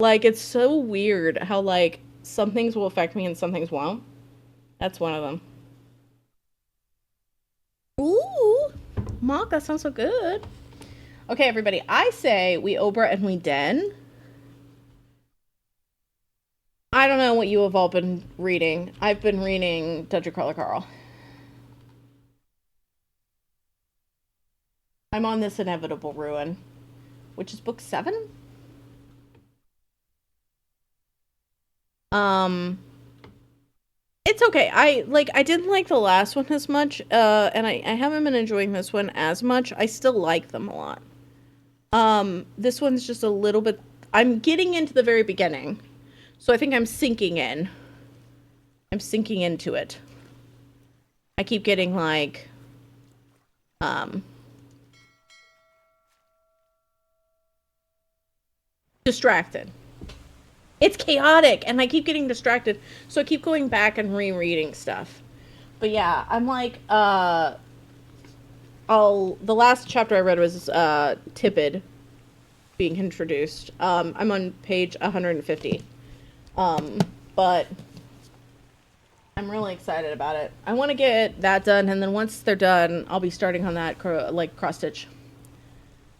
Like, it's so weird how, like, some things will affect me and some things won't. That's one of them. Ooh, Mock, that sounds so good. Okay, everybody, I say we Obra and we Den. I don't know what you have all been reading. I've been reading Dungeon Crawler Carl. I'm on this inevitable ruin, which is book 7. Um, it's okay. I didn't like the last one as much, and I haven't been enjoying this one as much. I still like them a lot. This one's just a little bit. I'm getting into the very beginning, so I think I'm sinking in. I'm sinking into it. I keep getting like, um, distracted. It's chaotic, and I keep getting distracted, so I keep going back and rereading stuff. But yeah, I'm like, the last chapter I read was Tipid being introduced. I'm on page 150. But I'm really excited about it. I want to get that done, and then once they're done, I'll be starting on that like cross stitch.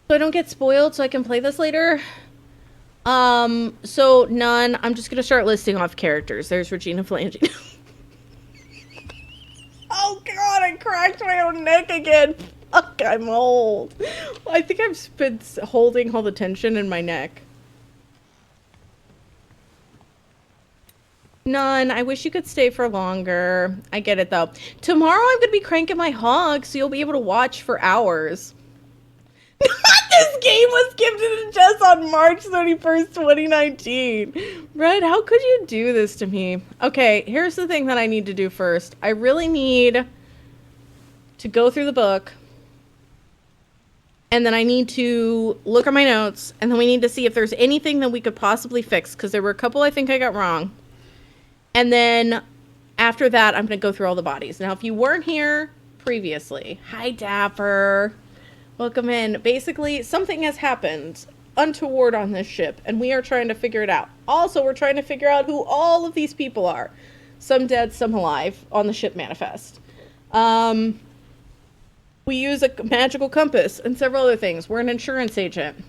So I don't get spoiled, so I can play this later. So none. I'm just gonna start listing off characters. There's Regina Flange. Oh god, I cracked my own neck again. Fuck, I'm old. I think I've been holding all the tension in my neck. None. I wish you could stay for longer. I get it though. Tomorrow I'm gonna be cranking my hog, so you'll be able to watch for hours. This game was gifted to Jess on March 31st, 2019. Red, how could you do this to me? Okay, here's the thing that I need to do first. I really need to go through the book, and then I need to look at my notes, and then we need to see if there's anything that we could possibly fix, because there were a couple I think I got wrong. And then after that, I'm going to go through all the bodies. Now, if you weren't here previously, hi, Dapper. Welcome in. Basically, something has happened untoward on this ship, and we are trying to figure it out. Also, we're trying to figure out who all of these people are. Some dead, some alive, on the ship manifest. We use a magical compass and several other things. We're an insurance agent.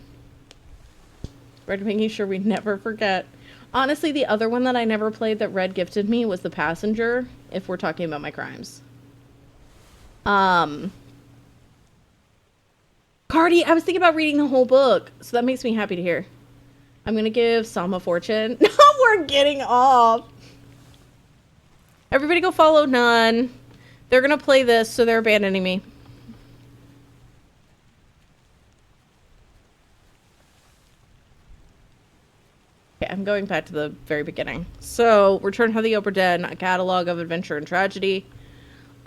We're making sure we never forget. Honestly, the other one that I never played that Red gifted me was The Passenger, if we're talking about my crimes. Cardi, I was thinking about reading the whole book, so that makes me happy to hear. I'm gonna give Sam a fortune. No, we're getting off. Everybody go follow None. They're gonna play this, so they're abandoning me. Okay, I'm going back to the very beginning. So, Return to the Obra Den, a catalog of adventure and tragedy.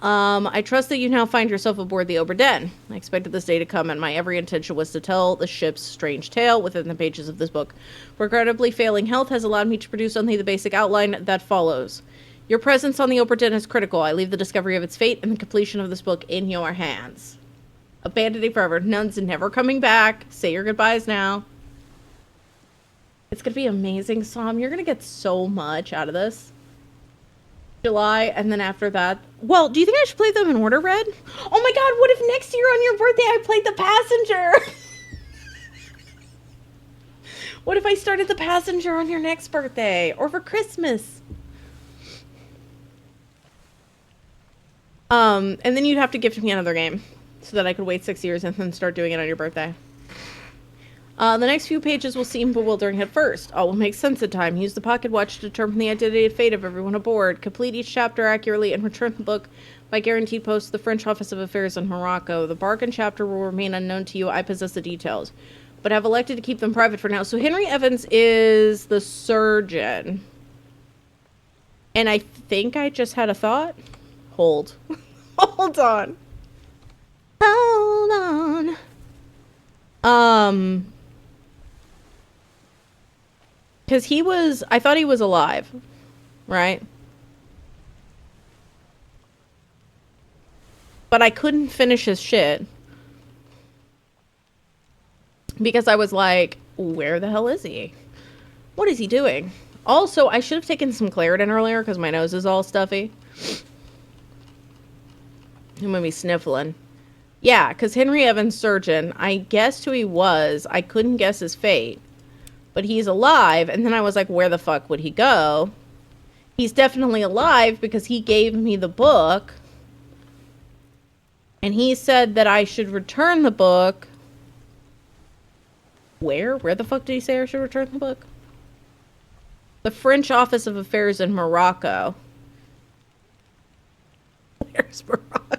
I trust that you now find yourself aboard the Obra Den. I expected this day to come, and my every intention was to tell the ship's strange tale within the pages of this book. Regrettably, failing health has allowed me to produce only the basic outline that follows. Your presence on the Obra Den is critical. I leave the discovery of its fate and the completion of this book in your hands. Abandoning forever. None's never coming back. Say your goodbyes now. It's gonna be amazing, Sam. You're gonna get so much out of this. July, and then after that... Well, do you think I should play them in order, Red? Oh my god, what if next year on your birthday I played The Passenger? What if I started The Passenger on your next birthday? Or for Christmas? And then you'd have to gift me another game, so that I could wait 6 years and then start doing it on your birthday. The next few pages will seem bewildering at first. All will make sense in time. Use the pocket watch to determine the identity and fate of everyone aboard. Complete each chapter accurately and return the book by guaranteed post to the French Office of Affairs in Morocco. The bargain chapter will remain unknown to you. I possess the details, but have elected to keep them private for now. So Henry Evans is the surgeon. And I think I just had a thought. Hold. Hold on. Hold on. Because I thought he was alive, right? But I couldn't finish his shit. Because I was like, where the hell is he? What is he doing? Also, I should have taken some Claritin earlier because my nose is all stuffy. I'm gonna be sniffling. Yeah, because Henry Evans, surgeon, I guessed who he was. I couldn't guess his fate. But he's alive, and then I was like, where the fuck would he go? He's definitely alive because he gave me the book. And he said that I should return the book. Where? Where the fuck did he say I should return the book? The French Office of Affairs in Morocco. Where's Morocco?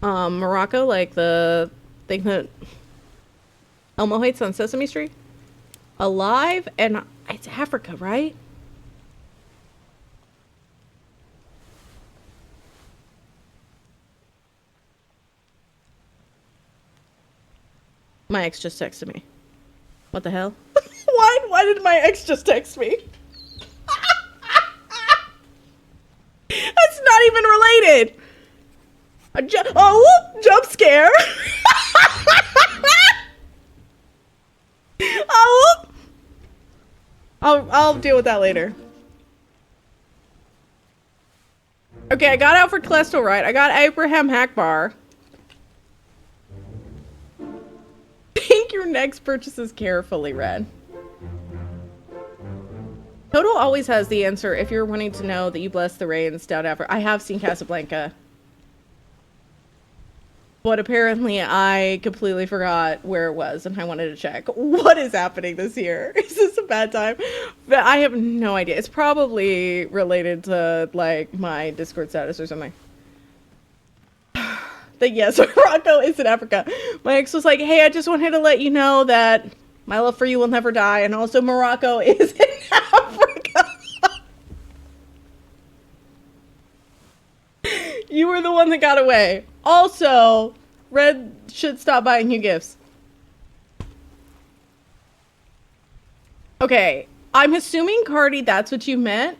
Morocco, like the thing that Elmo hates on Sesame Street? Alive, and it's Africa, right? My ex just texted me. What the hell? Why did my ex just text me? That's not even related. Jump scare. Oh, I'll deal with that later. Okay, I got Alfred Klesto right. I got Abraham Hackbar. Think your next purchases carefully, Red. Toto always has the answer if you're wanting to know that you bless the rain, stout effort. I have seen Casablanca. But apparently I completely forgot where it was and I wanted to check. What is happening this year? Is this a bad time? But I have no idea. It's probably related to, like, my Discord status or something. That yes, Morocco is in Africa. My ex was like, hey, I just wanted to let you know that my love for you will never die. And also Morocco is in Africa. You were the one that got away. Also, Red should stop buying you gifts. Okay, I'm assuming, Cardi, that's what you meant.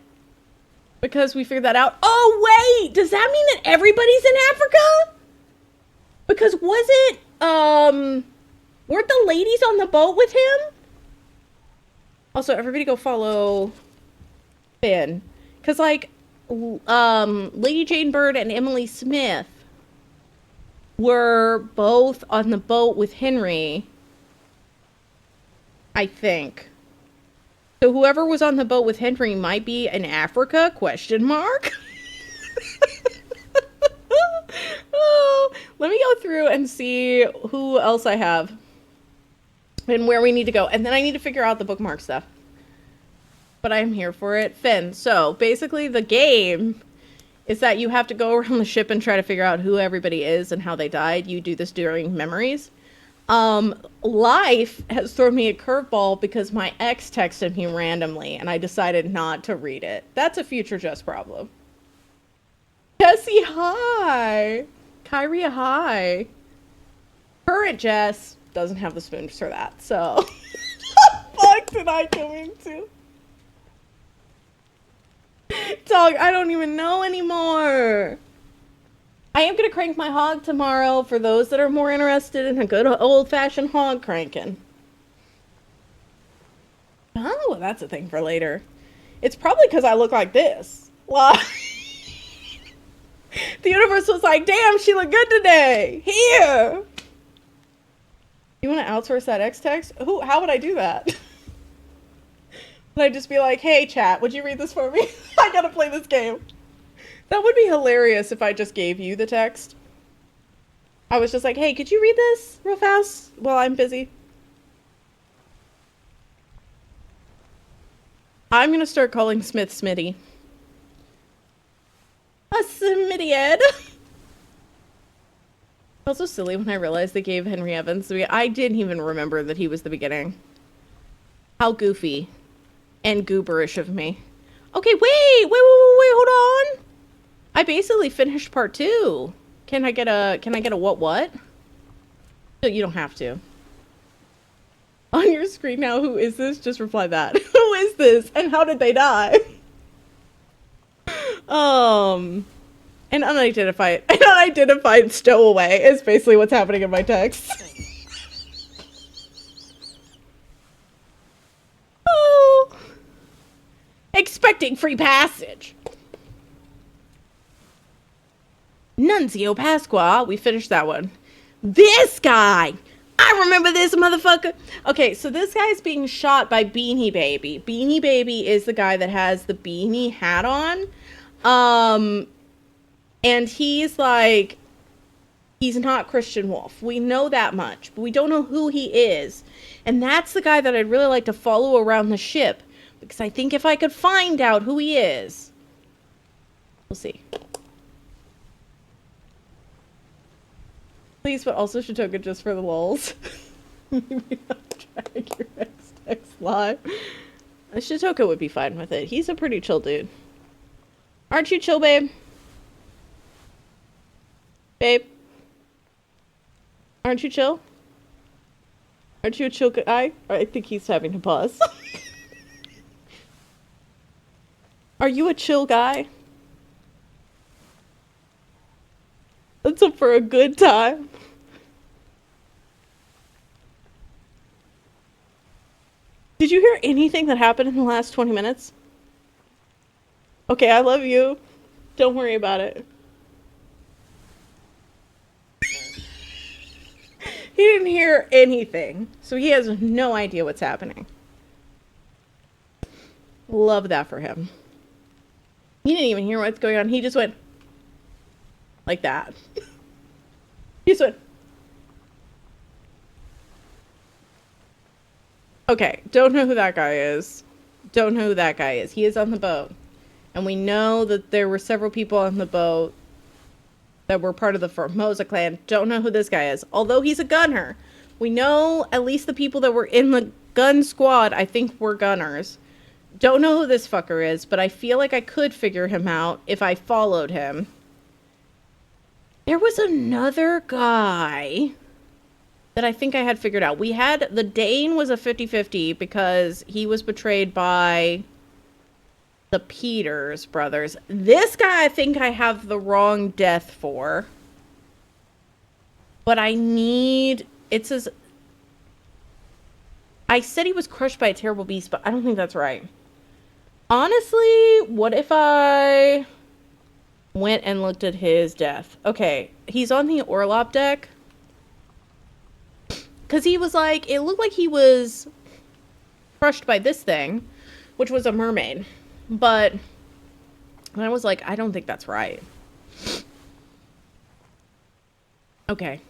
Because we figured that out. Oh, wait! Does that mean that everybody's in Africa? Because was it, weren't the ladies on the boat with him? Also, everybody go follow Finn. Because, like, Lady Jane Bird and Emily Smith were both on the boat with Henry, I think. So whoever was on the boat with Henry might be in Africa, question mark? Oh, let me go through and see who else I have and where we need to go. And then I need to figure out the bookmark stuff. But I'm here for it. Finn, so basically the game is that you have to go around the ship and try to figure out who everybody is and how they died. You do this during memories. Life has thrown me a curveball because my ex texted me randomly and I decided not to read it. That's a future Jess problem. Jesse, hi. Kyrie, hi. Current Jess doesn't have the spoons for that, so. What the fuck did I go into? Dog, I don't even know anymore. I am going to crank my hog tomorrow for those that are more interested in a good old-fashioned hog cranking. Oh, that's a thing for later. It's probably because I look like this. Well, the universe was like, damn, she looked good today. Here. You want to outsource that X text? How would I do that? Would I just be like, hey, chat, would you read this for me? I gotta play this game. That would be hilarious if I just gave you the text. I was just like, hey, could you read this real fast while I'm busy? I'm gonna start calling Smith Smitty. A Smitty-ed. Also silly when I realized they gave Henry Evans. I didn't even remember that he was the beginning. How goofy and gooberish of me. Okay, wait, hold on. I basically finished part 2. Can I get a what? No, you don't have to. On your screen now, who is this? Just reply that. Who is this? And how did they die? An unidentified stowaway is basically what's happening in my text. obstructing free passage. Nunzio Pasqua. We finished that one. This guy. I remember this motherfucker. Okay, so this guy's being shot by Beanie Baby. Beanie Baby is the guy that has the beanie hat on. And he's like, he's not Christian Wolf. We know that much, but we don't know who he is. And that's the guy that I'd really like to follow around the ship. Because I think if I could find out who he is, we'll see. Please, but also Shitoka just for the lulz. Maybe I'll drag your next live. Shitoka would be fine with it. He's a pretty chill dude. Aren't you chill, babe? Babe? Aren't you chill? Aren't you a chill guy? I think he's having to pause. Are you a chill guy? Let's hope for a good time. Did you hear anything that happened in the last 20 minutes? Okay, I love you. Don't worry about it. He didn't hear anything, so he has no idea what's happening. Love that for him. He didn't even hear what's going on. He just went like that. He just went. Okay, don't know who that guy is. Don't know who that guy is. He is on the boat. And we know that there were several people on the boat that were part of the Formosa clan. Don't know who this guy is. Although he's a gunner. We know at least the people that were in the gun squad, I think, were gunners. Don't know who this fucker is, but I feel like I could figure him out if I followed him. There was another guy that I think I had figured out. We had, the Dane was a 50-50 because he was betrayed by the Peters brothers. This guy I think I have the wrong death for. But I need, it says, I said he was crushed by a terrible beast, but I don't think that's right. Honestly, what if I went and looked at his death? Okay, he's on the Orlop deck. Because he was like, it looked like he was crushed by this thing, which was a mermaid. But I was like, I don't think that's right. Okay,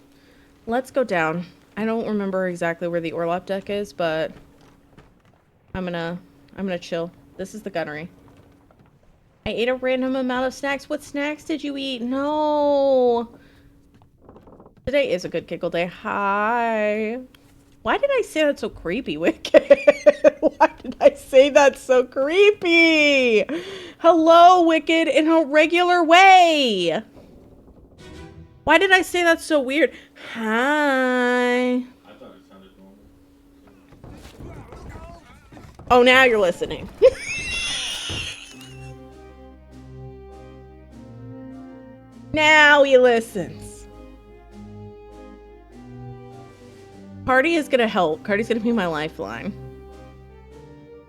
let's go down. I don't remember exactly where the Orlop deck is, but I'm gonna chill. This is the gunnery. I ate a random amount of snacks. What snacks did you eat? No. Today is a good giggle day. Hi. Why did I say that so creepy, Wicked? Why did I say that so creepy? Hello, Wicked, in a regular way. Why did I say that so weird? Hi. I thought it sounded normal. Oh, now you're listening. Now he listens. Cardi is gonna help. Cardi's gonna be my lifeline.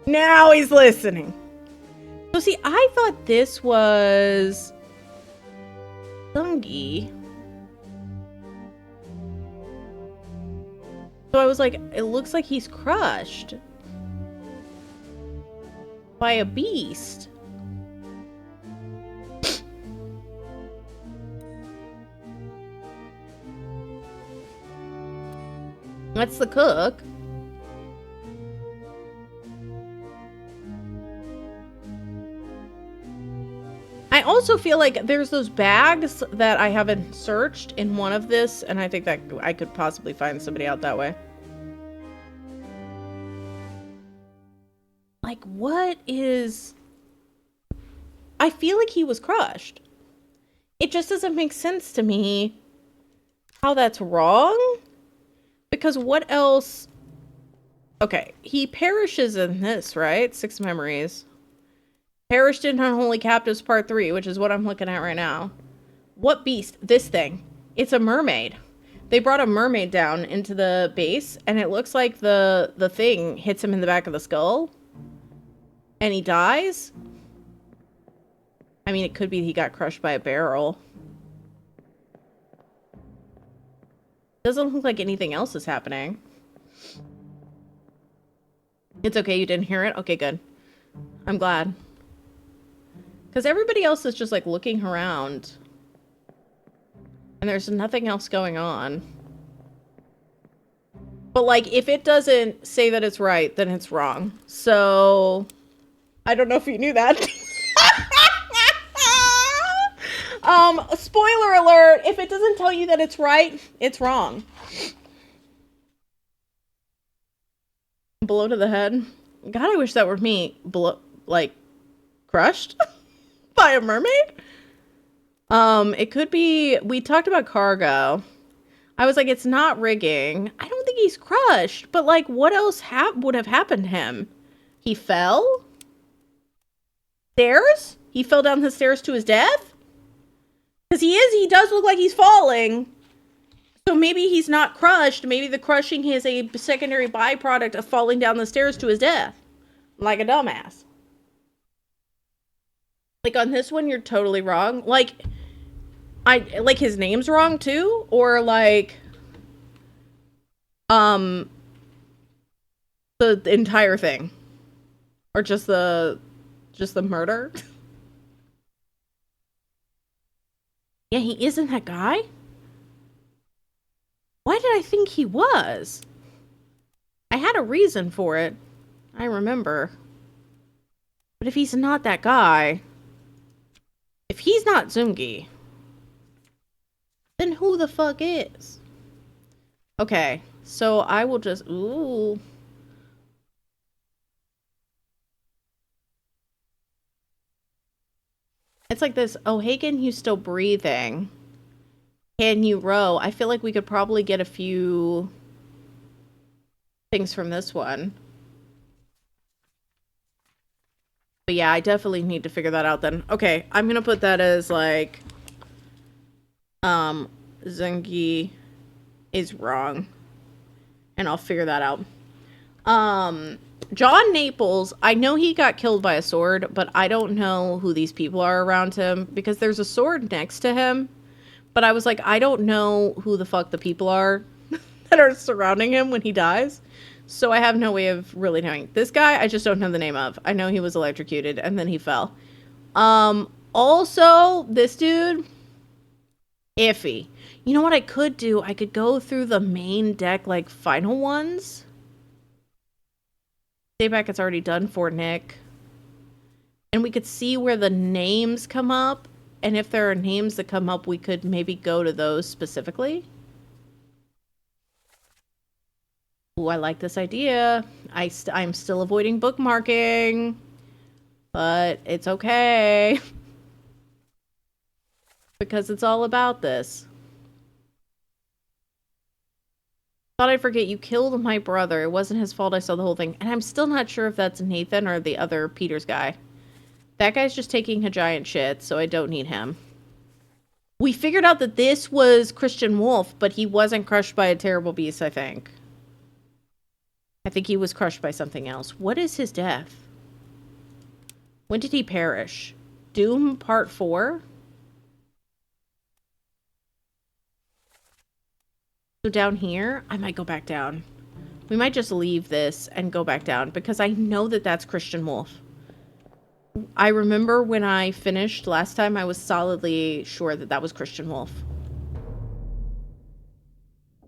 Now he's listening. So see, I thought this was Sungi. So I was like, it looks like he's crushed by a beast. That's the cook. I also feel like there's those bags that I haven't searched in one of this, and I think that I could possibly find somebody out that way. Like, what is... I feel like he was crushed. It just doesn't make sense to me how that's wrong. Because what else... Okay, he perishes in this, right? 6 memories. Perished in Unholy Captives Part 3, which is what I'm looking at right now. What beast? This thing. It's a mermaid. They brought a mermaid down into the base, and it looks like the thing hits him in the back of the skull. And he dies. I mean, it could be he got crushed by a barrel. Doesn't look like anything else is happening. It's okay, you didn't hear it? Okay, good. I'm glad. Because everybody else is just, like, looking around. And there's nothing else going on. But, like, if it doesn't say that it's right, then it's wrong. So, I don't know if you knew that. Spoiler alert, if it doesn't tell you that it's right, it's wrong. Blow to the head. God, I wish that were me. Like, crushed by a mermaid? It could be, we talked about cargo. I was like, it's not rigging. I don't think he's crushed, but like, what else would have happened to him? He fell? Stairs? He fell down the stairs to his death? Because he does look like he's falling. So maybe he's not crushed. Maybe the crushing is a secondary byproduct of falling down the stairs to his death. Like a dumbass. Like on this one, you're totally wrong. Like, like his name's wrong too? Or like, the entire thing? Or just the murder? Yeah, he isn't that guy? Why did I think he was? I had a reason for it. I remember. But if he's not that guy... If he's not Zungi... Then who the fuck is? Okay, so I will just... Ooh... It's like this, oh, Hagen, you still breathing. Can you row? I feel like we could probably get a few things from this one. But yeah, I definitely need to figure that out then. Okay, I'm gonna put that as like, Zungi is wrong. And I'll figure that out. John Naples, I know he got killed by a sword, but I don't know who these people are around him because there's a sword next to him. But I was like, I don't know who the fuck the people are that are surrounding him when he dies. So I have no way of really knowing. This guy, I just don't know the name of. I know he was electrocuted and then he fell. Also, this dude, iffy. You know what I could do? I could go through the main deck, like, final ones. Stay back, it's already done for Nick. And we could see where the names come up. And if there are names that come up, we could maybe go to those specifically. Ooh, I like this idea. I'm still avoiding bookmarking. But it's okay. Because it's all about this. Thought I'd forget, you killed my brother. It wasn't his fault, I saw the whole thing. And I'm still not sure if that's Nathan or the other Peters guy. That guy's just taking a giant shit, so I don't need him. We figured out that this was Christian Wolf, but he wasn't crushed by a terrible beast, I think. I think he was crushed by something else. What is his death? When did he perish? Doom Part 4? So down here, I might go back down. We might just leave this and go back down, because I know that that's Christian Wolf. I remember when I finished last time, I was solidly sure that that was Christian Wolf.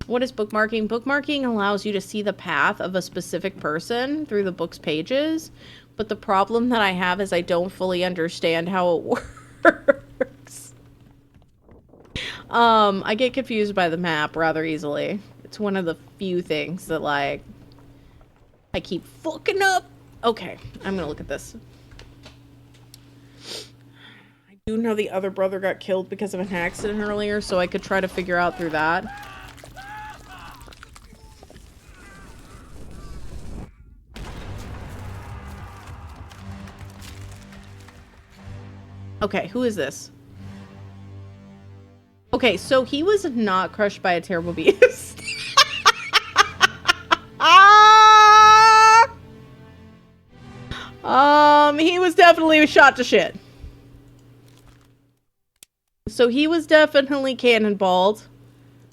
What is bookmarking? Bookmarking allows you to see the path of a specific person through the book's pages, but the problem that I have is I don't fully understand how it works. I get confused by the map rather easily. It's one of the few things that, like, I keep fucking up. Okay, I'm gonna look at this. I do know the other brother got killed because of an accident earlier, so I could try to figure out through that. Okay, who is this? Okay, so he was not crushed by a terrible beast. He was definitely shot to shit. So he was definitely cannonballed.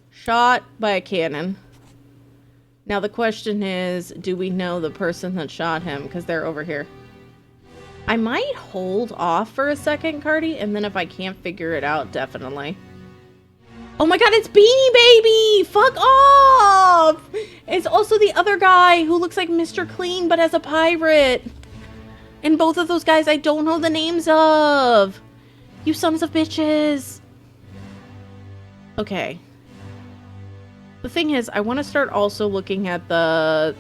Shot by a cannon. Now the question is, do we know the person that shot him? Because they're over here. I might hold off for a second, Cardi, and then if I can't figure it out, definitely. Oh my god, it's Beanie Baby! Fuck off! It's also the other guy who looks like Mr. Clean but as a pirate. And both of those guys I don't know the names of. You sons of bitches. Okay. The thing is, I want to start also looking at the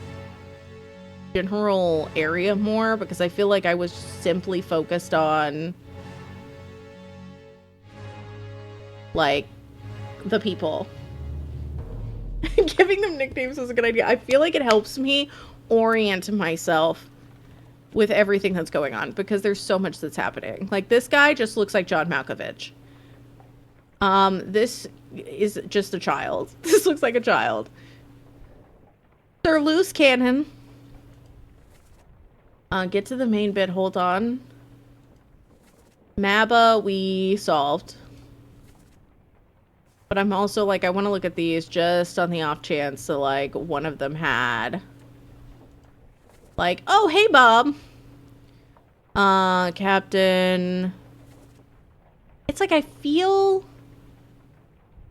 general area more because I feel like I was simply focused on like the people. Giving them nicknames is a good idea. I feel like it helps me orient myself with everything that's going on because there's so much that's happening. Like this guy just looks like John Malkovich. This is just a child. This looks like a child. Sir Loose Cannon. Get to the main bit. Hold on. Maba, we solved. But I'm also like, I want to look at these just on the off chance that like one of them had. Like, oh, hey, Bob. Captain. It's like I feel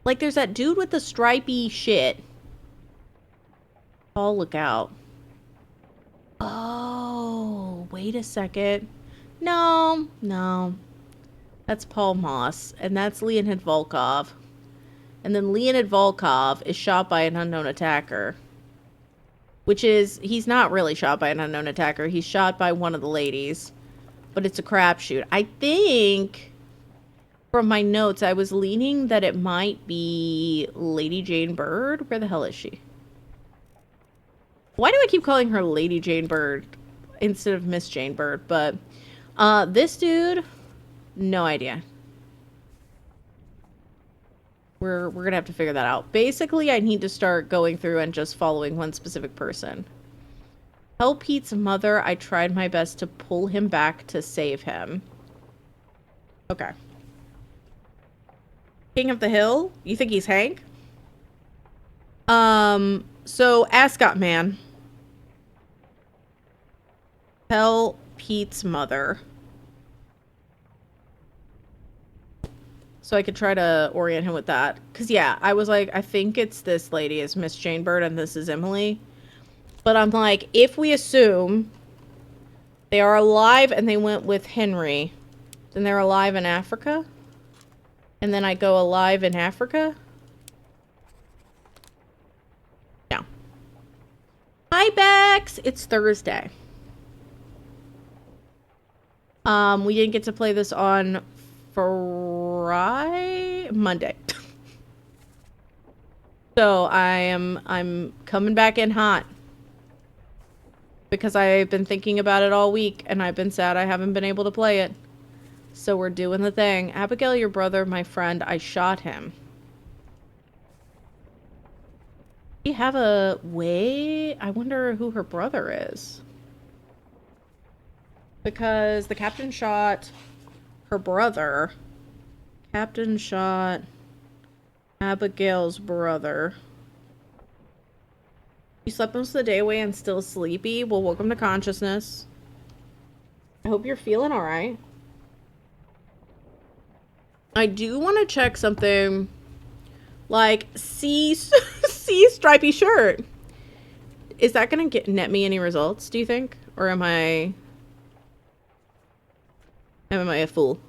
like there's that dude with the stripy shit. Oh, look out. Oh, wait a second. No. That's Paul Moss, and that's Leonid Volkov. And then Leonid Volkov is shot by an unknown attacker. Which is, he's not really shot by an unknown attacker. He's shot by one of the ladies. But it's a crapshoot. I think, from my notes, I was leaning that it might be Lady Jane Bird. Where the hell is she? Why do I keep calling her Lady Jane Bird instead of Miss Jane Bird? But this dude, no idea. We're gonna have to figure that out. Basically, I need to start going through and just following one specific person. Tell Pete's mother I tried my best to pull him back to save him. Okay. King of the Hill? You think he's Hank? So, Ascot Man. Tell Pete's mother. So I could try to orient him with that. Because, yeah, I was like, I think it's this lady is Miss Jane Bird and this is Emily. But I'm like, if we assume they are alive and they went with Henry, then they're alive in Africa? And then I go alive in Africa? No. Hi, Bex! It's Thursday. We didn't get to play this on Monday. So I'm coming back in hot. Because I've been thinking about it all week and I've been sad I haven't been able to play it. So we're doing the thing. Abigail, your brother, my friend, I shot him. Do you have a way? I wonder who her brother is. Because the captain shot her brother. Captain shot Abigail's brother. You slept most of the day away and still sleepy? Well, welcome to consciousness. I hope you're feeling alright. I do want to check something like C stripy shirt. Is that going to net me any results, do you think? Or am I a fool?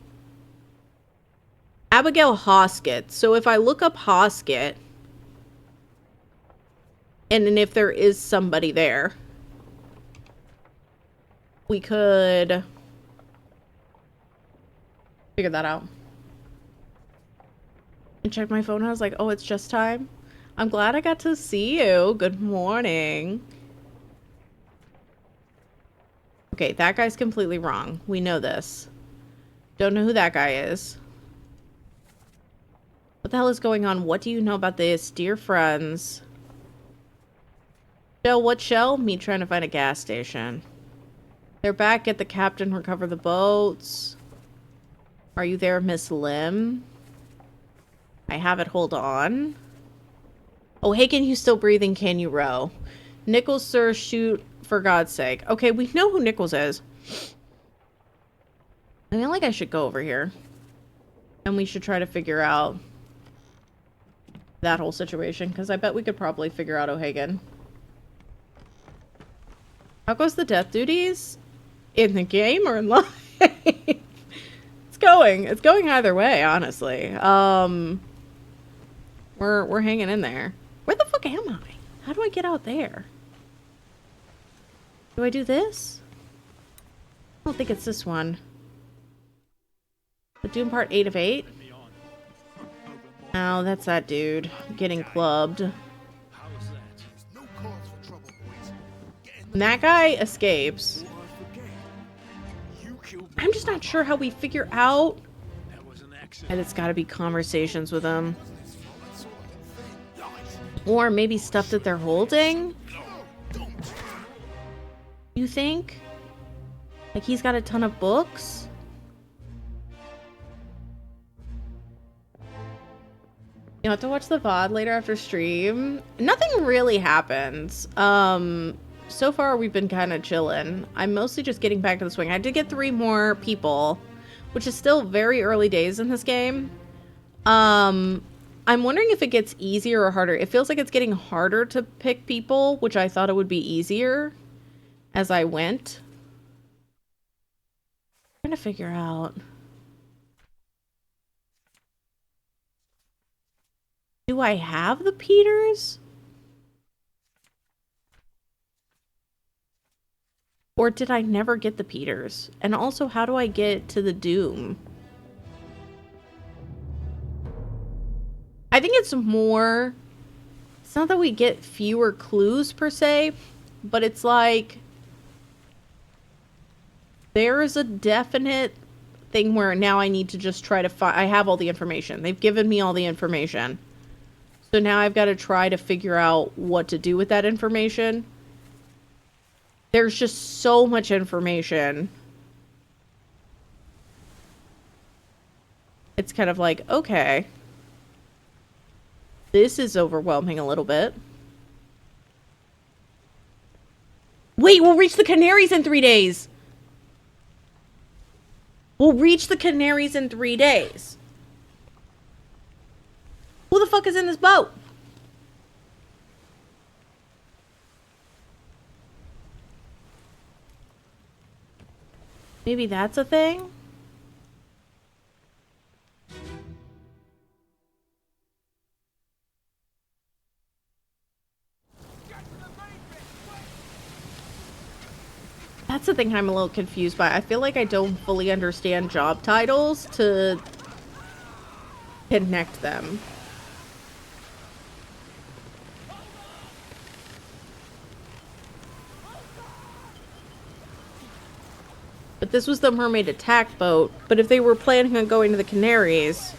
Abigail Hoskett. So if I look up Hoskett, and then if there is somebody there, we could figure that out. And check my phone. I was like, oh, it's just time. I'm glad I got to see you. Good morning. Okay, that guy's completely wrong. We know this. Don't know who that guy is. What the hell is going on? What do you know about this? Dear friends. Shell, what shell? Me trying to find a gas station. They're back. Get the captain. Recover the boats. Are you there, Miss Lim? I have it. Hold on. Oh, hey, can you still breathing? Can you row? Nichols, sir, shoot for God's sake. Okay, we know who Nichols is. I feel like I should go over here. And we should try to figure out that whole situation, because I bet we could probably figure out O'Hagan. How goes the death duties? In the game or in life? It's going either way, honestly. We're hanging in there. Where the fuck am I? How do I get out there? Do I do this? I don't think it's this one. The Doom Part 8 of 8? Oh, that's that dude getting clubbed. When that guy escapes, I'm just not sure how we figure out. And it's gotta be conversations with him. Or maybe stuff that they're holding? You think? Like he's got a ton of books? You'll have to watch the VOD later after stream. Nothing really happens. So far we've been kind of chilling. I'm mostly just getting back to the swing. I did get 3 more people, which is still very early days in this game. I'm wondering if it gets easier or harder. It feels like it's getting harder to pick people, which I thought it would be easier as I went. I'm trying to figure out. Do I have the Peters? Or did I never get the Peters? And also, how do I get to the Doom? I think it's more... It's not that we get fewer clues, per se. But it's like... There is a definite thing where now I need to just try to find... I have all the information. They've given me all the information. So now I've got to try to figure out what to do with that information. There's just so much information. It's kind of like, okay. This is overwhelming a little bit. Wait, we'll reach the Canaries in 3 days. We'll reach the Canaries in 3 days. Who the fuck is in this boat? Maybe that's a thing? That's the thing I'm a little confused by. I feel like I don't fully understand job titles to connect them. But this was the mermaid attack boat. But if they were planning on going to the Canaries...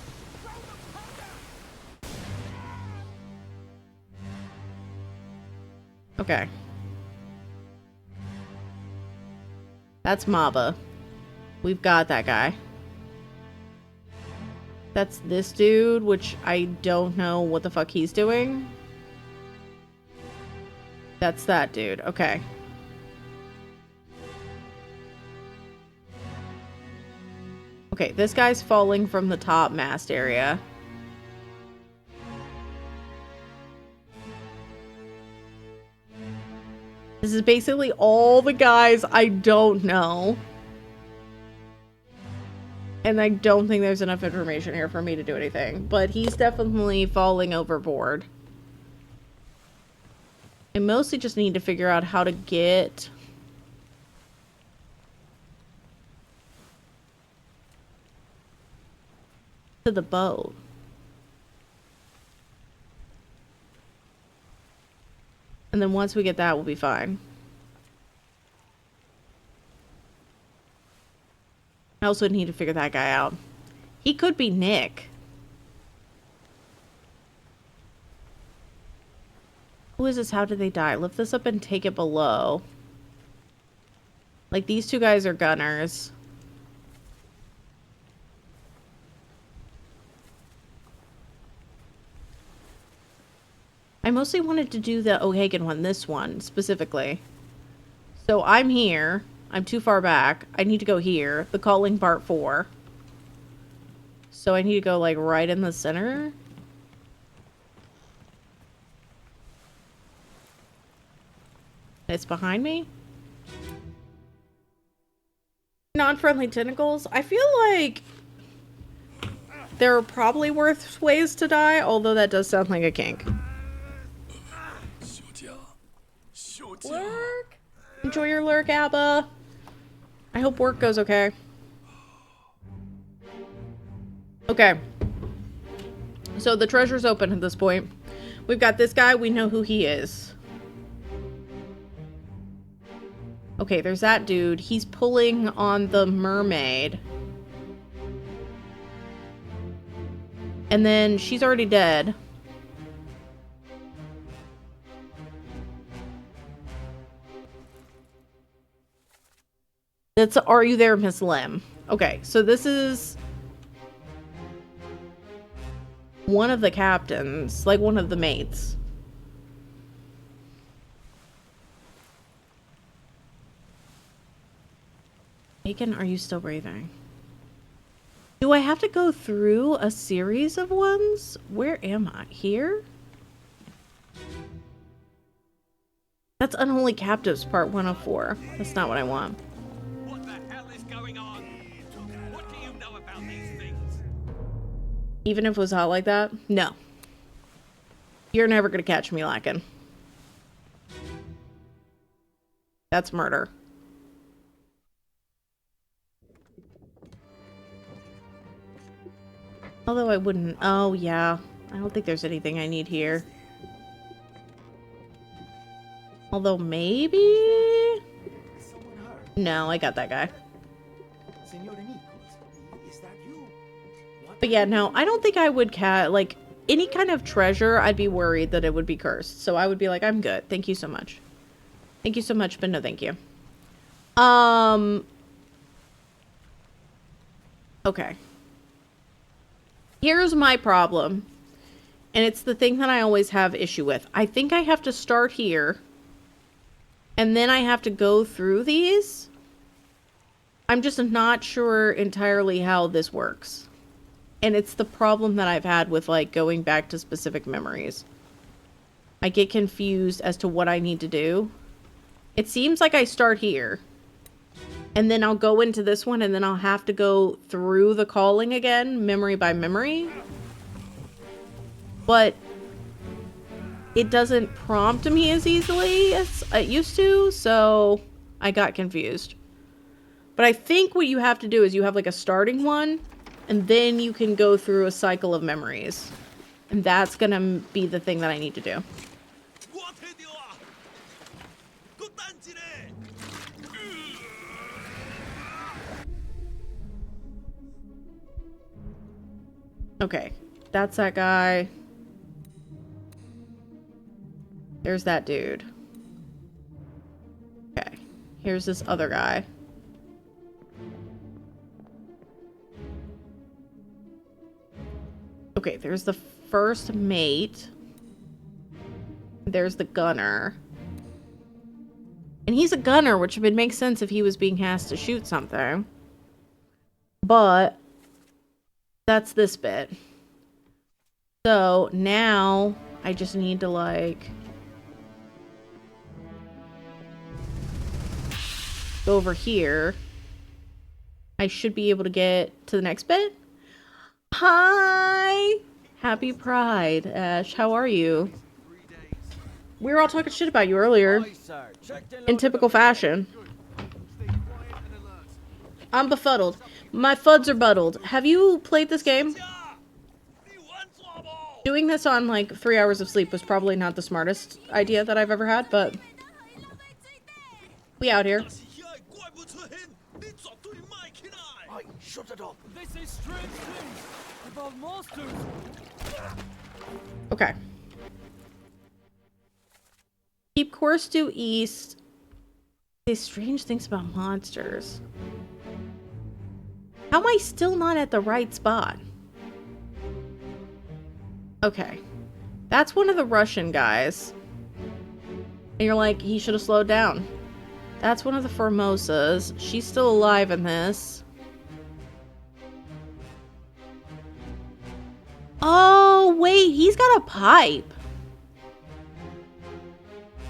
Okay. That's Maba. We've got that guy. That's this dude, which I don't know what the fuck he's doing. That's that dude. Okay. Okay, this guy's falling from the top mast area. This is basically all the guys I don't know. And I don't think there's enough information here for me to do anything. But he's definitely falling overboard. I mostly just need to figure out how to get... to the boat. And then once we get that, we'll be fine. I also need to figure that guy out. He could be Nick. Who is this? How did they die? Lift this up and take it below. Like, these 2 guys are gunners. I mostly wanted to do the O'Hagan one, this one, specifically. So I'm here. I'm too far back. I need to go here. The Calling Part 4. So I need to go, like, right in the center. It's behind me? Non-friendly tentacles? I feel like there are probably worse ways to die, although that does sound like a kink. Lurk? Enjoy your lurk, Abba. I hope work goes okay. Okay. So the treasure's open at this point. We've got this guy. We know who he is. Okay, there's that dude. He's pulling on the mermaid. And then she's already dead. That's Are You There, Miss Lim? Okay, so this is one of the captains, like one of the mates. Bacon, are you still breathing? Do I have to go through a series of ones? Where am I? Here? That's Unholy Captives, part 104. That's not what I want. What the hell is going on? What do you know about these things? Even if it was hot like that? No. You're never gonna catch me lacking. That's murder. Although I wouldn't... Oh, yeah. I don't think there's anything I need here. Although, maybe... No, I got that guy. But yeah, no, I don't think I would like, any kind of treasure, I'd be worried that it would be cursed. So I would be like, I'm good. Thank you so much. Thank you so much, but no thank you. Okay. Here's my problem. And it's the thing that I always have issue with. I think I have to start here. And then I have to go through these. I'm just not sure entirely how this works. And it's the problem that I've had with, like, going back to specific memories. I get confused as to what I need to do. It seems like I start here. And then I'll go into this one, and then I'll have to go through the calling again, memory by memory. But it doesn't prompt me as easily as it used to, so I got confused. But I think what you have to do is you have, like, a starting one, and then you can go through a cycle of memories. And that's gonna be the thing that I need to do. Okay, that's that guy. There's that dude. Okay, here's this other guy. Okay, there's the first mate. There's the gunner. And he's a gunner, which would make sense if he was being asked to shoot something. But that's this bit. So now I just need to, like, go over here. I should be able to get to the next bit. Hi! Happy Pride, Ash. How are you? We were all talking shit about you earlier. In typical fashion. I'm befuddled. My fuds are buddled. Have you played this game? Doing this on, like, 3 hours of sleep was probably not the smartest idea that I've ever had, but we out here. Shut it up. They say strange things about monsters. Okay. Keep course due east. Say strange things about monsters. How am I still not at the right spot? Okay. That's one of the Russian guys. And you're like, he should have slowed down. That's one of the Formosas. She's still alive in this. Oh, wait, he's got a pipe.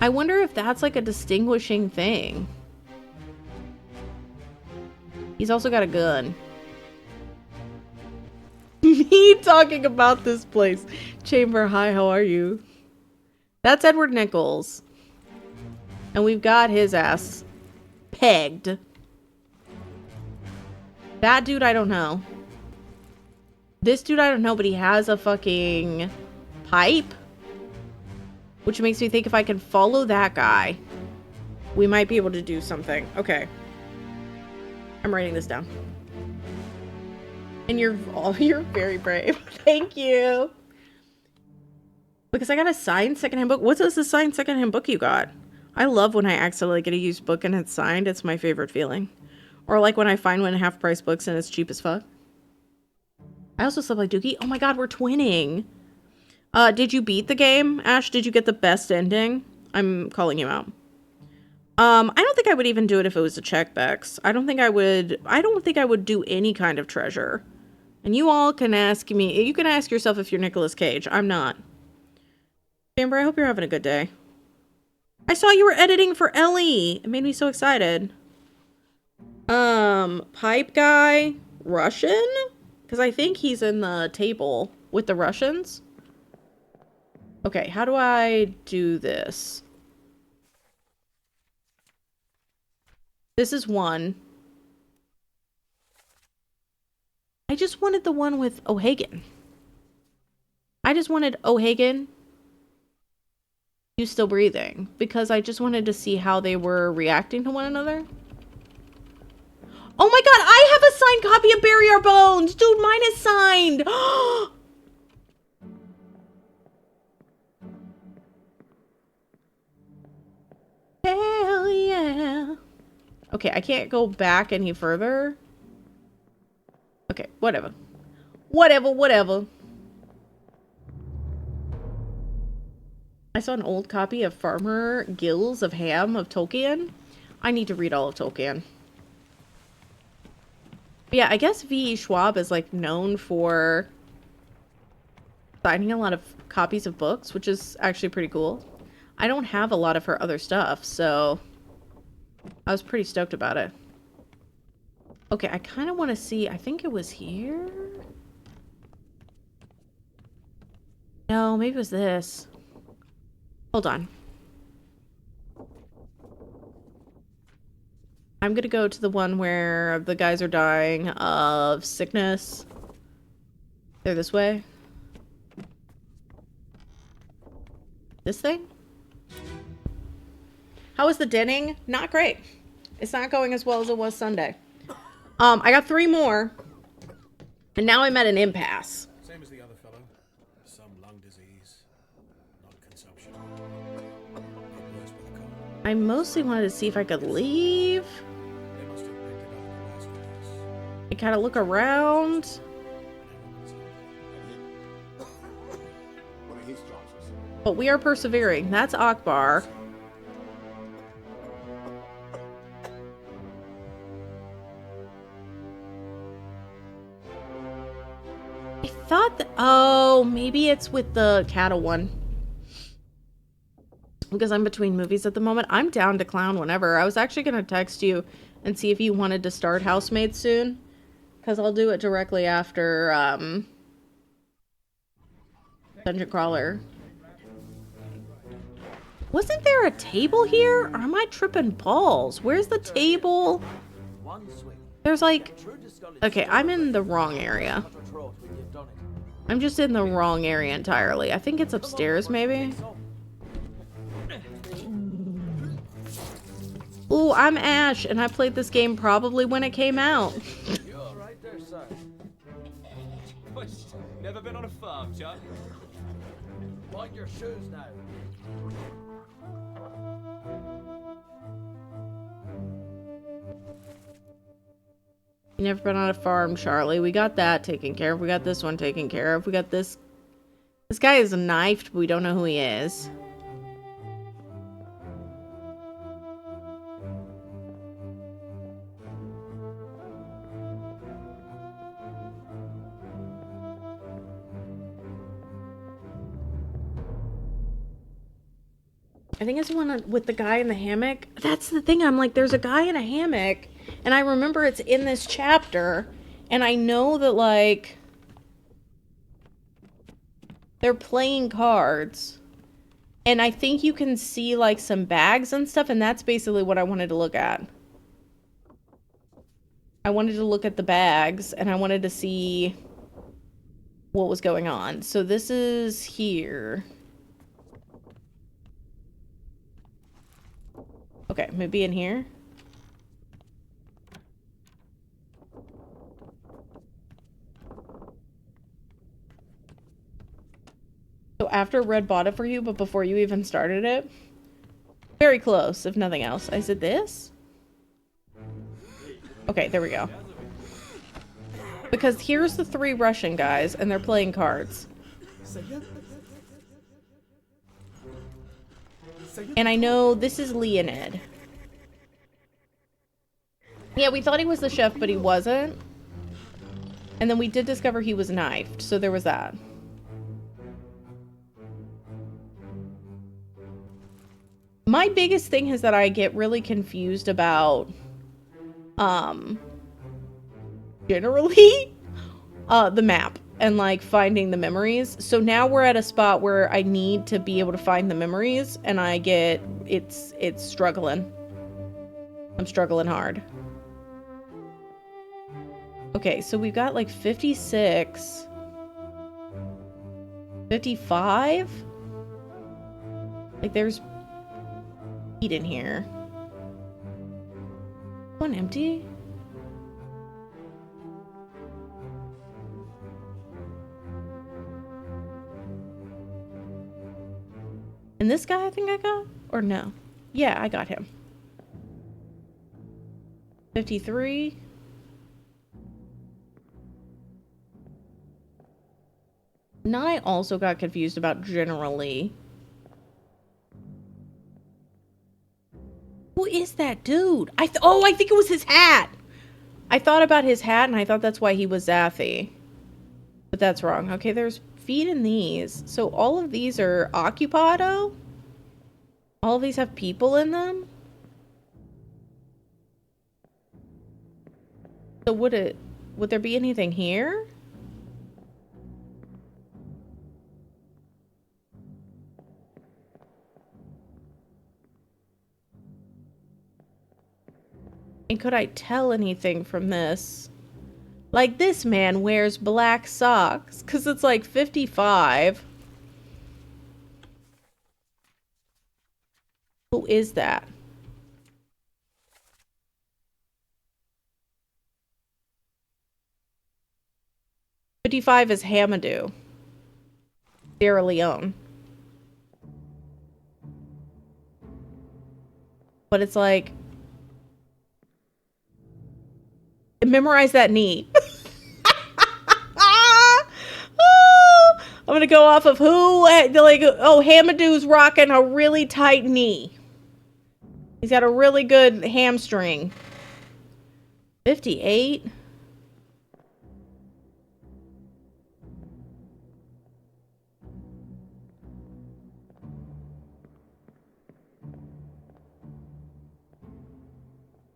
I wonder if that's like a distinguishing thing. He's also got a gun. Me talking about this place. Chamber, hi, how are you? That's Edward Nichols. And we've got his ass pegged. That dude, I don't know. This dude, I don't know, but he has a fucking pipe. Which makes me think if I can follow that guy, we might be able to do something. Okay. I'm writing this down. And you're very brave. Thank you. Because I got a signed secondhand book. What's this signed secondhand book you got? I love when I accidentally get a used book and it's signed. It's my favorite feeling. Or like when I find one half price books and it's cheap as fuck. I also slept like Dookie. Oh my god, we're twinning. Did you beat the game, Ash? Did you get the best ending? I'm calling you out. I don't think I would even do it if it was a check, Bex. I don't think I would do any kind of treasure. And you all can ask me, you can ask yourself if you're Nicolas Cage. I'm not. Amber, I hope you're having a good day. I saw you were editing for Ellie. It made me so excited. Pipe guy, Russian? Because I think he's in the table with the Russians. Okay, how do I do this? This is one. I just wanted the one with O'Hagan. I just wanted O'Hagan. You still breathing. Because I just wanted to see how they were reacting to one another. Oh my god, I have a signed copy of Bury Our Bones! Dude, mine is signed! Hell yeah. Okay, I can't go back any further. Okay, whatever. Whatever. I saw an old copy of Farmer Gills of Ham of Tolkien. I need to read all of Tolkien. But yeah, I guess V.E. Schwab is like known for signing a lot of copies of books, which is actually pretty cool. I don't have a lot of her other stuff, so I was pretty stoked about it. Okay, I kind of want to see, I think it was here? No, maybe it was this. Hold on. I'm gonna go to the one where the guys are dying of sickness. They're this way. This thing? How was the dinning? Not great. It's not going as well as it was Sunday. I got 3 more. And now I'm at an impasse. Same as the other fellow. Some lung disease. Not consumption. I mostly wanted to see if I could leave. They must have picked it up in the last house. And kind of look around. What are his chances? But we are persevering. That's Akbar. I thought that, oh, maybe it's with the cattle one. Because I'm between movies at the moment. I'm down to clown whenever. I was actually going to text you and see if you wanted to start Housemaid soon. Because I'll do it directly after Dungeon Crawler. Wasn't there a table here? Or am I tripping balls? Where's the table? There's like... Okay, I'm in the wrong area. I'm just in the wrong area entirely. I think it's upstairs, maybe? Ooh, I'm Ash, and I played this game probably when it came out. You're right there, son. Never been on a farm, Chuck? Mind your shoes now. You never been on a farm, Charlie. We got that taken care of. We got this one taken care of. We got this This guy is knifed, but we don't know who he is. I think it's the one with the guy in the hammock. That's the thing. I'm like, there's a guy in a hammock, and I remember it's in this chapter, and I know that, like, they're playing cards, and I think you can see, like, some bags and stuff, and that's basically what I wanted to look at. I wanted to look at the bags, and I wanted to see what was going on. So this is here. Okay, maybe in here. So after Red bought it for you, but before you even started it? Very close, if nothing else. I said this? Okay, there we go. Because here's the 3 Russian guys, and they're playing cards. And I know this is Leonid. Yeah, we thought he was the chef, but he wasn't. And then we did discover he was knifed, so there was that. My biggest thing is that I get really confused about, generally, the map and, like, finding the memories. So now we're at a spot where I need to be able to find the memories, and I get, it's struggling. I'm struggling hard. Okay, so we've got, like, 56. 55? Like, there's meat in here. One empty? And this guy I think I got? Or no? Yeah, I got him. 53. Now I also got confused about generally. Who is that dude? I think it was his hat. I thought about his hat and I thought that's why he was Zathy. But that's wrong. Okay, there's feet in these. So all of these are occupado? All of these have people in them? So would there be anything here? And could I tell anything from this? Like, this man wears black socks, because it's like 55. Who is that? $55 is Hamadou. Sierra Leone. But it's like, memorize that knee. I'm gonna go off of who, like, oh, Hamadou's rocking a really tight knee. He's got a really good hamstring. 58.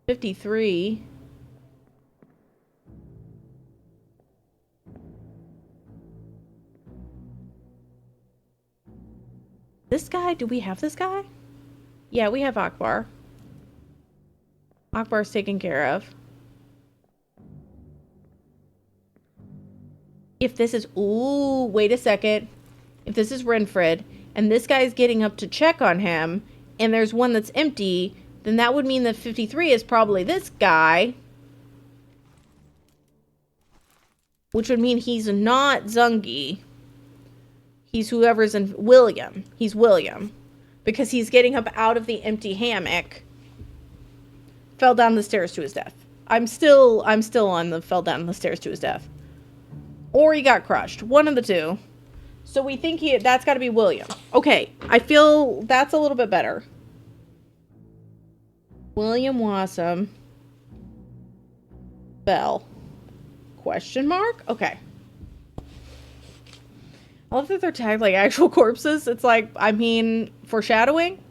$53. This guy? Do we have this guy? Yeah, we have Akbar. Akbar's taken care of. If this is... Ooh, wait a second. If this is Renfred, and this guy's getting up to check on him, and there's one that's empty, then that would mean that 53 is probably this guy. Which would mean he's not Zungi. He's whoever's in... William. He's William. Because he's getting up out of the empty hammock. Fell down the stairs to his death. I'm still on the fell down the stairs to his death. Or he got crushed. One of the two. So we think that's got to be William. Okay, I feel that's a little bit better. William Wassam. Bell. Question mark? Okay. I love that they're tagged like actual corpses. It's like, I mean, foreshadowing.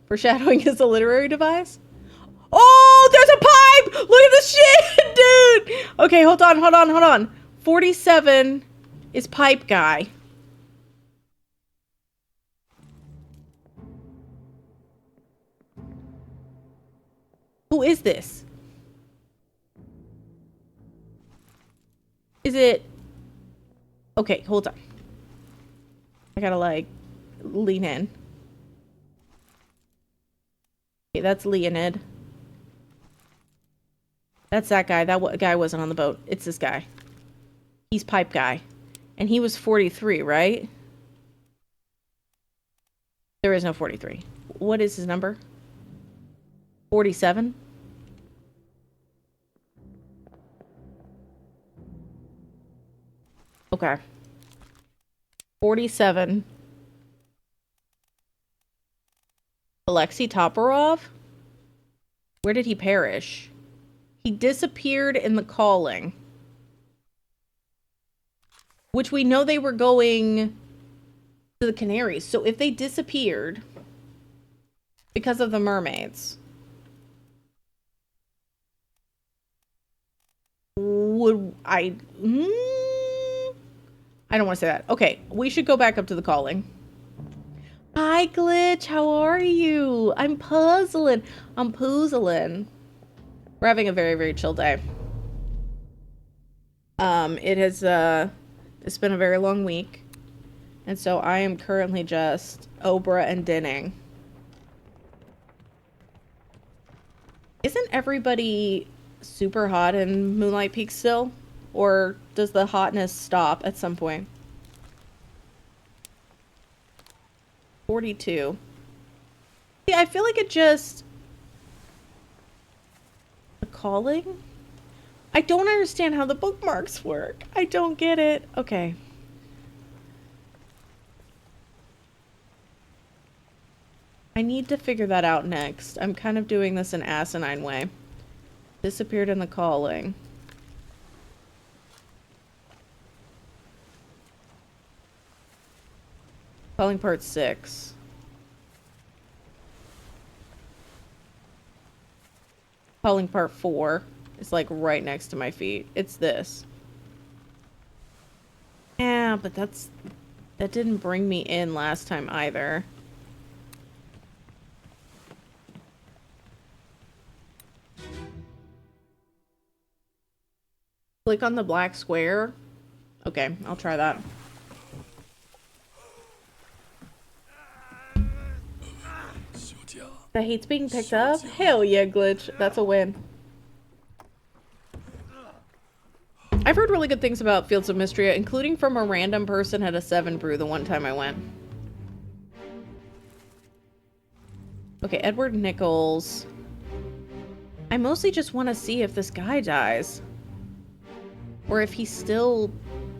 Foreshadowing is a literary device. Oh, there's a pipe! Look at this shit, dude! Okay, hold on. 47 is pipe guy. Who is this? Is it... Okay, hold on. I gotta, like, lean in. Okay, that's Leonid. That's that guy. That guy wasn't on the boat. It's this guy. He's pipe guy. And he was 43, right? There is no 43. What is his number? 47? Okay. 47. Alexei Toporov? Where did he perish? He disappeared in the Calling. Which we know they were going to the Canaries. So if they disappeared because of the mermaids, would I... I don't want to say that. Okay, we should go back up to the Calling. Hi, Glitch. How are you? I'm puzzling. I'm puzzling. We're having a very, very chill day. It's been a very long week. And so I am currently just Obra and Dinning. Isn't everybody super hot in Moonlight Peak still? Or does the hotness stop at some point? 42. See, I feel like it just... The Calling? I don't understand how the bookmarks work. I don't get it. Okay. I need to figure that out next. I'm kind of doing this an asinine way. Disappeared in the Calling. Calling part 6. Calling part 4 is like right next to my feet. It's this. Yeah, but that didn't bring me in last time either. Click on the black square. Okay, I'll try that. The hate's being picked up? Hell yeah, Glitch. That's a win. I've heard really good things about Fields of Mystria, including from a random person at a 7 brew the one time I went. Okay, Edward Nichols. I mostly just want to see if this guy dies. Or if he's still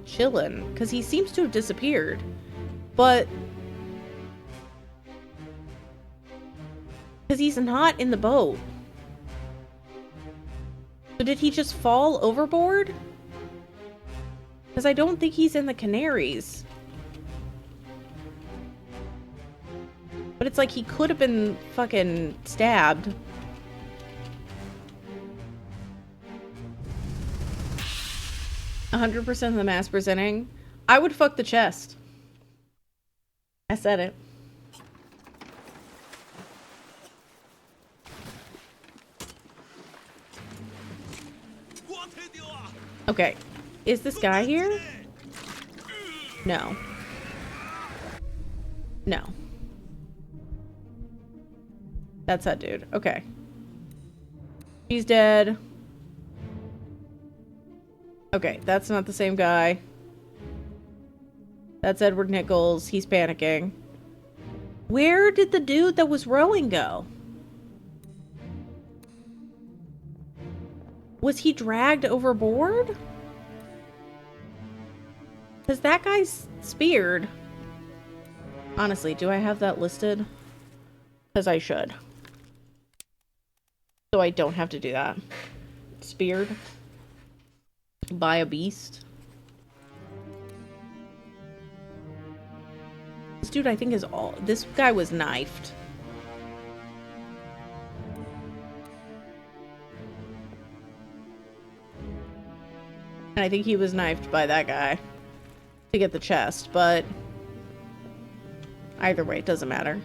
chilling. Because he seems to have disappeared. But... because he's not in the boat. So did he just fall overboard? Because I don't think he's in the Canaries. But it's like he could have been fucking stabbed. "100% of the mass presenting." I would fuck the chest. I said it. Okay. Is this guy here? No. No. That's that dude. Okay. He's dead. Okay, that's not the same guy. That's Edward Nichols. He's panicking. Where did the dude that was rowing go? Was he dragged overboard? Because that guy's speared. Honestly, do I have that listed? Because I should. So I don't have to do that. Speared. By a beast. This dude, I think, is all... This guy was knifed. And I think he was knifed by that guy to get the chest, but either way, it doesn't matter.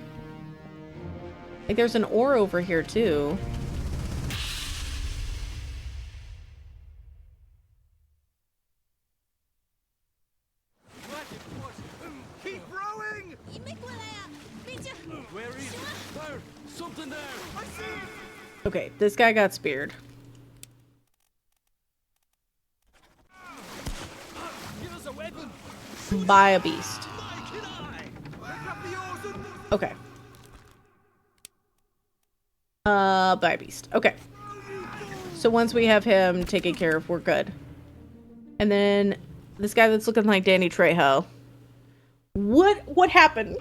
Like, there's an ore over here, too. Keep rowing! Where is it? There! Something there! I see it! Okay, this guy got speared. Give us a weapon! By a beast. Mike and I! Pick up the oars and... Okay. By a beast. Okay. So once we have him taken care of, we're good. And then this guy that's looking like Danny Trejo. What happened?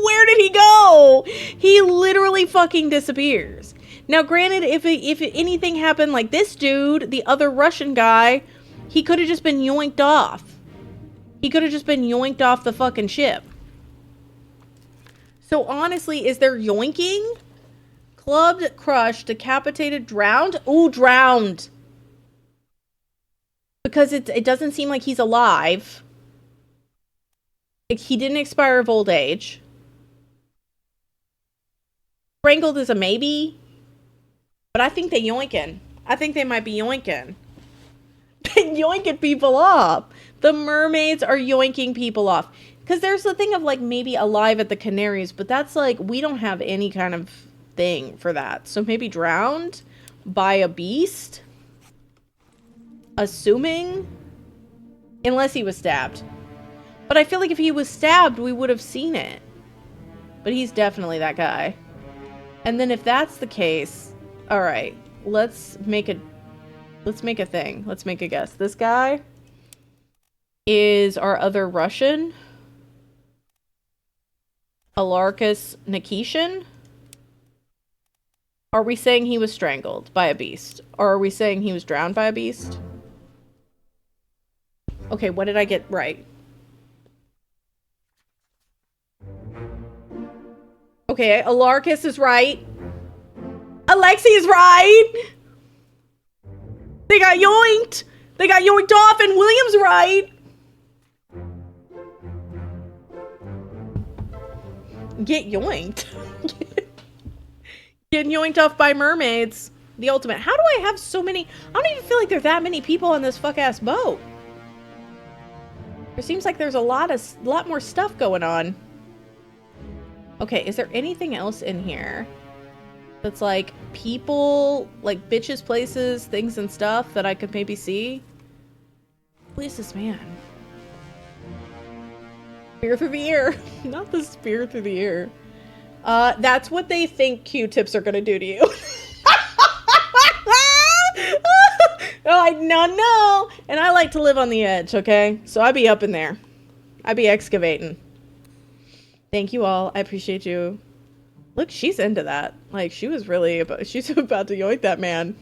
Where did he go? He literally fucking disappears. Now, granted, if anything happened like this dude, the other Russian guy, he could have just been yoinked off. He could have just been yoinked off the fucking ship. So honestly, is there yoinking? Clubbed, crushed, decapitated, drowned? Ooh, drowned. Because it doesn't seem like he's alive. Like, he didn't expire of old age. Strangled is a maybe. But I think they yoinking. I think they might be yoinking. They yoinking people off. The mermaids are yoinking people off. Because there's the thing of, like, maybe alive at the Canaries. But that's, like, we don't have any kind of thing for that. So maybe drowned by a beast? Assuming? Unless he was stabbed. But I feel like if he was stabbed, we would have seen it. But he's definitely that guy. And then if that's the case, all right, let's make a thing. Let's make a guess. This guy is our other Russian. Alarkus Nikishin. Are we saying he was strangled by a beast? Or are we saying he was drowned by a beast? Okay, what did I get right? Okay, Alarkus is right. Alexi is right. They got yoinked. They got yoinked off, and William's right. Get yoinked. Getting yoinked off by mermaids. The ultimate. How do I have so many? I don't even feel like there's that many people on this fuck-ass boat. There seems like there's a lot more stuff going on. Okay, is there anything else in here that's like people, like bitches, places, things and stuff that I could maybe see? Who is this man? Spear through the ear. Not the spear through the ear. That's what they think Q-tips are gonna do to you. No. And I like to live on the edge, okay? So I be up in there. I be excavating. Thank you all. I appreciate you. Look, she's into that. Like, she's about to yoink that man.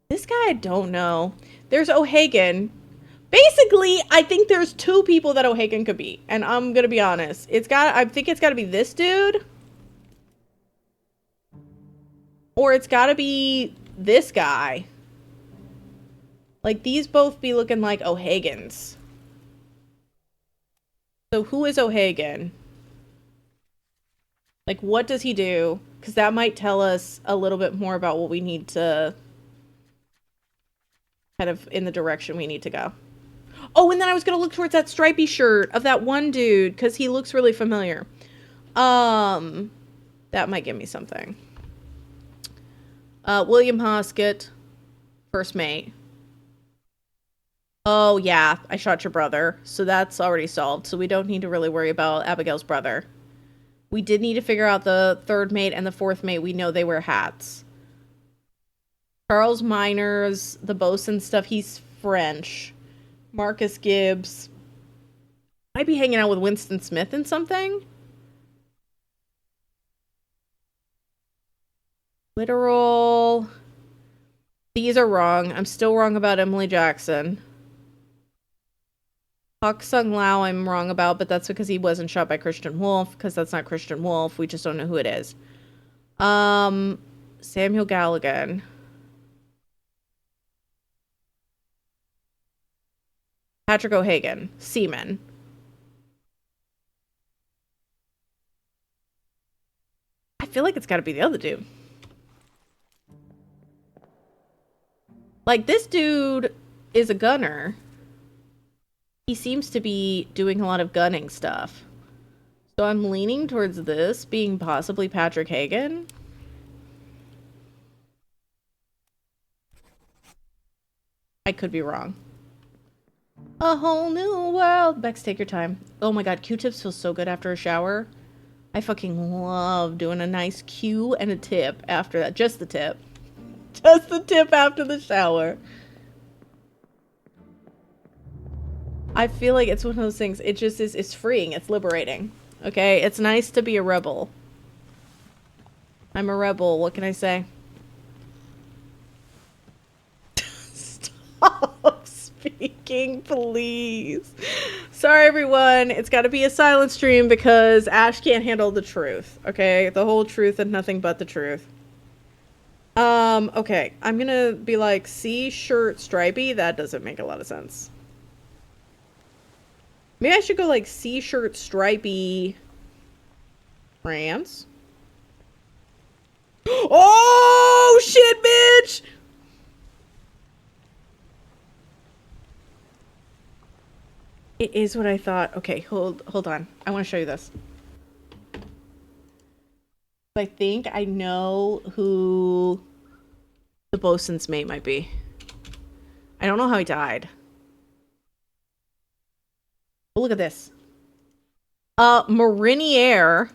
This guy, I don't know. There's O'Hagan. Basically, I think there's two people that O'Hagan could be. And I'm gonna be honest. I think it's gotta be this dude. Or it's gotta be this guy. Like, these both be looking like O'Hagans. So who is O'Hagan? Like, what does he do? Because that might tell us a little bit more about what we need to... kind of in the direction we need to go. Oh, and then I was going to look towards that stripy shirt of that one dude, because he looks really familiar. That might give me something. William Hoskett, first mate. Oh, yeah, I shot your brother. So that's already solved. So we don't need to really worry about Abigail's brother. We did need to figure out the third mate and the fourth mate. We know they wear hats. Charles Miners, the bosun stuff, he's French. Marcus Gibbs. Might be hanging out with Winston Smith in something. Literal. These are wrong. I'm still wrong about Emily Jackson. Hawk Sung Lao I'm wrong about, but that's because he wasn't shot by Christian Wolf, because that's not Christian Wolf. We just don't know who it is. Samuel Galligan. Patrick O'Hagan. Seaman. I feel like it's got to be the other dude. Like, this dude is a gunner. He seems to be doing a lot of gunning stuff. So I'm leaning towards this being possibly Patrick Hagan. I could be wrong. A whole new world. Bex, take your time. Oh my god, Q-tips feel so good after a shower. I fucking love doing a nice Q and a tip after that. Just the tip. Just the tip after the shower. I feel like it's one of those things. It just is, it's freeing. It's liberating. Okay? It's nice to be a rebel. I'm a rebel. What can I say? Stop speaking, please. Sorry, everyone. It's got to be a silent stream because Ash can't handle the truth. Okay? The whole truth and nothing but the truth. Okay. I'm gonna be like, C shirt stripey. That doesn't make a lot of sense. Maybe I should go like C shirt stripey France. Oh shit, bitch! It is what I thought. Okay, hold on. I want to show you this. I think I know who the bosun's mate might be. I don't know how he died. Oh, look at this. Mariniere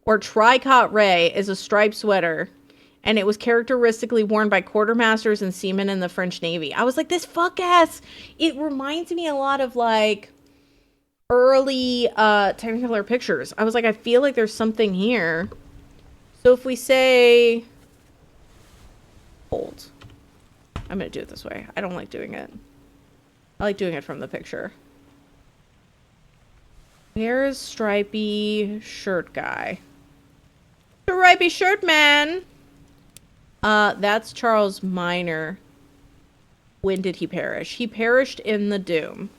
or tricot ray is a striped sweater, and it was characteristically worn by quartermasters and seamen in the French Navy. I was like, this fuck ass. It reminds me a lot of like early Technicolor pictures. I was like, I feel like there's something here. So if we say hold, I'm gonna do it this way. I don't like doing it. I like doing it from the picture. Where's stripy shirt guy? Stripy shirt man! That's Charles Minor. When did he perish? He perished in the Doom.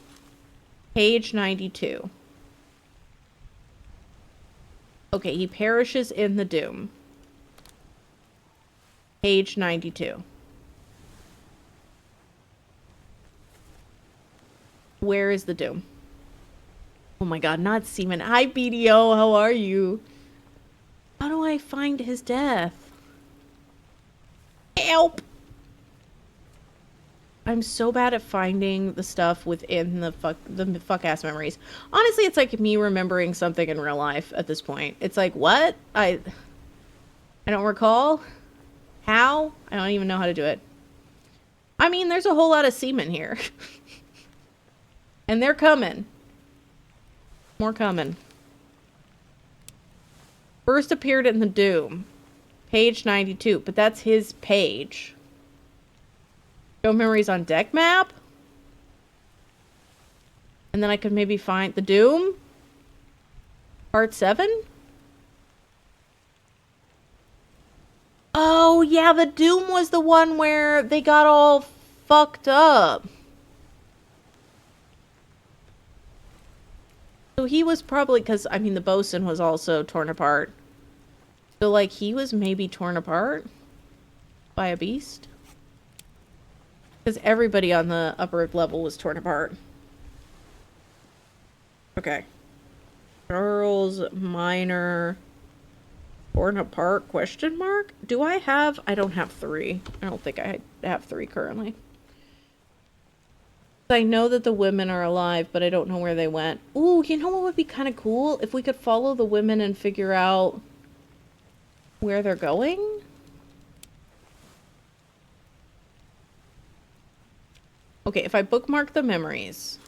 Page 92. Okay, he perishes in the Doom. Page 92. Where is the Doom? Oh my god, not Seaman. Hi, BDO, how are you? How do I find his death? Help! I'm so bad at finding the stuff within the fuck-ass memories. Honestly, it's like me remembering something in real life at this point. It's like, what? I don't recall? How? I don't even know how to do it. I mean, there's a whole lot of seamen here. And they're coming. More coming. First appeared in the Doom. Page 92. But that's his page. Show memories on deck map. And then I could maybe find the Doom. Part 7. Oh, yeah, the Doom was the one where they got all fucked up. So he was probably, because, I mean, the bosun was also torn apart. So, like, he was maybe torn apart by a beast. Because everybody on the upper level was torn apart. Okay. Charles Minor. Torn apart, question mark? Do I have... I don't have 3. I don't think I have 3 currently. I know that the women are alive, but I don't know where they went. Ooh, you know what would be kind of cool? If we could follow the women and figure out where they're going? Okay, if I bookmark the memories.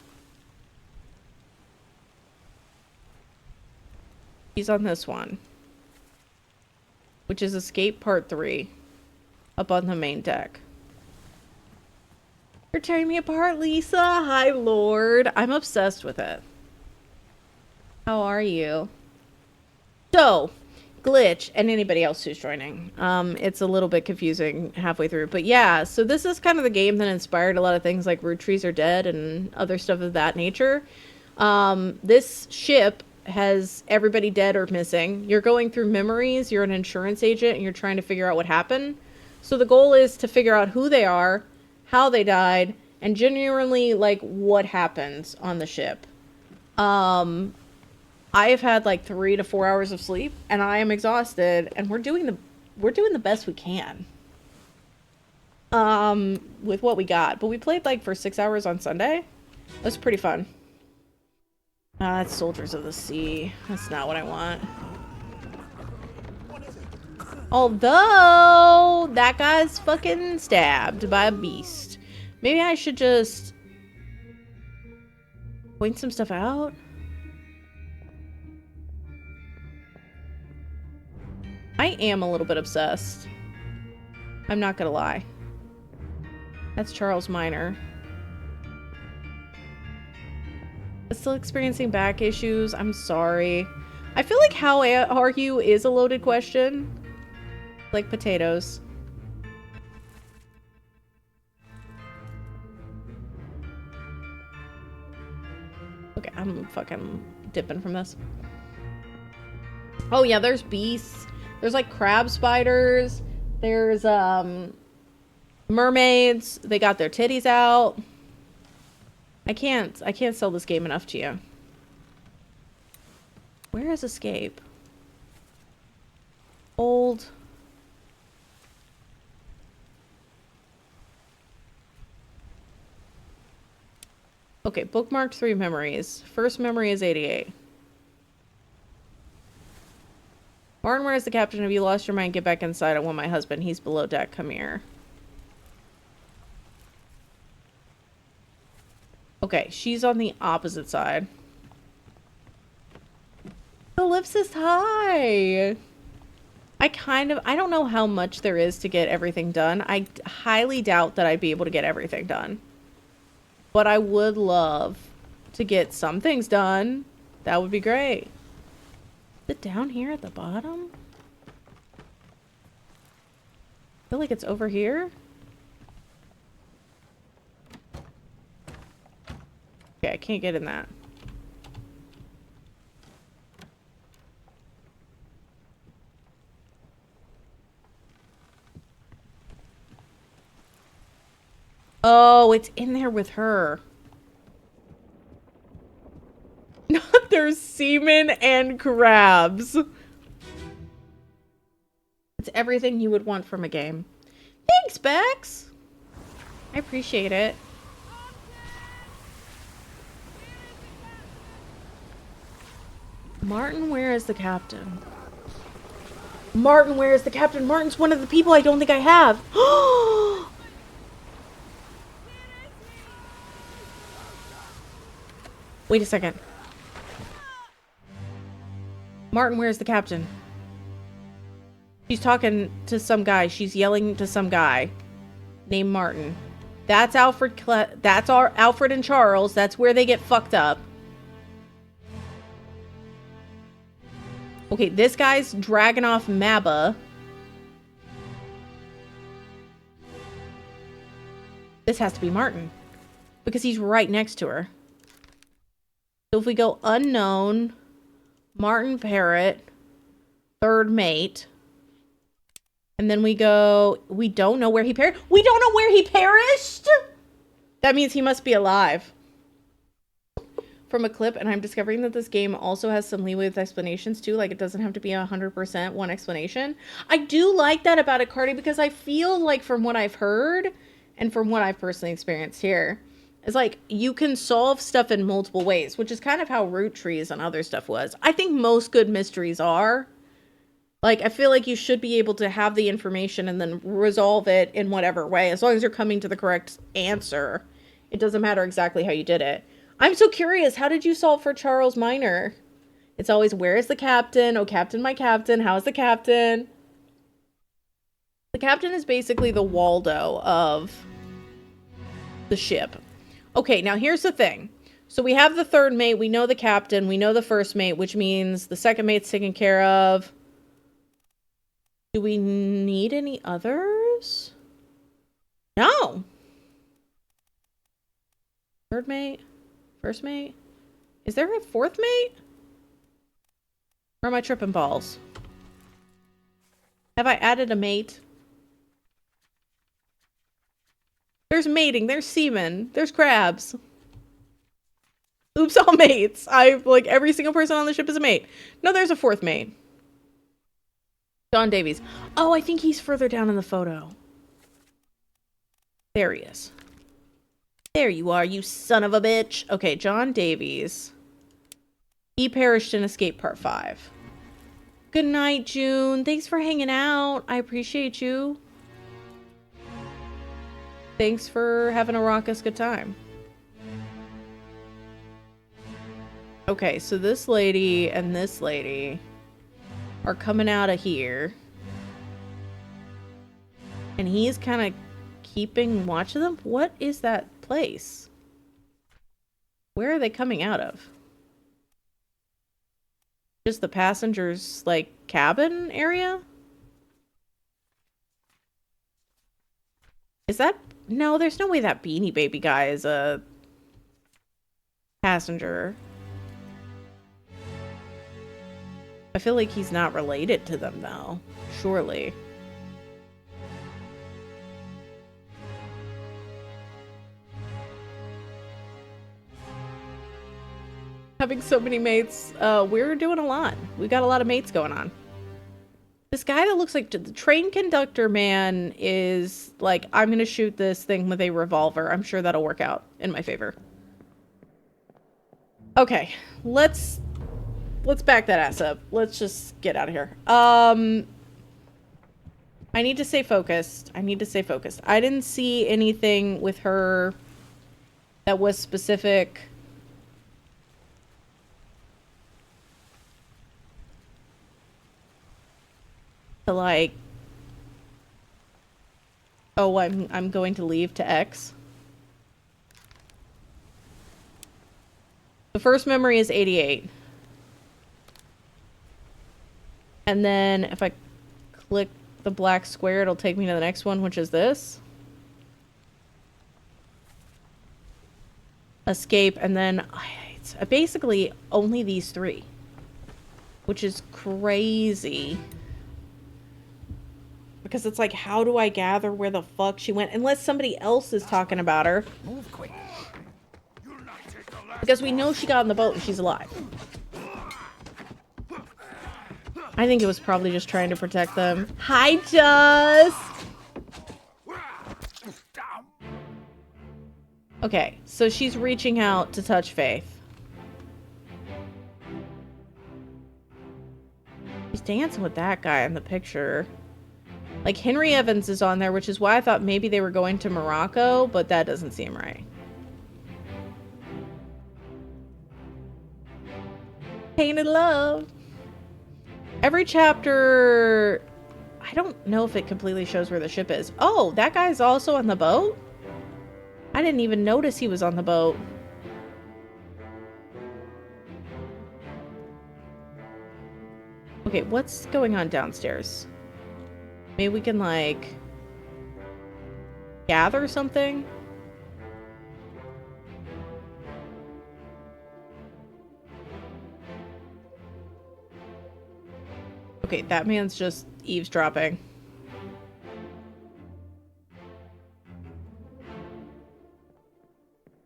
She's on this one, which is Escape Part 3, up on the main deck. You're tearing me apart, Lisa. Hi, Lord. I'm obsessed with it. How are you? So, Glitch, and anybody else who's joining. It's a little bit confusing halfway through. But yeah, so this is kind of the game that inspired a lot of things like Root Trees Are Dead and other stuff of that nature. This ship has everybody dead or missing. You're going through memories. You're an insurance agent, and you're trying to figure out what happened. So the goal is to figure out who they are, how they died, and genuinely, like, what happens on the ship. I have had like 3 to 4 hours of sleep, and I am exhausted, and we're doing the best we can. With what we got. But we played like for 6 hours on Sunday. That was pretty fun. It's Soldiers of the Sea. That's not what I want. Although, that guy's fucking stabbed by a beast. Maybe I should just point some stuff out? I am a little bit obsessed. I'm not gonna lie. That's Charles Minor. Still experiencing back issues. I'm sorry. I feel like how are you is a loaded question. Like potatoes. Okay, I'm fucking dipping from this. Oh yeah, there's beasts. There's like crab spiders. There's mermaids. They got their titties out. I can't sell this game enough to you. Where is Escape? Old. Okay, bookmarked 3 memories. First memory is 88. Martin, where is the captain? Have you lost your mind? Get back inside. I want my husband. He's below deck. Come here. Okay, she's on the opposite side. Ellipsis, hi! I don't know how much there is to get everything done. I highly doubt that I'd be able to get everything done. But I would love to get some things done. That would be great. Is it down here at the bottom? I feel like it's over here. Okay, I can't get in that. Oh, it's in there with her. There's semen and crabs. It's everything you would want from a game. Thanks, Bex. I appreciate it. Martin, where is the captain? Martin, where is the captain? Martin's one of the people I don't think I have. Wait a second. Martin, where's the captain? She's talking to some guy. She's yelling to some guy named Martin. That's Alfred. That's our Alfred and Charles. That's where they get fucked up. Okay, this guy's dragging off Mabba. This has to be Martin. Because he's right next to her. So if we go unknown, Martin Parrott, third mate, and then we go, we don't know where he perished. We don't know where he perished? That means he must be alive. From a clip, and I'm discovering that this game also has some leeway with explanations too. Like, it doesn't have to be 100% one explanation. I do like that about it, Cardi, because I feel like from what I've heard, and from what I've personally experienced here, it's like, you can solve stuff in multiple ways, which is kind of how Root Trees and other stuff was. I think most good mysteries are. Like, I feel like you should be able to have the information and then resolve it in whatever way. As long as you're coming to the correct answer. It doesn't matter exactly how you did it. I'm so curious. How did you solve for Charles Minor? It's always, where is the captain? Oh, captain, my captain. How's the captain? The captain is basically the Waldo of the ship. Okay, now here's the thing. So we have the third mate, we know the captain, we know the first mate, which means the second mate's taken care of. Do we need any others? No. Third mate? First mate? Is there a fourth mate? Or am I tripping balls? Have I added a mate? There's mating, there's seamen, there's crabs. Oops, all mates. Like, every single person on the ship is a mate. No, there's a fourth mate. John Davies. Oh, I think he's further down in the photo. There he is. There you are, you son of a bitch. Okay, John Davies. He perished in Escape Part 5. Good night, June. Thanks for hanging out. I appreciate you. Thanks for having a raucous good time. Okay, so this lady and this lady are coming out of here. And he's kind of keeping watch of them. What is that place? Where are they coming out of? Just the passengers, like, cabin area? Is that... No, there's no way that Beanie Baby guy is a passenger. I feel like he's not related to them, though. Surely. Having so many mates, we're doing a lot. We got a lot of mates going on. This guy that looks like the train conductor man is like, I'm gonna shoot this thing with a revolver. I'm sure that'll work out in my favor. Okay, let's back that ass up. Let's just get out of here. I need to stay focused. I need to stay focused. I didn't see anything with her that was specific. To like, oh, I'm going to leave to X. The first memory is 88. And then if I click the black square, it'll take me to the next one, which is this. Escape, and then it's basically only these three. Which is crazy. Because it's like, how do I gather where the fuck she went? Unless somebody else is talking about her. Move quick. Because we know she got on the boat and she's alive. I think it was probably just trying to protect them. Hi, Just! Okay, so she's reaching out to touch Faith. She's dancing with that guy in the picture. Like, Henry Evans is on there, which is why I thought maybe they were going to Morocco, but that doesn't seem right. Painted Love. Every chapter... I don't know if it completely shows where the ship is. Oh, that guy's also on the boat? I didn't even notice he was on the boat. Okay, what's going on downstairs? Maybe we can, like, gather something? Okay, that man's just eavesdropping.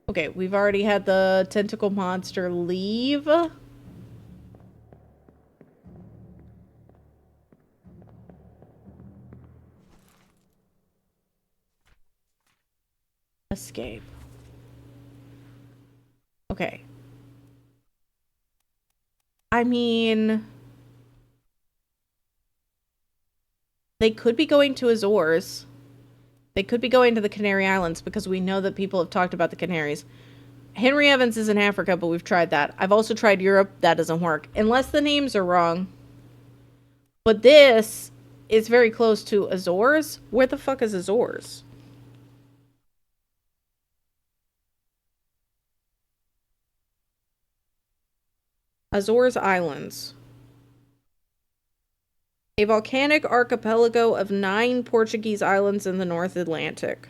Okay, we've already had the tentacle monster leave. Escape. Okay. I mean... They could be going to Azores. They could be going to the Canary Islands because we know that people have talked about the Canaries. Henry Evans is in Africa, but we've tried that. I've also tried Europe. That doesn't work. Unless the names are wrong. But this is very close to Azores. Where the fuck is Azores? Azores Islands. A volcanic archipelago of 9 Portuguese islands in the North Atlantic.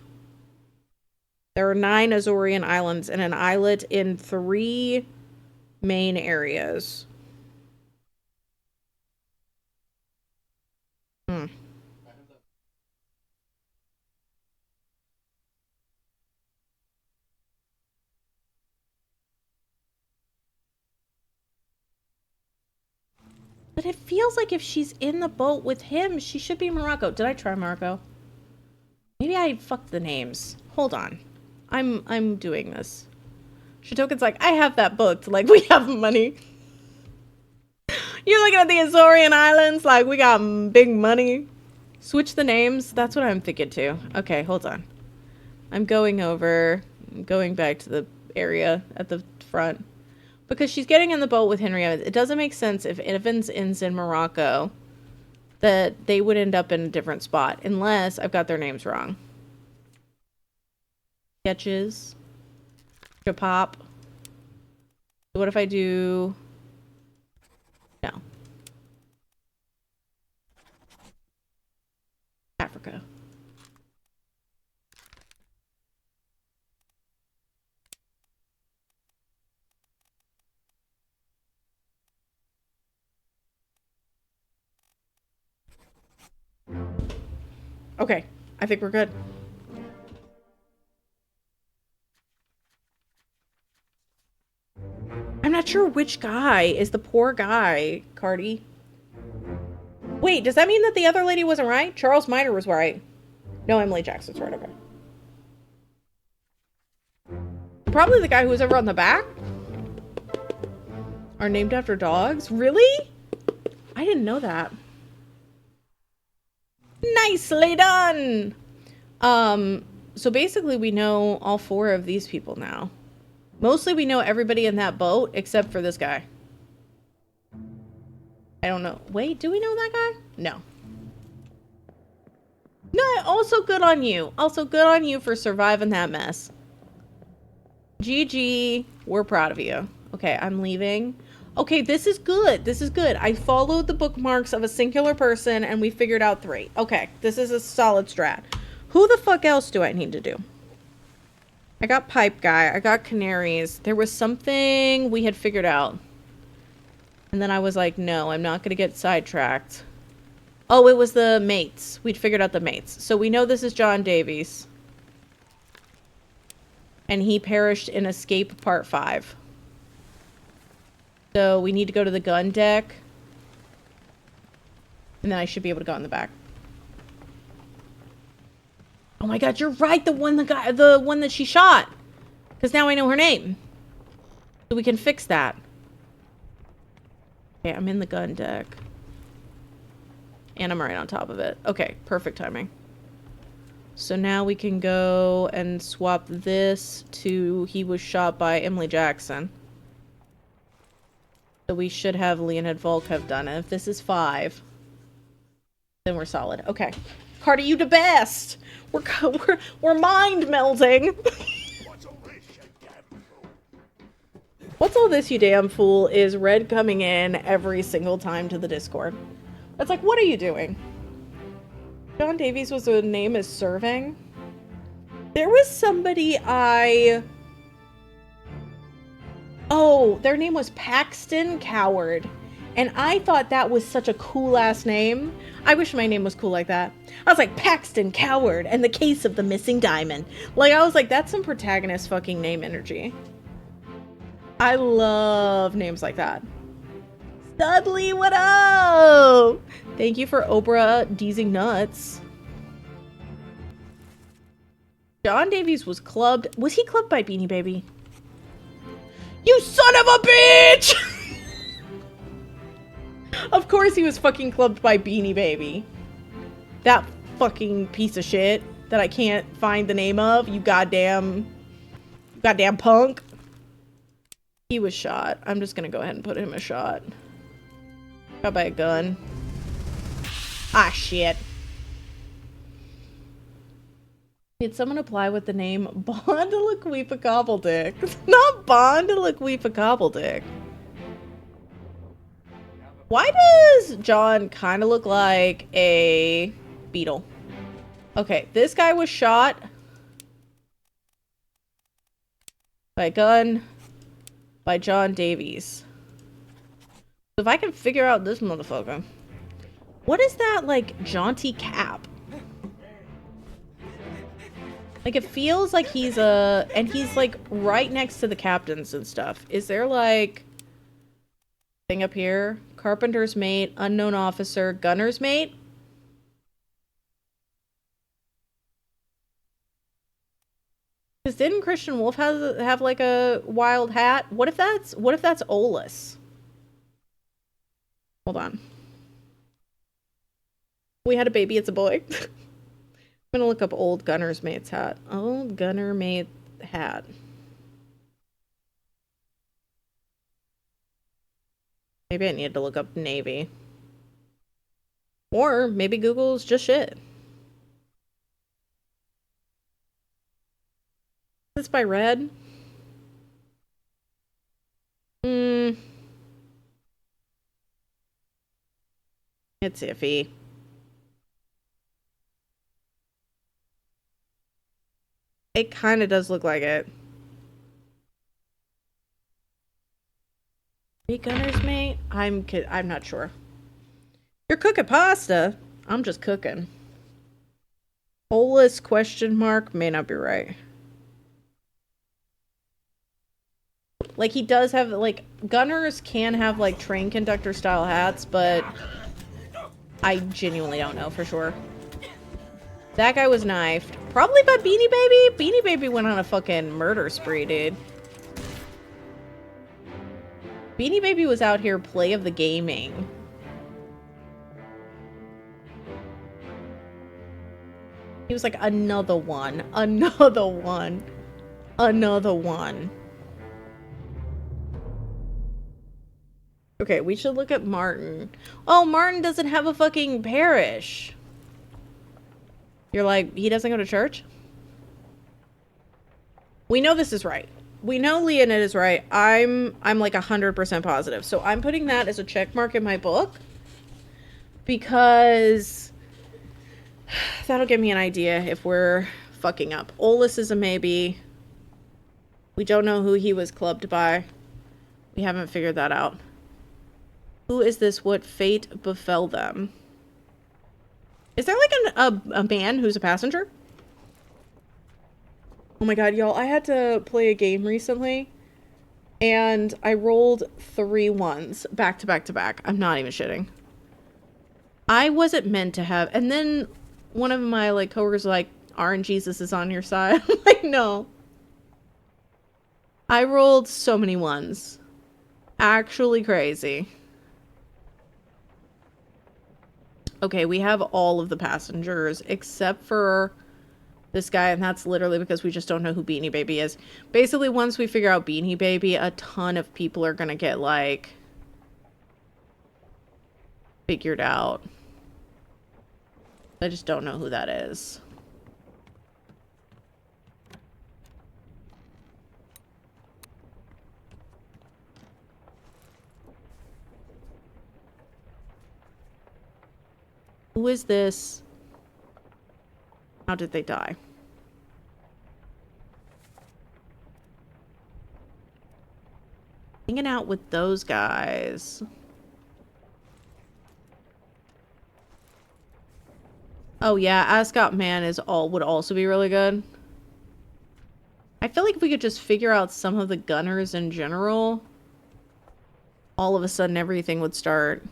There are 9 Azorean islands and an islet in 3 main areas. But it feels like if she's in the boat with him, she should be in Morocco. Did I try Morocco? Maybe I fucked the names. Hold on. I'm doing this. Shitoken's like, I have that booked. Like, we have money. You're looking at the Azorean Islands, like, we got big money. Switch the names. That's what I'm thinking too. Okay, hold on. I'm going back to the area at the front. Because she's getting in the boat with Henry Evans. It doesn't make sense if Evans ends in Morocco that they would end up in a different spot. Unless I've got their names wrong. Sketches. Pop. What if I do... No. Africa. Okay, I think we're good. I'm not sure which guy is the poor guy, Cardi. Wait, does that mean that the other lady wasn't right? Charles Minor was right. No, Emily Jackson's right, okay. Probably the guy who was over on the back? Are named after dogs? Really? I didn't know that. Nicely done! So basically we know all 4 of these people now. Mostly we know everybody in that boat except for this guy. I don't know. Wait, do we know that guy? No. No, also good on you. Also good on you for surviving that mess. GG. We're proud of you. Okay, I'm leaving. Okay, this is good. This is good. I followed the bookmarks of a singular person and we figured out 3. Okay, this is a solid strat. Who the fuck else do I need to do? I got Pipe Guy. I got Canaries. There was something we had figured out. And then I was like, no, I'm not going to get sidetracked. Oh, it was the mates. We'd figured out the mates. So we know this is John Davies. And he perished in Escape Part 5. So we need to go to the gun deck. And then I should be able to go in the back. Oh my god, you're right. The one that she shot. Because now I know her name. So we can fix that. Okay, I'm in the gun deck. And I'm right on top of it. Okay, perfect timing. So now we can go and swap this to he was shot by Emily Jackson. So we should have Leonid Volkov done it. If this is 5, then we're solid. Okay. Cardi, you the best! We're mind melding. What's all this, you damn fool, is Red coming in every single time to the Discord. It's like, what are you doing? John Davies was a name as serving. There was somebody Oh, their name was Paxton Coward. And I thought that was such a cool-ass name. I wish my name was cool like that. I was like, Paxton Coward and the case of the missing diamond. Like, I was like, that's some protagonist fucking name energy. I love names like that. Studley, what up? Thank you for Oprah deezing nuts. John Davies was clubbed. Was he clubbed by Beanie Baby? You son of a bitch! Of course he was fucking clubbed by Beanie Baby. That fucking piece of shit that I can't find the name of. You goddamn punk. He was shot. I'm just gonna go ahead and put him a shot. Got by a gun. Ah, shit. Did someone apply with the name Bond de la Queepa Cobbledick? Not Bond de la Queepa Cobbledick. Why does John kind of look like a beetle? Okay, this guy was shot by a gun by John Davies. So if I can figure out this motherfucker. What is that, like, jaunty cap? Like, it feels like he's and he's, like, right next to the captains and stuff. Is there, like, thing up here? Carpenter's mate, unknown officer, gunner's mate? Because didn't Christian Wolf have, like, a wild hat? What if that's Olus? Hold on. We had a baby, it's a boy. I'm gonna look up old gunner's mate's hat. Old gunner mate hat. Maybe I needed to look up Navy. Or maybe Google's just shit. Is this by Red? It's iffy. It kind of does look like it. Hey, gunner's mate? I'm not sure. You're cooking pasta? I'm just cooking. Holeless question mark may not be right. Like, he does have, like, gunners can have, like, train conductor style hats, but I genuinely don't know for sure. That guy was knifed. Probably by Beanie Baby? Beanie Baby went on a fucking murder spree, dude. Beanie Baby was out here play of the gaming. He was like, another one. Another one. Another one. Okay, we should look at Martin. Oh, Martin doesn't have a fucking parish. You're like, he doesn't go to church? We know this is right. We know Leonid is right. I'm like 100% positive. So I'm putting that as a check mark in my book. Because that'll give me an idea if we're fucking up. Olus is a maybe. We don't know who he was clubbed by. We haven't figured that out. Who is this? What fate befell them? Is there like a man who's a passenger? Oh my god, y'all, I had to play a game recently and I rolled 3 ones back to back to back. I'm not even shitting. I wasn't meant to have, and then one of my like coworkers was like, RNGesus is on your side. I'm like, no. I rolled so many ones. Actually crazy. Okay, we have all of the passengers except for this guy, and that's literally because we just don't know who Beanie Baby is. Basically, once we figure out Beanie Baby, a ton of people are gonna get, like, figured out. I just don't know who that is. Who is this? How did they die? Hanging out with those guys. Oh yeah, Ascot Man would also be really good. I feel like if we could just figure out some of the gunners in general, all of a sudden everything would start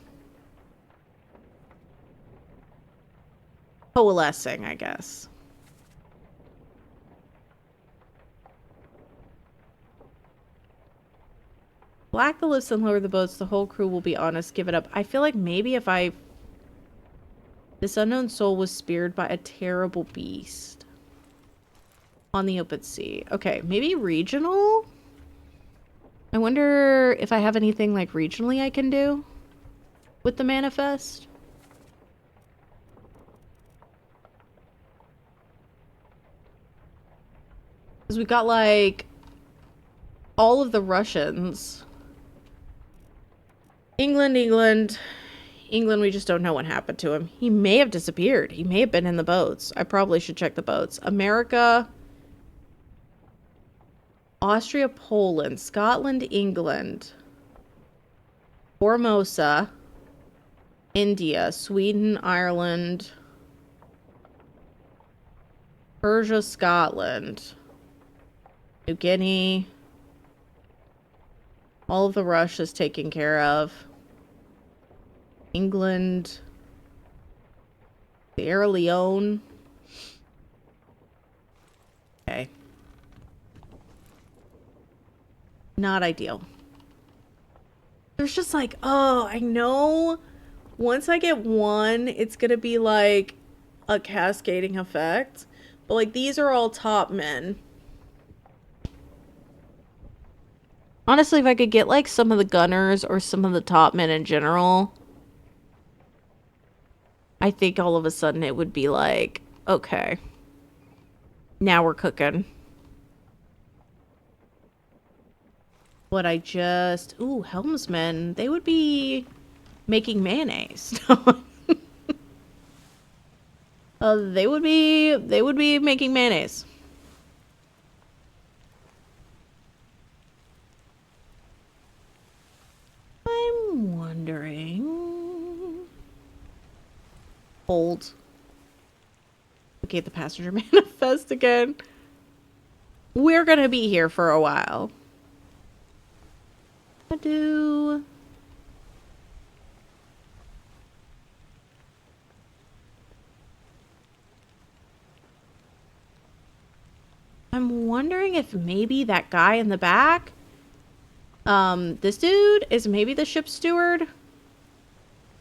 coalescing, I guess. Black the lifts and lower the boats. The whole crew will be honest. Give it up. I feel like maybe if I... This unknown soul was speared by a terrible beast. On the open sea. Okay, maybe regional? I wonder if I have anything like regionally I can do with the manifest. Because we've got like all of the Russians. England, we just don't know what happened to him. He may have disappeared. He may have been in the boats. I probably should check the boats. America, Austria, Poland, Scotland, England, Formosa, India, Sweden, Ireland, Persia, Scotland, New Guinea. All of the Russia's taken care of. England, Sierra Leone. Okay. Not ideal. There's just like, oh, I know once I get one, it's gonna be like a cascading effect. But like these are all top men. Honestly, if I could get like some of the gunners or some of the top men in general, I think all of a sudden it would be like, okay, now we're cooking. What I just... Ooh, helmsmen. They would be making mayonnaise. They would be making mayonnaise. I'm wondering... Hold. Look at the passenger manifest again. We're gonna be here for a while. I'm wondering if maybe that guy in the back, this dude is maybe the ship's steward.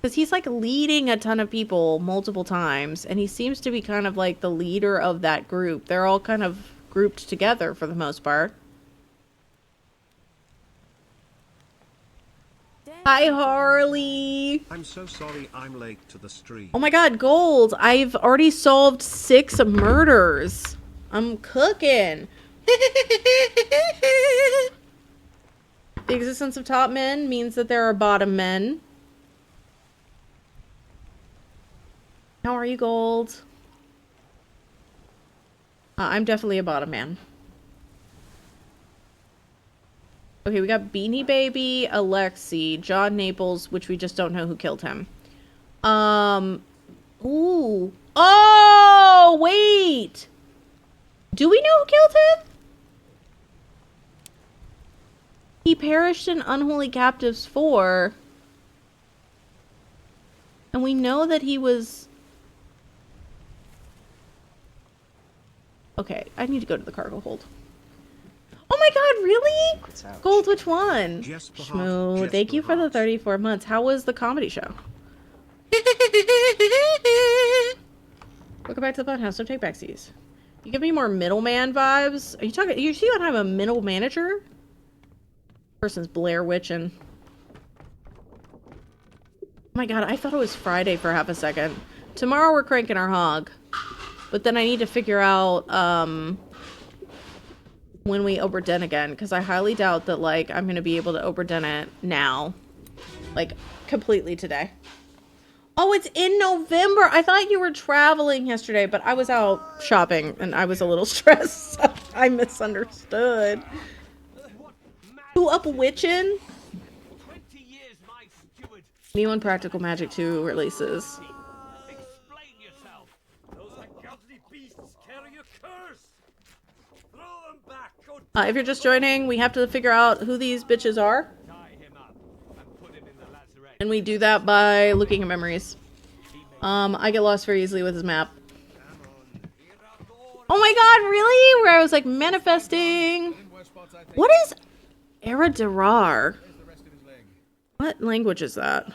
Because he's like leading a ton of people multiple times, and he seems to be kind of like the leader of that group. They're all kind of grouped together for the most part. Hi, Harley. I'm so sorry I'm late to the stream. Oh my god, Gold. I've already solved 6 murders. I'm cooking. The existence of top men means that there are bottom men. How are you, Gold? I'm definitely a bottom man. Okay, we got Beanie Baby, Alexi, John Naples, which we just don't know who killed him. Ooh. Oh, wait! Do we know who killed him? He perished in Unholy Captives 4. And we know that he was... Okay, I need to go to the cargo hold. Oh my god, really? Gold, which one? Shmoo, thank you for the 34 months. How was the comedy show? Welcome back to the funhouse. Don't take backsies. You give me more middleman vibes. Are you talking? You see what I'm a middle manager? Person's Blair Witching. Oh my god, I thought it was Friday for half a second. Tomorrow we're cranking our hog. But then I need to figure out, when we Oberden again, because I highly doubt that, like, I'm going to be able to Oberden it now. Like, completely today. Oh, it's in November! I thought you were traveling yesterday, but I was out shopping, and I was a little stressed, so I misunderstood. Who up witchin'? Me when Practical Magic 2 releases. If you're just joining, we have to figure out who these bitches are. And we do that by looking at memories. I get lost very easily with his map. Oh my god, really? Where I was like manifesting. What is Eradirar? What language is that?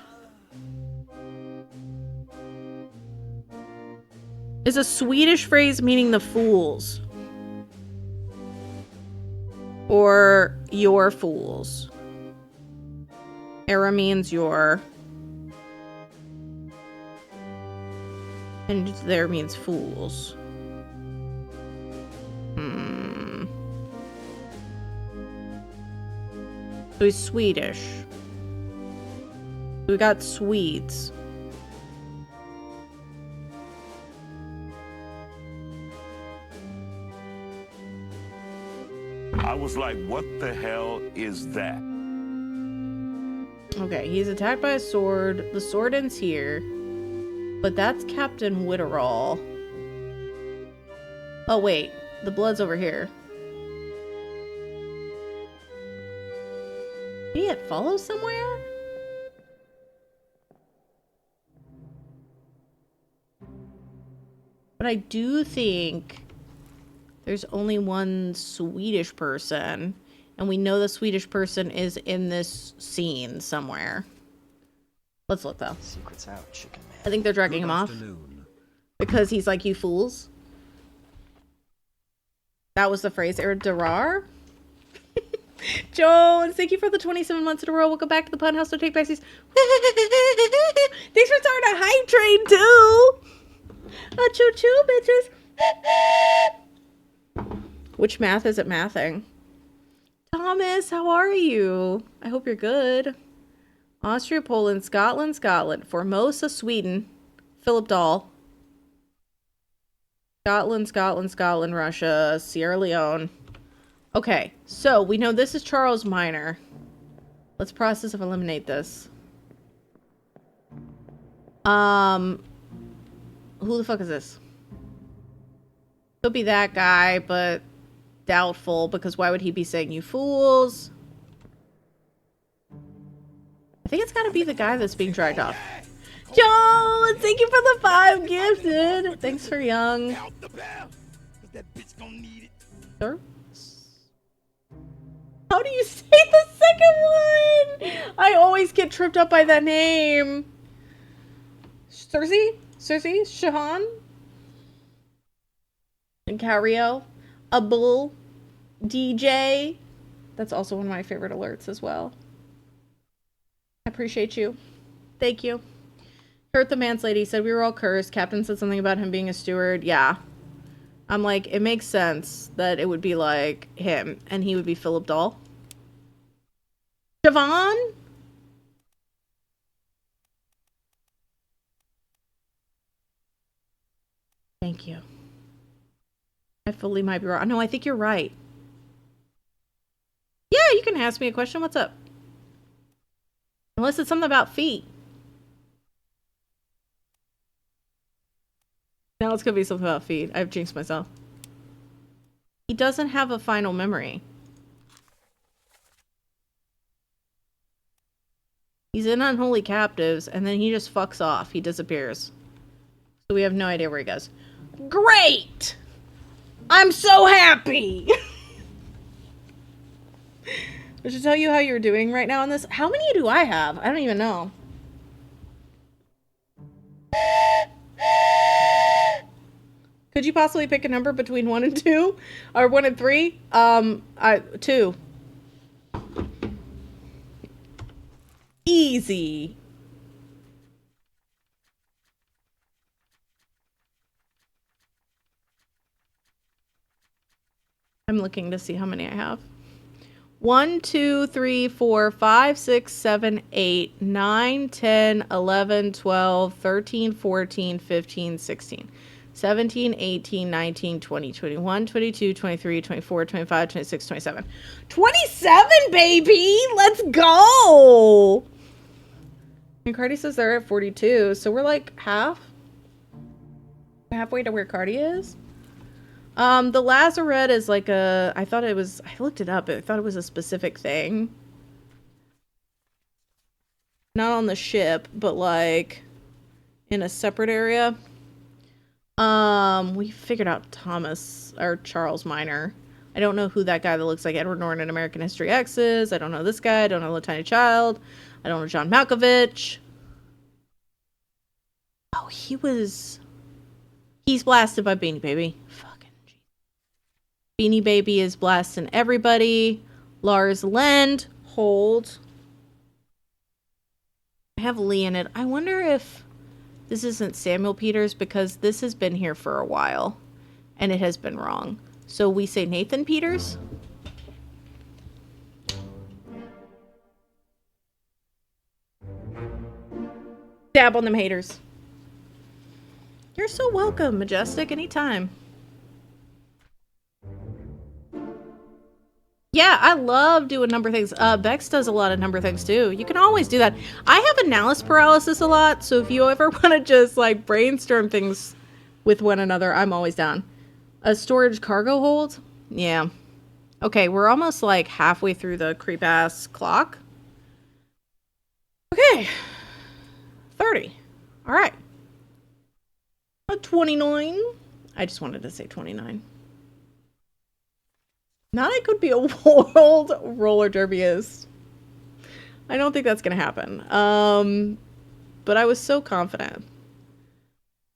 Is a Swedish phrase meaning the fools. Or your fools. Era means your. And there means fools. So he's Swedish. We got Swedes. I was like, what the hell is that? Okay, he's attacked by a sword. The sword ends here. But that's Captain Witterall. Oh, wait. The blood's over here. Did it follow somewhere? But I do think there's only one Swedish person. And we know the Swedish person is in this scene somewhere. Let's look, though. Secret's out, chicken man. I think they're dragging him off. Because he's like, you fools. That was the phrase. Durar? Jones, thank you for the 27 months in a row. Welcome back to the Pun House. So take backsies. Thanks for starting a hype train, too. Choo-choo, bitches. Which math is it mathing? Thomas, how are you? I hope you're good. Austria, Poland, Scotland, Formosa, Sweden, Philip Dahl. Scotland, Russia, Sierra Leone. Okay, so we know this is Charles Minor. Let's process and eliminate this. Who the fuck is this? Could be that guy, but doubtful, because why would he be saying you fools? I think it's gotta be the guy that's being dragged off. Joe, thank you for the 5 gifted. Thanks for young. Sir? How do you say the second one? I always get tripped up by that name. Cersei? Shahan? And Cario? Abul? DJ? That's also one of my favorite alerts as well. I appreciate you. Thank you. Kurt the Man's Lady said we were all cursed. Captain said something about him being a steward. Yeah. I'm like, it makes sense that it would be like him, and he would be Philip Dahl. Siobhan? Thank you. I fully might be wrong. No, I think you're right. Yeah, you can ask me a question. What's up? Unless it's something about feet. Now it's gonna be something about feet. I've jinxed myself. He doesn't have a final memory. He's in Unholy Captives, and then he just fucks off. He disappears. So we have no idea where he goes. Great! I'm so happy! I should tell you how you're doing right now on this. How many do I have? I don't even know. Could you possibly pick a number between 1 and 2? Or 1 and 3? 2. Easy. I'm looking to see how many I have. 1, 2, 3, 4, 5, 6, 7, 8, 9, 10, 11, 12, 13, 14, 15, 16. 17, 18, 19, 20, 21, 22, 23, 24, 25, 26, 27. 27, baby! Let's go! And Cardi says they're at 42, so we're like halfway to where Cardi is. The lazarette is like I looked it up, I thought it was a specific thing. Not on the ship, but like in a separate area. We figured out Thomas or Charles Minor. I don't know who that guy that looks like Edward Norton in American History X is. I don't know this guy. I don't know the Tiny Child. I don't know John Malkovich. Oh, he's blasted by Beanie Baby. Fucking G. Beanie Baby is blasting everybody. Lars Lend, hold. I have Lee in it. I wonder if this isn't Samuel Peters because this has been here for a while and it has been wrong. So we say Nathan Peters. Dab on them haters. You're so welcome, Majestic, anytime. Yeah, I love doing number things. Bex does a lot of number things too. You can always do that. I have analysis paralysis a lot, so if you ever want to just like brainstorm things with one another, I'm always down. A storage cargo hold? Yeah. Okay, we're almost like halfway through the creep ass clock. Okay. 30. All right. 29. I just wanted to say 29. Not I could be a world roller derbyist. I don't think that's gonna happen. But I was so confident.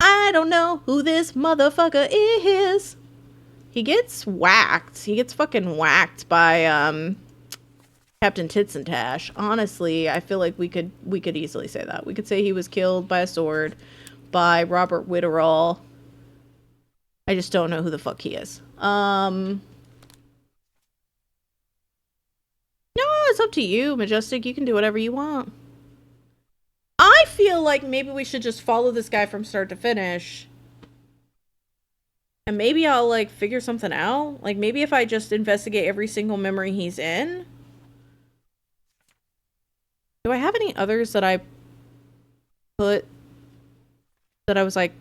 I don't know who this motherfucker is. He gets whacked. He gets fucking whacked by Captain Tits and Tash. Honestly, I feel like we could easily say that. We could say he was killed by a sword by Robert Witterall. I just don't know who the fuck he is. No, it's up to you, Majestic. You can do whatever you want. I feel like maybe we should just follow this guy from start to finish. And maybe I'll, like, figure something out. Like, maybe if I just investigate every single memory he's in. Do I have any others that I put that I was like,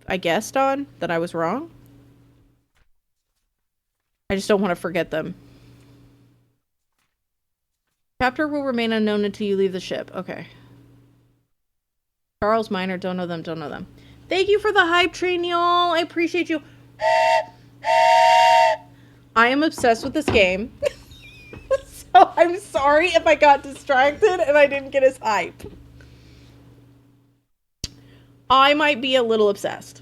I guessed on that I was wrong? I just don't want to forget them. Chapter will remain unknown until you leave the ship. Okay. Charles Minor, don't know them, don't know them. Thank you for the hype train, y'all. I appreciate you. I am obsessed with this game. So I'm sorry if I got distracted and I didn't get his hype. I might be a little obsessed.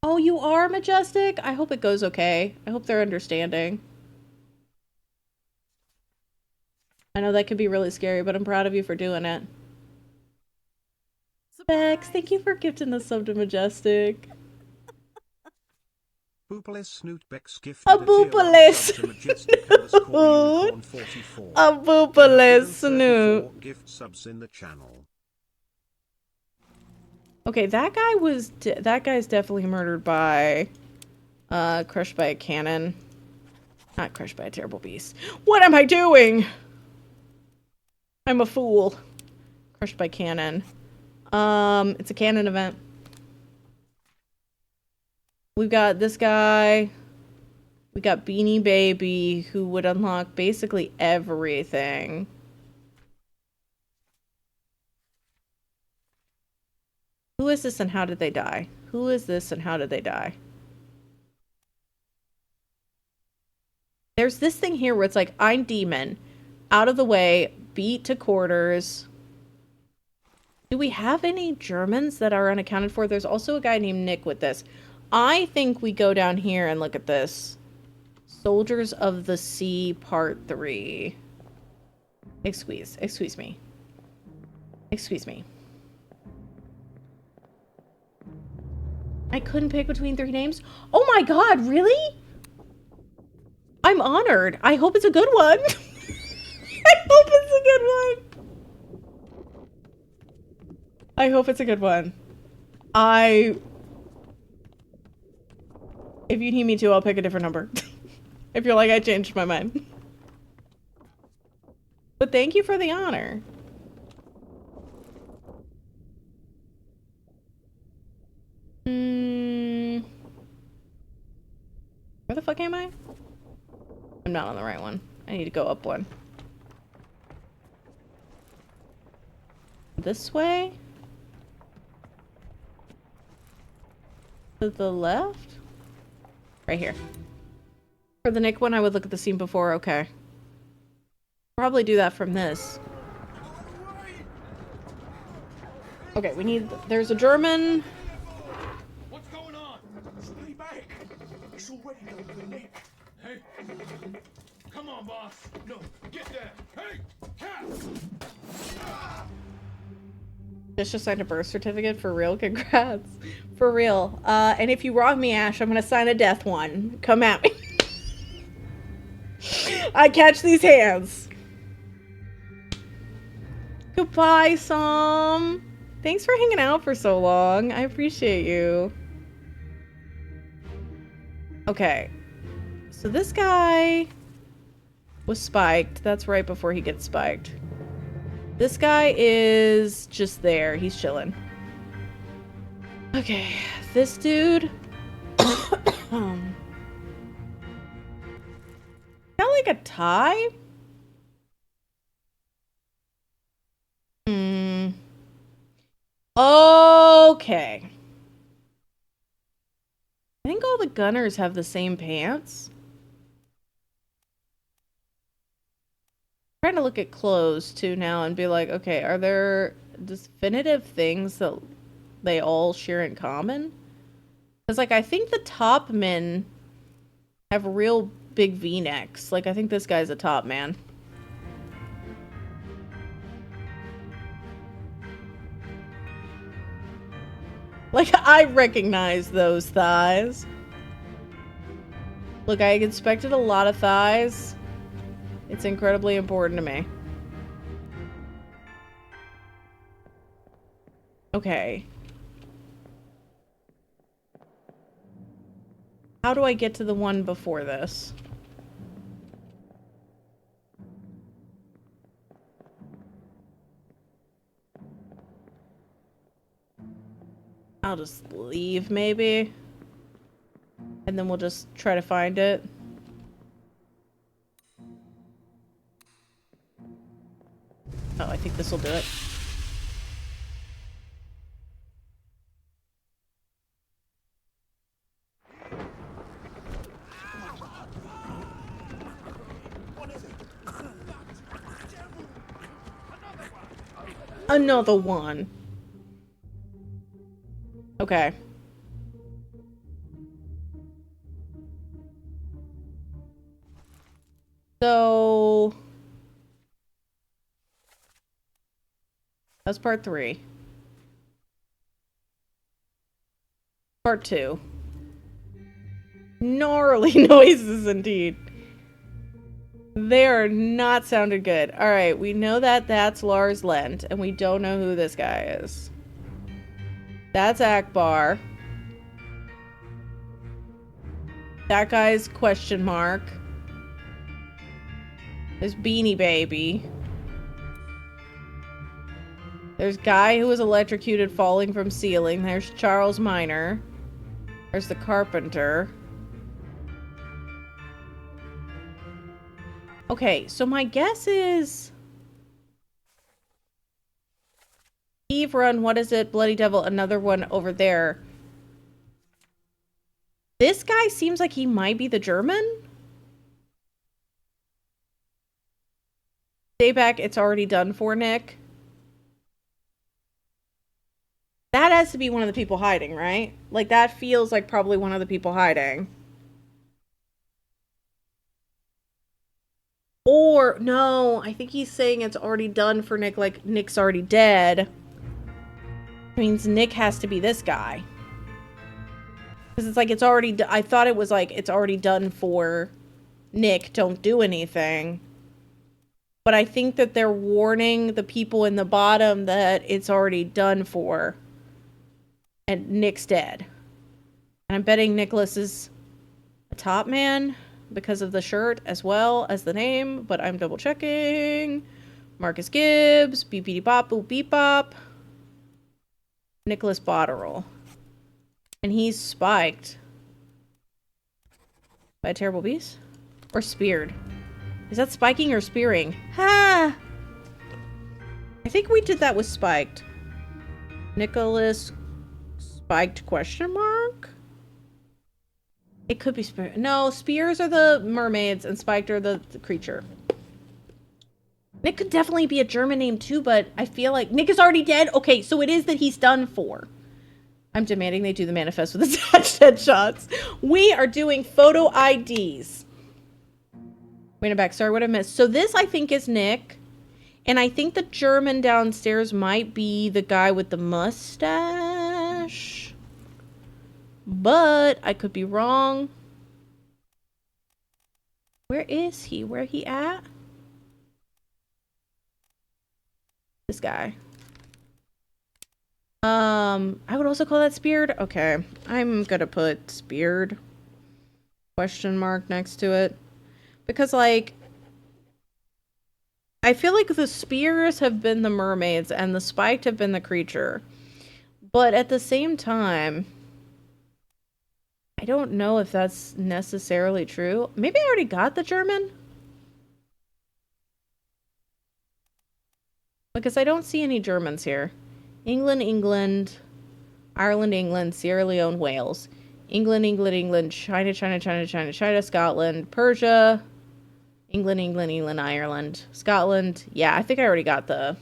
Oh, you are, Majestic? I hope it goes okay. I hope they're understanding. I know that could be really scary, but I'm proud of you for doing it. Bex, thank you for gifting the sub to Majestic. Boopaless Snoot Bex gifted A boopaless. A boopaless Snoot. Gift subs in the channel. Okay, that guy's definitely murdered by crushed by a cannon. Not crushed by a terrible beast. What am I doing? I'm a fool. Crushed by cannon. It's a cannon event. We've got this guy. We got Beanie Baby, who would unlock basically everything. Who is this and how did they die? Who is this and how did they die? There's this thing here where it's like, I'm demon. Out of the way. Beat to quarters. Do we have any Germans that are unaccounted for? There's also a guy named Nick with this. I think we go down here and look at this. Soldiers of the Sea Part 3. Excuse me. Excuse me. I couldn't pick between 3 names? Oh my god, really? I'm honored. I hope it's a good one. I hope it's a good one. I hope it's a good one. If you need me to, I'll pick a different number. If you're like, I changed my mind. But thank you for the honor. Where the fuck am I? I'm not on the right one. I need to go up one. This way? To the left? Right here. For the Nick one, I would look at the scene before. Okay. Probably do that from this. Okay, we need... There's a German. What's going on? Stay back. It's already done for Nick. Hey, come on, boss. No, get there. Hey, Cap! Just signed a birth certificate for real. Congrats. For real. And if you wrong me, Ash, I'm gonna sign a death one. Come at me. I catch these hands. Goodbye, Sam. Thanks for hanging out for so long. I appreciate you. Okay. So this guy was spiked. That's right before he gets spiked. This guy is just there. He's chilling. Okay. This dude... Got like a tie? Okay. I think all the gunners have the same pants. I'm trying to look at clothes too now and be like, okay, are there definitive things that they all share in common? Because, like, I think the top men have real big V-necks. Like, I think this guy's a top man. Like, I recognize those thighs. Look, I expected a lot of thighs. It's incredibly important to me. Okay. How do I get to the one before this? I'll just leave, maybe. And then we'll just try to find it. Oh, I think this will do it. Another one. Okay. So that's part 3. Part 2. Gnarly noises indeed. They are not sounded good. Alright, we know that that's Lars Lent, and we don't know who this guy is. That's Akbar. That guy's question mark. There's Beanie Baby. There's guy who was electrocuted falling from ceiling. There's Charles Minor. There's the carpenter. Okay, so my guess is... Eve Run, what is it? Bloody Devil, another one over there. This guy seems like he might be the German. Stay back, it's already done for, Nick. That has to be one of the people hiding, right? Like, that feels like probably one of the people hiding. Or, no, I think he's saying it's already done for Nick, like Nick's already dead. Means Nick has to be this guy. Because it's like, it's already... I thought it was like, it's already done for Nick, don't do anything. But I think that they're warning the people in the bottom that it's already done for. And Nick's dead. And I'm betting Nicholas is a top man because of the shirt as well as the name. But I'm double checking. Marcus Gibbs. Beepity bop boop beep bop. Nicholas Botterill. And he's spiked. By a terrible beast? Or speared? Is that spiking or spearing? Ha! I think we did that with spiked. Nicholas spiked question mark? It could be spear. No, spears are the mermaids and spiked are the creature. Nick could definitely be a German name too, but I feel like Nick is already dead. Okay, so it is that he's done for. I'm demanding they do the manifest with attached headshots. We are doing photo IDs. Wait a back. Sorry, what I missed. So this, I think, is Nick. And I think the German downstairs might be the guy with the mustache. But I could be wrong. Where is he? Where he at? This guy. I would also call that Speared. Okay. I'm gonna put Speared question mark next to it. Because, like, I feel like the spears have been the mermaids and the spiked have been the creature. But at the same time, I don't know if that's necessarily true. Maybe I already got the German? Because I don't see any Germans here. England, England, Ireland, England, Sierra Leone, Wales. England, England, England, China, China, China, China, China, Scotland, Persia, England, England, England, Ireland, Scotland. Yeah, I think I already got the...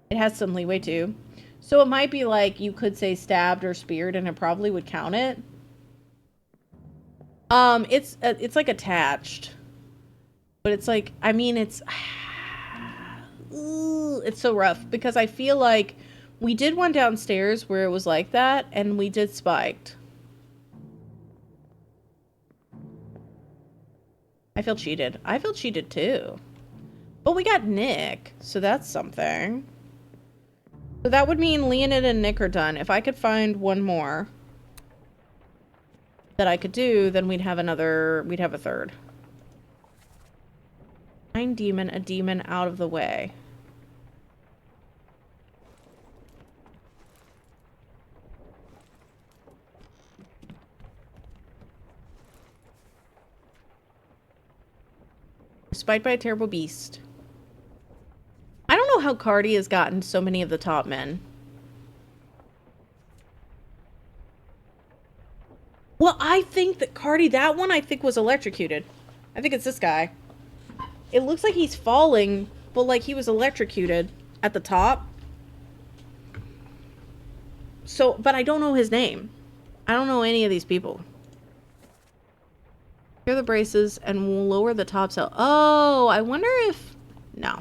It has some leeway too. So it might be like you could say stabbed or speared and it probably would count it. It's like attached. But it's like, I mean, it's... It's so rough because I feel like we did one downstairs where it was like that and we did spiked. I feel cheated. I feel cheated too. But we got Nick, so that's something. So that would mean Leonid and Nick are done. If I could find one more that I could do, then we'd have a third. Find demon, a demon out of the way. Spied by a terrible beast. I don't know how Cardi has gotten so many of the top men. Well, I think that Cardi, that one I think was electrocuted. I think it's this guy. It looks like he's falling, but like he was electrocuted at the top. So, but I don't know his name. I don't know any of these people. Here are the braces and we'll lower the top cell. Oh, I wonder if... No.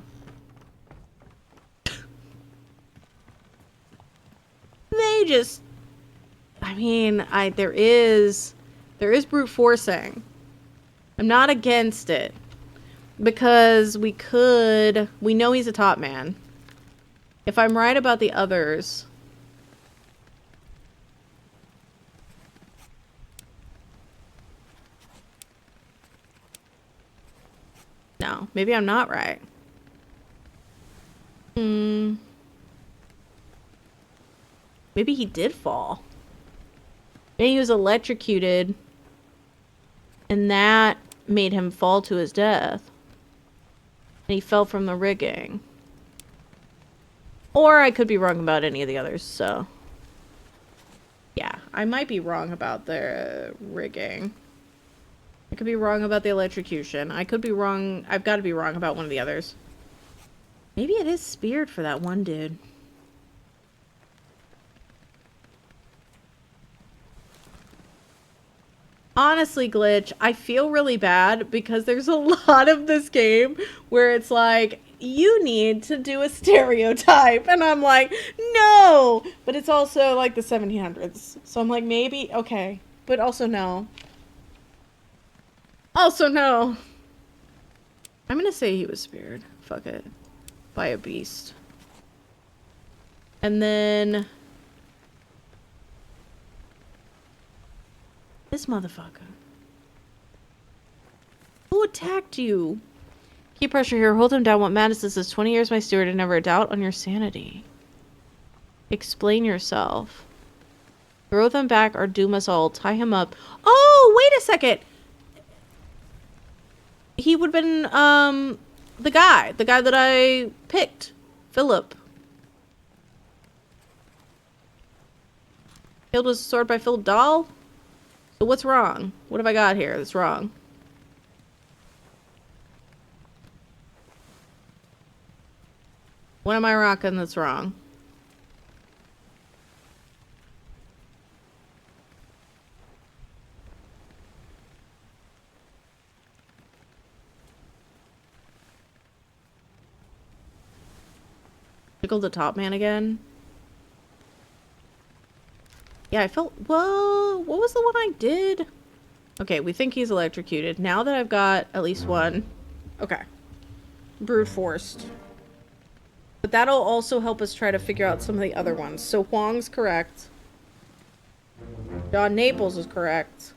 They just... I mean, there is brute forcing. I'm not against it. Because we know he's a top man. If I'm right about the others... No, maybe I'm not right. Maybe he did fall. Maybe he was electrocuted. And that made him fall to his death. And he fell from the rigging. Or I could be wrong about any of the others, so... Yeah, I might be wrong about the rigging. I could be wrong about the electrocution. I could be wrong... I've got to be wrong about one of the others. Maybe it is speared for that one dude. Honestly, Glitch, I feel really bad because there's a lot of this game where it's like, you need to do a stereotype. And I'm like, no! But it's also like the 1700s. So I'm like, maybe, okay. But also no. Also no. I'm gonna say he was speared. Fuck it. By a beast. And then... this motherfucker. Who attacked you? Keep pressure here. Hold him down. What matters is this. 20 years my steward and never a doubt on your sanity. Explain yourself. Throw them back or doom us all. Tie him up. Oh, wait a second. He would have been, the guy that I picked. Philip. Killed with a sword by Philip Dahl? So what's wrong? What have I got here that's wrong? What am I rocking that's wrong? Tickle the top man again. Yeah, I felt... Whoa! What was the one I did? Okay, we think he's electrocuted. Now that I've got at least one... Okay. Brute forced. But that'll also help us try to figure out some of the other ones. So Huang's correct. John Naples is correct.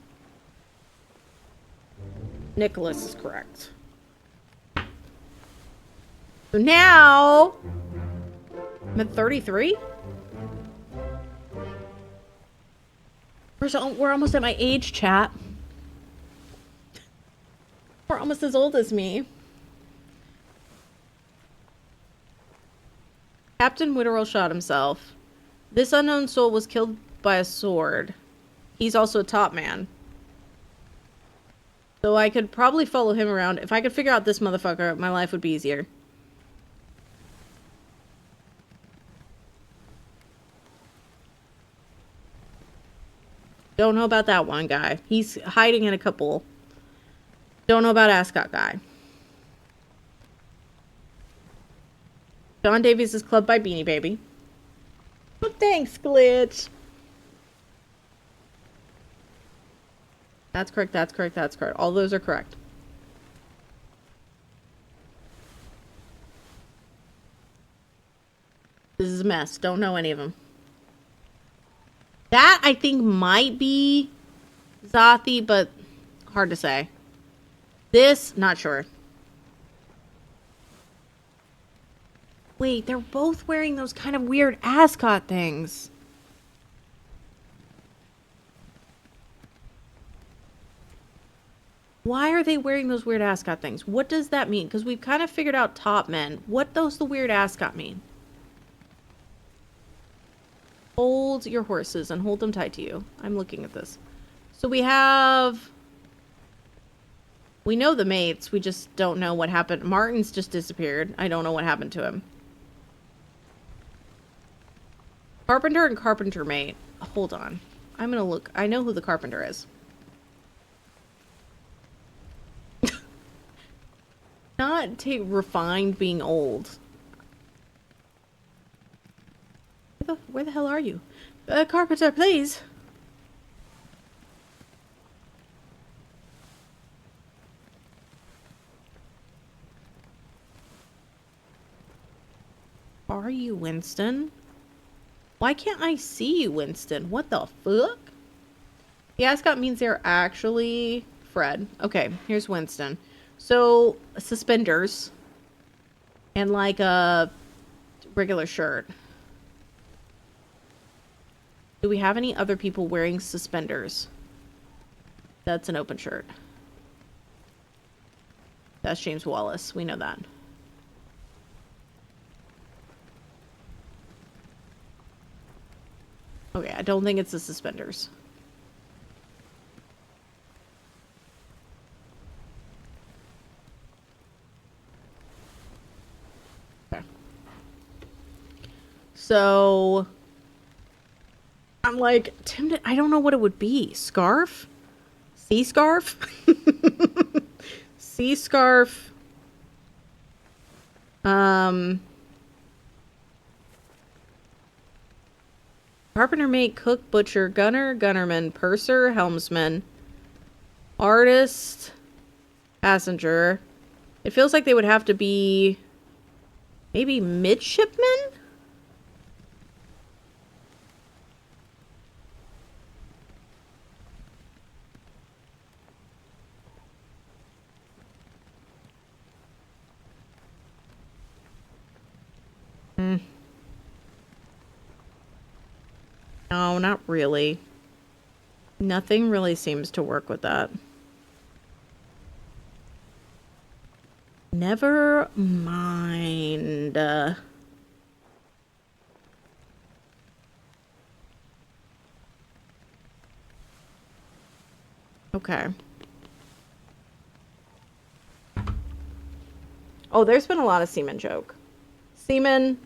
Nicholas is correct. So now... I'm at 33? We're almost at my age, chat. We're almost as old as me. Captain Witterell shot himself. This unknown soul was killed by a sword. He's also a top man. So I could probably follow him around. If I could figure out this motherfucker, my life would be easier. Don't know about that one guy. He's hiding in a couple. Don't know about Ascot guy. John Davies is clubbed by Beanie Baby. Oh, thanks, Glitch. That's correct, that's correct, that's correct. All those are correct. This is a mess. Don't know any of them. That, I think, might be Zothi, but hard to say. This, not sure. Wait, they're both wearing those kind of weird ascot things. Why are they wearing those weird ascot things? What does that mean? Because we've kind of figured out top men. What does the weird ascot mean? Hold your horses and hold them tight to you. I'm looking at this. So we have... We know the mates. We just don't know what happened. Martin's just disappeared. I don't know what happened to him. Carpenter and carpenter mate. Hold on. I'm gonna look. I know who the carpenter is. Not refined being old. Where the hell are you? Carpenter, please. Are you Winston? Why can't I see you, Winston? What the fuck? The ascot means they're actually Fred. Okay, here's Winston. So, suspenders. And like a regular shirt. Do we have any other people wearing suspenders? That's an open shirt. That's James Wallace. We know that. Okay, I don't think it's the suspenders. Okay. So... I'm like, I don't know what it would be. Scarf? Sea scarf? Sea scarf. Carpenter, mate, cook, butcher, gunner, gunnerman, purser, helmsman, artist, passenger. It feels like they would have to be maybe midshipmen? No, not really. Nothing really seems to work with that. Never mind. Okay. Oh, there's been a lot of seaman joke. Seaman.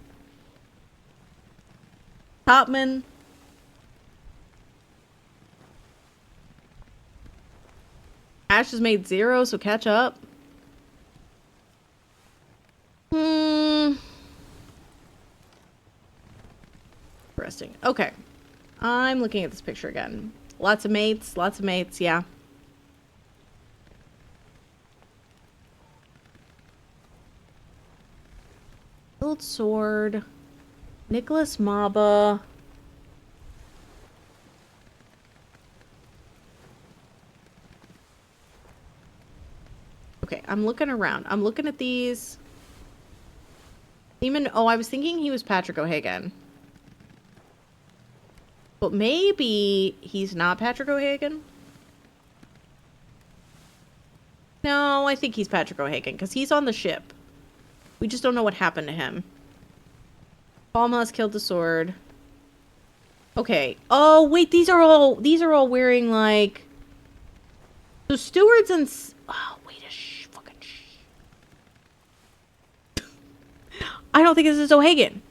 Topman. Ash has made 0, so catch up. Okay. I'm looking at this picture again. Lots of mates, yeah. Old sword. Nicholas Maba. Okay, I'm looking around. I'm looking at these. Even, oh, I was thinking he was Patrick O'Hagan. But maybe he's not Patrick O'Hagan? No, I think he's Patrick O'Hagan, because he's on the ship. We just don't know what happened to him. Paul Moss killed the sword. Okay. Oh, wait, these are all wearing, like... So stewards and... Oh, wait a fucking I don't think this is O'Hagan.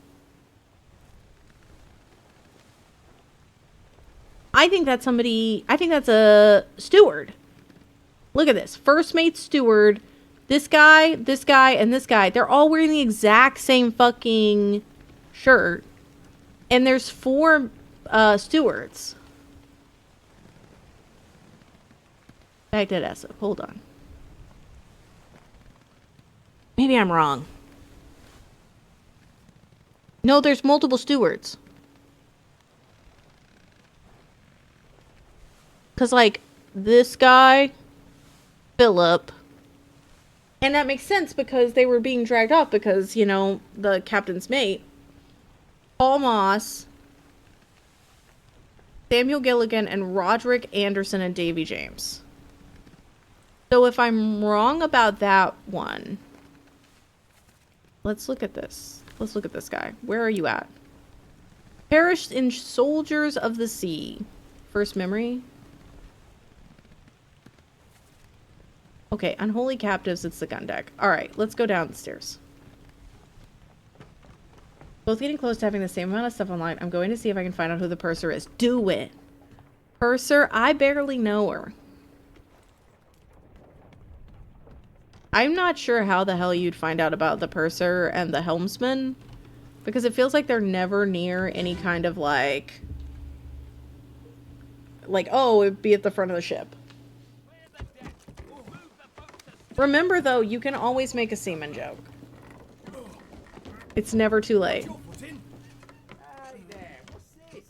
I think that's somebody... I think that's a steward. Look at this. First mate steward. This guy, and this guy. They're all wearing the exact same fucking shirt. And there's 4 stewards. Baghdad Essa. Hold on. Maybe I'm wrong. No, there's multiple stewards. Because, like, this guy, Philip, and that makes sense because they were being dragged off because, you know, the captain's mate, Paul Moss, Samuel Gilligan, and Roderick Anderson and Davy James. So if I'm wrong about that one, let's look at this. Let's look at this guy. Where are you at? Perished in Soldiers of the Sea. First memory. Okay, Unholy Captives, it's the gun deck. Alright, let's go down the stairs. Both getting close to having the same amount of stuff online. I'm going to see if I can find out who the purser is. Do it! Purser, I barely know her. I'm not sure how the hell you'd find out about the purser and the helmsman. Because it feels like they're never near any kind of like, oh, it'd be at the front of the ship. Remember, though, you can always make a seaman joke. It's never too late. Hey there, what's this?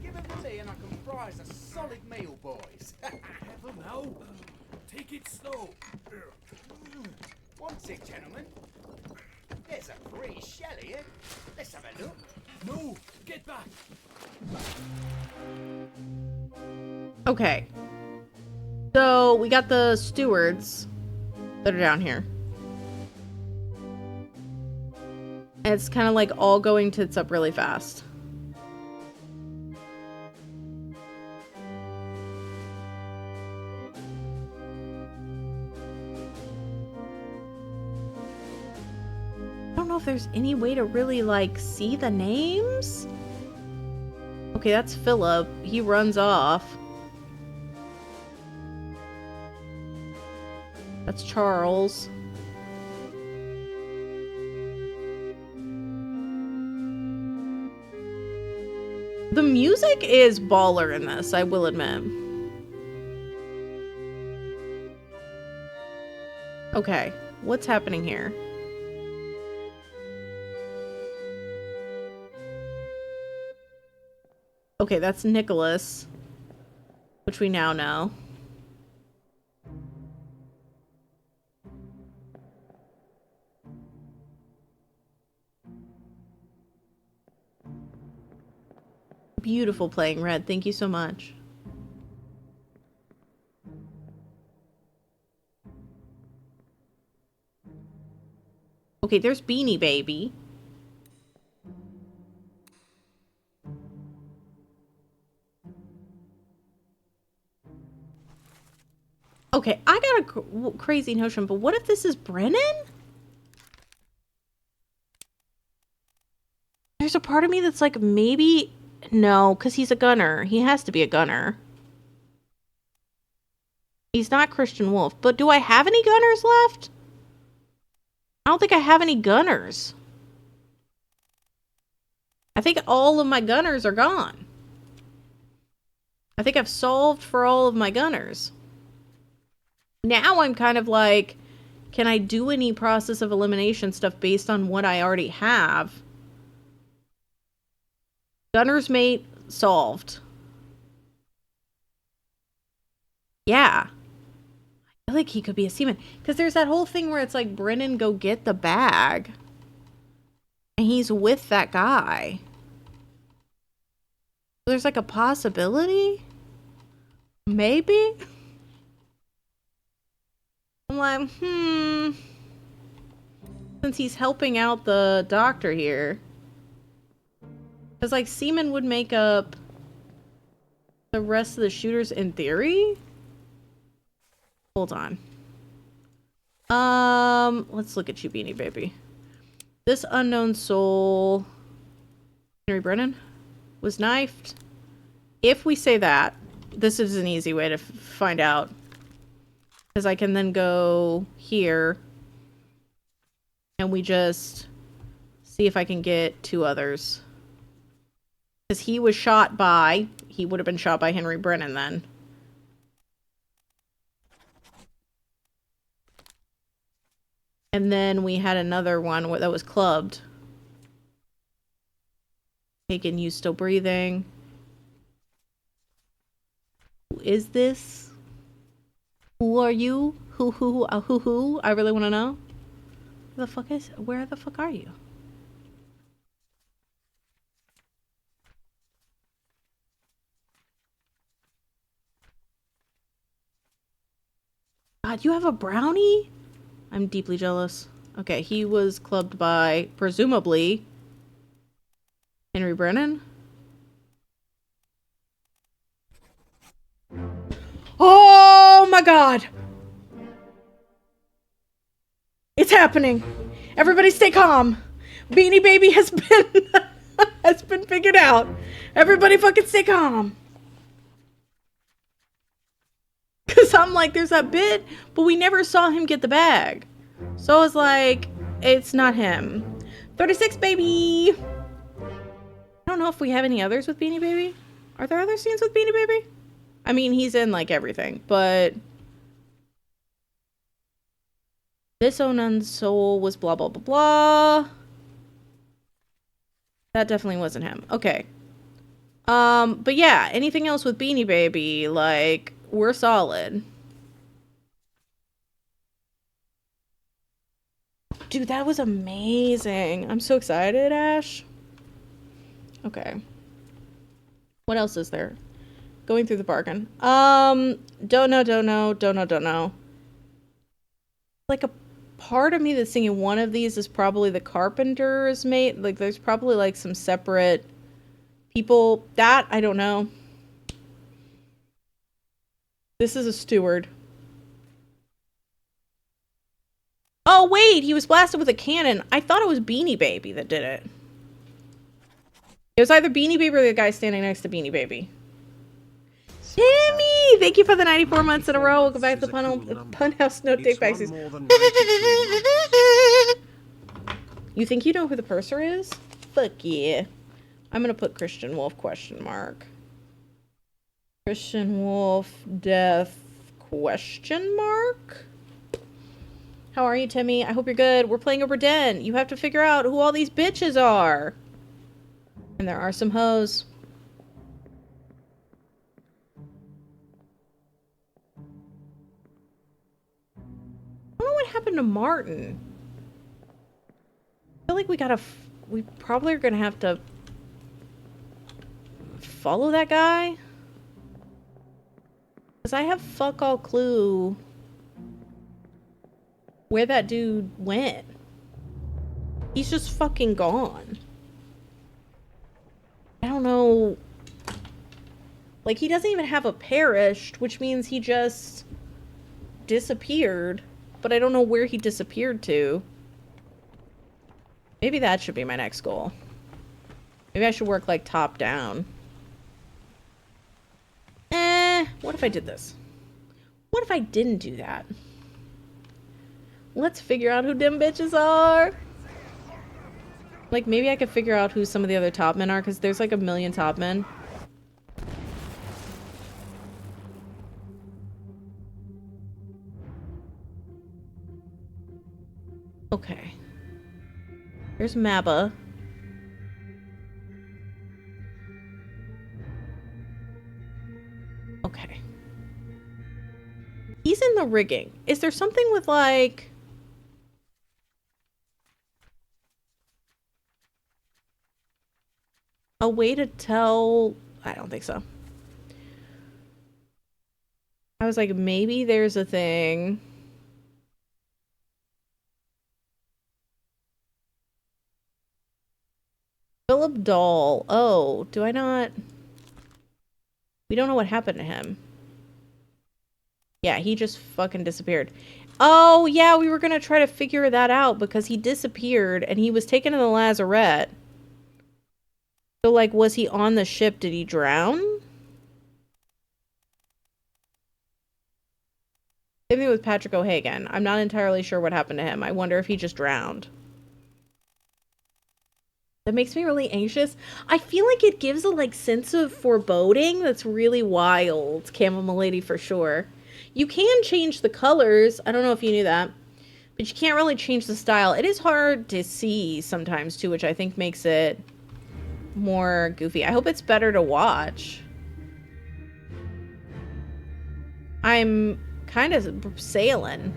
Give it to me and I can prize a solid meal, boys. Careful now. Take it slow. Want it, gentlemen? There's a free shell here. Let's have a look. No, get back. Okay. So, we got the stewards that are down here. And it's kind of like all going tits up really fast. I don't know if there's any way to really, like, see the names. Okay, that's Philip. He runs off. That's Charles. The music is baller in this, I will admit. Okay, what's happening here? Okay, that's Nicholas, which we now know. Beautiful playing red. Thank you so much. Okay, there's Beanie Baby. Okay, I got a crazy notion, but what if this is Brennan? There's a part of me that's like, maybe... No, because he's a gunner. He has to be a gunner. He's not Christian Wolf. But do I have any gunners left? I don't think I have any gunners. I think all of my gunners are gone. I think I've solved for all of my gunners. Now I'm kind of like, can I do any process of elimination stuff based on what I already have? Gunner's mate solved. Yeah. I feel like he could be a seaman. Because there's that whole thing where it's like, Brennan, go get the bag. And he's with that guy. There's like a possibility? Maybe? I'm like, since he's helping out the doctor here. Because, like, seamen would make up the rest of the shooters in theory? Hold on. Let's look at you, Beanie Baby. This unknown soul, Henry Brennan, was knifed. If we say that, this is an easy way to find out. Because I can then go here and we just see if I can get 2 others. Because he was shot by, he would have been shot by Henry Brennan then. And then we had another one that was clubbed. Taken, you still breathing. Who is this? Who are you? Who? I really want to know. Where the fuck are you? God, you have a brownie? I'm deeply jealous. Okay, he was clubbed by, presumably, Henry Brennan. Oh my god! It's happening! Everybody stay calm! Beanie Baby has been has been figured out. Everybody fucking stay calm. Cause I'm like, there's that bit, but we never saw him get the bag. So I was like, it's not him. 36, baby! I don't know if we have any others with Beanie Baby. Are there other scenes with Beanie Baby? I mean, he's in, like, everything, but... This unknown soul was blah, blah, blah, blah. That definitely wasn't him. Okay. But yeah, anything else with Beanie Baby, like, we're solid. Dude, that was amazing. I'm so excited, Ash. Okay. What else is there? Going through the bargain. Don't know. Like a part of me that's thinking one of these is probably the carpenter's mate. Like there's probably like some separate people. That, I don't know. This is a steward. Oh wait, he was blasted with a cannon. I thought it was Beanie Baby that did it. It was either Beanie Baby or the guy standing next to Beanie Baby. Timmy! Thank you for the 94 months in a row. Welcome back to the Punhouse No Take Backsies. You think you know who the purser is? Fuck yeah. I'm gonna put Christian Wolf question mark. Christian Wolf death question mark? How are you, Timmy? I hope you're good. We're playing Obra Dinn. You have to figure out who all these bitches are. And there are some hoes. I don't know what happened to Martin. I feel like we probably are gonna have to follow that guy. Because I have fuck all clue where that dude went. He's just fucking gone. I don't know. Like, he doesn't even have a perished, which means he just disappeared. But I don't know where he disappeared to. Maybe that should be my next goal. Maybe I should work, like, top down. What if I did this? What if I didn't do that? Let's figure out who them bitches are. Like, maybe I could figure out who some of the other top men are, because there's like a million top men. Okay. There's Mabba. Okay. He's in the rigging. Is there something with, like... a way to tell... I don't think so. I was like, maybe there's a thing. Philip Dahl. Oh, do I not... We don't know what happened to him. Yeah, he just fucking disappeared. Oh, yeah, we were gonna try to figure that out because he disappeared and he was taken to the lazarette. So, like, was he on the ship? Did he drown? Same thing with Patrick O'Hagan. I'm not entirely sure what happened to him. I wonder if he just drowned. That makes me really anxious. I feel like it gives a, like, sense of foreboding that's really wild. Camel Milady for sure. You can change the colors. I don't know if you knew that. But you can't really change the style. It is hard to see sometimes, too, which I think makes it more goofy. I hope it's better to watch. I'm kind of sailing.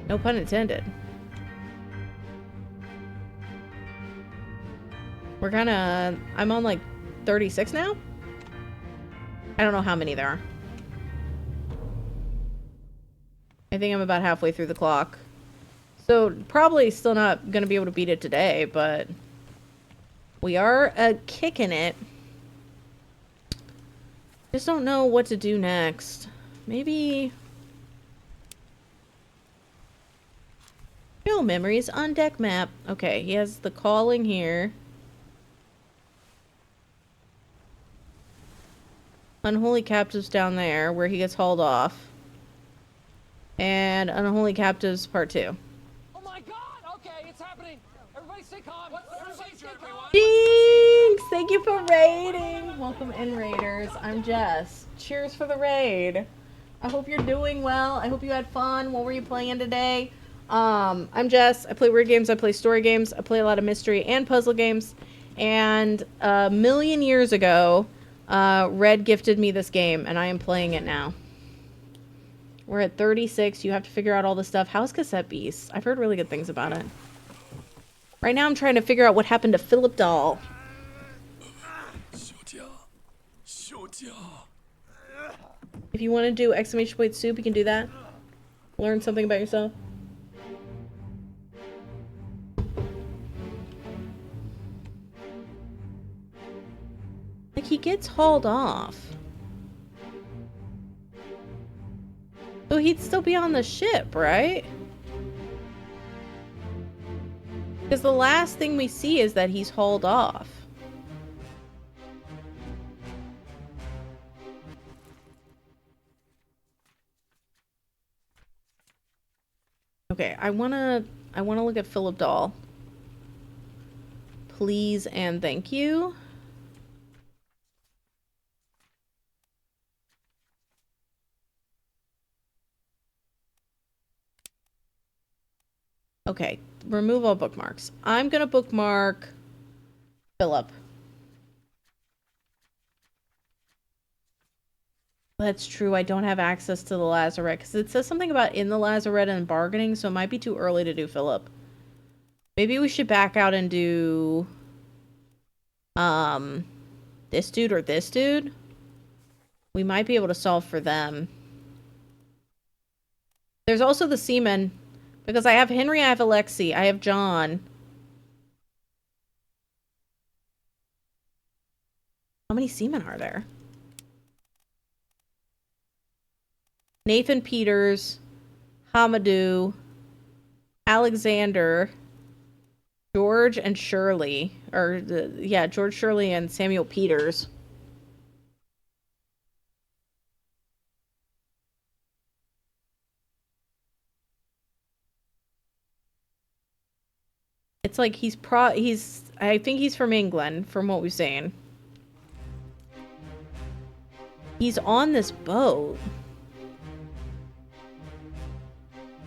No pun intended. We're kind of... I'm on, like, 36 now? I don't know how many there are. I think I'm about halfway through the clock. So, probably still not going to be able to beat it today, but... we are kicking it. Just don't know what to do next. Maybe... no memories on deck map. Okay, he has the calling here. Unholy Captives down there, where he gets hauled off. And Unholy Captives Part 2. Oh my god! Okay, it's happening! Everybody stay calm! Everybody stay calm! Jinx! Thank you for raiding! Welcome in, Raiders. I'm Jess. Cheers for the raid. I hope you're doing well. I hope you had fun. What were you playing today? I'm Jess. I play weird games. I play story games. I play a lot of mystery and puzzle games. And a million years ago, Red gifted me this game, and I am playing it now. We're at 36. You have to figure out all the stuff. How's Cassette Beast? I've heard really good things about it. Right now I'm trying to figure out what happened to Philip Dahl. If you want to do exclamation point soup, you can do that. Learn something about yourself. Like, he gets hauled off. So he'd still be on the ship, right? Because the last thing we see is that he's hauled off. Okay, I wanna look at Philip Dahl. Please and thank you. Okay, remove all bookmarks. I'm gonna bookmark Philip. That's true, I don't have access to the lazarette, because it says something about in the lazarette and bargaining, so it might be too early to do Philip. Maybe we should back out and do... this dude or this dude? We might be able to solve for them. There's also the seaman. Because I have Henry, I have Alexi, I have John. How many seamen are there? Nathan Peters, Hamadou, Alexander, George and Shirley. Or, yeah, George Shirley and Samuel Peters. It's like he's I think he's from England, from what we've seen. He's on this boat.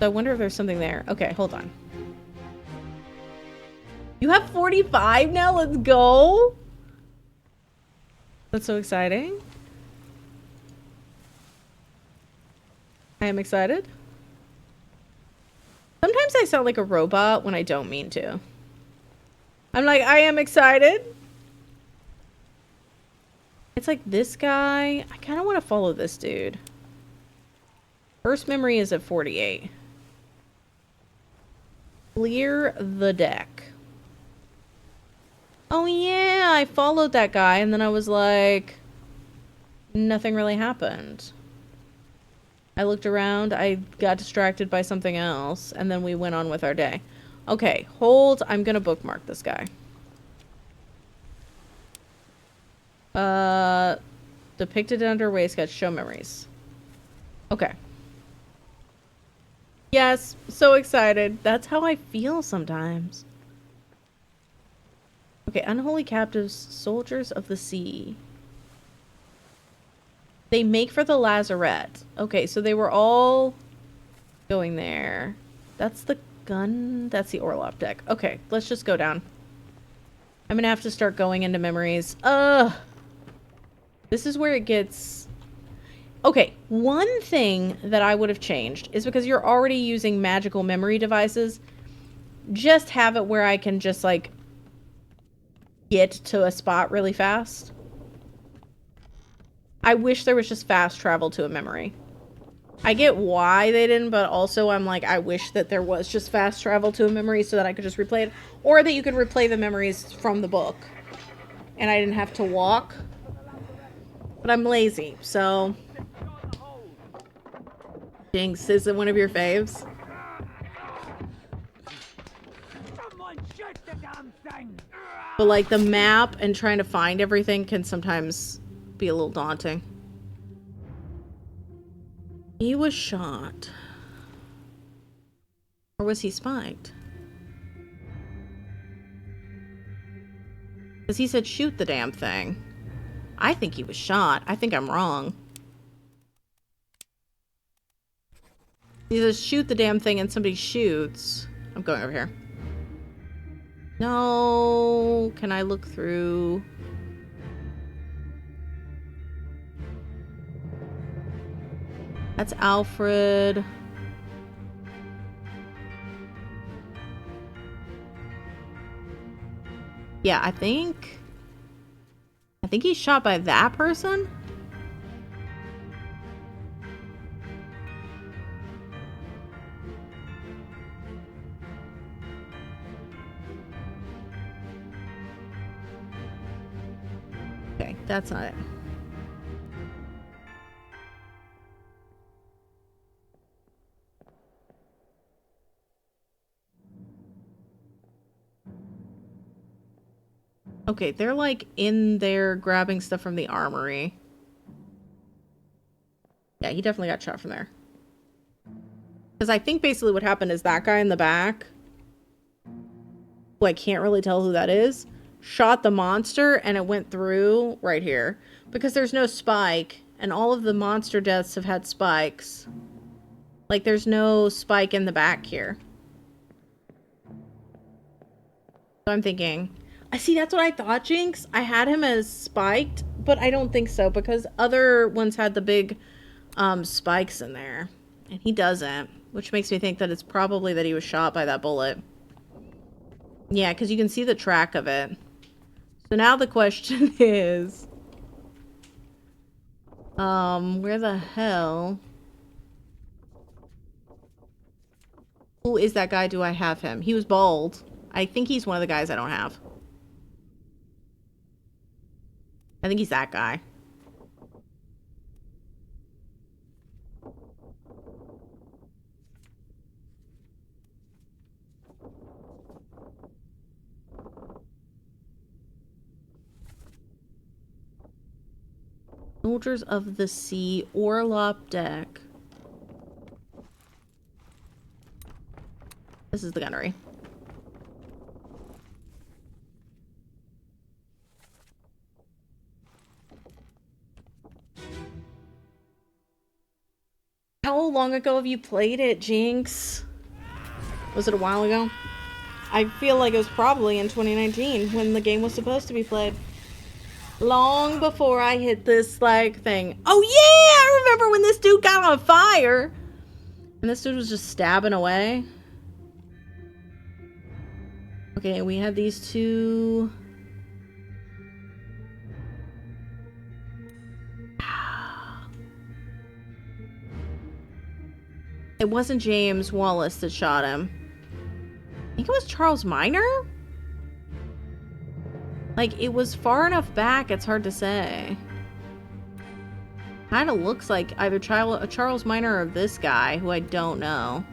So I wonder if there's something there. Okay, hold on. You have 45 now? Let's go! That's so exciting. I am excited. Sometimes I sound like a robot when I don't mean to. I'm like, I am excited. It's like this guy. I kind of want to follow this dude. First memory is at 48. Clear the deck. Oh yeah, I followed that guy and then I was like, nothing really happened. I looked around, I got distracted by something else, and then we went on with our day. Okay, hold, I'm gonna bookmark this guy. Depicted underway sketch, show memories. Okay. Yes, so excited. That's how I feel sometimes. Okay, unholy captives, soldiers of the sea. They make for the lazarette. Okay, so they were all going there. That's the gun. That's the Orlop deck. Okay, let's just go down. I'm gonna have to start going into memories. This is where it gets... Okay, one thing that I would have changed is because you're already using magical memory devices, just have it where I can just, like, get to a spot really fast. I wish there was just fast travel to a memory. I get why they didn't, but also I'm like, I wish that there was just fast travel to a memory so that I could just replay it. Or that you could replay the memories from the book. And I didn't have to walk. But I'm lazy, so... Jinx, is it one of your faves? But like the map and trying to find everything can sometimes be a little daunting. He was shot. Or was he spiked? Because he said shoot the damn thing. I think he was shot. I think I'm wrong. He says shoot the damn thing and somebody shoots. I'm going over here. No. Can I look through? That's Alfred. Yeah, I think he's shot by that person. Okay, that's not it. Okay, they're like in there grabbing stuff from the armory. Yeah, he definitely got shot from there. Because I think basically what happened is that guy in the back, who I can't really tell who that is, shot the monster and it went through right here. Because there's no spike, and all of the monster deaths have had spikes. Like, there's no spike in the back here. So I'm thinking... I see, that's what I thought, Jinx. I had him as spiked, but I don't think so, because other ones had the big spikes in there. And he doesn't, which makes me think that it's probably that he was shot by that bullet. Yeah, because you can see the track of it. So now the question is... where the hell... Who is that guy? Do I have him? He was bald. I think he's one of the guys I don't have. I think he's that guy. Soldiers of the Sea, Orlop deck. This is the gunnery. How long ago have you played it, Jinx? Was it a while ago? I feel like it was probably in 2019 when the game was supposed to be played. Long before I hit this, like, thing. Oh, yeah! I remember when this dude got on fire! And this dude was just stabbing away. Okay, we have these two... It wasn't James Wallace that shot him. I think it was Charles Minor? Like, it was far enough back, it's hard to say. Kind of looks like either Charles Minor or this guy, who I don't know.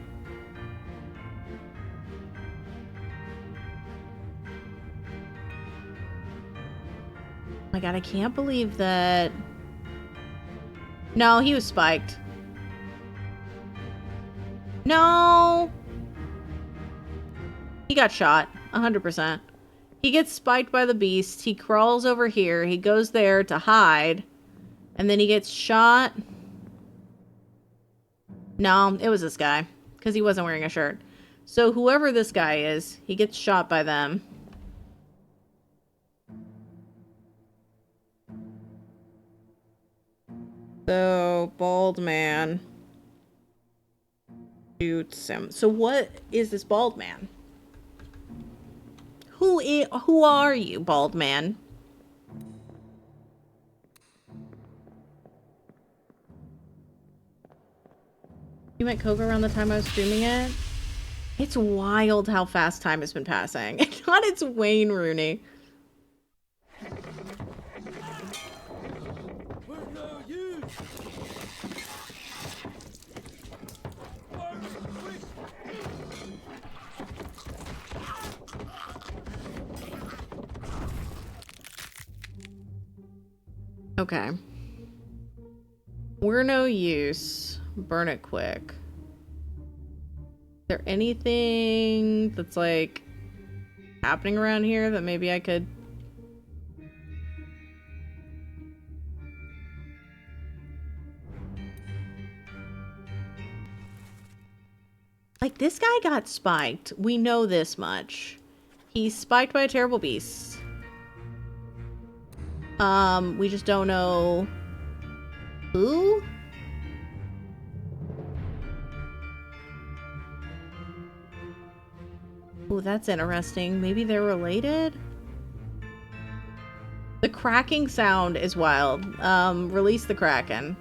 Oh my god, I can't believe that... No, he was spiked. No! He got shot, 100%. He gets spiked by the beast, he crawls over here, he goes there to hide, and then he gets shot. No, it was this guy, because he wasn't wearing a shirt. So whoever this guy is, he gets shot by them. So, bald man shoots him. So what is this bald man? Who are you, bald man? You met Koga around the time I was streaming it? It's wild how fast time has been passing. God, it's Wayne Rooney. Okay. We're no use. Burn it quick. Is there anything that's like happening around here that maybe I could... Like, this guy got spiked. We know this much. He's spiked by a terrible beast. We just don't know who? Oh, that's interesting. Maybe they're related? The cracking sound is wild. Release the Kraken.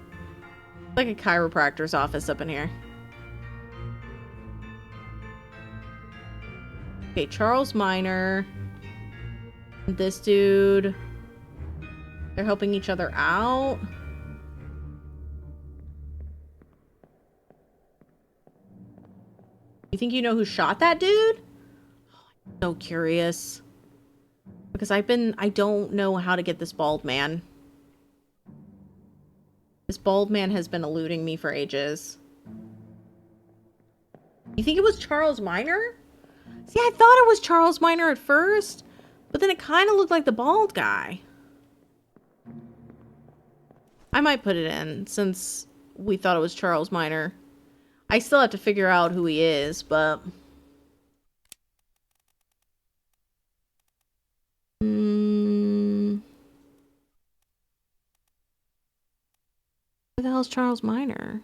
Like a chiropractor's office up in here. Okay, Charles Minor. This dude. They're helping each other out. You think you know who shot that dude? I'm so curious. Because I don't know how to get this bald man. This bald man has been eluding me for ages. You think it was Charles Minor? See, I thought it was Charles Minor at first, but then it kind of looked like the bald guy. I might put it in, since we thought it was Charles Minor. I still have to figure out who he is, but... Who the hell's Charles Minor?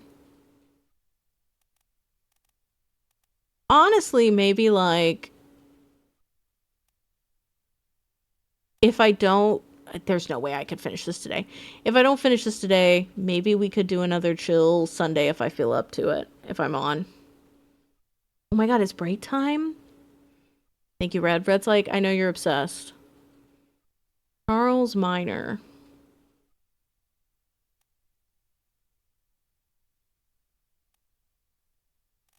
Honestly, maybe, like... If I don't... There's no way I could finish this today. If I don't finish this today, maybe we could do another chill Sunday if I feel up to it. If I'm on. Oh my god, it's break time? Thank you, Red. Red's like, I know you're obsessed. Charles Minor.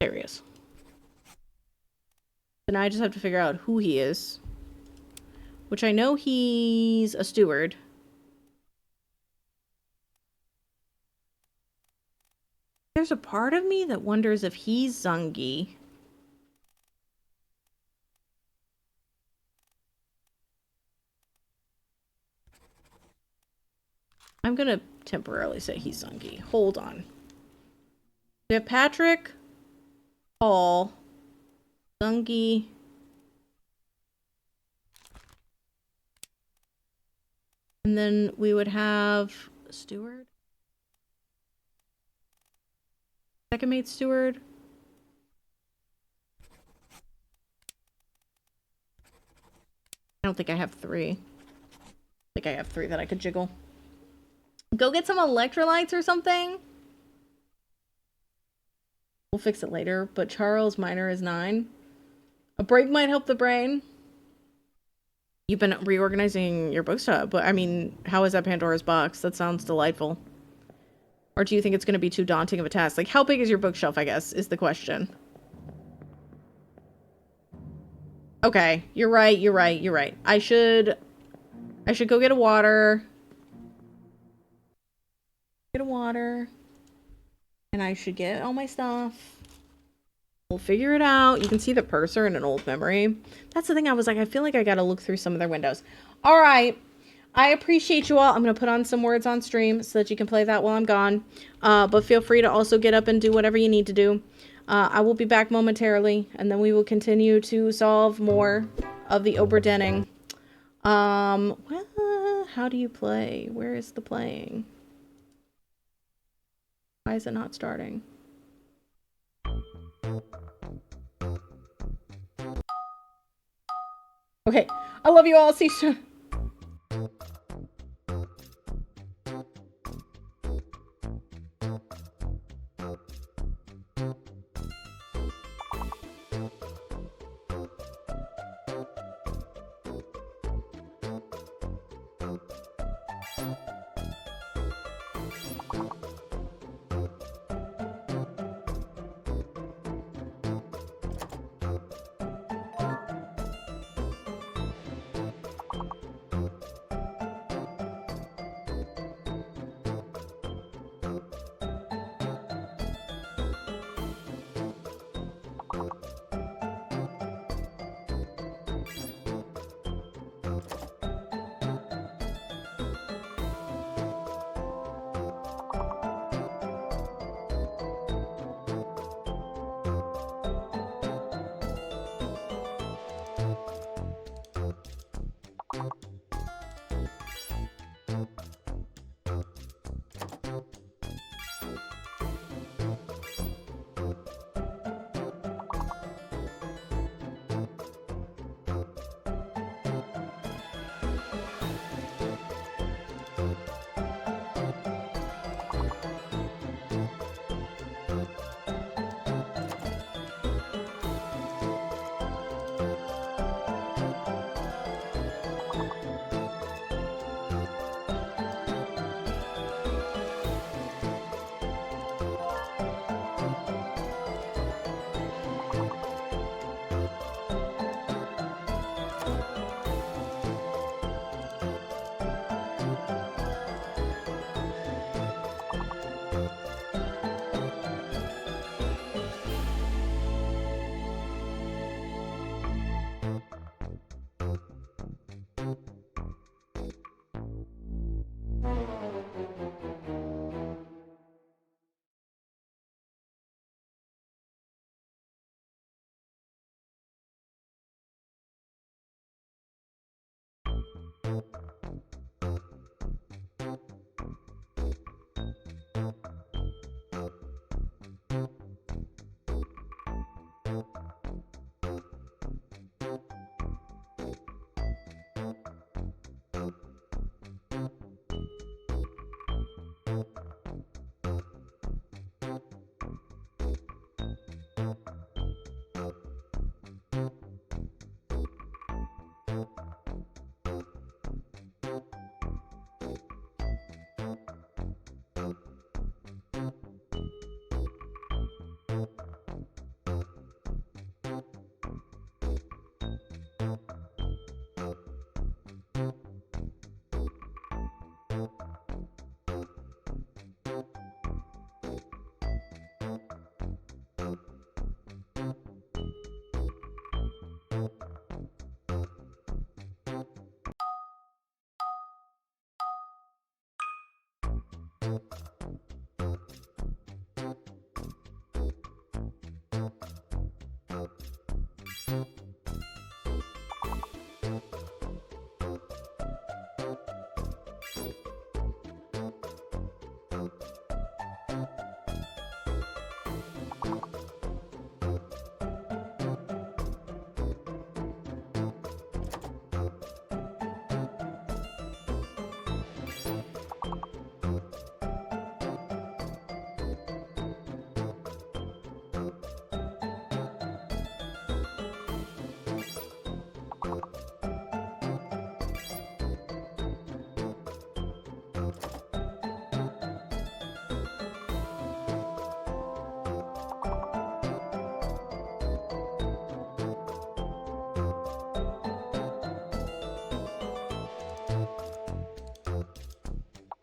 There he is. And I just have to figure out who he is. Which I know he's a steward. There's a part of me that wonders if he's Zungi. I'm gonna temporarily say he's Zungi. Hold on. We have Patrick, Paul, Dungy, and then we would have Steward. Second mate Steward. I don't think I have 3. I think I have 3 that I could jiggle. Go get some electrolytes or something. We'll fix it later, but Charles Minor is 9. A break might help the brain. You've been reorganizing your bookshelf, but I mean, how is that Pandora's box? That sounds delightful. Or do you think it's going to be too daunting of a task? Like, how big is your bookshelf, I guess, is the question. Okay, you're right, you're right, you're right. I should go get a water. Get a water. And I should get all my stuff. We'll figure it out. You can see the purser in an old memory. That's the thing. I was like, I feel like I gotta look through some of their windows. All right. I appreciate you all. I'm going to put on some words on stream so that you can play that while I'm gone. But feel free to also get up and do whatever you need to do. I will be back momentarily, and then we will continue to solve more of the Oberdenning. Well, how do you play? Where is the playing? Why is it not starting? Okay, I love you all. See you soon.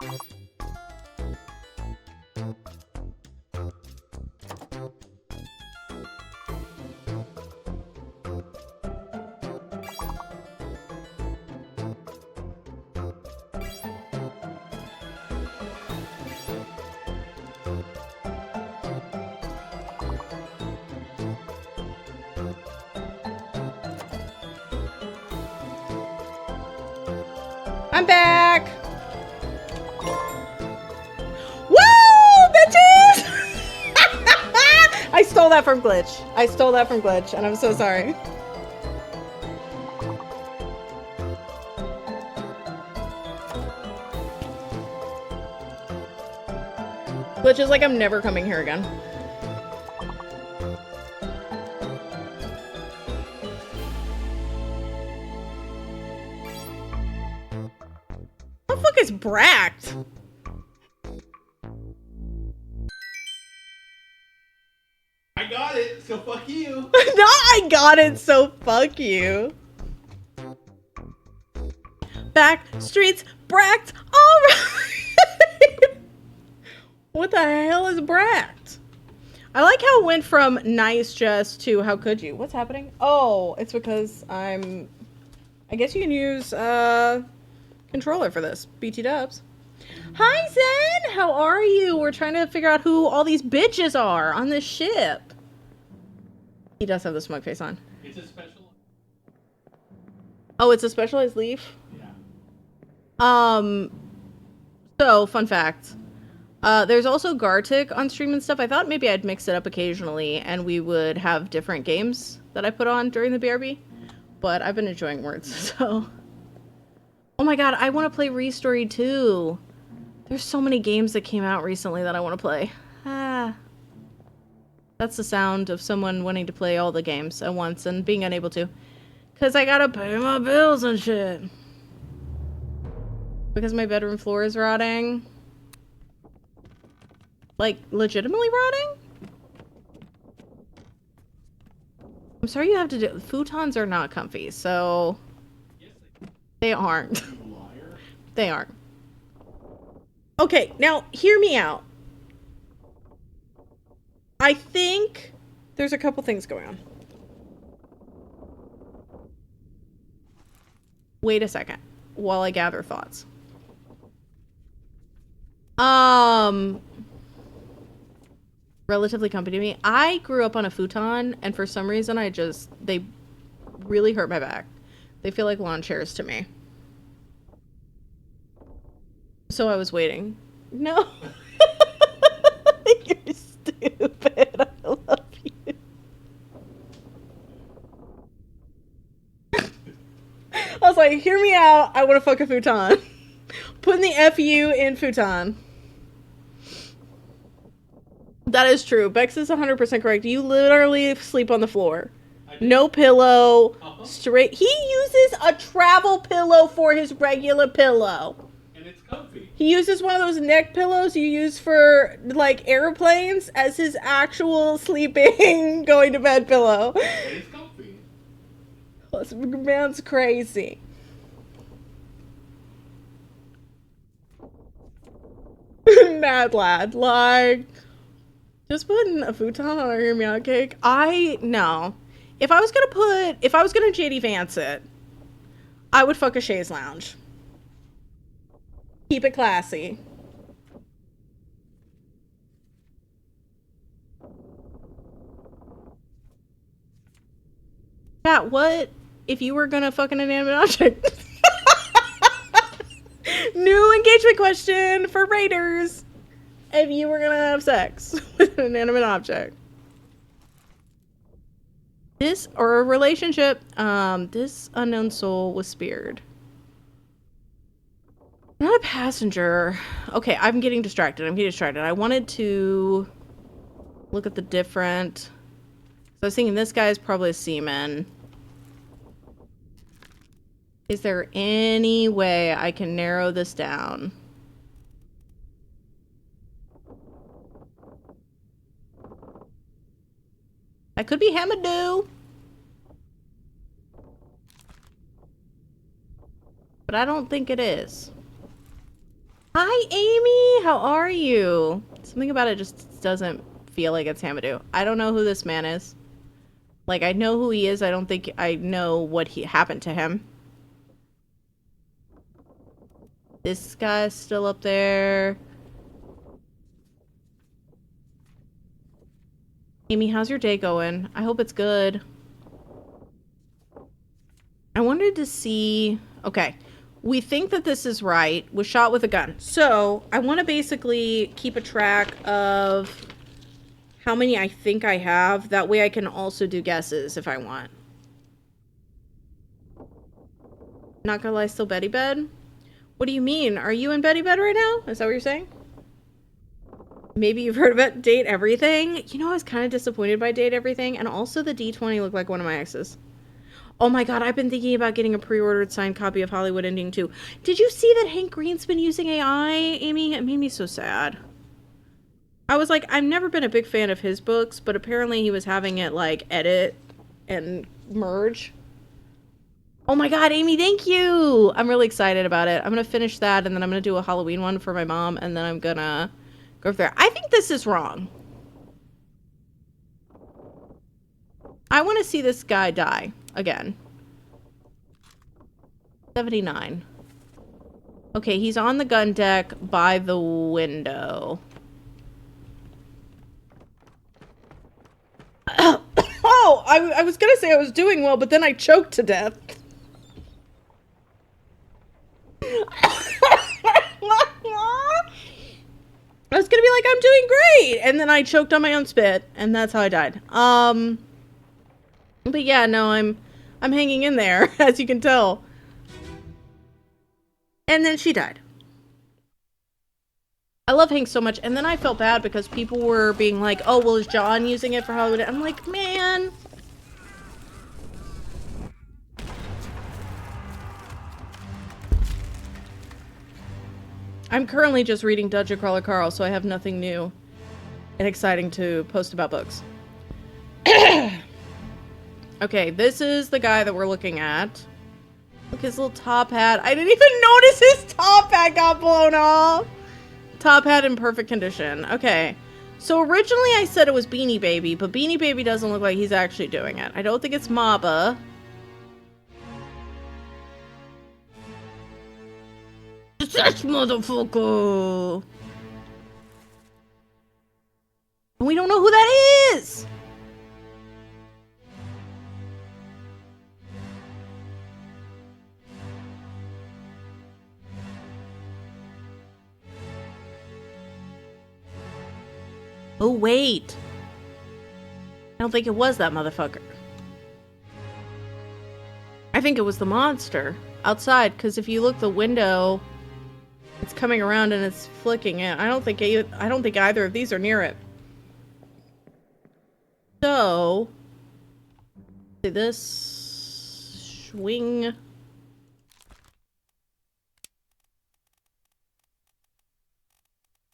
I'm back! Woo, bitches! I stole that from Glitch. I stole that from Glitch, and I'm so sorry. Glitch is like, I'm never coming here again. What the fuck is Bracked? I got it, so fuck you. No, I got it, so fuck you. Back streets, Bracked, alright! What the hell is Bracked? I like how it went from nice just to how could you? What's happening? Oh, it's because I guess you can use, controller for this. BT dubs. Hi, Zen! How are you? We're trying to figure out who all these bitches are on this ship. He does have the smug face on. It's a special. Oh, it's a specialized leaf? Yeah. So, fun fact. There's also Gartic on stream and stuff. I thought maybe I'd mix it up occasionally and we would have different games that I put on during the BRB. But I've been enjoying words, so... Oh my god, I want to play Restory 2. There's so many games that came out recently that I want to play. Ah. That's the sound of someone wanting to play all the games at once and being unable to. Because I gotta pay my bills and shit. Because my bedroom floor is rotting. Like, legitimately rotting? I'm sorry you have to do... Futons are not comfy, so... They aren't. They aren't. Okay, now, hear me out. I think there's a couple things going on. Wait a second, while I gather thoughts. Relatively comfy to me. I grew up on a futon, and for some reason they really hurt my back. They feel like lawn chairs to me. So I was waiting. No. You're stupid. I love you. I was like, hear me out. I want to fuck a futon. Putting the FU in futon. That is true. Bex is 100% correct. You literally sleep on the floor. No pillow. Straight. He uses a travel pillow for his regular pillow. And it's comfy. He uses one of those neck pillows you use for, like, airplanes as his actual sleeping, going to bed pillow. And it's comfy. This man's crazy. Mad lad. Like, just putting a futon on a hear me out cake. No. If I was gonna JD Vance it, I would fuck a chaise lounge. Keep it classy. Yeah, what if you were gonna fuck an inanimate object? New engagement question for Raiders. If you were gonna have sex with an inanimate object. Or a relationship, this unknown soul was speared. Not a passenger. Okay, I'm getting distracted. I wanted to look at the different... So I was thinking this guy is probably a seaman. Is there any way I can narrow this down? That could be Hamadou. But I don't think it is. Hi, Amy. How are you? Something about it just doesn't feel like it's Hamadou. I don't know who this man is. Like, I know who he is. I don't think I know what happened to him. This guy's still up there. Amy, how's your day going? I hope it's good. I wanted to see... Okay. We think that this is right. Was shot with a gun. So, I want to basically keep a track of how many I think I have. That way I can also do guesses if I want. Not gonna lie, still Betty Bed? What do you mean? Are you in Betty Bed right now? Is that what you're saying? Maybe you've heard about Date Everything? You know, I was kind of disappointed by Date Everything. And also the D20 looked like one of my exes. Oh my god, I've been thinking about getting a pre-ordered signed copy of Hollywood Ending 2. Did you see that Hank Green's been using AI, Amy? It made me so sad. I was like, I've never been a big fan of his books, but apparently he was having it, like, edit and merge. Oh my god, Amy, thank you! I'm really excited about it. I'm gonna finish that, and then I'm gonna do a Halloween one for my mom, and then I'm gonna go there. I think this is wrong. I want to see this guy die. Again. 79. Okay, he's on the gun deck by the window. Oh, I was gonna say I was doing well, but then I choked to death. I was gonna be like, I'm doing great! And then I choked on my own spit, and that's how I died. But yeah, no, I'm hanging in there, as you can tell. And then she died. I love Hank so much, and then I felt bad because people were being like, oh, well, is John using it for Hollywood? I'm like, man. I'm currently just reading Dungeon Crawler Carl, so I have nothing new and exciting to post about books. Okay, this is the guy that we're looking at. Look, his little top hat. I didn't even notice his top hat got blown off. Top hat in perfect condition. Okay. So originally I said it was Beanie Baby, but Beanie Baby doesn't look like he's actually doing it. I don't think it's Maba. Such motherfucker. We don't know who that is. Oh, wait. I don't think it was that motherfucker. I think it was the monster outside, because if you look the window, it's coming around and it's flicking it. I don't think either of these are near it. So, this swing.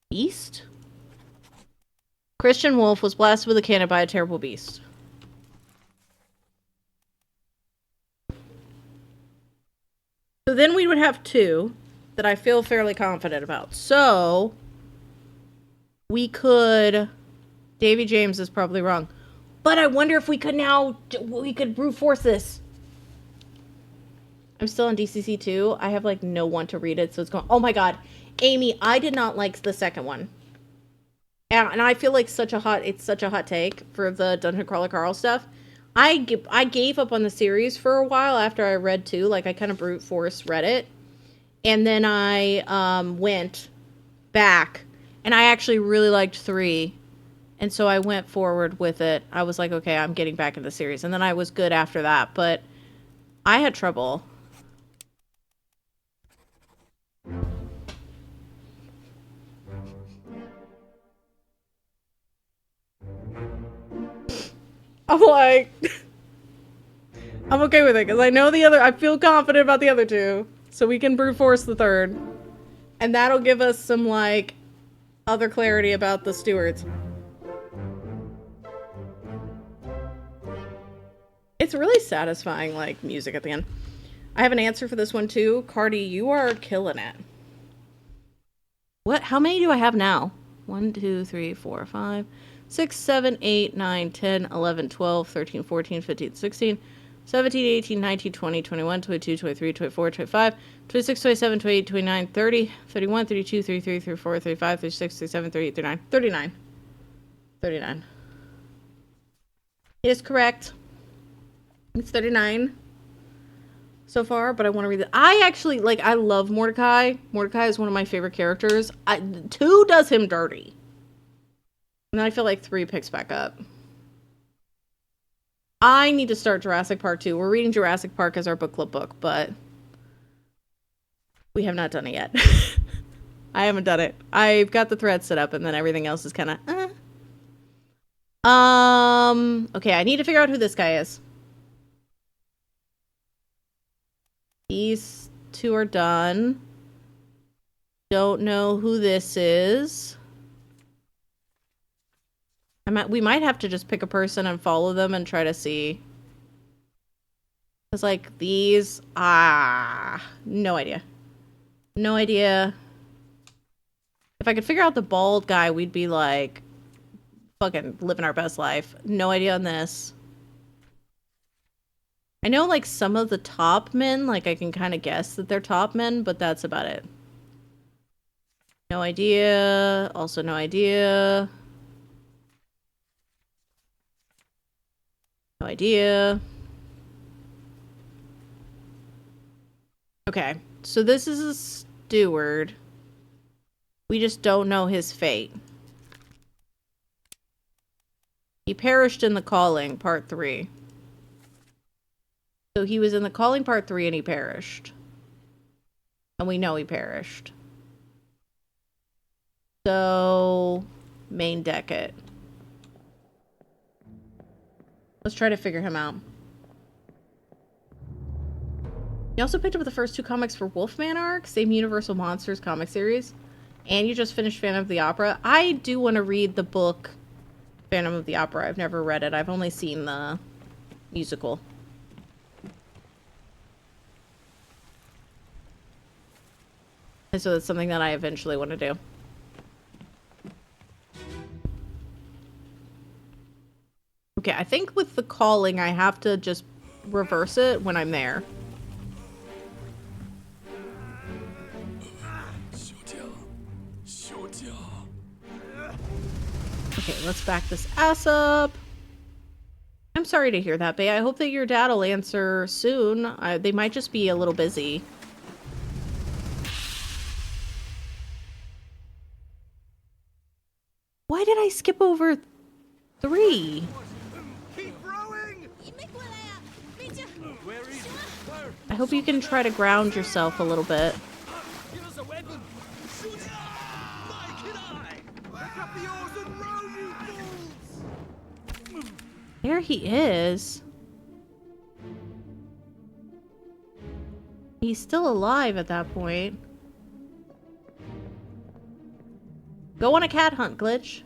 Beast? Christian Wolf was blasted with a cannon by a terrible beast. So then we would have two that I feel fairly confident about. So we could... Davy James is probably wrong. But I wonder if we could brute force this. I'm still on DCC 2. I have like no one to read it, so it's going... Oh my god. Amy, I did not like the second one. And I feel like it's such a hot take for the Dungeon Crawler Carl stuff. I gave up on the series for a while after I read 2. Like, I kind of brute force read it. And then I went back. And I actually really liked 3. And so I went forward with it. I was like, okay, I'm getting back in the series. And then I was good after that. But I had trouble. I'm like, I'm okay with it, because I know I feel confident about the other 2, so we can brute force the 3rd. And that'll give us some, like, other clarity about the stewards. It's really satisfying, like, music at the end. I have an answer for this one, too. Cardi, you are killing it. What? How many do I have now? 1, 2, 3, 4, 5, 6, 7, 8, 9, 10, 11, 12, 13, 14, 15, 16, 17, 18, 19, 20, 21, 22, 23, 24, 25, 26, 27, 28, 29, 30, 31, 32, 33, 34, 35, 36, 37, 38, 39, 39. 39. It is correct. It's 39 so far, but I want to read it. I actually, like, I love Mordecai. Mordecai is one of my favorite characters. 2 does him dirty. And then I feel like 3 picks back up. I need to start Jurassic Park 2. We're reading Jurassic Park as our book club book, but we have not done it yet. I haven't done it. I've got the thread set up, and then everything else is kind of, okay, I need to figure out who this guy is. These 2 are done. Don't know who this is. We might have to just pick a person and follow them and try to see. Because, like, these... no idea. No idea. If I could figure out the bald guy, we'd be, like, fucking living our best life. No idea on this. I know, like, some of the top men, like, I can kind of guess that they're top men, but that's about it. No idea. Also no idea. No idea. Okay, so this is a steward. We just don't know his fate. He perished in the Calling, Part 3. So he was in the Calling Part 3 and he perished. And we know he perished. So, main decket. Let's try to figure him out. You also picked up the first 2 comics for Wolfman arc, same Universal Monsters comic series. And you just finished Phantom of the Opera. I do want to read the book Phantom of the Opera. I've never read it. I've only seen the musical. And so that's something that I eventually want to do. Okay, I think with the Calling, I have to just reverse it when I'm there. Okay, let's back this ass up. I'm sorry to hear that, Bae. I hope that your dad will answer soon. They might just be a little busy. Why did I skip over 3? Keep rowing! I hope you can try to ground yourself a little bit. Give us a weapon! Mike and I! Pick up the oars and row, you fools! There he is. He's still alive at that point. Go on a cat hunt, Glitch.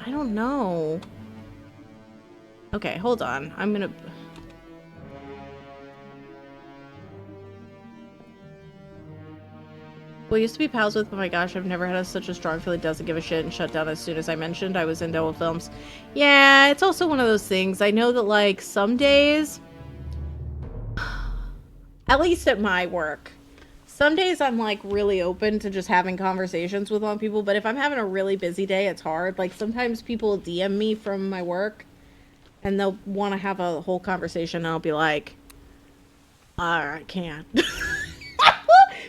I don't know. Okay, hold on. I'm gonna... Well, used to be pals with, oh my gosh, I've never had such a strong feeling doesn't give a shit and shut down as soon as I mentioned I was in Devil Films. Yeah, it's also one of those things. I know that, like, some days, at least at my work, some days I'm, like, really open to just having conversations with all people, but if I'm having a really busy day, it's hard. Like, sometimes people DM me from my work, and they'll want to have a whole conversation, and I'll be like, I can't.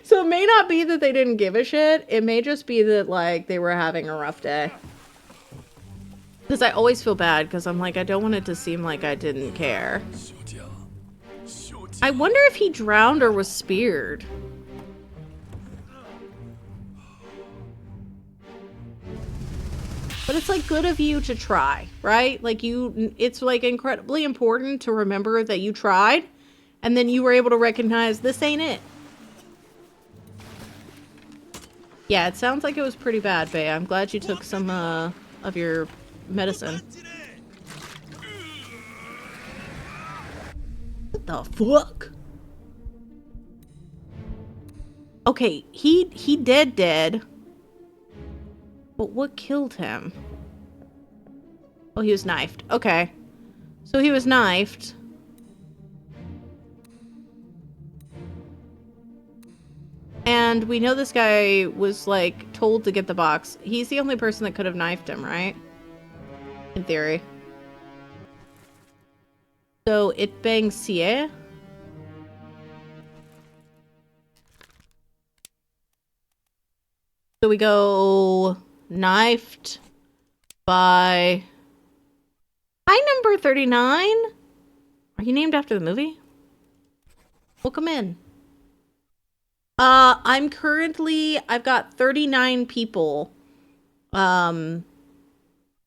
So it may not be that they didn't give a shit. It may just be that, like, they were having a rough day. Because I always feel bad, because I'm like, I don't want it to seem like I didn't care. I wonder if he drowned or was speared. But it's, like, good of you to try, right? Like, it's, like, incredibly important to remember that you tried, and then you were able to recognize this ain't it. Yeah, it sounds like it was pretty bad, Bae. I'm glad you took some, of your medicine. What the fuck? Okay, he dead. But what killed him? Oh, he was knifed. Okay. So he was knifed. And we know this guy was, like, told to get the box. He's the only person that could have knifed him, right? In theory. So, it bangs Sie. So we go knifed by... Hi, number 39! Are you named after the movie? Welcome in. I've got 39 people,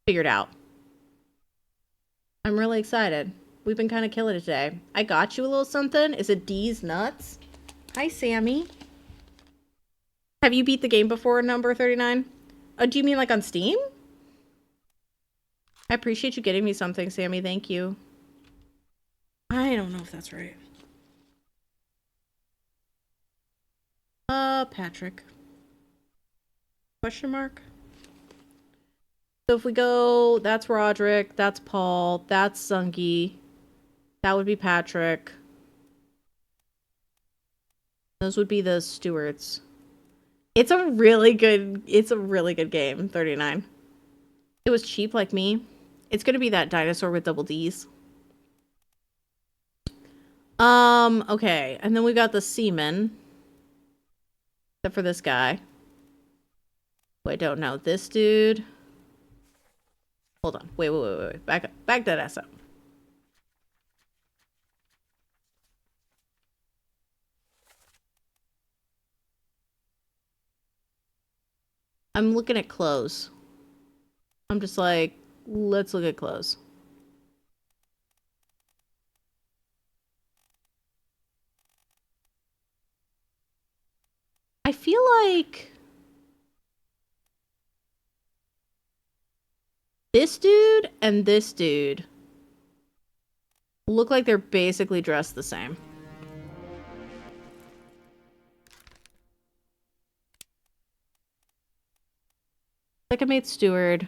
figured out. I'm really excited. We've been kind of killing it today. I got you a little something. Is it D's Nuts? Hi, Sammy. Have you beat the game before, number 39? Oh, do you mean like on Steam? I appreciate you getting me something, Sammy. Thank you. I don't know if that's right. Patrick. Question mark? So if we go, that's Roderick, that's Paul, that's Sungi. That would be Patrick. Those would be the stewards. It's a really good game, 39. It was cheap like me. It's gonna be that dinosaur with double D's. Okay. And then we got the seaman. Except for this guy. Who I don't know. This dude. Hold on. Wait. Back up. Back that ass up. I'm looking at clothes. I'm just like, let's look at clothes. I feel like this dude and this dude look like they're basically dressed the same. Second mate steward.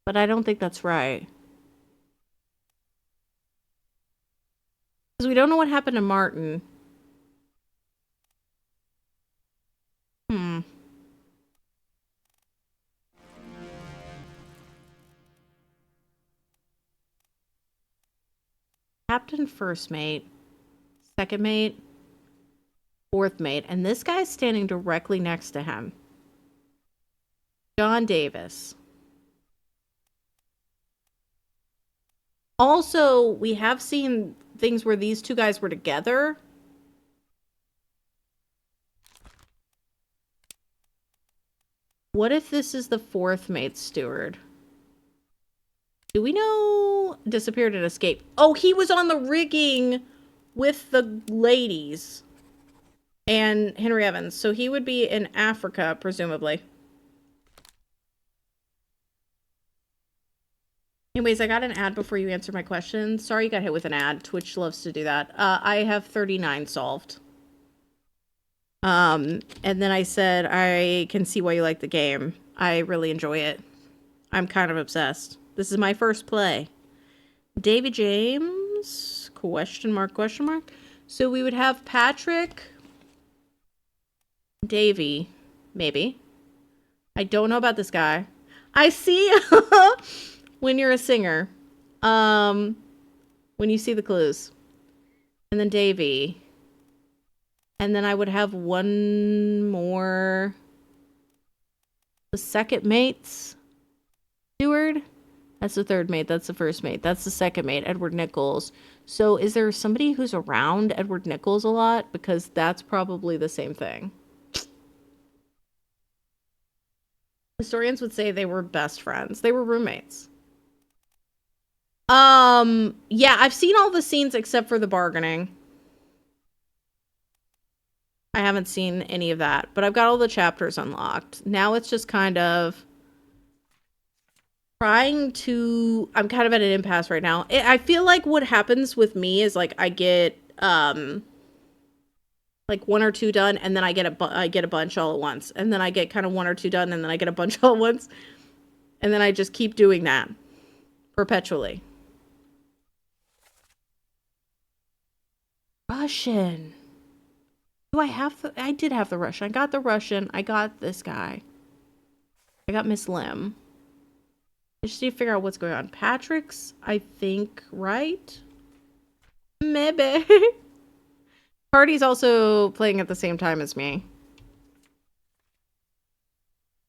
But I don't think that's right. Because we don't know what happened to Martin. Captain, first mate, second mate, fourth mate, and this guy's standing directly next to him. John Davis. Also, we have seen things where these two guys were together. What if this is the fourth mate steward? Do we know disappeared and escaped? Oh, he was on the rigging with the ladies and Henry Evans. So he would be in Africa, presumably. Anyways, I got an ad before you answer my question. Sorry you got hit with an ad. Twitch loves to do that. I have 39 solved. And then I said, I can see why you like the game. I really enjoy it. I'm kind of obsessed. This is my first play. Davy James? Question mark, question mark. So we would have Patrick, Davy, maybe. I don't know about this guy. I see when you're a singer. When you see the clues. And then Davy. And then I would have one more. The second mate's steward. That's the third mate. That's the first mate. That's the second mate, Edward Nichols. So is there somebody who's around Edward Nichols a lot? Because that's probably the same thing. Historians would say they were best friends. They were roommates. Yeah, I've seen all the scenes except for the bargaining. I haven't seen any of that, but I've got all the chapters unlocked. Now it's just kind of I'm kind of at an impasse right now. I feel like what happens with me is like I get like 1 or 2 done, and then I get a bunch all at once, and then I get kind of 1 or 2 done, and then I get a bunch all at once, and then I just keep doing that perpetually. Russian. Do I have the... I did have the Russian. I got the Russian. I got this guy. I got Miss Lim. I just need to figure out what's going on. Patrick's, I think, right? Maybe. Party's also playing at the same time as me.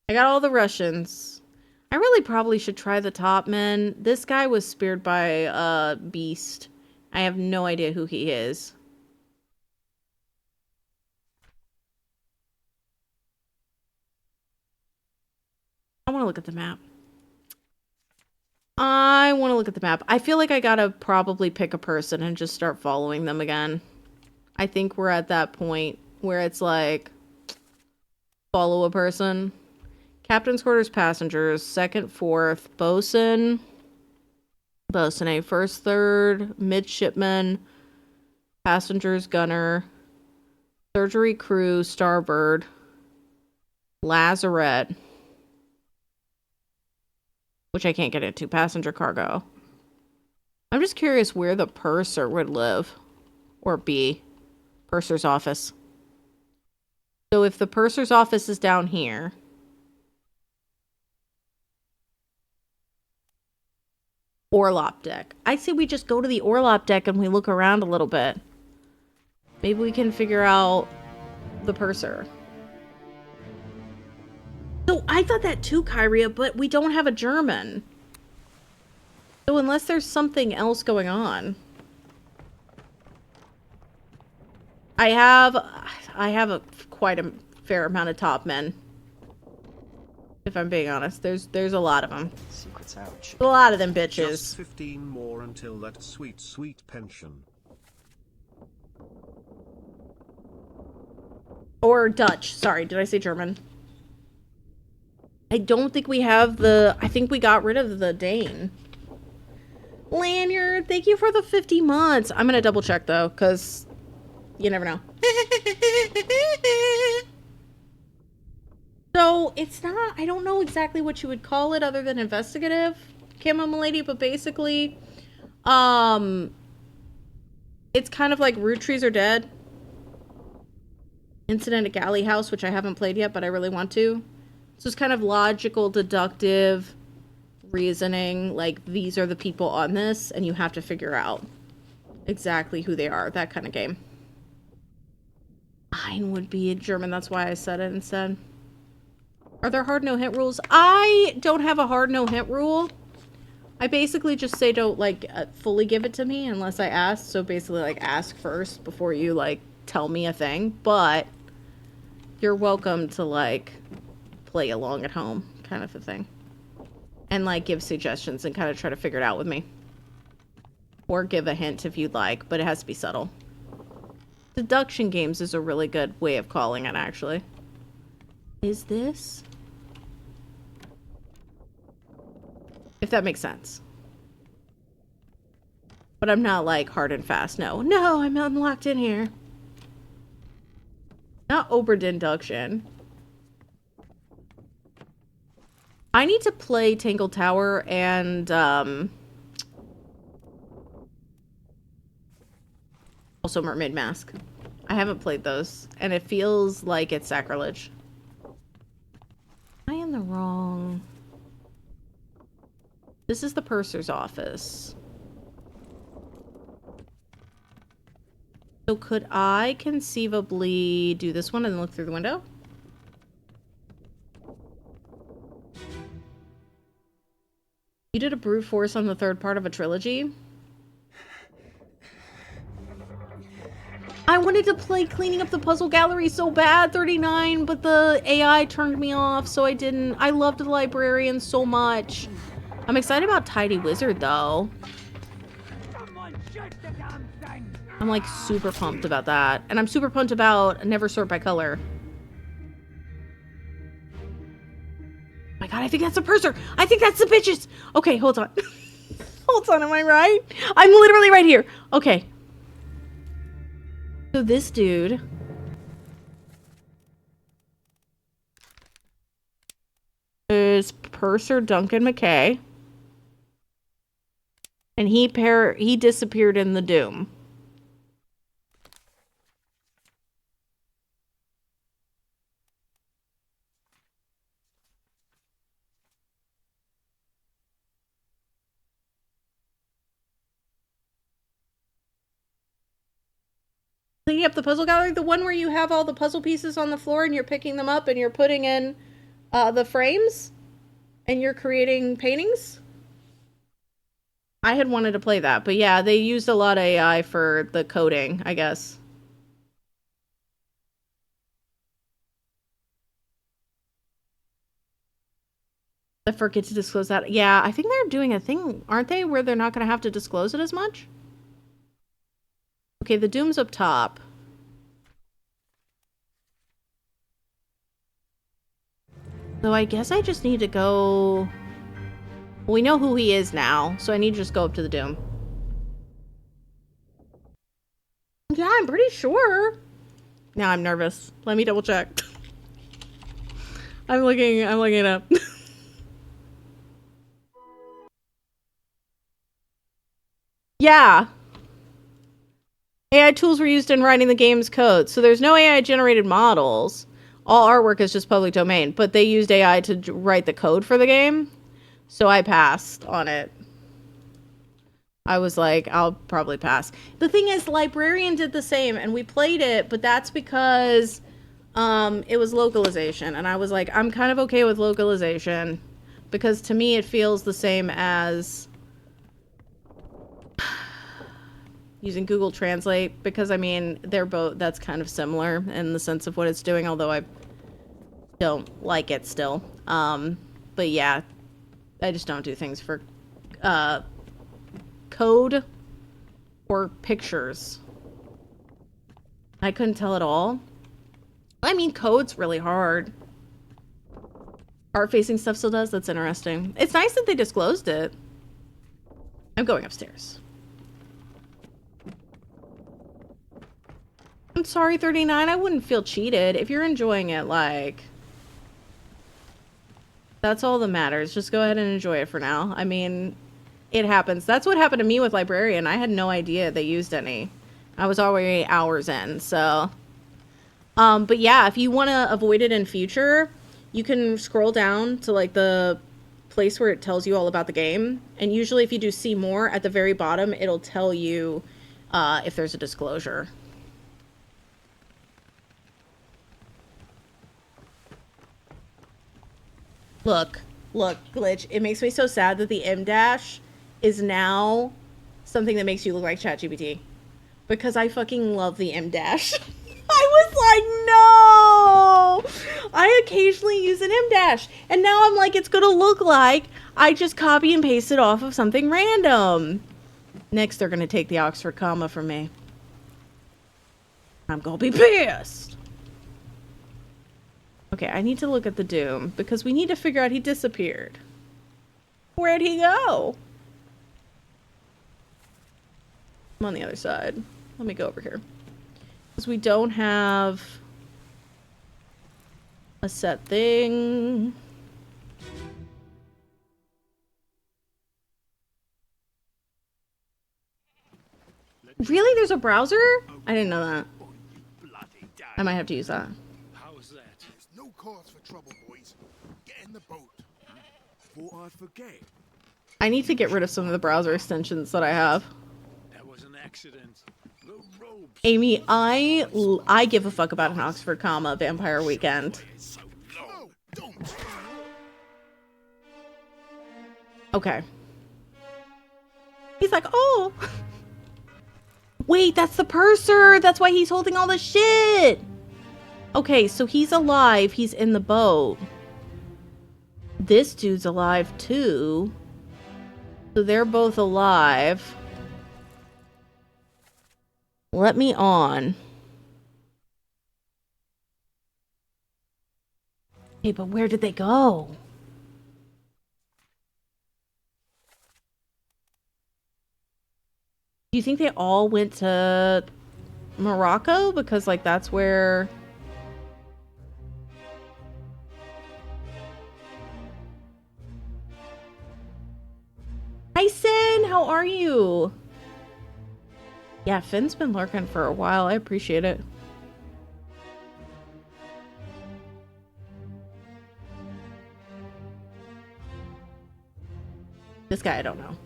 I got all the Russians. I really probably should try the top men. This guy was speared by a beast. I have no idea who he is. I want to look at the map. I feel like I gotta probably pick a person and just start following them again. I think we're at that point where it's like, follow a person. Captain's quarters, passengers, second, fourth, bosun, A, first, third, midshipman, passengers, gunner, surgery crew, starboard, lazarette, which I can't get into, passenger cargo. I'm just curious where the purser would live or be. Purser's office. So if the purser's office is down here, Orlop deck. I say we just go to the Orlop deck and we look around a little bit. Maybe we can figure out the purser. So I thought that too, Kyria, but we don't have a German. So unless there's something else going on. I have quite a fair amount of top men. If I'm being honest, there's a lot of them. Secrets out. A lot of them bitches. Just 15 more until that sweet, sweet pension. Or Dutch. Sorry, did I say German? I don't think we have the... I think we got rid of the Dane. Lanyard, thank you for the 50 months. I'm gonna double check though, because you never know. So, it's not... I don't know exactly what you would call it other than investigative, Camo Milady, but basically, it's kind of like Root Trees Are Dead. Incident at Galley House, which I haven't played yet, but I really want to. So it's kind of logical, deductive reasoning, like these are the people on this, and you have to figure out exactly who they are, that kind of game. Mine would be a German, that's why I said it instead. Are there hard no-hit rules? I don't have a hard no-hit rule. I basically just say don't, like, fully give it to me unless I ask. So basically, like, ask first before you, like, tell me a thing. But you're welcome to, like, play along at home, kind of a thing. And, like, give suggestions and kind of try to figure it out with me. Or give a hint if you'd like, but it has to be subtle. Deduction games is a really good way of calling it, actually. Is this? If that makes sense. But I'm not, like, hard and fast. No, I'm locked in here. Not Oberdeduction. I need to play Tangled Tower and, also Mermaid Mask. I haven't played those, and it feels like it's sacrilege. I am the wrong... This is the purser's office. So could I conceivably do this one and look through the window? You did a brute force on the third part of a trilogy? I wanted to play Cleaning Up the Puzzle Gallery so bad, 39, but the AI turned me off, so I didn't. I loved the librarian so much. I'm excited about Tidy Wizard, though. I'm, like, super pumped about that. And I'm super pumped about Never Sort by Color. my god, I think that's a purser. I think that's the bitches. Okay, hold on. Hold on, am I right? I'm literally right here. Okay. So this dude is Purser Duncan McKay. And he disappeared in the Doom. Cleaning up the puzzle gallery, the one where you have all the puzzle pieces on the floor and you're picking them up and you're putting in the frames and you're creating paintings? I had wanted to play that, but yeah, they used a lot of AI for the coding, I guess. I forget to disclose that. Yeah, I think they're doing a thing, aren't they, where they're not going to have to disclose it as much? Okay, the Doom's up top. So I guess I just need to go... We know who he is now, so I need to just go up to the Doom. Yeah, I'm pretty sure. Now I'm nervous. Let me double check. I'm looking it up. Yeah. AI tools were used in writing the game's code, so there's no AI generated models. All artwork is just public domain, but they used AI to write the code for the game. So I passed on it. I was like, I'll probably pass. The thing is, Librarian did the same, and we played it, but that's because it was localization. And I was like, I'm kind of okay with localization, because to me it feels the same as using Google Translate, because, I mean, they're both, that's kind of similar in the sense of what it's doing, although I don't like it still. But yeah, I just don't do things for code or pictures. I couldn't tell at all. I mean, code's really hard. Art-facing stuff still does? That's interesting. It's nice that they disclosed it. I'm going upstairs. I'm sorry, 39. I wouldn't feel cheated. If you're enjoying it, like... That's all that matters. Just go ahead and enjoy it for now. I mean, it happens. That's what happened to me with Librarian. I had no idea they used any. I was already hours in, so... but yeah, if you want to avoid it in future, you can scroll down to, like, the place where it tells you all about the game. And usually if you do see more, at the very bottom, it'll tell you if there's a disclosure. Look, Glitch. It makes me so sad that the M- is now something that makes you look like ChatGPT. Because I fucking love the M-. I was like, no! I occasionally use an M-. And now I'm like, it's gonna look like I just copy and paste it off of something random. Next, they're gonna take the Oxford comma from me. I'm gonna be pissed. Okay, I need to look at the Doom, because we need to figure out he disappeared. Where'd he go? I'm on the other side. Let me go over here. Because we don't have a set thing. Really? There's a browser? I didn't know that. I might have to use that. How's that? There's no cause for trouble, boys. Get in the boat. Thought I'd forget. I need to get rid of some of the browser extensions that I have. That was an accident. The ropes. Amy, I give a fuck about an Oxford comma Vampire Weekend. So No, long. don't. Okay. He's like, oh. Wait, that's the purser. That's why he's holding all the shit. Okay, so he's alive. He's in the boat. This dude's alive too. So they're both alive. Let me on. Okay, but where did they go? Do you think they all went to Morocco? Because, like, that's where... Hi, Sin! How are you? Yeah, Finn's been lurking for a while. I appreciate it. This guy, I don't know.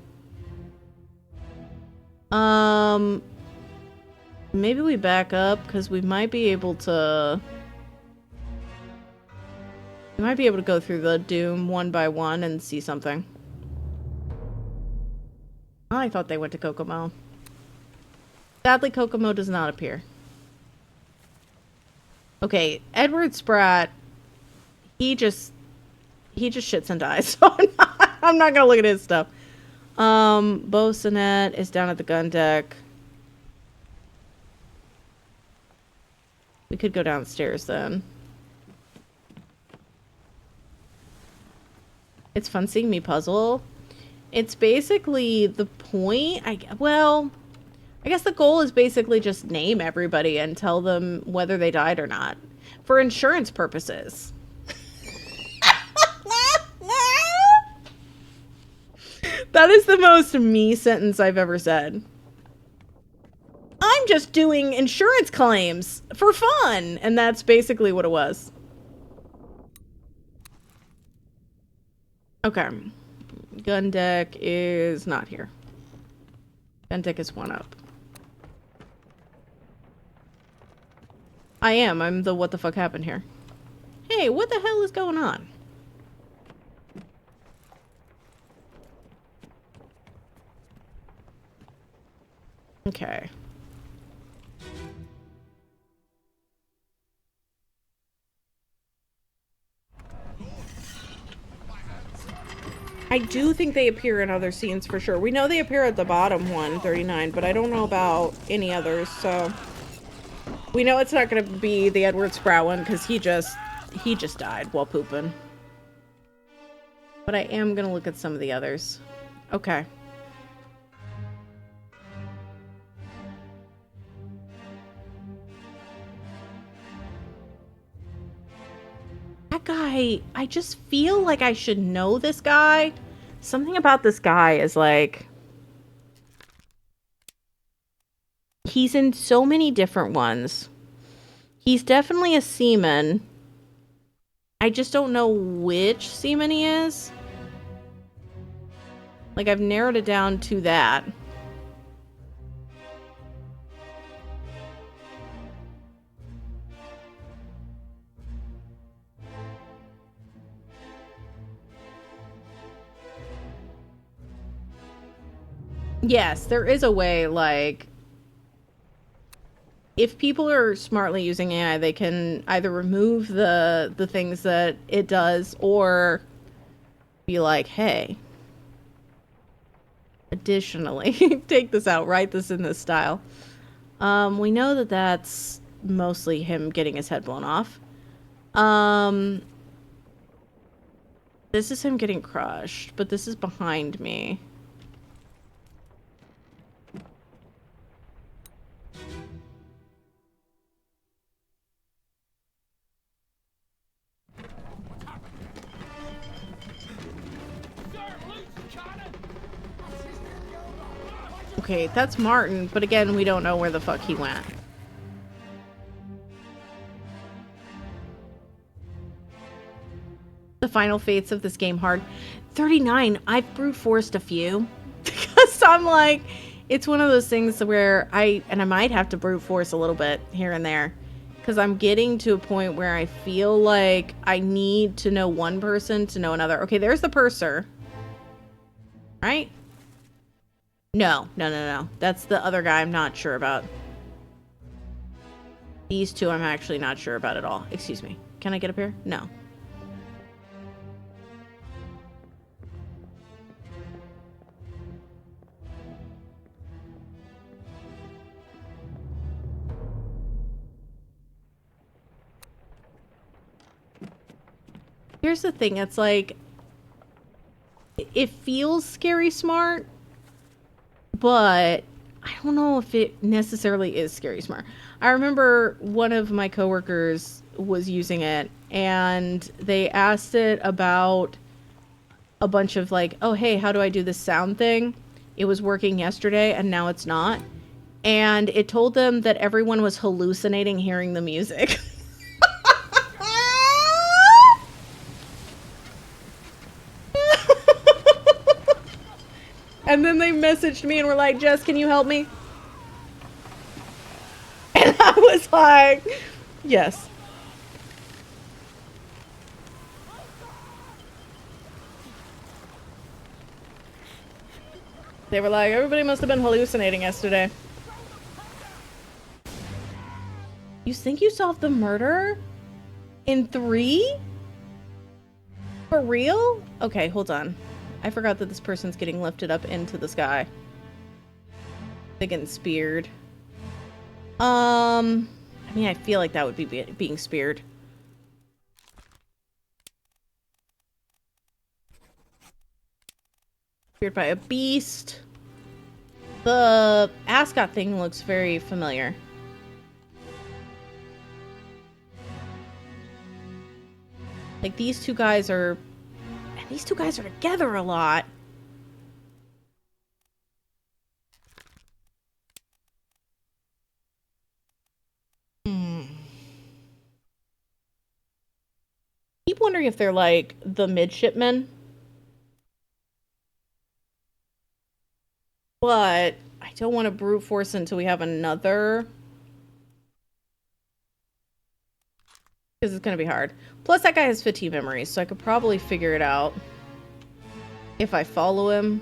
Maybe we back up, because we might be able to... We might be able to go through the Doom one by one and see something. Oh, I thought they went to Kokomo. Sadly, Kokomo does not appear. Okay, Edward Spratt, he just shits and dies, so I'm not gonna look at his stuff. Bo Sinet is down at the gun deck. We could go downstairs then. It's fun seeing me puzzle. It's basically the point. I guess the goal is basically just name everybody and tell them whether they died or not. For insurance purposes. That is the most me sentence I've ever said. I'm just doing insurance claims for fun. And that's basically what it was. Okay. Gun deck is not here. Gun deck is one up. I'm the what the fuck happened here. Hey, what the hell is going on? Okay. I do think they appear in other scenes for sure. We know they appear at the bottom one, 39, but I don't know about any others, so... We know it's not going to be the Edward Spratt one, because he just died while pooping. But I am going to look at some of the others. Okay. That guy, I just feel like I should know this guy. Something about this guy is like... He's in so many different ones. He's definitely a seaman. I just don't know which seaman he is. Like, I've narrowed it down to that. Yes, there is a way, like... If people are smartly using AI, they can either remove the things that it does, or be like, hey, additionally, take this out, write this in this style. We know that that's mostly him getting his head blown off. This is him getting crushed, but this is behind me. Okay, that's Martin, but again, we don't know where the fuck he went. The final fates of this game hard. 39, I've brute forced a few. Because I'm like, it's one of those things where I might have to brute force a little bit here and there. Because I'm getting to a point where I feel like I need to know one person to know another. Okay, there's the purser. Right? No. That's the other guy I'm not sure about. These two I'm actually not sure about at all. Excuse me. Can I get up here? No. Here's the thing. It's like... It feels scary smart, but I don't know if it necessarily is Scary Smart. I remember one of my coworkers was using it, and they asked it about a bunch of like, oh, hey, how do I do this sound thing? It was working yesterday, and now it's not. And it told them that everyone was hallucinating hearing the music. And then they messaged me and were like, Jess, can you help me? And I was like, yes. They were like, everybody must have been hallucinating yesterday. You think you solved the murder? In 3? For real? Okay, hold on. I forgot that this person's getting lifted up into the sky. They're getting speared. I mean, I feel like that would be being speared. Speared by a beast. The ascot thing looks very familiar. Like, these two guys are together a lot. Keep wondering if they're like the midshipmen. But I don't want to brute force until we have another. Because it's going to be hard. Plus, that guy has 15 memories, so I could probably figure it out if I follow him.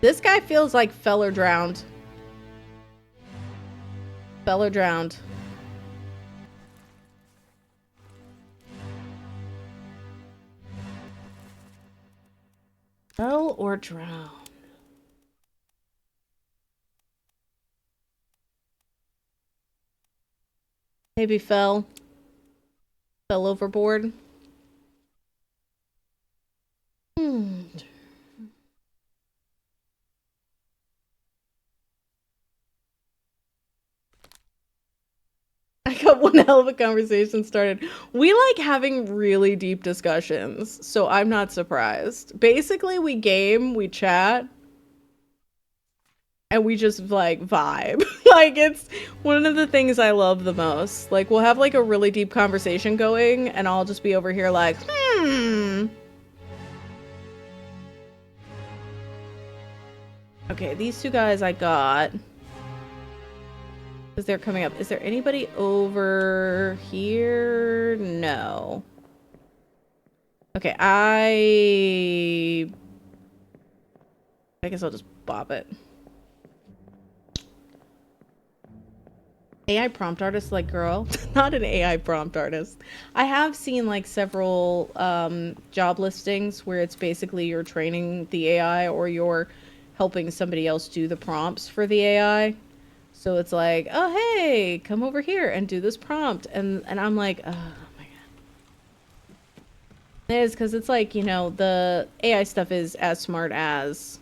This guy feels like Feller drowned. Feller drowned. Fell or drown? Maybe fell. Fell overboard. I got one hell of a conversation started. We like having really deep discussions, so I'm not surprised. Basically, we game, we chat, and we just like vibe. Like, it's one of the things I love the most. Like, we'll have like a really deep conversation going, and I'll just be over here like, Okay, these two guys I got. Because they're coming up. Is there anybody over here? No. Okay, I guess I'll just bop it. AI prompt artist, like, girl. Not an AI prompt artist. I have seen like several job listings where it's basically you're training the AI or you're helping somebody else do the prompts for the AI. So it's like, oh hey, come over here and do this prompt, and I'm like, oh my god. It is because it's like, you know, the AI stuff is as smart as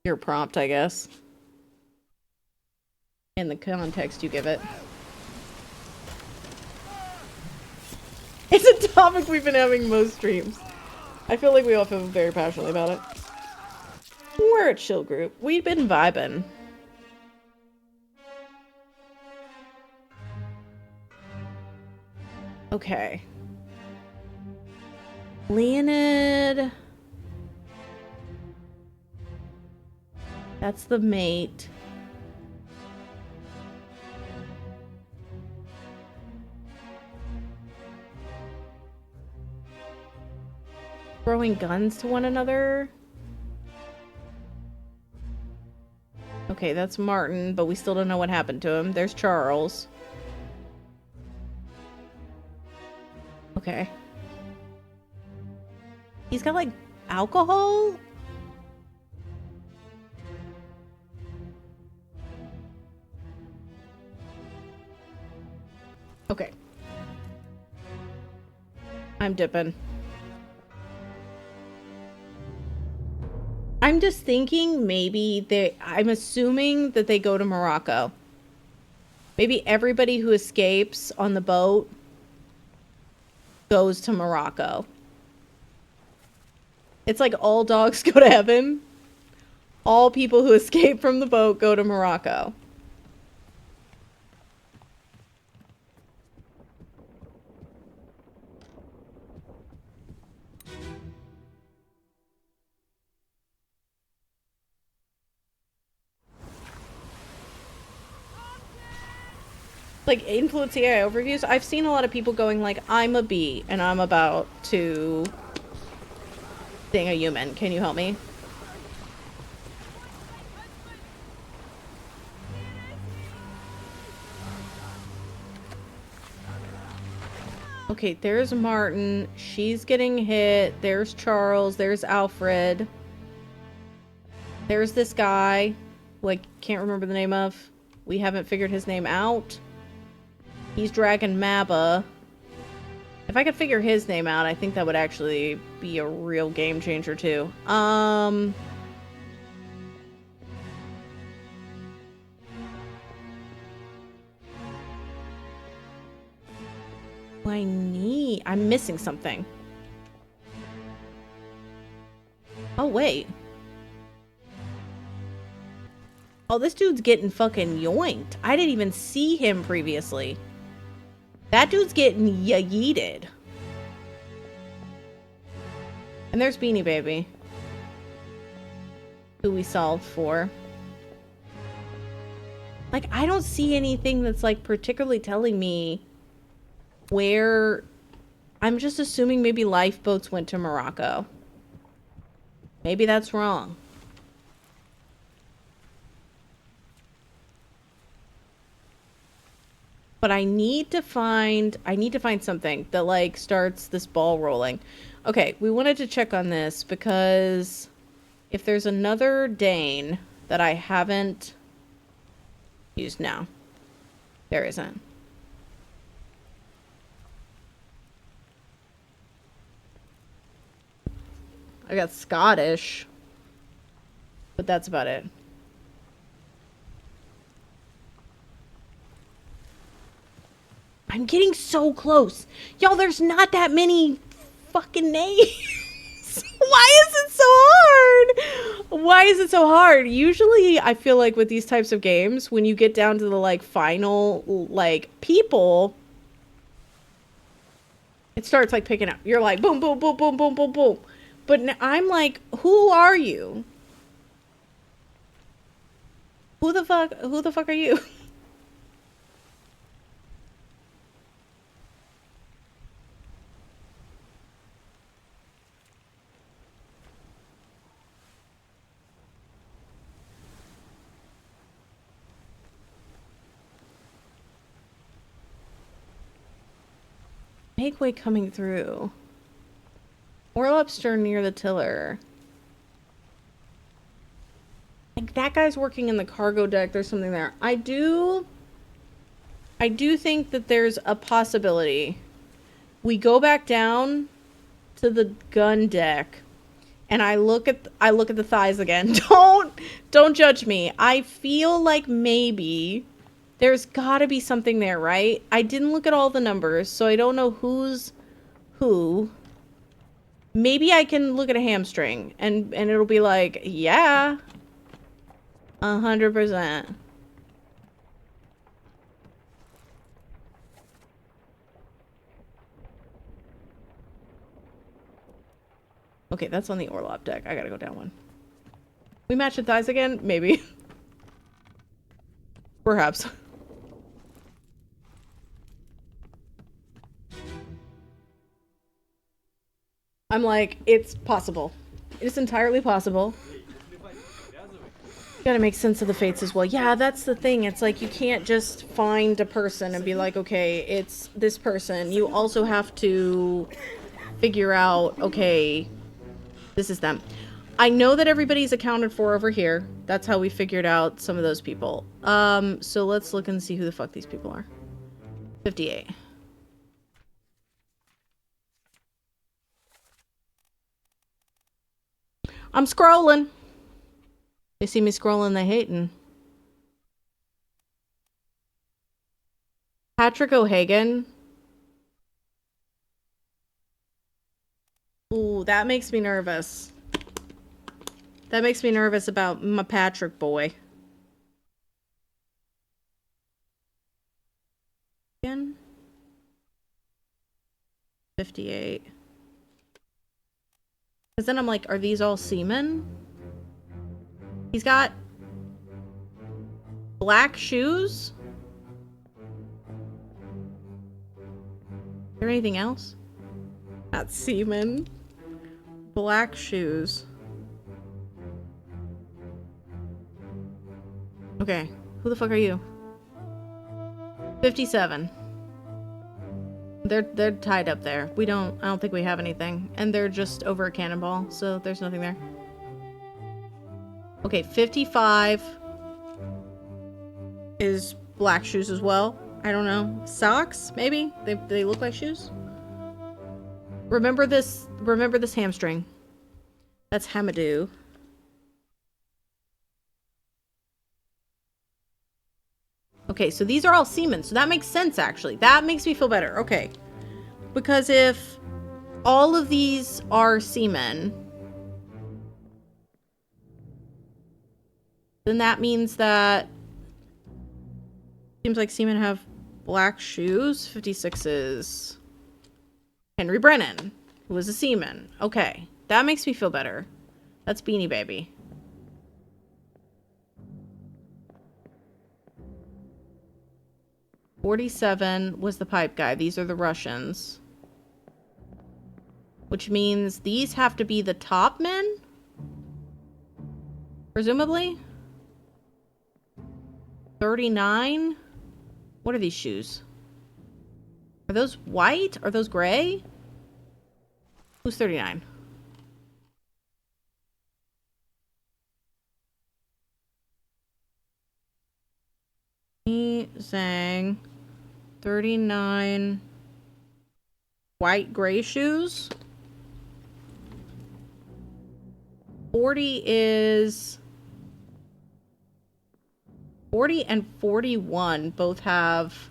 your prompt, I guess. In the context you give it. It's a topic we've been having most streams. I feel like we all feel very passionately about it. We're a chill group. We've been vibing. Okay. Leonid. That's the mate. Throwing guns to one another. Okay, that's Martin, but we still don't know what happened to him. There's Charles. Okay. He's got, like, alcohol? Okay. I'm dipping. I'm just thinking maybe I'm assuming that they go to Morocco. Maybe everybody who escapes on the boat goes to Morocco. It's like all dogs go to heaven. All people who escape from the boat go to Morocco. Like, influence AI overviews, I've seen a lot of people going like, I'm a bee and I'm about to sting a human. Can you help me? Okay, there's Martin. She's getting hit. There's Charles. There's Alfred. There's this guy, who I can't remember the name of. We haven't figured his name out. He's dragging Maba. If I could figure his name out, I think that would actually be a real game changer too. I'm missing something. Oh, wait. Oh, this dude's getting fucking yoinked. I didn't even see him previously. That dude's getting yeeted. And there's Beanie Baby, who we solved for. Like, I don't see anything that's, like, particularly telling me where... I'm just assuming maybe lifeboats went to Morocco. Maybe that's wrong. But I need to find something that, like, starts this ball rolling. Okay, we wanted to check on this because if there's another Dane that I haven't used now, there isn't. I got Scottish, but that's about it. I'm getting so close. Y'all, there's not that many fucking names. Why is it so hard? Why is it so hard? Usually, I feel like with these types of games, when you get down to the, like, final, like, people, it starts, like, picking up. You're like, boom, boom, boom, boom, boom, boom, boom. But I'm like, who are you? Who the fuck are you? Make way coming through. Orlop stern near the tiller. Like, that guy's working in the cargo deck. There's something there. I do think that there's a possibility. We go back down to the gun deck and I look at the thighs again. Don't judge me. I feel like maybe there's got to be something there, right? I didn't look at all the numbers, so I don't know who's who. Maybe I can look at a hamstring and it'll be like, yeah, 100%. Okay, that's on the Orlop deck. I gotta go down one. We match the thighs again? Maybe. Perhaps. I'm like, it's possible. It's entirely possible. You gotta make sense of the fates as well. Yeah, that's the thing. It's like, you can't just find a person and be like, okay, it's this person. You also have to figure out, okay, this is them. I know that everybody's accounted for over here. That's how we figured out some of those people. So let's look and see who the fuck these people are. 58. I'm scrolling. They see me scrolling, they hating. Patrick O'Hagan. Ooh, that makes me nervous. That makes me nervous about my Patrick boy. Again? 58. Because then I'm like, are these all seamen? He's got black shoes? Is there anything else? Not seamen. Black shoes. Okay, who the fuck are you? 57. They're tied up there. I don't think we have anything. And they're just over a cannonball, so there's nothing there. Okay, 55 is black shoes as well. I don't know. Socks, maybe? They look like shoes? Remember this hamstring. That's Hamadou. Okay, so these are all seamen, so that makes sense, actually. That makes me feel better. Okay. Because if all of these are seamen, then that means that seems like seamen have black shoes. 56 is Henry Brennan, who was a seaman. Okay, that makes me feel better. That's Beanie Baby. $47 was the pipe guy. These are the Russians. Which means these have to be the top men? Presumably? 39? What are these shoes? Are those white? Are those gray? Who's 39? Zhang. 39 white gray shoes. 40 is 40 and 41 both have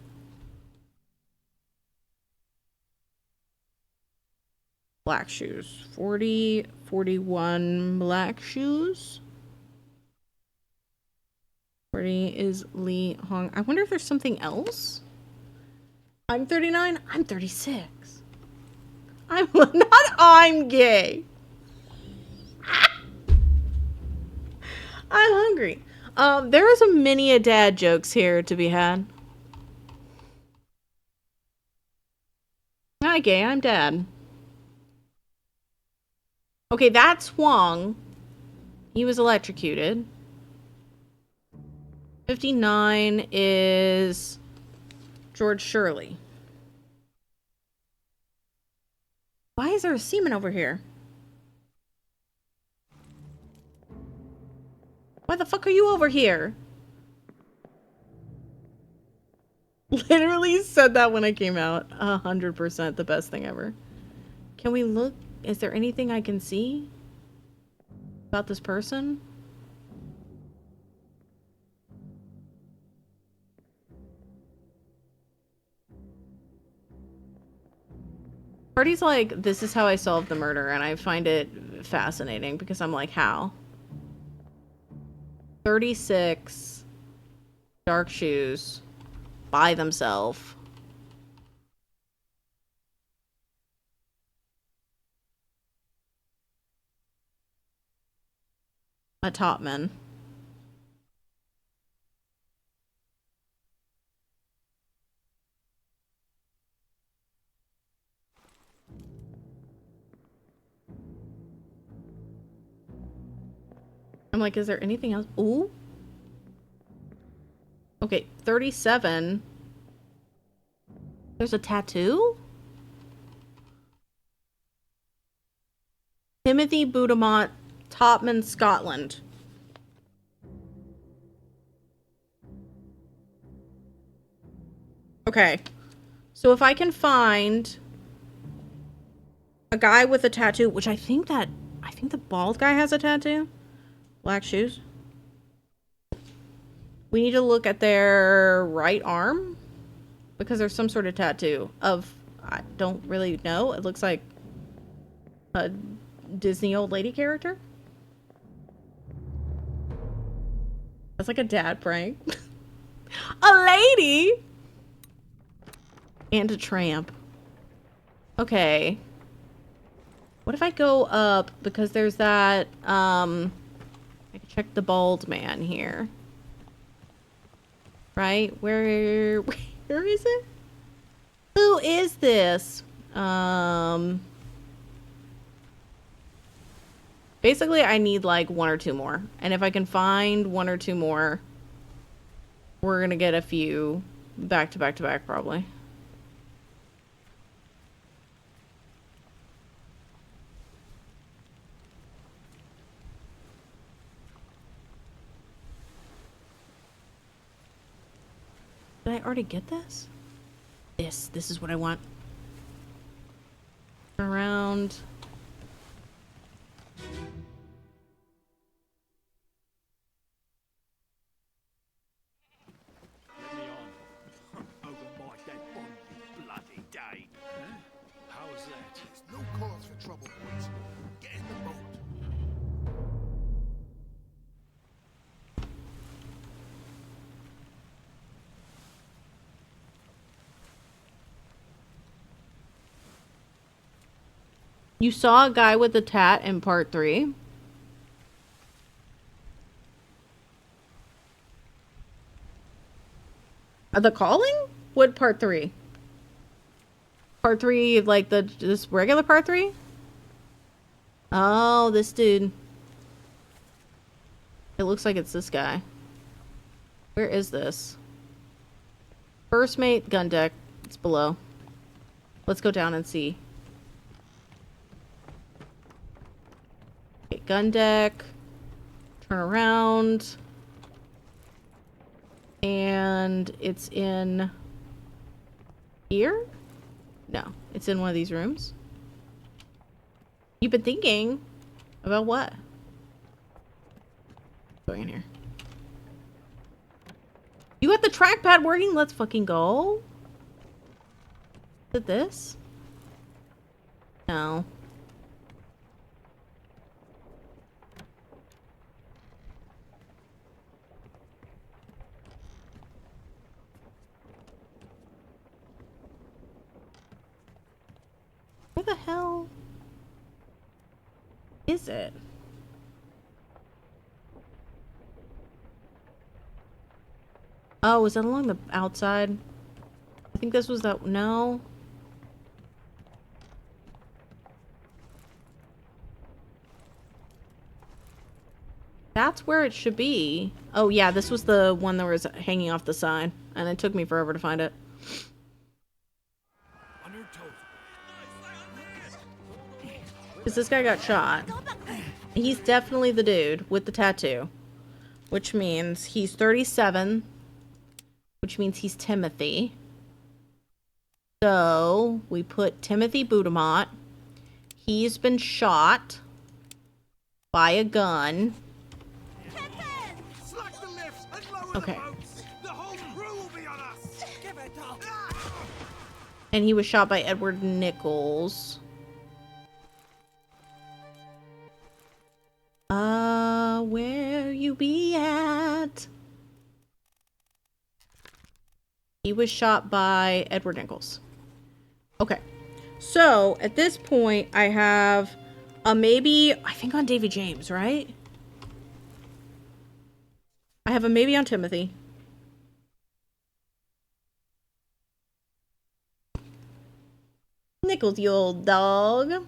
black shoes. 40, 41 black shoes. 40 is Li Hong. I wonder if there's something else. I'm 39. I'm 36. I'm gay. I'm hungry. There are some many dad jokes here to be had. Hi, gay. I'm dad. Okay, that's Huang. He was electrocuted. 59 is George Shirley. Why is there a seaman over here? Why the fuck are you over here? Literally said that when I came out. 100% the best thing ever. Can we look? Is there anything I can see about this person? Party's like, this is how I solved the murder, and I find it fascinating because I'm like, how? 36 dark shoes by themselves. A topman. I'm like, is there anything else? Ooh. Okay, 37. There's a tattoo? Timothy Budamont, Topman, Scotland. Okay. So if I can find a guy with a tattoo, which I think the bald guy has a tattoo. Black shoes. We need to look at their right arm because there's some sort of tattoo of, I don't really know. It looks like a Disney old lady character. That's like a dad prank. A lady and a tramp. Okay. What if I go up because there's that I can check the bald man here. Right? Where is it? Who is this? Basically I need like 1 or 2 more. And if I can find 1 or 2 more, we're gonna get a few back to back to back probably. Did I already get this? This is what I want. Turn around. Let me on. Over my dead body, you bloody day. Huh? How was that? There's no cause for trouble, boys. Get in the boat. You saw a guy with a tat in part 3. The Calling? What part 3? Part 3, like this regular part 3? Oh, this dude. It looks like it's this guy. Where is this? First mate, gun deck. It's below. Let's go down and see. Okay, gun deck. Turn around. And it's in here? No, it's in one of these rooms. You've been thinking about what? Going in here. You got the trackpad working? Let's fucking go. Is it this? No. Where the hell is it? Oh, is that along the outside? I think this was that. No. That's where it should be. Oh, yeah, this was the one that was hanging off the side. And it took me forever to find it. Because this guy got shot. He's definitely the dude with the tattoo. Which means he's 37. Which means he's Timothy. So, we put Timothy Budamot. He's been shot by a gun. Okay. And he was shot by Edward Nichols. Where you be at? He was shot by Edward Nichols. Okay. So, at this point, I have a maybe, I think on Davy James, right? I have a maybe on Timothy. Nichols, you old dog.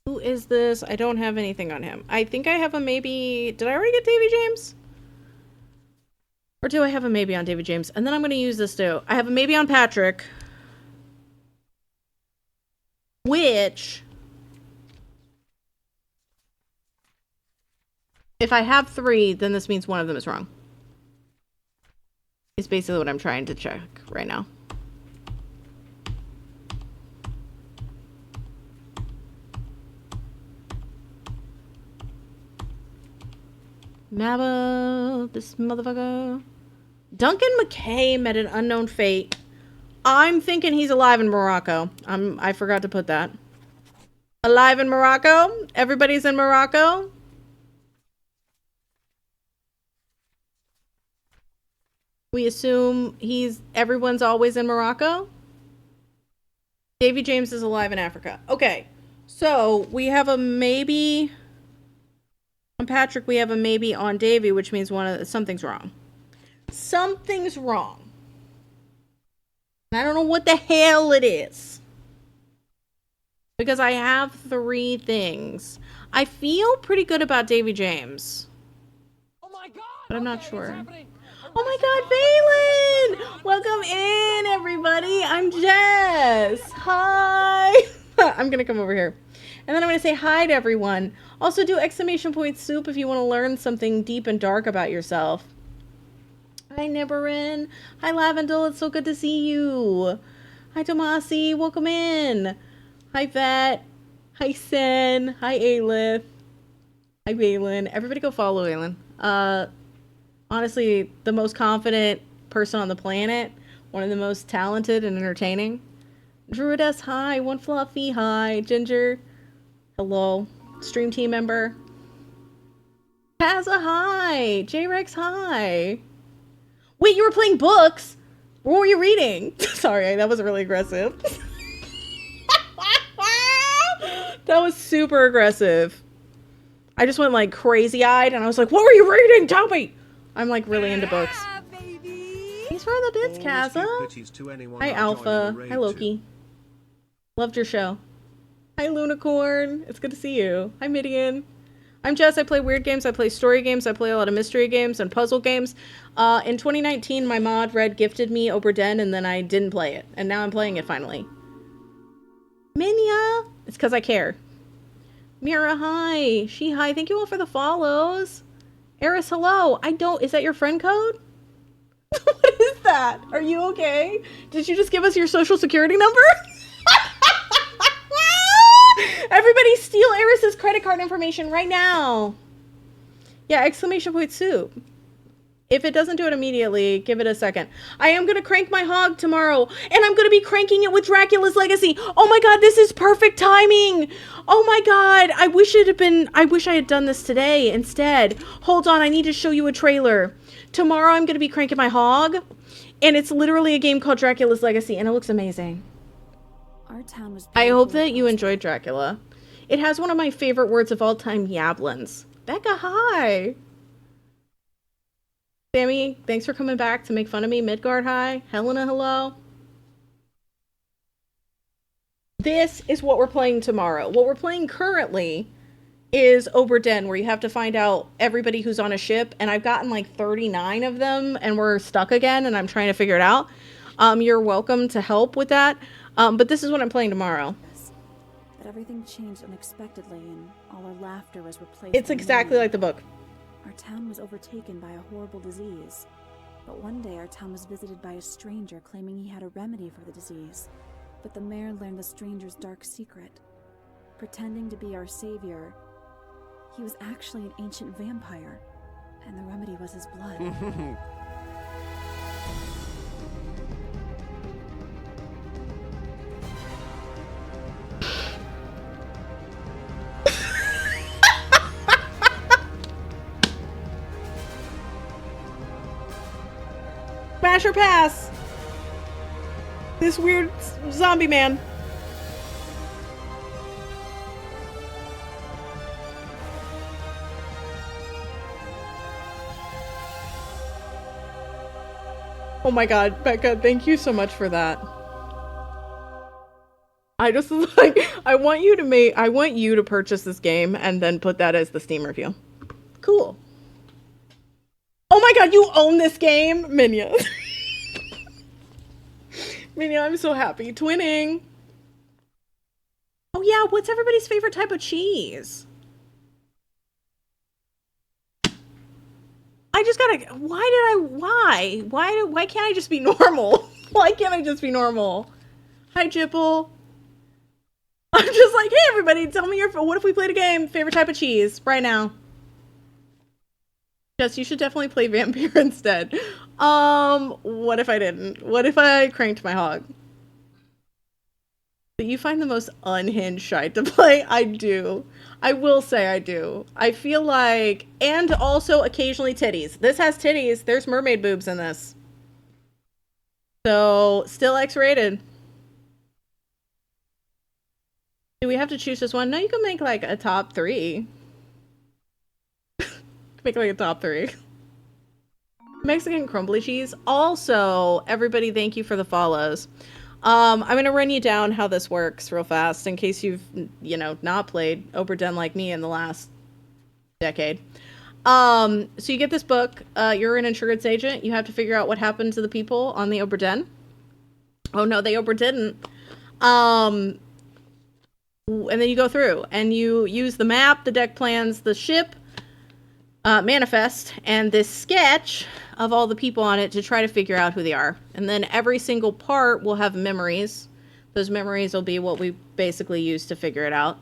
Who is this? I don't have anything on him. I think I have a maybe. Did I already get Davy James? Or do I have a maybe on Davy James? And then I'm going to use this too. I have a maybe on Patrick. Which, if I have 3, then this means one of them is wrong. It's basically what I'm trying to check right now. Mabba, this motherfucker. Duncan McKay met an unknown fate. I'm thinking he's alive in Morocco. I forgot to put that. Alive in Morocco? Everybody's in Morocco? We assume everyone's always in Morocco? Davy James is alive in Africa. Okay. So, we have a maybe on Patrick, we have a maybe on Davy, which means something's wrong. Something's wrong. I don't know what the hell it is. Because I have 3 things. I feel pretty good about Davy James. Oh my God! But I'm not Okay, sure. it's happening. Oh my God, Valen! Welcome in, everybody. I'm Jess. Hi. I'm going to come over here. And then I'm going to say hi to everyone. Also do exclamation point soup if you want to learn something deep and dark about yourself. Hi, Nibirin. Hi, Lavendel. It's so good to see you. Hi, Tomasi. Welcome in. Hi, Vet. Hi, Sen. Hi, Aelith. Hi, Valen. Everybody go follow Valen. Honestly, the most confident person on the planet. One of the most talented and entertaining. Druidess, hi. One Fluffy, hi. Ginger, hello. Stream team member. Kaza, hi. J-Rex, hi. Wait, you were playing books? What were you reading? Sorry, that was really aggressive. That was super aggressive. I just went like crazy-eyed and I was like, what were you reading? Tell me! I'm like really into books. Thanks for the bits, Kaza. Hi, Alpha. Hi, Loki. Loved your show. Hi, Lunicorn. It's good to see you. Hi, Midian. I'm Jess. I play weird games. I play story games. I play a lot of mystery games and puzzle games. In 2019, my mod Red gifted me Oberdin, and then I didn't play it. And now I'm playing it finally. Minya! It's because I care. Mira, hi. She, hi. Thank you all for the follows. Eris, hello. Is that your friend code? What is that? Are you okay? Did you just give us your social security number? Everybody steal Eris's credit card information right now. Yeah, exclamation point soup. If it doesn't do it immediately, give it a second. I am going to crank my hog tomorrow, and I'm going to be cranking it with Dracula's Legacy. Oh my god, this is perfect timing. Oh my god, I wish I had done this today instead. Hold on, I need to show you a trailer. Tomorrow I'm going to be cranking my hog, and it's literally a game called Dracula's Legacy, and it looks amazing. Our town was I hope that you enjoyed Dracula. It has one of my favorite words of all time, yablins. Becca, hi. Sammy, thanks for coming back to make fun of me. Midgard, hi. Helena, hello. This is what we're playing tomorrow. What we're playing currently is Oberdin, where you have to find out everybody who's on a ship, and I've gotten like 39 of them, and we're stuck again, and I'm trying to figure it out. You're welcome to help with that. But this is what I'm playing tomorrow. But everything changed unexpectedly, and all our laughter was replaced. It's exactly like the book. Our town was overtaken by a horrible disease. But one day our town was visited by a stranger claiming he had a remedy for the disease. But the mayor learned the stranger's dark secret. Pretending to be our savior, he was actually an ancient vampire, and the remedy was his blood. Smash or pass? This weird zombie man. Oh my god, Becca, thank you so much for that. I just like I want you to purchase this game and then put that as the Steam review. Cool. Oh my god, you own this game? Minya. Minya, I'm so happy. Twinning. Oh yeah, what's everybody's favorite type of cheese? I just gotta, why can't I just be normal? Why can't I just be normal? Hi, Jipple. I'm just like, hey everybody, tell me what if we played a game? Favorite type of cheese, right now. Yes, you should definitely play Vampire instead. What if I didn't? What if I cranked my hog? But you find the most unhinged shite to play? I do. I will say I do. I feel like... And also occasionally titties. This has titties. There's mermaid boobs in this. So, still X-rated. Do we have to choose just one? No, you can make like a top 3. Make like a top 3. Mexican crumbly cheese. Also, everybody, thank you for the follows. I'm gonna run you down how this works real fast in case you've, you know, not played Oberdin like me in the last decade. So you get this book. You're an insurance agent. You have to figure out what happened to the people on the Oberdin. Oh no, they Oberdidn't. And then you go through and you use the map, the deck plans, the ship, manifest, and this sketch of all the people on it to try to figure out who they are. And then every single part will have memories. Those memories will be what we basically use to figure it out.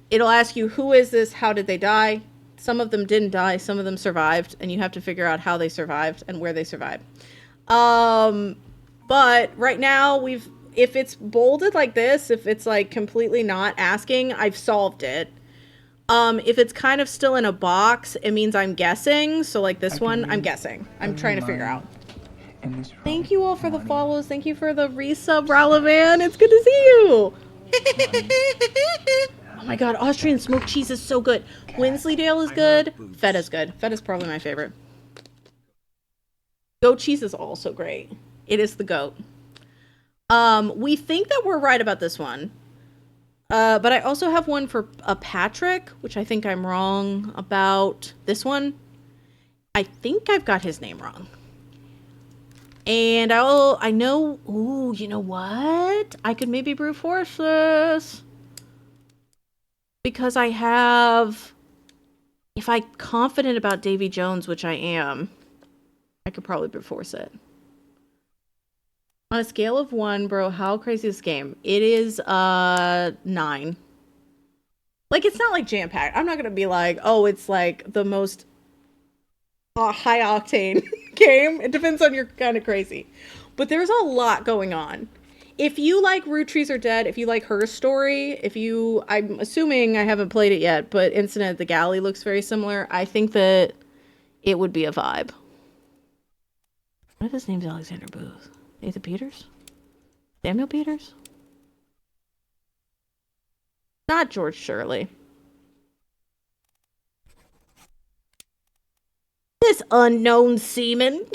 It'll ask you, who is this? How did they die? Some of them didn't die. Some of them survived. And you have to figure out how they survived and where they survived. But right now, if it's bolded like this, if it's like completely not asking, I've solved it. If it's kind of still in a box, it means I'm guessing. So like this one, I'm guessing. I'm trying to figure out. Thank you all for the follows. Thank you for the resub, Ralavan. It's good to see you. Oh my god, Austrian smoked cheese is so good. Wensleydale is good. Fetta's good. Fetta's probably my favorite. Goat cheese is also great. It is the goat. We think that we're right about this one. But I also have one for a Patrick, which I think I'm wrong about. This one, I think I've got his name wrong. And I know, ooh, you know what? I could maybe brute force this. Because I have, if I'm confident about Davy Jones, which I am, I could probably brute force it. On a scale of 1, bro, how crazy is this game? It is 9. Like, it's not like jam-packed. I'm not gonna be like, oh, it's like the most high-octane game. It depends on your kind of crazy. But there's a lot going on. If you like Root Trees Are Dead, if you like Her Story, if you... I'm assuming I haven't played it yet, but Incident at the Galley looks very similar. I think that it would be a vibe. What if his name's Alexander Booth? Nathan Peters? Samuel Peters? Not George Shirley. This unknown seaman.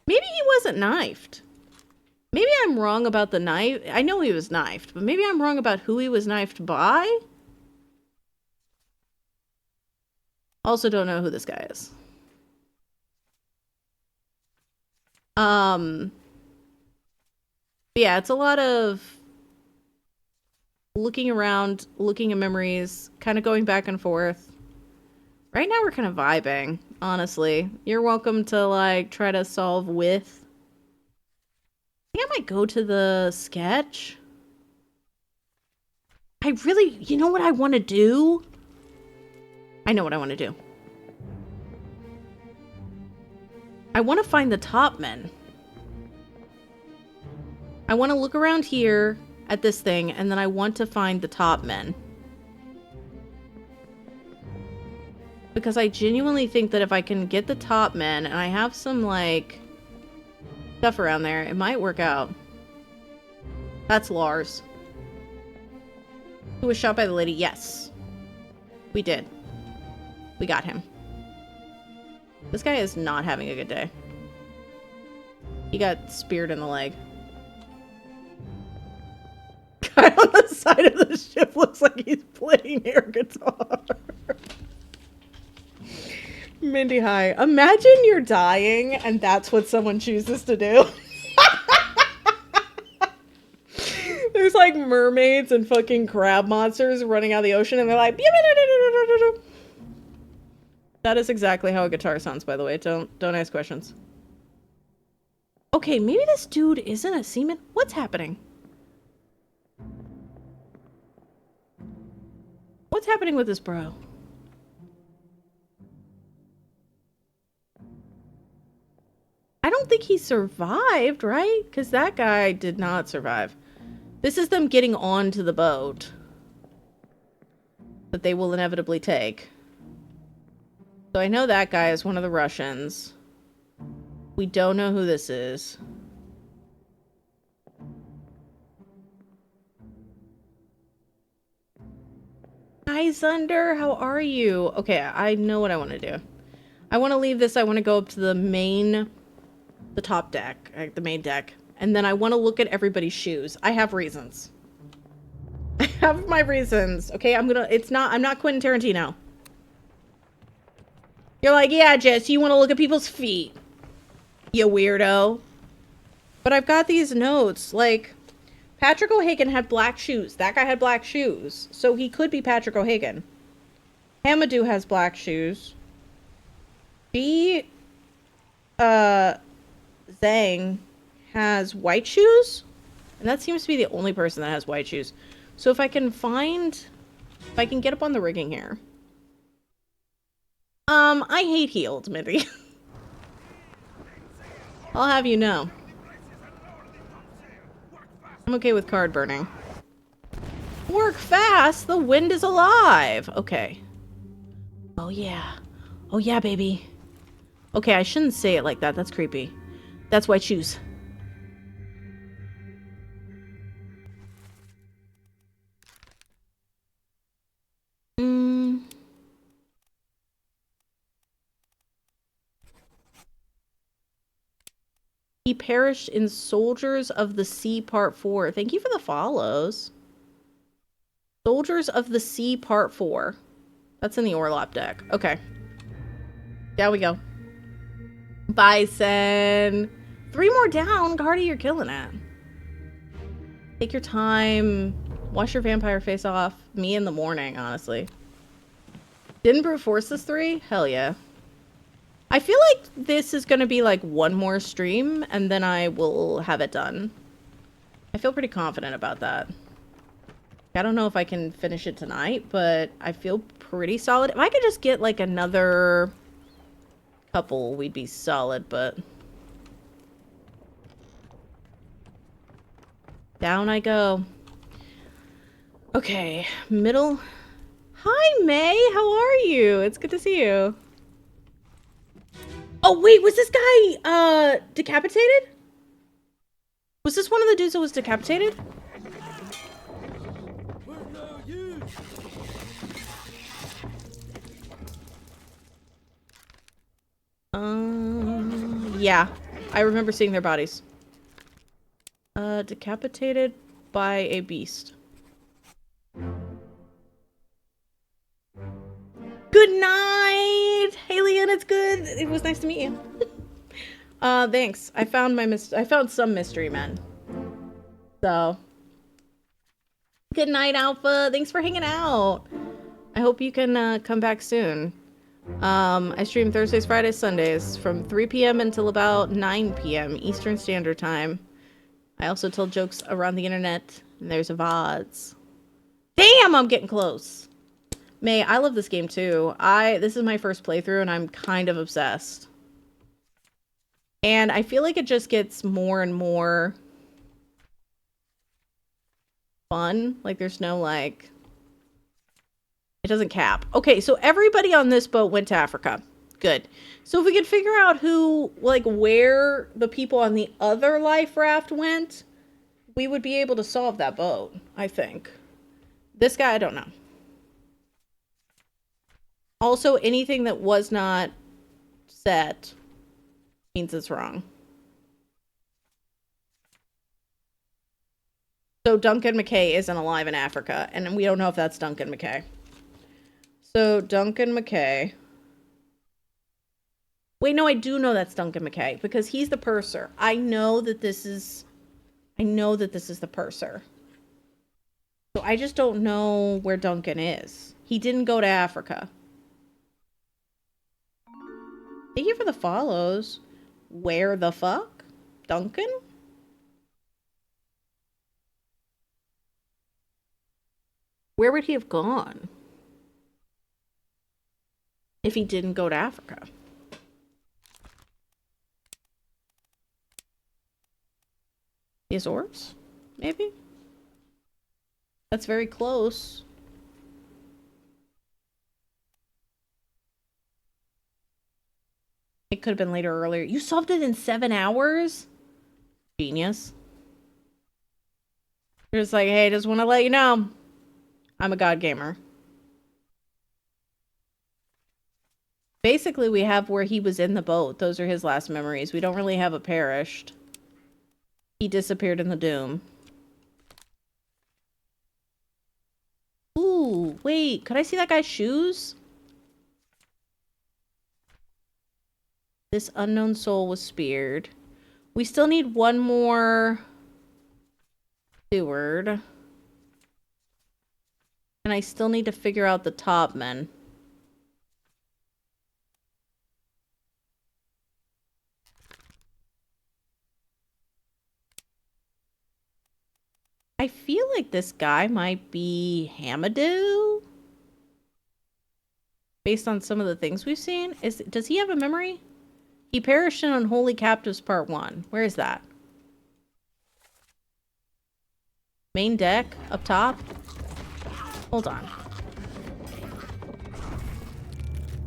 Maybe he wasn't knifed. Maybe I'm wrong about the knife. I know he was knifed, but maybe I'm wrong about who he was knifed by. Also don't know who this guy is. But yeah, it's a lot of looking around, looking at memories, kind of going back and forth. Right now we're kind of vibing, honestly. You're welcome to like try to solve with. I think I might go to the sketch. I really, you know what I want to do? I know what I want to do. I want to find the top men. I want to look around here at this thing, and then I want to find the top men. Because I genuinely think that if I can get the top men, and I have some, like, stuff around there, it might work out. That's Lars. Who was shot by the lady? Yes. We did. We got him. This guy is not having a good day. He got speared in the leg. Guy on the side of the ship looks like he's playing air guitar. Mindy, hi. Imagine you're dying and that's what someone chooses to do. There's like mermaids and fucking crab monsters running out of the ocean and they're like... That is exactly how a guitar sounds, by the way. Don't ask questions. Okay, maybe this dude isn't a seaman. What's happening? What's happening with this bro? think he survived, right? Because that guy did not survive. This is them getting onto the boat that they will inevitably take. So I know that guy is one of the Russians. We don't know who this is. Hi, Zunder. How are you? Okay, I know what I want to do. I want to leave this. I want to go up to the top deck, the main deck. And then I want to look at everybody's shoes. I have reasons. I have my reasons. Okay, I'm not Quentin Tarantino. You're like, yeah, Jess, you want to look at people's feet. You weirdo. But I've got these notes, like, Patrick O'Hagan had black shoes. That guy had black shoes. So he could be Patrick O'Hagan. Hamadou has black shoes. Zhang has white shoes. And that seems to be the only person that has white shoes. So if I can get up on the rigging here. I hate heeled, Mindy. I'll have you know. I'm okay with card burning. Work fast! The wind is alive! Okay. Oh yeah. Oh yeah, baby. Okay, I shouldn't say it like that. That's creepy. That's white shoes. He perished in Soldiers of the Sea Part 4. Thank you for the follows. Soldiers of the Sea Part 4. That's in the Orlop deck. Okay. Down we go. Bison. 3 more down. Cardi, you're killing it. Take your time. Wash your vampire face off. Me in the morning, honestly. Didn't brute force this 3? Hell yeah. I feel like this is going to be like one more stream and then I will have it done. I feel pretty confident about that. I don't know if I can finish it tonight, but I feel pretty solid. If I could just get like another couple, we'd be solid, but... Down I go. Okay, middle. Hi, May. How are you? It's good to see you. Oh, wait, was this guy, decapitated? Was this one of the dudes that was decapitated? Yeah. I remember seeing their bodies. Decapitated by a beast. Good night! Hey, Leon, it's good. It was nice to meet you. Thanks. I found some mystery men. So. Good night, Alpha. Thanks for hanging out. I hope you can, come back soon. I stream Thursdays, Fridays, Sundays from 3 p.m. until about 9 p.m. Eastern Standard Time. I also tell jokes around the internet, and there's a VODs. Damn, I'm getting close. May, I love this game too. This is my first playthrough, and I'm kind of obsessed. And I feel like it just gets more and more fun. Like, there's no, like... It doesn't cap. Okay, so everybody on this boat went to Africa. Good. So if we could figure out who, like, where the people on the other life raft went, we would be able to solve that boat, I think. This guy, I don't know. Also, anything that was not set means it's wrong. So Duncan McKay isn't alive in Africa, and we don't know if that's Duncan McKay. So Duncan McKay. Wait, no, I do know that's Duncan McKay because he's the purser. I know that this is the purser. So I just don't know where Duncan is. He didn't go to Africa. Thank you for the follows. Where the fuck? Duncan? Where would he have gone? If he didn't go to Africa. These orbs? Maybe? That's very close. It could have been later or earlier. You solved it in 7 hours? Genius. You're just like, hey, just want to let you know, I'm a god gamer. Basically, we have where he was in the boat. Those are his last memories. We don't really have a perished. He disappeared in the doom. Ooh, wait. Could I see that guy's shoes? This unknown soul was speared. We still need one more steward. And I still need to figure out the top men. I feel like this guy might be Hamadou. Based on some of the things we've seen. Does he have a memory? He perished in Unholy Captives Part 1. Where is that? Main deck? Up top? Hold on.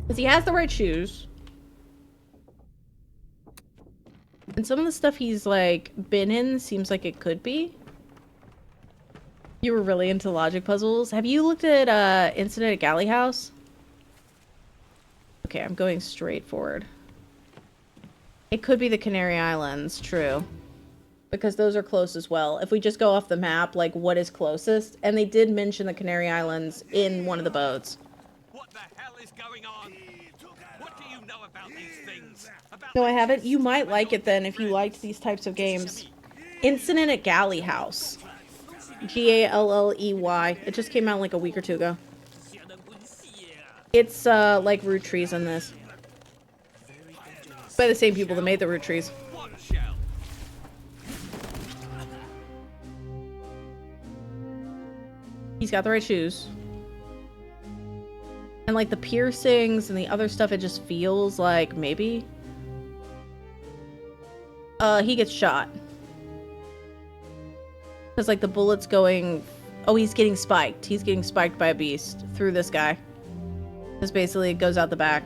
Because he has the right shoes. And some of the stuff he's, like, been in seems like it could be. You were really into logic puzzles. Have you looked at, Incident at Galley House? Okay, I'm going straight forward. It could be the Canary Islands, true. Because those are close as well. If we just go off the map, like, what is closest? And they did mention the Canary Islands in one of the boats. What the hell is going on? What do you know about these things? No, I haven't. You might like it then if you liked these types of games. Incident at Galley House. Galley. It just came out like a week or two ago. It's, like root trees in this. By the same people that made the root trees. What shell? He's got the right shoes. And like the piercings and the other stuff, it just feels like maybe. He gets shot. Because like the bullet's going... Oh, he's getting spiked. He's getting spiked by a beast through this guy. This basically goes out the back.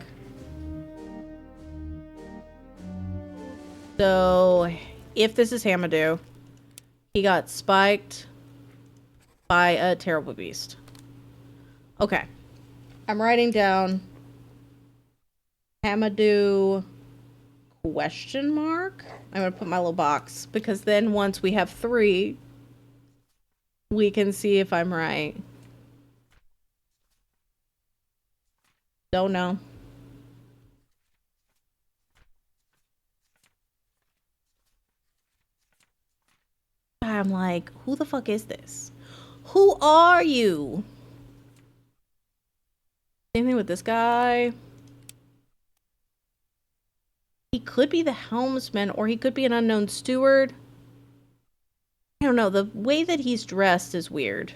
So, if this is Hamadou, he got spiked by a terrible beast. Okay. I'm writing down Hamadou question mark. I'm going to put my little box because then once we have 3, we can see if I'm right. Don't know. I'm like, who the fuck is this? Who are you? Same thing with this guy. He could be the helmsman or he could be an unknown steward. I don't know. The way that he's dressed is weird.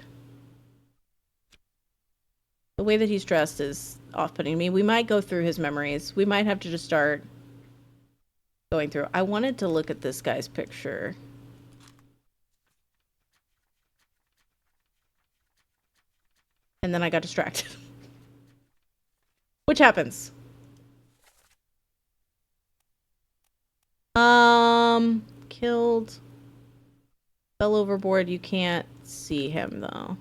The way that he's dressed is off-putting me. We might go through his memories. We might have to just start going through. I wanted to look at this guy's picture. And then I got distracted. Which happens. Killed. Fell overboard. You can't see him, though.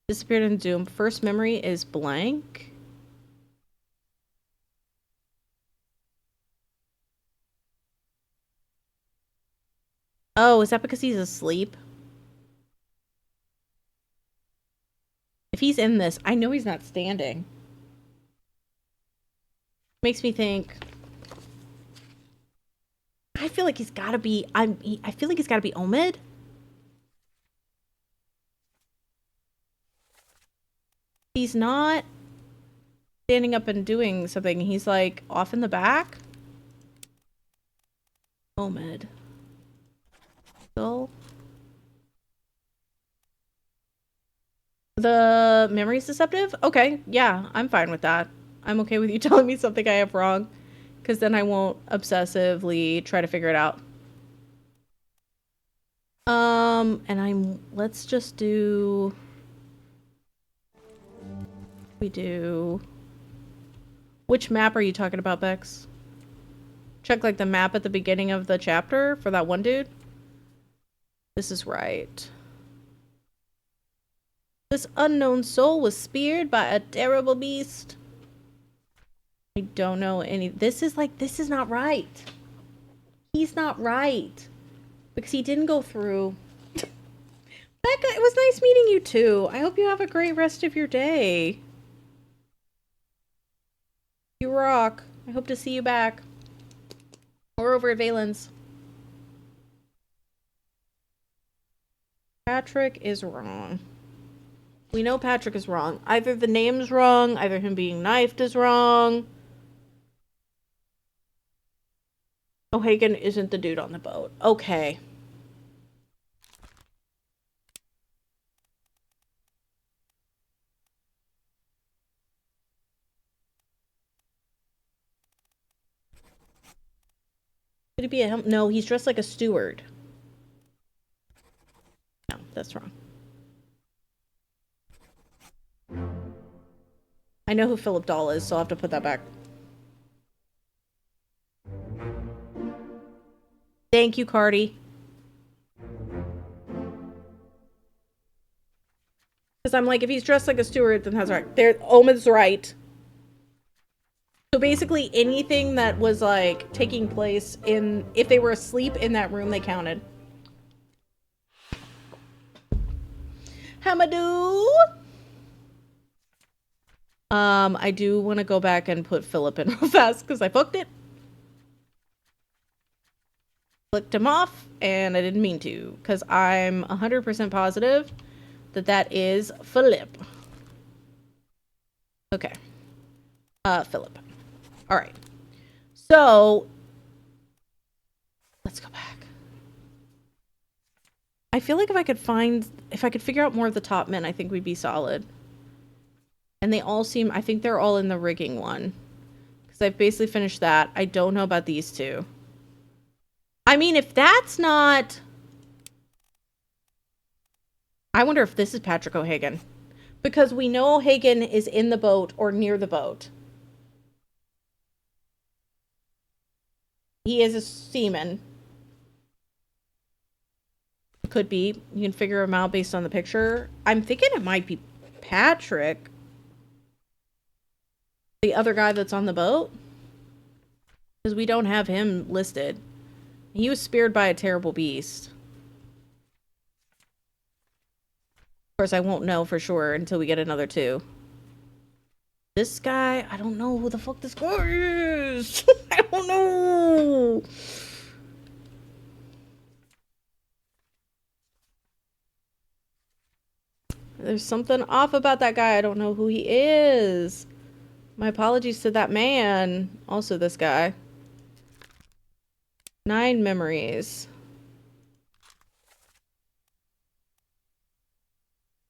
Disappeared in Doom. First memory is blank. Oh, is that because he's asleep? If he's in this, I know he's not standing. Makes me think... I feel like he's gotta be... I feel like he's gotta be Omid. He's not standing up and doing something. He's like off in the back. Omid. Still. The memory's deceptive? Okay, yeah, I'm fine with that. I'm okay with you telling me something I have wrong. Because then I won't obsessively try to figure it out. let's just do... We do... Which map are you talking about, Bex? Check, like, the map at the beginning of the chapter for that one dude? This is right. This unknown soul was speared by a terrible beast. I don't know any... This is not right. He's not right. Because he didn't go through... Becca, it was nice meeting you too. I hope you have a great rest of your day. You rock. I hope to see you back. Or over at Valen's. Patrick is wrong. We know Patrick is wrong. Either the name's wrong, either him being knifed is wrong. O'Hagan isn't the dude on the boat. Okay. Could he be a helm? No, he's dressed like a steward. No, that's wrong. I know who Philip Dahl is, so I'll have to put that back. Thank you, Cardi. Because I'm like, if he's dressed like a steward, then that's right. There, Omen's right. So basically, anything that was like taking place in, if they were asleep in that room, they counted. Hamadou. I do want to go back and put Philip in real fast because I booked it. Clicked him off, and I didn't mean to because I'm 100% positive that that is Philip. Okay. Philip. All right. So let's go back. I feel like if I could figure out more of the top men, I think we'd be solid. And they all seem, I think they're all in the rigging one. Because I've basically finished that. I don't know about these two. I mean, if that's not... I wonder if this is Patrick O'Hagan. Because we know O'Hagan is in the boat or near the boat. He is a seaman. Could be. You can figure him out based on the picture. I'm thinking it might be Patrick. The other guy that's on the boat. Because we don't have him listed. He was speared by a terrible beast. Of course, I won't know for sure until we get another two. This guy, I don't know who the fuck this guy is. I don't know. There's something off about that guy. I don't know who he is. My apologies to that man. Also this guy. 9 memories.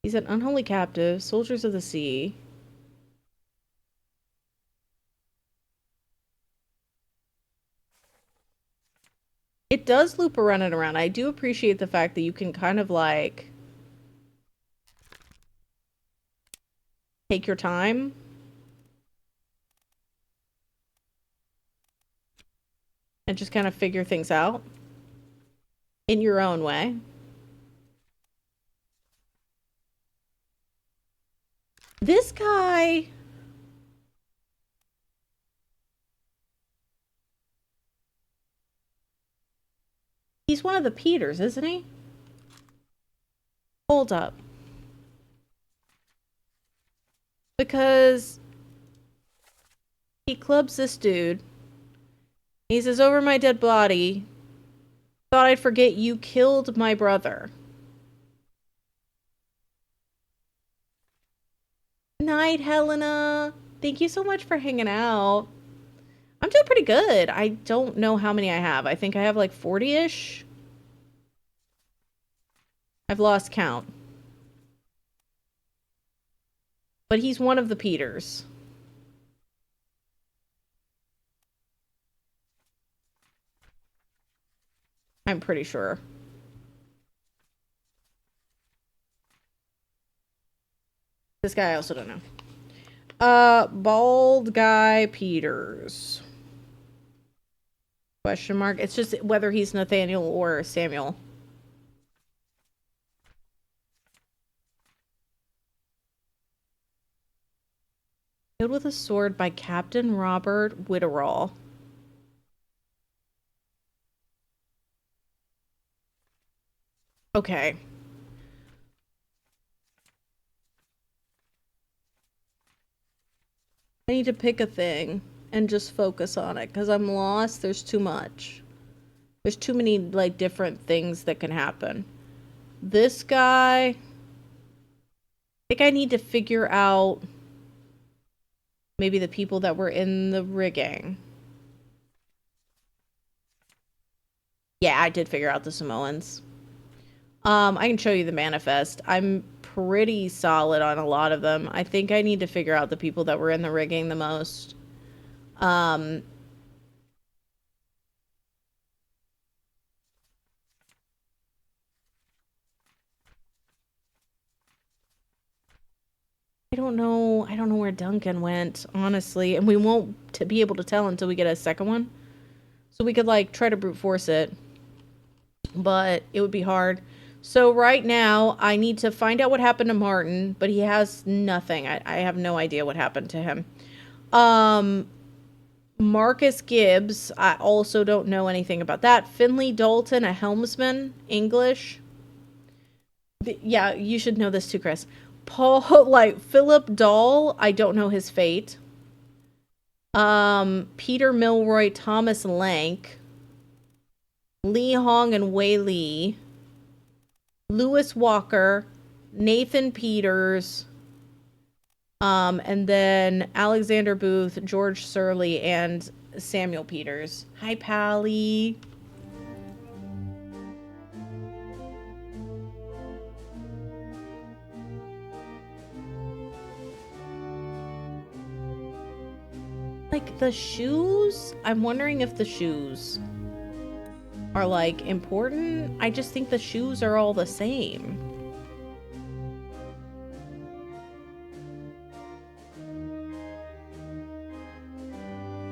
He's an unholy captive. Soldiers of the sea. It does loop around and around. I do appreciate the fact that you can kind of like take your time. And just kind of figure things out in your own way. This guy... He's one of the Peters, isn't he? Hold up. Because he clubs this dude. He says, over my dead body. Thought I'd forget you killed my brother. Night, Helena. Thank you so much for hanging out. I'm doing pretty good. I don't know how many I have. I think I have like 40-ish. I've lost count. But he's one of the Peters. I'm pretty sure. This guy I also don't know. Bald guy Peters. Question mark. It's just whether he's Nathaniel or Samuel. Killed with a sword by Captain Robert Witterall. Okay. I need to pick a thing and just focus on it because I'm lost. There's too much. There's too many, like, different things that can happen. This guy... I think I need to figure out maybe the people that were in the rigging. Yeah, I did figure out the Samoans. I can show you the manifest. I'm pretty solid on a lot of them. I think I need to figure out the people that were in the rigging the most. I don't know. I don't know where Duncan went, honestly. And we won't be able to tell until we get a second one. So we could, like, try to brute force it. But it would be hard. So right now, I need to find out what happened to Martin, but he has nothing. I have no idea what happened to him. Marcus Gibbs, I also don't know anything about that. Finley Dalton, a helmsman, English. Yeah, you should know this too, Chris. Philip Dahl, I don't know his fate. Peter Milroy, Thomas Lank, Lee Hong and Wei Li, Lewis Walker, Nathan Peters, and then Alexander Booth, George Surley, and Samuel Peters. Hi, Pally. Like, the shoes? I'm wondering if the shoes are, like, important. I just think the shoes are all the same.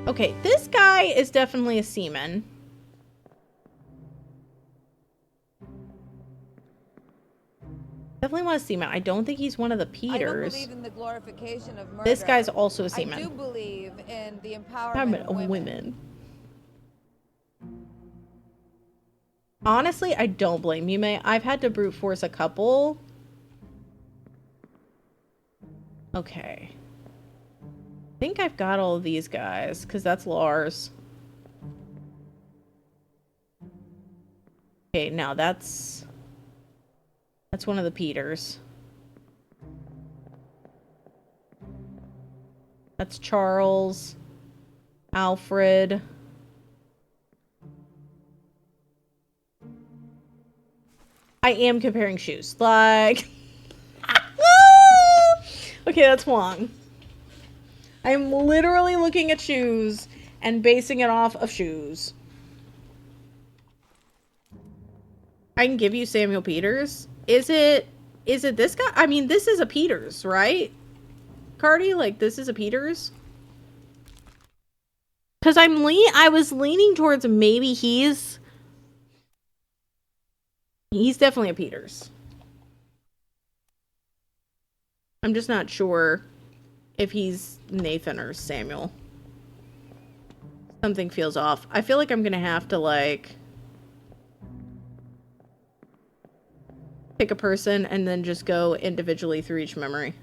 Okay, this guy is definitely a seaman. Definitely one of seaman. I don't think he's one of the Peters. I don't believe in the glorification of murder. This guy's also a seaman. I do believe in the empowerment of women. Honestly, I don't blame you, May. I've had to brute force a couple. Okay. I think I've got all of these guys, because that's Lars. Okay, now that's one of the Peters. That's Charles. Alfred. I am comparing shoes. Like... Okay, that's Wong. I'm literally looking at shoes and basing it off of shoes. I can give you Samuel Peters. Is it this guy? I mean, this is a Peters, right? Cardi, like, this is a Peters? Because I was leaning towards maybe he's definitely a Peters. I'm just not sure if he's Nathan or Samuel. Something feels off. I feel like I'm gonna have to, like, pick a person and then just go individually through each memory.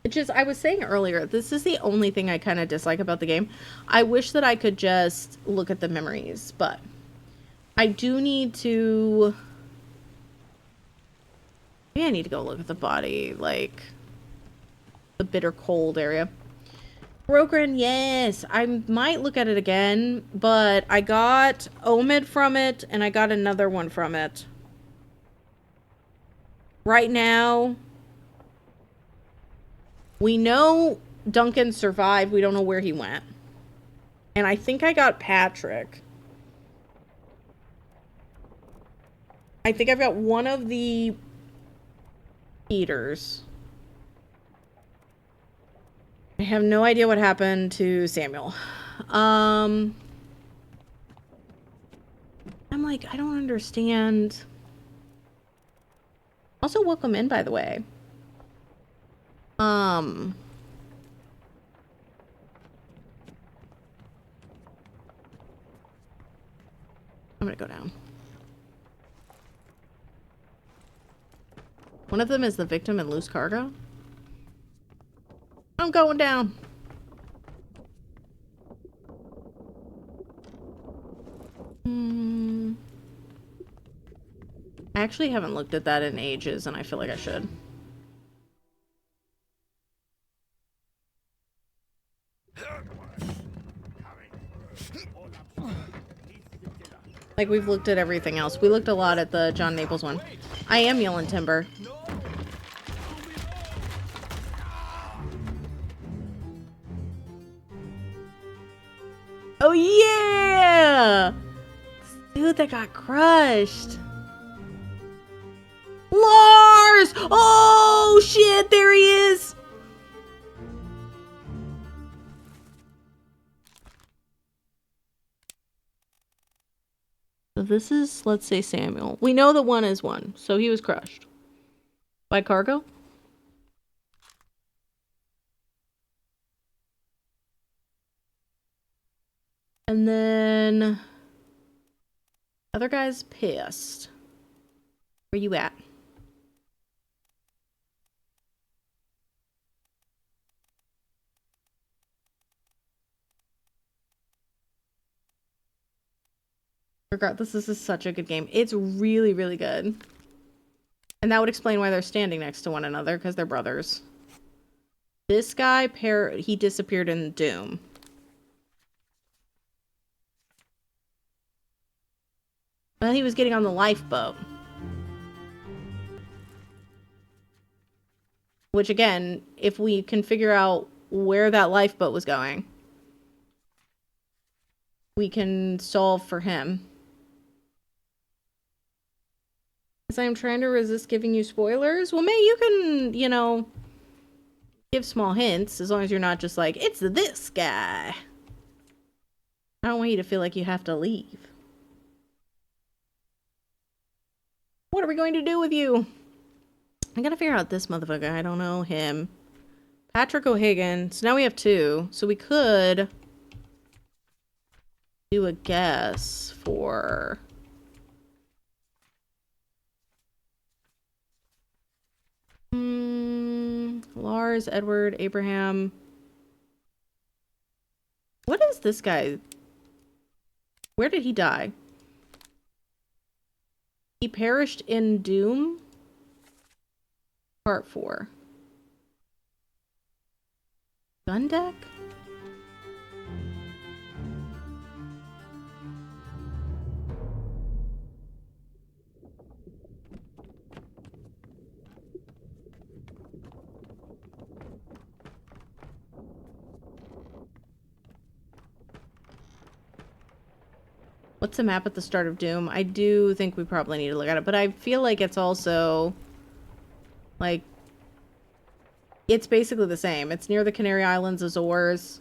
Just, I was saying earlier, this is the only thing I kind of dislike about the game. I wish that I could just look at the memories, but I do need to... Maybe I need to go look at the body, like, the bitter cold area. Brogren, yes, I might look at it again, but I got Omid from it, and I got another one from it. Right now, we know Duncan survived. We don't know where he went. And I think I got Patrick. I think I've got one of the eaters. I have no idea what happened to Samuel. I'm like, I don't understand. Also, welcome in, by the way. I'm gonna go down. One of them is the victim in loose cargo. I'm going down. I actually haven't looked at that in ages, and I feel like I should. Like, we've looked at everything else. We looked a lot at the John Naples one. I am yelling timber. Oh, yeah! Dude, that got crushed. Lars! Oh, shit, there he is! So this is, let's say, Samuel. We know that one is one, so he was crushed. By cargo? And then... other guy's pissed. Where you at? Regardless, this is such a good game. It's really, really good. And that would explain why they're standing next to one another, because they're brothers. This guy, he disappeared in Doom. Well, he was getting on the lifeboat. Which, again, if we can figure out where that lifeboat was going, we can solve for him. As I'm trying to resist giving you spoilers. Well, May, you can, you know, give small hints, as long as you're not just like, it's this guy. I don't want you to feel like you have to leave. What are we going to do with you? I gotta figure out this motherfucker. I don't know him. Patrick O'Hagan. So now we have two. So we could do a guess for... Lars, Edward, Abraham. What is this guy? Where did he die? He perished in Doom? Part 4. Gun deck? What's the map at the start of Doom? I do think we probably need to look at it, but I feel like it's also, like, it's basically the same. It's near the Canary Islands, Azores,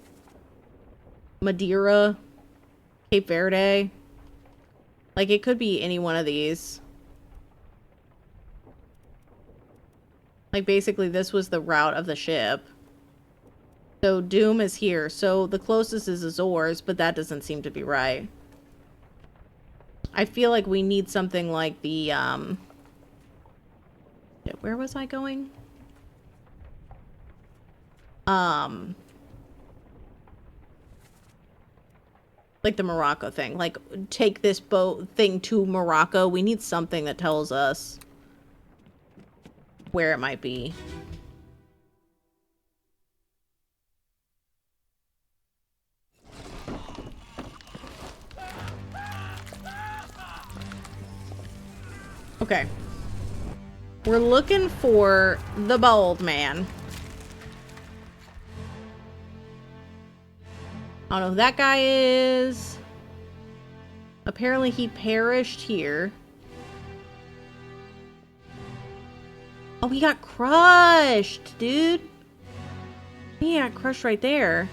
Madeira, Cape Verde. Like, it could be any one of these. Like, basically, this was the route of the ship. So, Doom is here. So, the closest is Azores, but that doesn't seem to be right. I feel like we need something like the, where was I going? Like the Morocco thing. Like, take this boat thing to Morocco. We need something that tells us where it might be. Okay. We're looking for the bald man. I don't know who that guy is. Apparently he perished here. Oh, he got crushed, dude. He got crushed right there.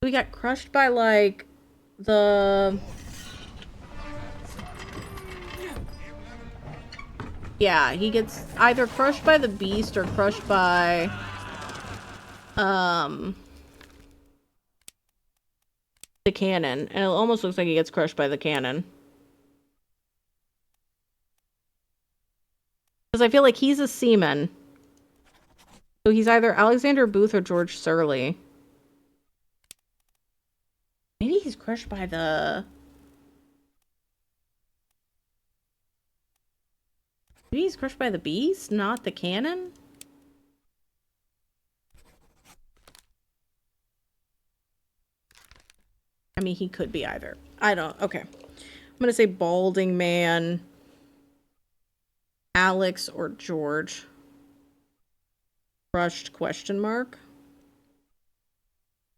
We got crushed by, like, the... Yeah, he gets either crushed by the beast or crushed by... the cannon. And it almost looks like he gets crushed by the cannon. Because I feel like he's a seaman. So he's either Alexander Booth or George Surley. Maybe he's crushed by the... Maybe he's crushed by the beast, not the cannon? I mean, he could be either. I don't... Okay. I'm gonna say Balding Man, Alex, or George. Crushed question mark.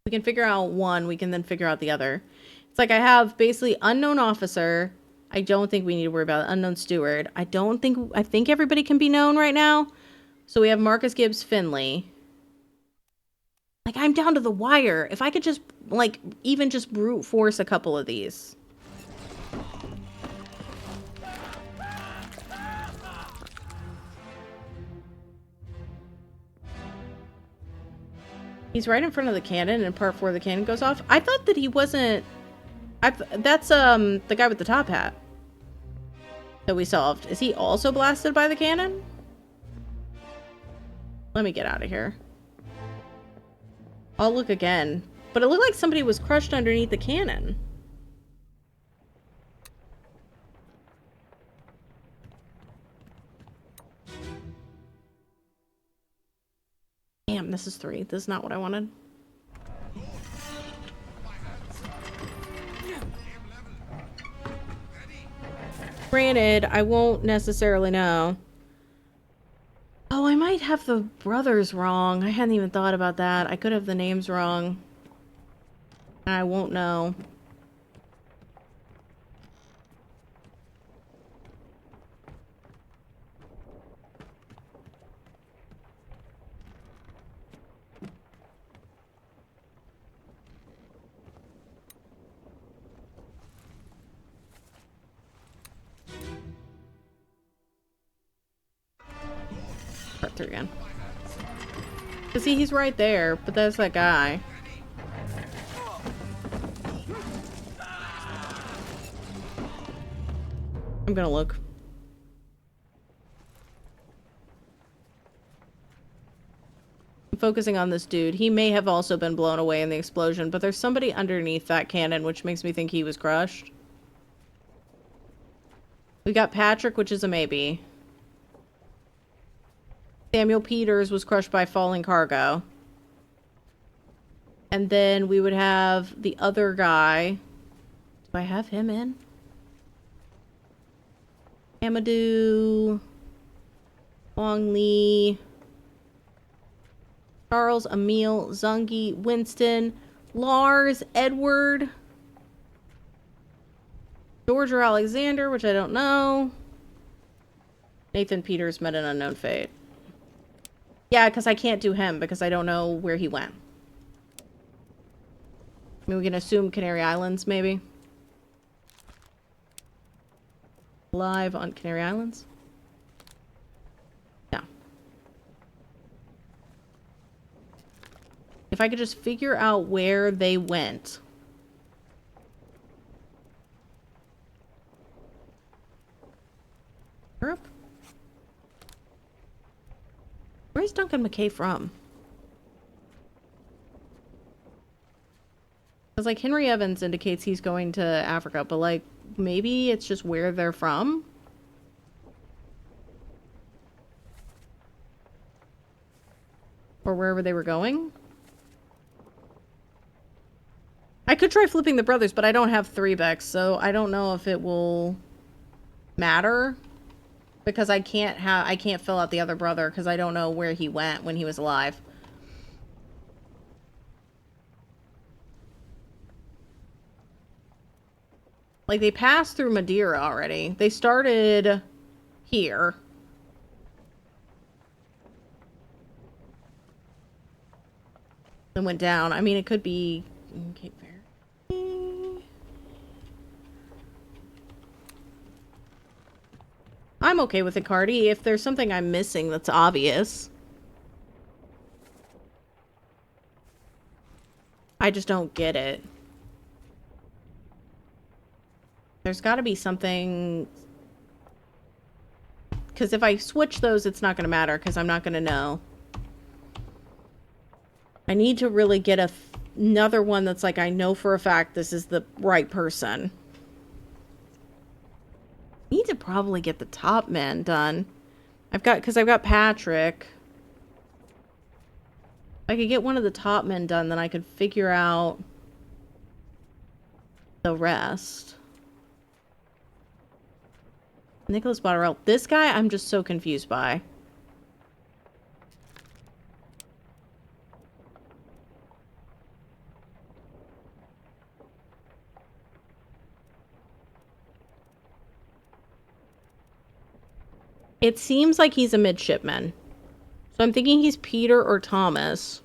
We can figure out one, we can then figure out the other. It's like I have basically unknown officer. I don't think we need to worry about it. Unknown steward. I think everybody can be known right now. So we have Marcus Gibbs Finley. Like, I'm down to the wire. If I could just, like, even just brute force a couple of these. He's right in front of the cannon in part 4 the cannon goes off. I thought that he wasn't... That's, the guy with the top hat that we solved. Is he also blasted by the cannon? Let me get out of here. I'll look again. But it looked like somebody was crushed underneath the cannon. Damn, this is 3. This is not what I wanted. Granted, I won't necessarily know. Oh, I might have the brothers wrong. I hadn't even thought about that. I could have the names wrong. And I won't know. Part 3 again. Cause see, he's right there, but that's that guy. I'm gonna look. I'm focusing on this dude. He may have also been blown away in the explosion, but there's somebody underneath that cannon, which makes me think he was crushed. We got Patrick, which is a maybe. Samuel Peters was crushed by falling cargo. And then we would have the other guy. Do I have him in? Amadou. Wong Lee. Charles, Emil, Zungi, Winston, Lars, Edward. George or Alexander, which I don't know. Nathan Peters met an unknown fate. Yeah, because I can't do him because I don't know where he went. I mean, we can assume Canary Islands, maybe. Live on Canary Islands? No. If I could just figure out where they went. Europe? Where's Duncan McKay from? Because, like, Henry Evans indicates he's going to Africa, but, like, maybe it's just where they're from? Or wherever they were going? I could try flipping the brothers, but I don't have 3-Bex, so I don't know if it will matter. Because I can't fill out the other brother because I don't know where he went when he was alive. Like, they passed through Madeira already. They started here. Then went down. I mean, it could be Cape Verde. I'm okay with it, Cardi. If there's something I'm missing that's obvious. I just don't get it. There's got to be something... Because if I switch those, it's not going to matter, because I'm not going to know. I need to really get another one that's like, I know for a fact this is the right person. I need to probably get the top men done. Because I've got Patrick. If I could get one of the top men done, then I could figure out the rest. Nicholas Botterell. This guy, I'm just so confused by. It seems like he's a midshipman. So I'm thinking he's Peter or Thomas.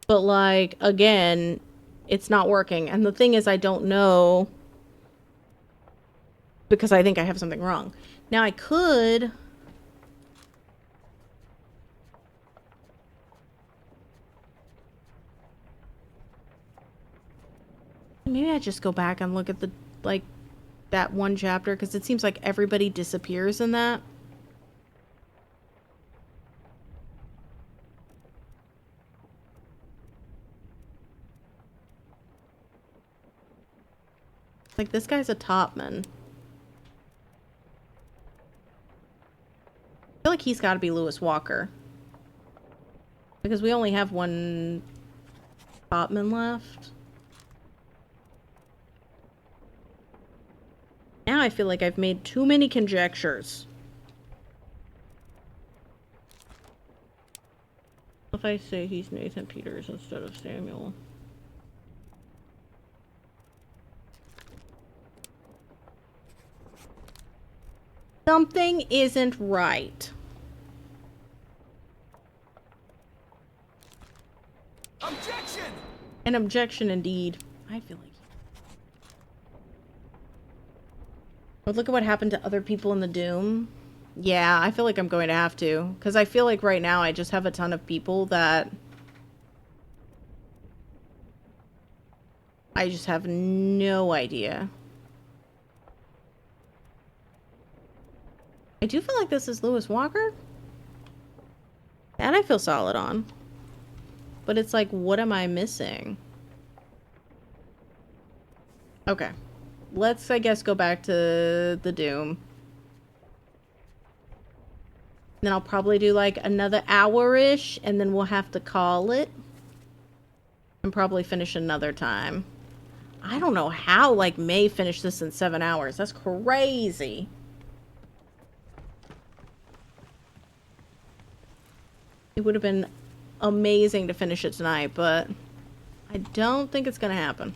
But, like, again, it's not working. And the thing is, I don't know... because I think I have something wrong. Now, I could... maybe I just go back and look at the, like, that one chapter, because it seems like everybody disappears in that. Like, this guy's a topman. I feel like he's got to be Lewis Walker. Because we only have one topman left. Now I feel like I've made too many conjectures. If I say he's Nathan Peters instead of Samuel. Something isn't right. Objection! An objection indeed. I feel like... but look at what happened to other people in the Doom. Yeah, I feel like I'm going to have to. Because I feel like right now I just have a ton of people that... I just have no idea. I do feel like this is Lewis Walker. That I feel solid on. But it's like, what am I missing? Okay. Let's, I guess, go back to the Doom. Then I'll probably do like another hour-ish, and then we'll have to call it. And probably finish another time. I don't know how, like, May finished this in 7 hours. That's crazy. It would have been amazing to finish it tonight, but I don't think it's gonna happen.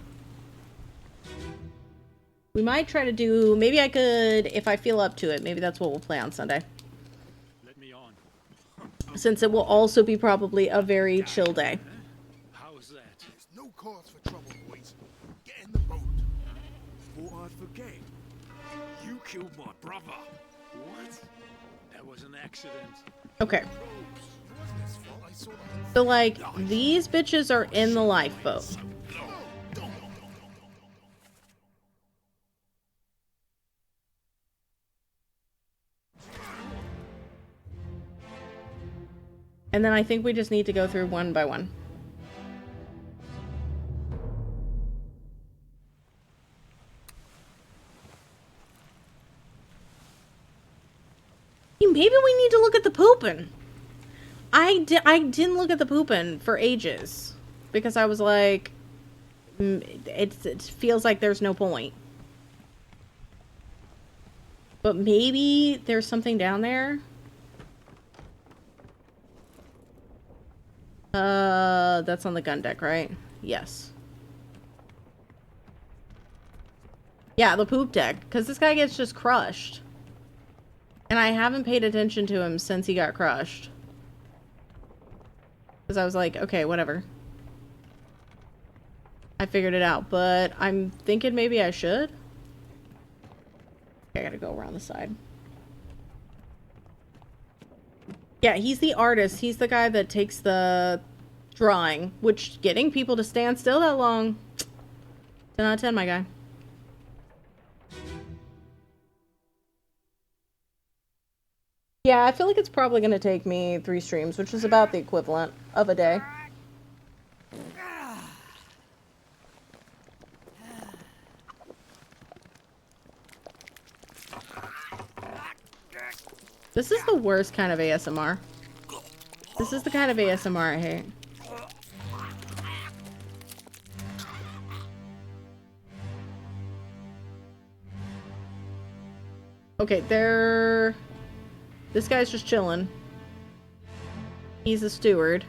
We might try to do... maybe I could, if I feel up to it, maybe that's what we'll play on Sunday. Let me on. Since it will also be probably a very chill day. How's that? There's no cause for trouble, boys. Get in the boat. Thought I'd forget. You killed my brother. What? That was an accident. Okay. It wasn't his fault. I saw the whole So, like, these bitches are in the lifeboat. And then I think we just need to go through one by one. Maybe we need to look at the pooping. I didn't look at the pooping for ages. Because I was like... it feels like there's no point. But maybe there's something down there. That's on the gun deck, right? Yes. Yeah, the poop deck. Because this guy gets just crushed. And I haven't paid attention to him since he got crushed. Because I was like, okay, whatever. I figured it out. But I'm thinking maybe I should. Okay, I gotta go around the side. Yeah, he's the artist. He's the guy that takes the drawing. Which, getting people to stand still that long... 10 out of 10, my guy. Yeah, I feel like it's probably going to take me 3 streams, which is about the equivalent of a day. This is the worst kind of ASMR. This is the kind of ASMR I hate. Okay, this guy's just chilling. He's a steward.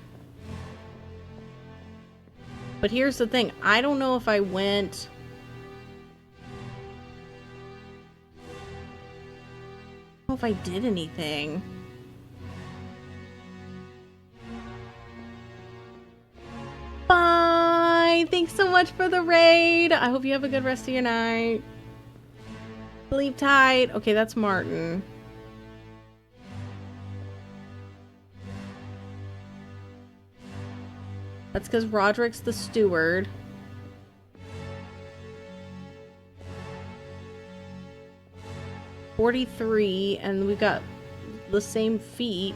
But here's the thing. I don't know if I went... I don't know if I did anything. Bye! Thanks so much for the raid! I hope you have a good rest of your night. Sleep tight. Okay, that's Martin. That's because Roderick's the steward. $43, and we've got the same feet.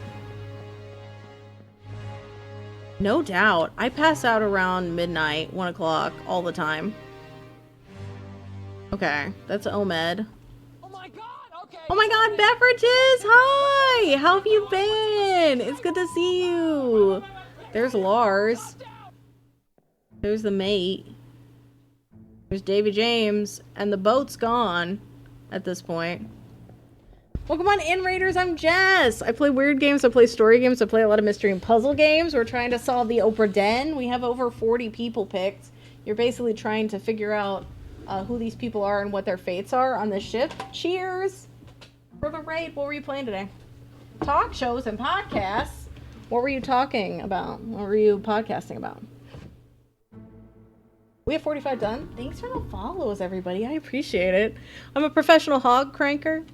No doubt. I pass out around midnight, 1 o'clock, all the time. Okay, that's Omed. Oh my god, okay. Oh my god, Beverages! Hi! How have you been? It's good to see you. There's Lars. There's the mate. There's Davy James. And the boat's gone at this point. Welcome on in, Raiders. I'm Jess. I play weird games. I play story games. I play a lot of mystery and puzzle games. We're trying to solve the Oprah Den. We have over 40 people picked. You're basically trying to figure out who these people are and what their fates are on the ship. Cheers for the raid. What were you playing today? Talk shows and podcasts. What were you talking about? What were you podcasting about? We have 45 done. Thanks for the follows, everybody. I appreciate it. I'm a professional hog cranker.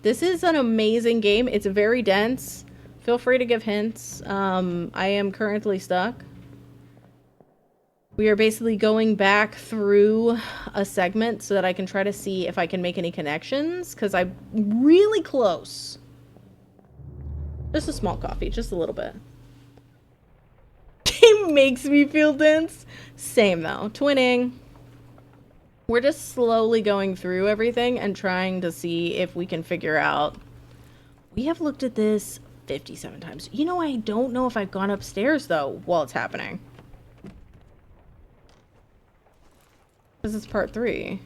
This is an amazing game. It's very dense. Feel free to give hints. I am currently stuck. We are basically going back through a segment so that I can try to see if I can make any connections, because I'm really close. Just a small coffee, just a little bit. It makes me feel dense. Same though. Twinning. We're just slowly going through everything and trying to see if we can figure out. We have looked at this 57 times. You know, I don't know if I've gone upstairs though while it's happening. This is part 3.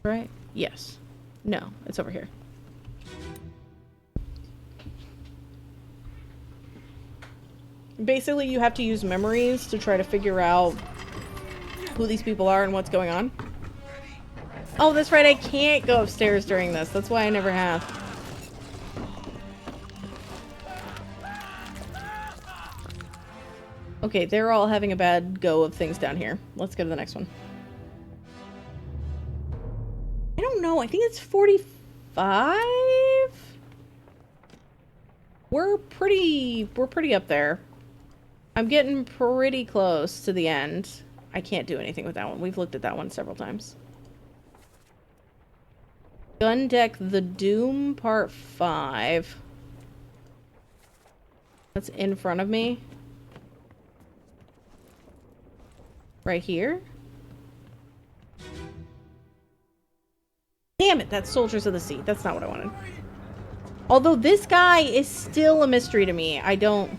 Right? Yes. No, it's over here. Basically, you have to use memories to try to figure out who these people are and what's going on. Oh, that's right. I can't go upstairs during this. That's why I never have. Okay, they're all having a bad go of things down here. Let's go to the next one. I don't know. I think it's 45. We're pretty up there. I'm getting pretty close to the end. I can't do anything with that one. We've looked at that one several times. Gun Deck the Doom Part 5. That's in front of me. Right here. Damn it, that's Soldiers of the Sea. That's not what I wanted. Although this guy is still a mystery to me. I don't...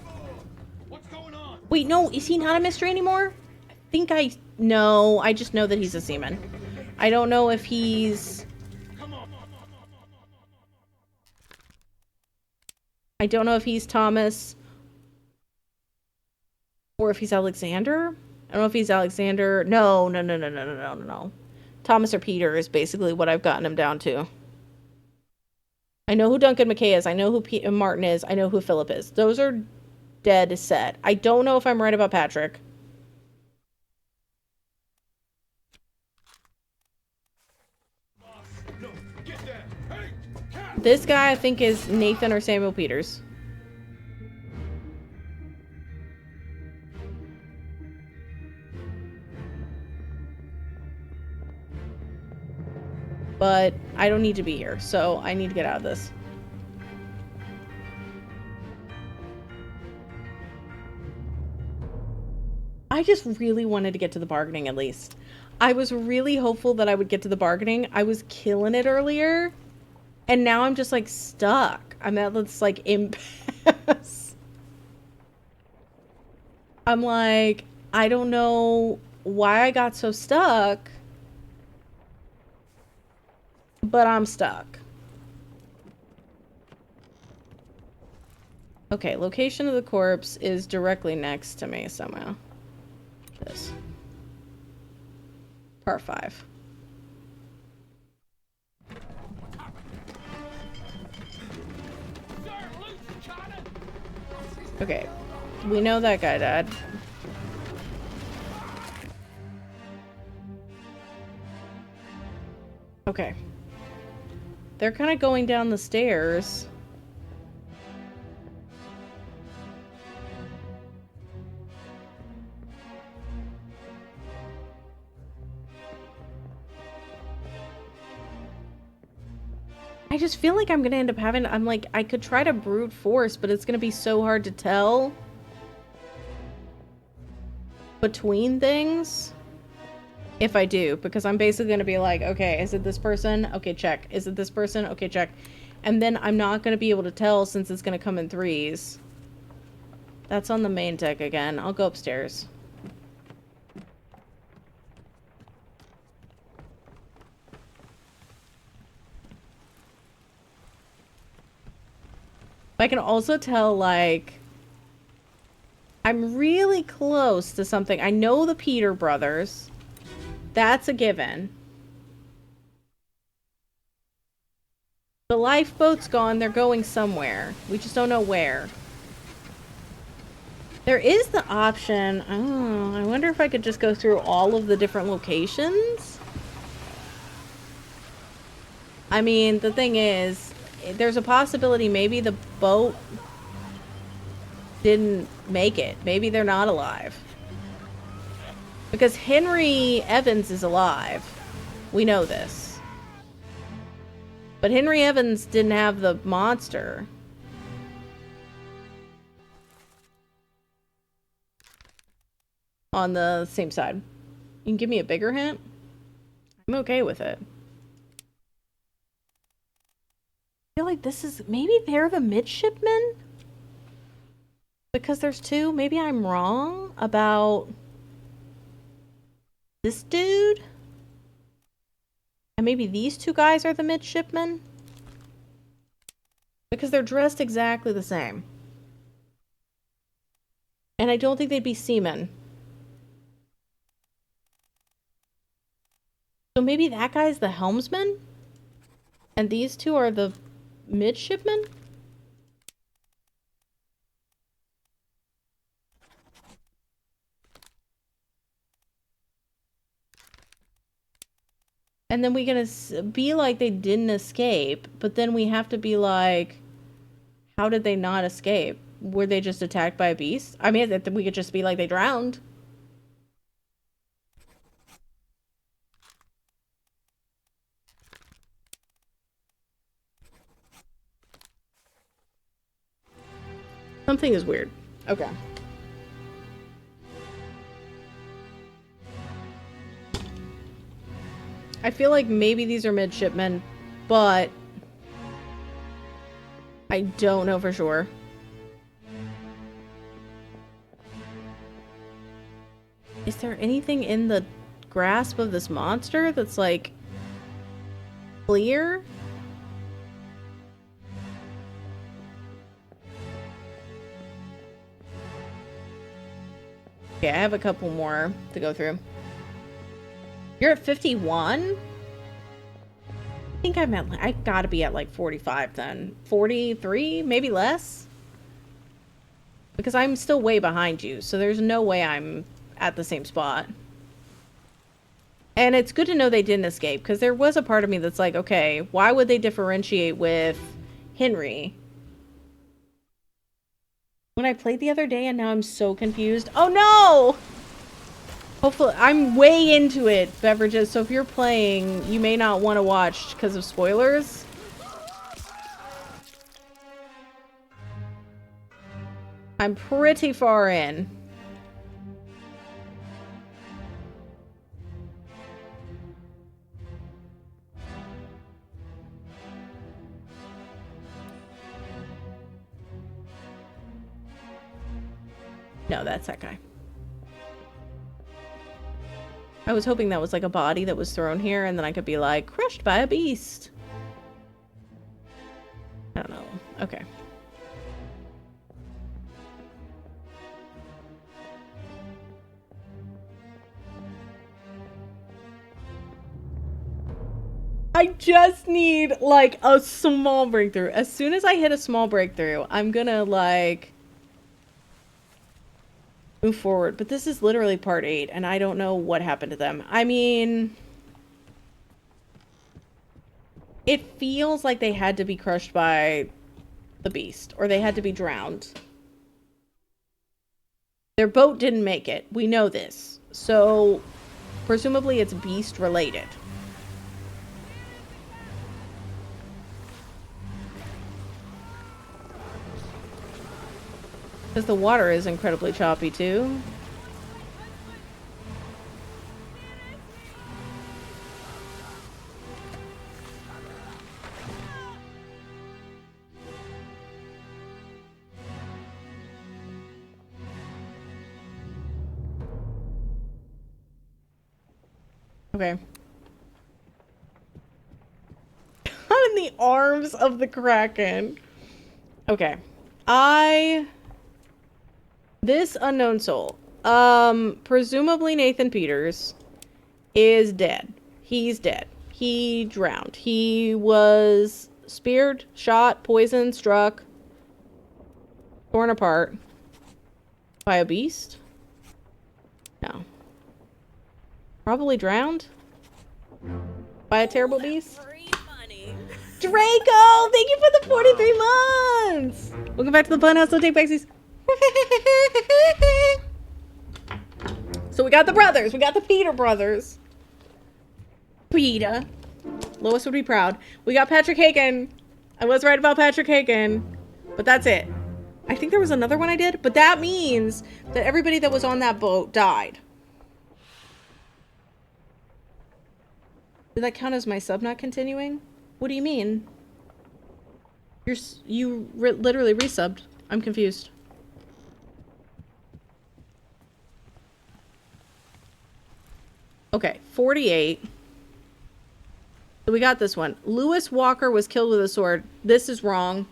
Wait, no, is he not a mystery anymore? No, I just know that he's a seaman. I don't know if he's... I don't know if he's Thomas. Or if he's Alexander? I don't know if he's Alexander. No. Thomas or Peter is basically what I've gotten him down to. I know who Duncan McKay is. I know who Martin is. I know who Philip is. Those are dead set. I don't know if I'm right about Patrick. This guy, I think, is Nathan or Samuel Peters. But I don't need to be here, so I need to get out of this. I just really wanted to get to the bargaining at least. I was really hopeful that I would get to the bargaining. I was killing it earlier. And now I'm just, like, stuck. I'm at this, like, impasse. I'm like, I don't know why I got so stuck. But I'm stuck. Okay, location of the corpse is directly next to me somehow. This. Part 5. Okay, we know that guy died. Okay. They're kind of going down the stairs. I just feel like I'm gonna end up having, I'm like, I could try to brute force, but it's gonna be so hard to tell between things if I do, because I'm basically gonna be like, okay, is it this person? Okay, check. Is it this person? Okay, check. And then I'm not gonna be able to tell since it's gonna come in threes. That's on the main deck again. I'll go upstairs. I can also tell, like, I'm really close to something. I know the Peter brothers. That's a given. The lifeboat's gone. They're going somewhere. We just don't know where. There is the option. Oh, I wonder if I could just go through all of the different locations. I mean, the thing is, there's a possibility maybe the boat didn't make it. Maybe they're not alive. Because Henry Evans is alive. We know this. But Henry Evans didn't have the monster. On the same side. You can give me a bigger hint? I'm okay with it. I feel like this is... Maybe they're the midshipmen? Because there's two? Maybe I'm wrong about... this dude? And maybe these two guys are the midshipmen? Because they're dressed exactly the same. And I don't think they'd be seamen. So maybe that guy's the helmsman? And these two are the midshipmen? And then we're gonna be like they didn't escape, but then we have to be like, how did they not escape? Were they just attacked by a beast? I mean, we could just be like they drowned. Something is weird. Okay. I feel like maybe these are midshipmen, but I don't know for sure. Is there anything in the grasp of this monster that's like clear? Okay, I have a couple more to go through. You're at 51? I think I'm at, I gotta be at like 45 then. 43, maybe less? Because I'm still way behind you, so there's no way I'm at the same spot. And it's good to know they didn't escape, because there was a part of me that's like, okay, why would they differentiate with Henry? When I played the other day and now I'm so confused. Oh no! Hopefully, I'm way into it, Beverages, so if you're playing, you may not want to watch because of spoilers. I'm pretty far in. No, that's that guy. I was hoping that was like a body that was thrown here and then I could be like, crushed by a beast. I don't know. Okay. I just need like a small breakthrough. As soon as I hit a small breakthrough, I'm gonna like move forward. But this is literally part 8 and I don't know what happened to them. I mean, it feels like they had to be crushed by the beast or they had to be drowned. Their boat didn't make it. We know this. So presumably it's beast related. Because the water is incredibly choppy too. Okay. I'm in the arms of the Kraken. Okay. This unknown soul. Presumably Nathan Peters is dead. He's dead. He drowned. He was speared, shot, poisoned, struck, torn apart by a beast? No. Probably drowned by a terrible beast? Draco! Thank you for the 43 months! Welcome back to the Funhouse. Don't take backsies. So we got the brothers. We got the Peter brothers. Peter. Lois would be proud. We got Patrick Hagen. I was right about Patrick Hagen. But that's it. I think there was another one I did. But that means that everybody that was on that boat died. Did that count as my sub not continuing? What do you mean? You literally resubbed. I'm confused. Okay, 48. So we got this one. Lewis Walker was killed with a sword. This is wrong.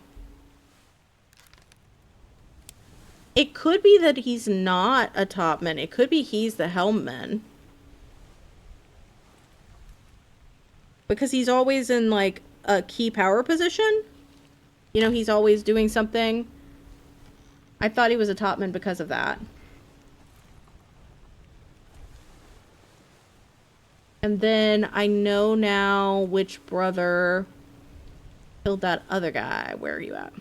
It could be that he's not a topman. It could be he's the helmman. Because he's always in, like, a key power position. You know, he's always doing something. I thought he was a topman because of that. And then I know now which brother killed that other guy. Where are you at?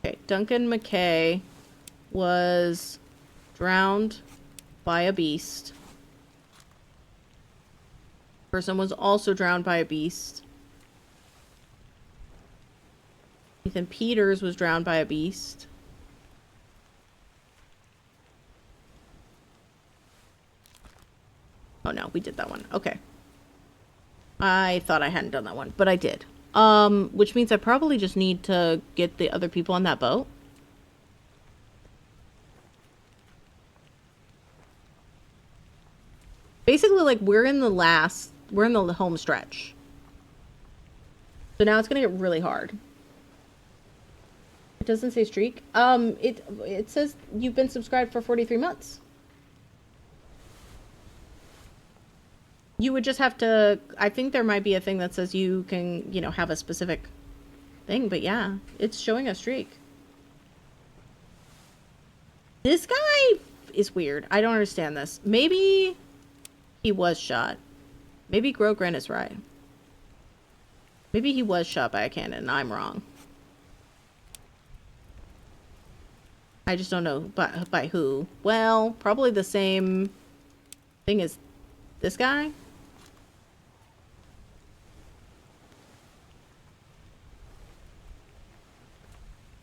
Okay, Duncan McKay was drowned by a beast. Person was also drowned by a beast. Ethan Peters was drowned by a beast. Oh no, we did that one. Okay. I thought I hadn't done that one, but I did. Which means I probably just need to get the other people on that boat. Basically, like, we're in the home stretch. So now it's gonna get really hard. It doesn't say streak. It says you've been subscribed for 43 months. You would just have to, I think there might be a thing that says you can, you know, have a specific thing, but yeah, it's showing a streak. This guy is weird. I don't understand this. Maybe he was shot. Maybe Grogren is right. Maybe he was shot by a cannon and I'm wrong. I just don't know by who. Well, probably the same thing as this guy.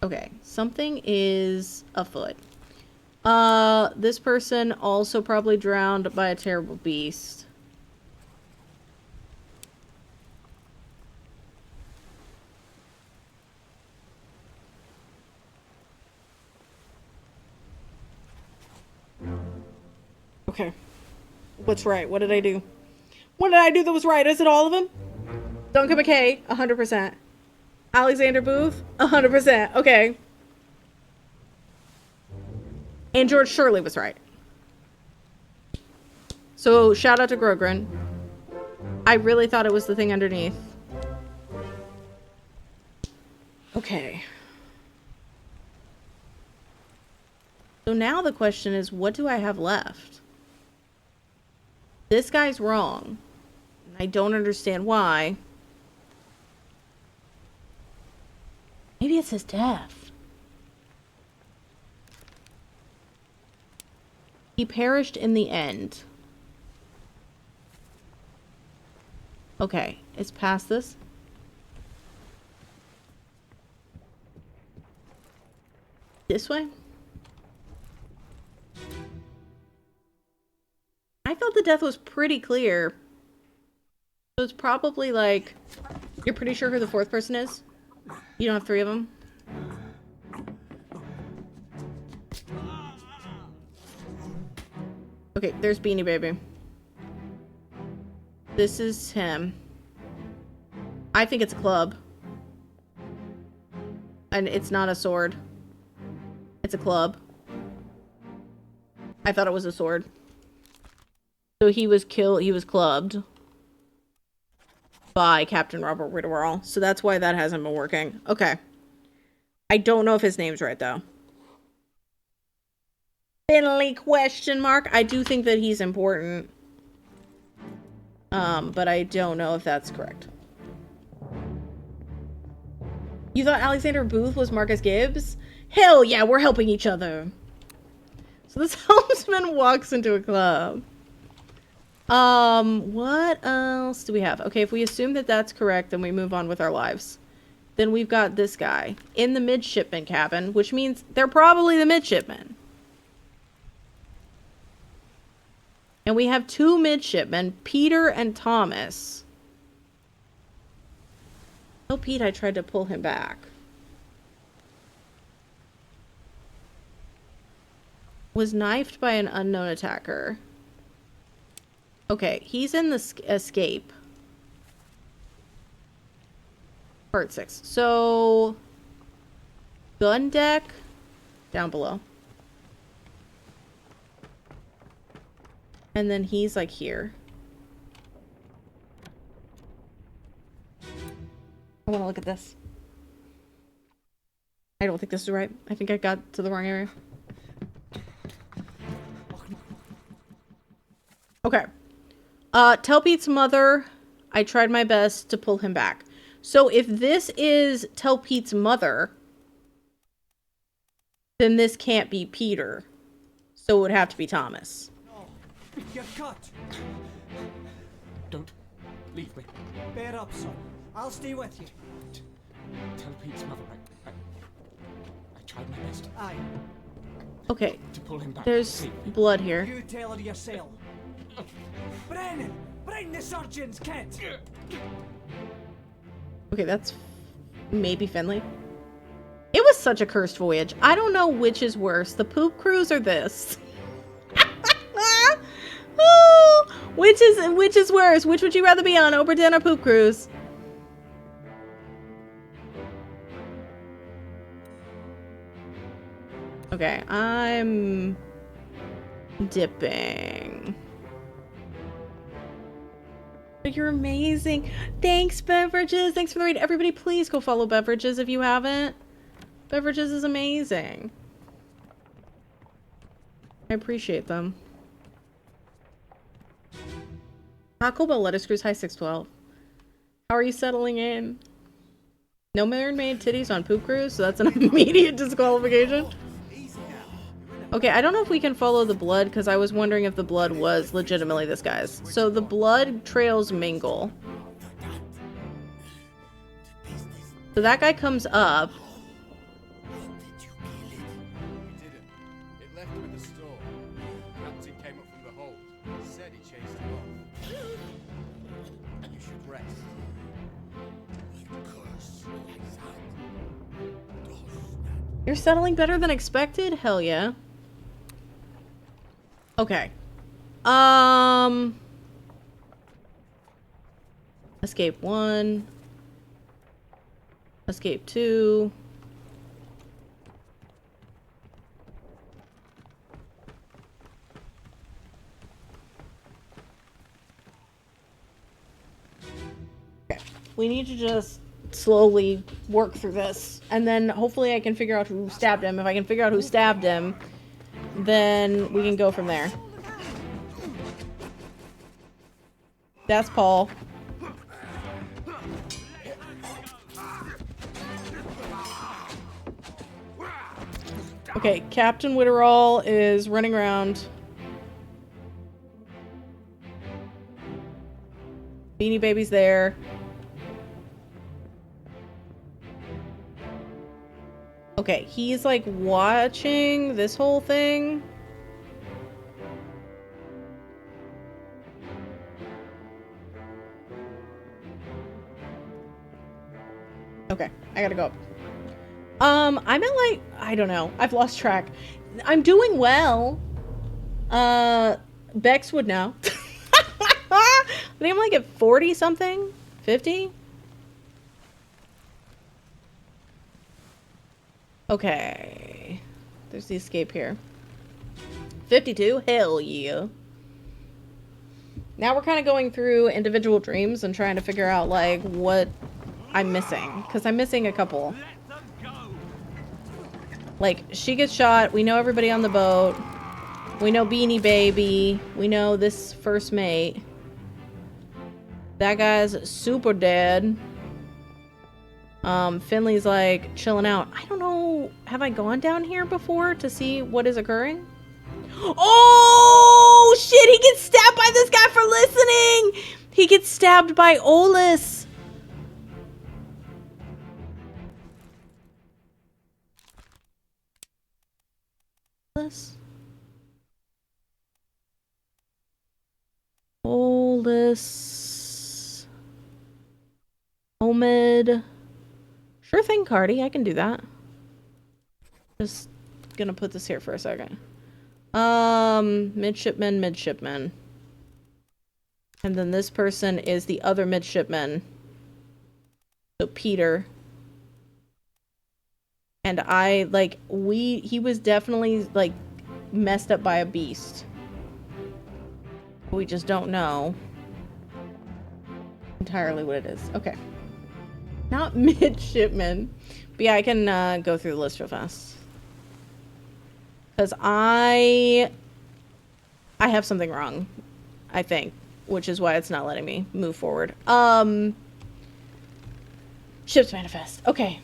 Okay, something is afoot. This person also probably drowned by a terrible beast. Okay. What's right? What did I do? What did I do that was right? Is it all of them? Duncan McKay, 100%. Alexander Booth, 100%. Okay. And George Shirley was right. So, shout out to Grogren. I really thought it was the thing underneath. Okay. So now the question is, what do I have left? This guy's wrong. I don't understand why. Maybe it's his death. He perished in the end. Okay, it's past this. This way? I felt the death was pretty clear. So it's probably like... You're pretty sure who the fourth person is? You don't have three of them? Okay, there's Beanie Baby. This is him. I think it's a club. And it's not a sword. It's a club. I thought it was a sword. So he was clubbed by Captain Robert Whitterall. So that's why that hasn't been working. Okay. I don't know if his name's right, though. Finley question mark. I do think that he's important. But I don't know if that's correct. You thought Alexander Booth was Marcus Gibbs? Hell yeah, we're helping each other. So this helmsman walks into a club. What else do we have? Okay, if we assume that that's correct, then we move on with our lives. Then we've got this guy in the midshipman cabin, which means they're probably the midshipmen. And we have two midshipmen, Peter and Thomas. Oh, Pete, I tried to pull him back. Was knifed by an unknown attacker. Okay, he's in the escape. Part 6. So, gun deck down below. And then he's like here. I want to look at this. I don't think this is right. I think I got to the wrong area. Okay. Tell Pete's mother I tried my best to pull him back. So if this is Tell Pete's mother, then this can't be Peter. So it would have to be Thomas. You're cut. Don't leave me. Bear up, son. I'll stay with you. Tell Pete's mother I tried my best. Aye. Okay. To pull him back. There's blood here. You tell her yourself. Brennan! Bring the surgeon's kit! Okay, that's maybe Finley. It was such a cursed voyage. I don't know which is worse, the poop cruise or this. Oh, which is worse? Which would you rather be on, Oberdin or poop cruise? Okay, I'm dipping. You're amazing. Thanks, Beverages. Thanks for the raid. Everybody, please go follow Beverages if you haven't. Beverages is amazing. I appreciate them. Taco Bell lettuce cruise. Hi, 612. How are you settling in? No mermaid titties on poop cruise, so that's an immediate disqualification. Okay, I don't know if we can follow the blood, because I was wondering if the blood was legitimately this guy's. So the blood trails mingle. So that guy comes up. We didn't. It left with the store. Captain came up from the hold. Said he chased him off. You should rest. You're settling better than expected? Hell yeah. Okay. Escape 1. Escape 2. Okay. We need to just slowly work through this, and then hopefully I can figure out who stabbed him. If I can figure out who stabbed him, then we can go from there. That's Paul. Okay, Captain Witterall is running around. Beanie Baby's there. Okay, he's like watching this whole thing. Okay, I gotta go up. I'm at like, I don't know. I've lost track. I'm doing well. Bex would know. I think I'm like at 40 something? 50? Okay. There's the escape here. 52? Hell yeah. Now we're kind of going through individual dreams and trying to figure out, like, what I'm missing. Because I'm missing a couple. Like, she gets shot. We know everybody on the boat. We know Beanie Baby. We know this first mate. That guy's super dead. Finley's like chilling out. I don't know. Have I gone down here before to see what is occurring? Oh shit! He gets stabbed by this guy for listening. He gets stabbed by Olus. Olus. Omid. Sure thing, Cardi. I can do that. Just gonna put this here for a second. Midshipman. And then this person is the other midshipman. So Peter. And I, like, he was definitely, like, messed up by a beast. We just don't know entirely what it is. Okay. Not midshipman. But yeah, I can go through the list real fast. Because I have something wrong, I think. Which is why it's not letting me move forward. Ship's manifest. Okay.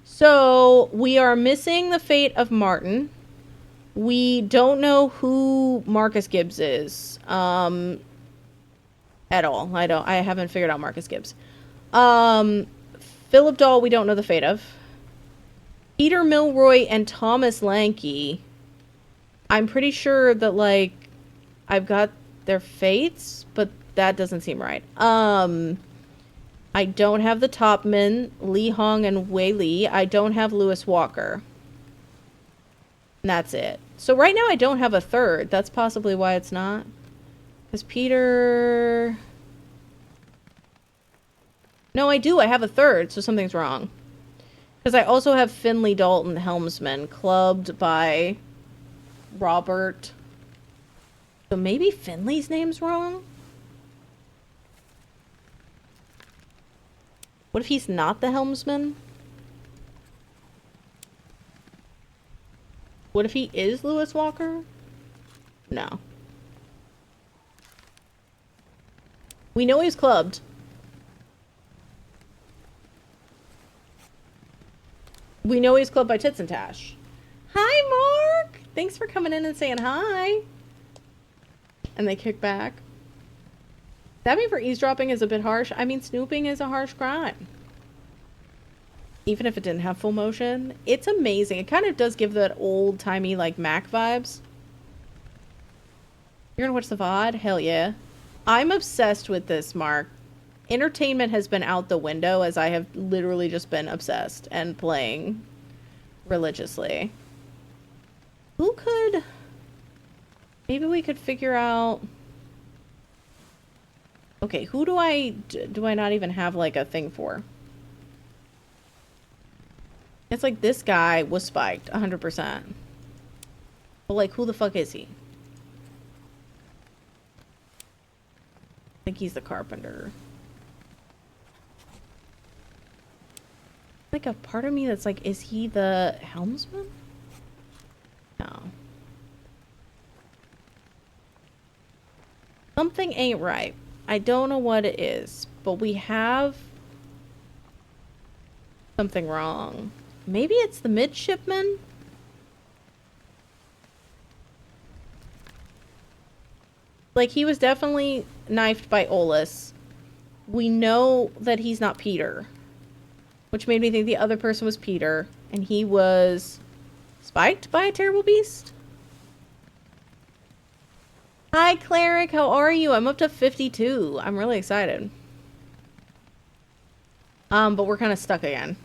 So, we are missing the fate of Martin. We don't know who Marcus Gibbs is. At all. I haven't figured out Marcus Gibbs. Philip Dahl, we don't know the fate of. Peter Milroy and Thomas Lanky. I'm pretty sure that, like, I've got their fates, but that doesn't seem right. I don't have the Topmen, Lee Hong and Wei Li. I don't have Lewis Walker. And that's it. So right now I don't have a third. That's possibly why it's not. Because Peter... No, I do. I have a third, so something's wrong. Because I also have Finley Dalton, helmsman, clubbed by Robert. So maybe Finley's name's wrong? What if he's not the helmsman? What if he is Lewis Walker? No. We know he's clubbed. We know he's clubbed by Tits and Tash. Hi, Mark! Thanks for coming in and saying hi. And they kick back. That mean for eavesdropping is a bit harsh? I mean, snooping is a harsh crime. Even if it didn't have full motion. It's amazing. It kind of does give that old-timey, like, Mac vibes. You're gonna watch the VOD? Hell yeah. I'm obsessed with this, Mark. Entertainment has been out the window as I have literally just been obsessed and playing religiously. Who could... Maybe we could figure out... Okay, who do I not even have, like, a thing for? It's like this guy was spiked 100%. But like, who the fuck is he? I think he's the carpenter. Like a part of me that's like, is he the helmsman? No. Something ain't right. I don't know what it is, but we have something wrong. Maybe it's the midshipman? Like, he was definitely knifed by Olus. We know that he's not Peter. Which made me think the other person was Peter. And he was spiked by a terrible beast? Hi, Cleric. How are you? I'm up to 52. I'm really excited. But we're kind of stuck again.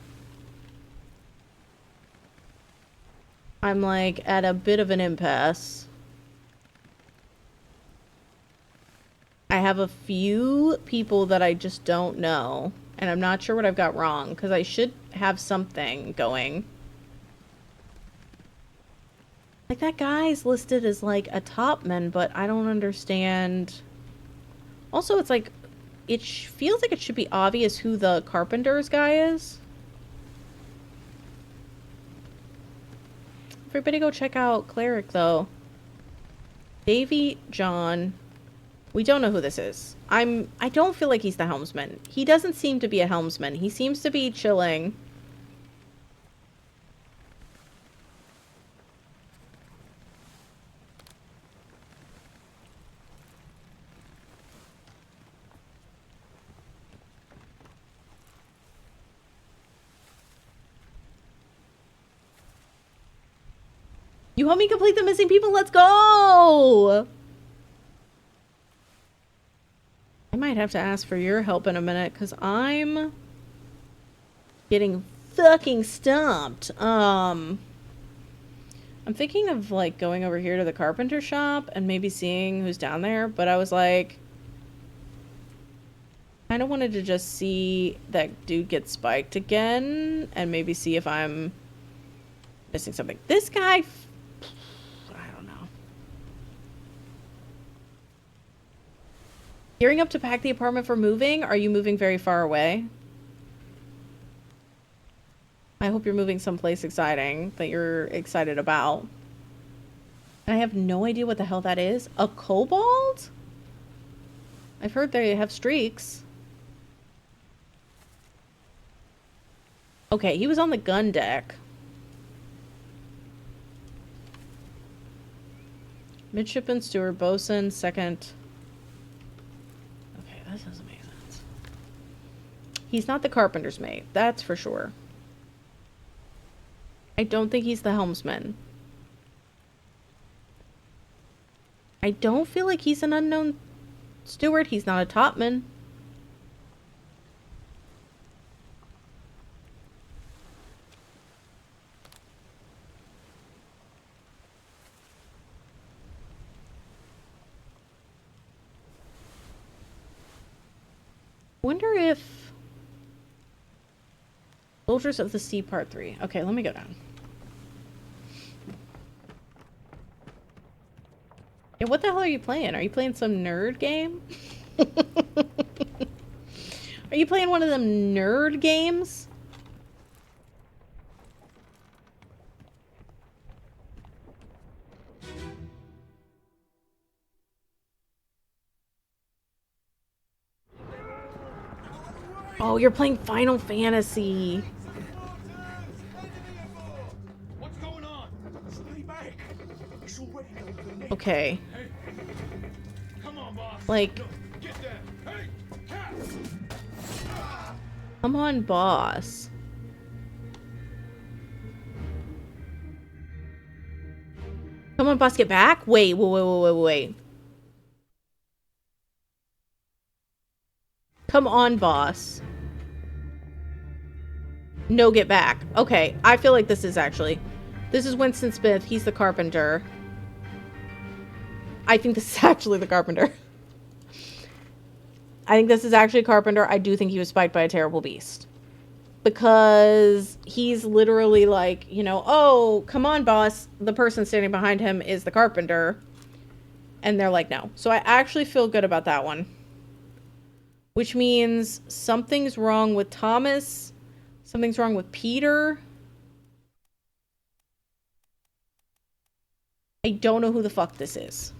I'm like at a bit of an impasse. I have a few people that I just don't know, and I'm not sure what I've got wrong because I should have something going. Like that guy's listed as like a topman, but I don't understand. Also, it's like it feels like it should be obvious who the carpenter's guy is. Everybody go check out Cleric, though. Davy John. We don't know who this is. I don't feel like he's the helmsman. He doesn't seem to be a helmsman. He seems to be chilling. You help me complete the missing people. Let's go! I might have to ask for your help in a minute because I'm getting fucking stumped. I'm thinking of like going over here to the carpenter shop and maybe seeing who's down there, but I was like, kind of wanted to just see that dude get spiked again and maybe see if I'm missing something. This guy, I don't know. Gearing up to pack the apartment for moving? Are you moving very far away? I hope you're moving someplace exciting that you're excited about. And I have no idea what the hell that is. A kobold? I've heard they have streaks. Okay, he was on the gun deck. Midshipman, steward, bosun, second. Okay, that doesn't make sense. He's not the carpenter's mate, that's for sure. I don't think he's the helmsman. I don't feel like he's an unknown steward. He's not a topman. Wonder if Soldiers of the Sea Part 3. Okay, let me go down. Yeah, what the hell are you playing? Are you playing some nerd game? Are you playing one of them nerd games? Oh, you're playing Final Fantasy. What's going on? Stay back. It's already done for me. Okay. Hey. Come on, boss. Like, No, get down. Hey, cat. come on, boss. Come on, boss, get back? Wait. Come on, boss. No, get back. Okay, I feel like this is Winston Smith. He's the carpenter. I think this is actually the carpenter. I think this is actually a carpenter. I do think he was spiked by a terrible beast. Because he's literally like, you know, oh, come on, boss. The person standing behind him is the carpenter. And they're like, no. So I actually feel good about that one. Which means something's wrong with Thomas. Something's wrong with Peter. I don't know who the fuck this is.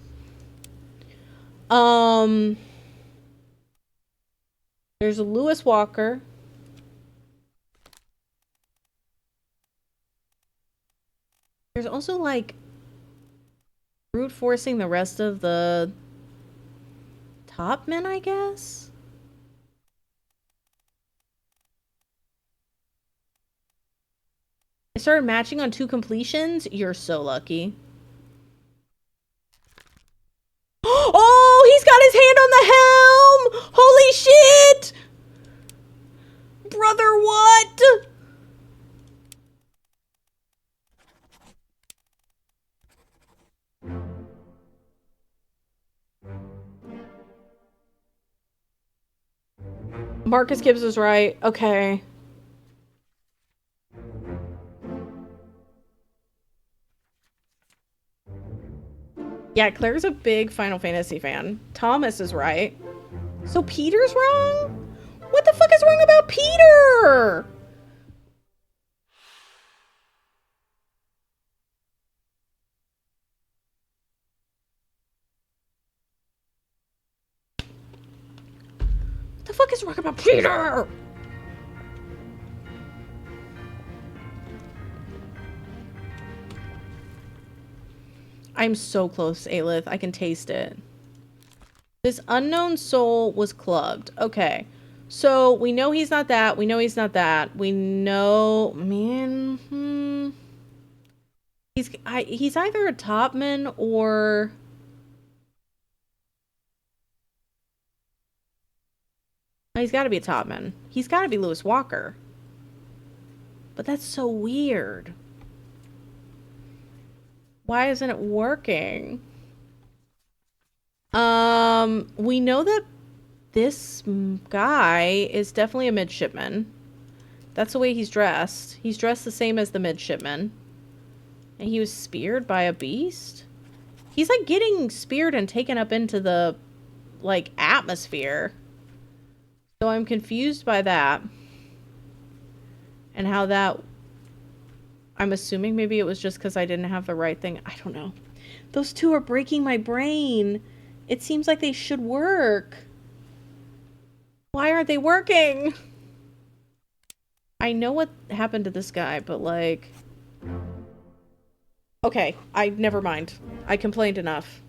There's a Lewis Walker. There's also, like, brute forcing the rest of the top men, I guess? I started matching on 2 completions? You're so lucky. Oh, he's got his hand on the helm! Holy shit! Brother, what? Marcus Gibbs was right. Okay. Yeah, Claire's a big Final Fantasy fan. Thomas is right. So Peter's wrong? What the fuck is wrong about Peter? What the fuck is wrong about Peter? I'm so close, Aelith. I can taste it. This unknown soul was clubbed. Okay. So, we know he's not that. We know he's not that. We know... Man... He's either a topman or... No, he's got to be a topman. He's got to be Lewis Walker. But that's so weird. Why isn't it working? We know that this guy is definitely a midshipman. That's the way he's dressed. He's dressed the same as the midshipman. And he was speared by a beast? He's like getting speared and taken up into the, like, atmosphere. So I'm confused by that. And how that... I'm assuming maybe it was just because I didn't have the right thing. I don't know. Those two are breaking my brain. It seems like they should work. Why aren't they working? I know what happened to this guy, but like... Okay, never mind. I complained enough.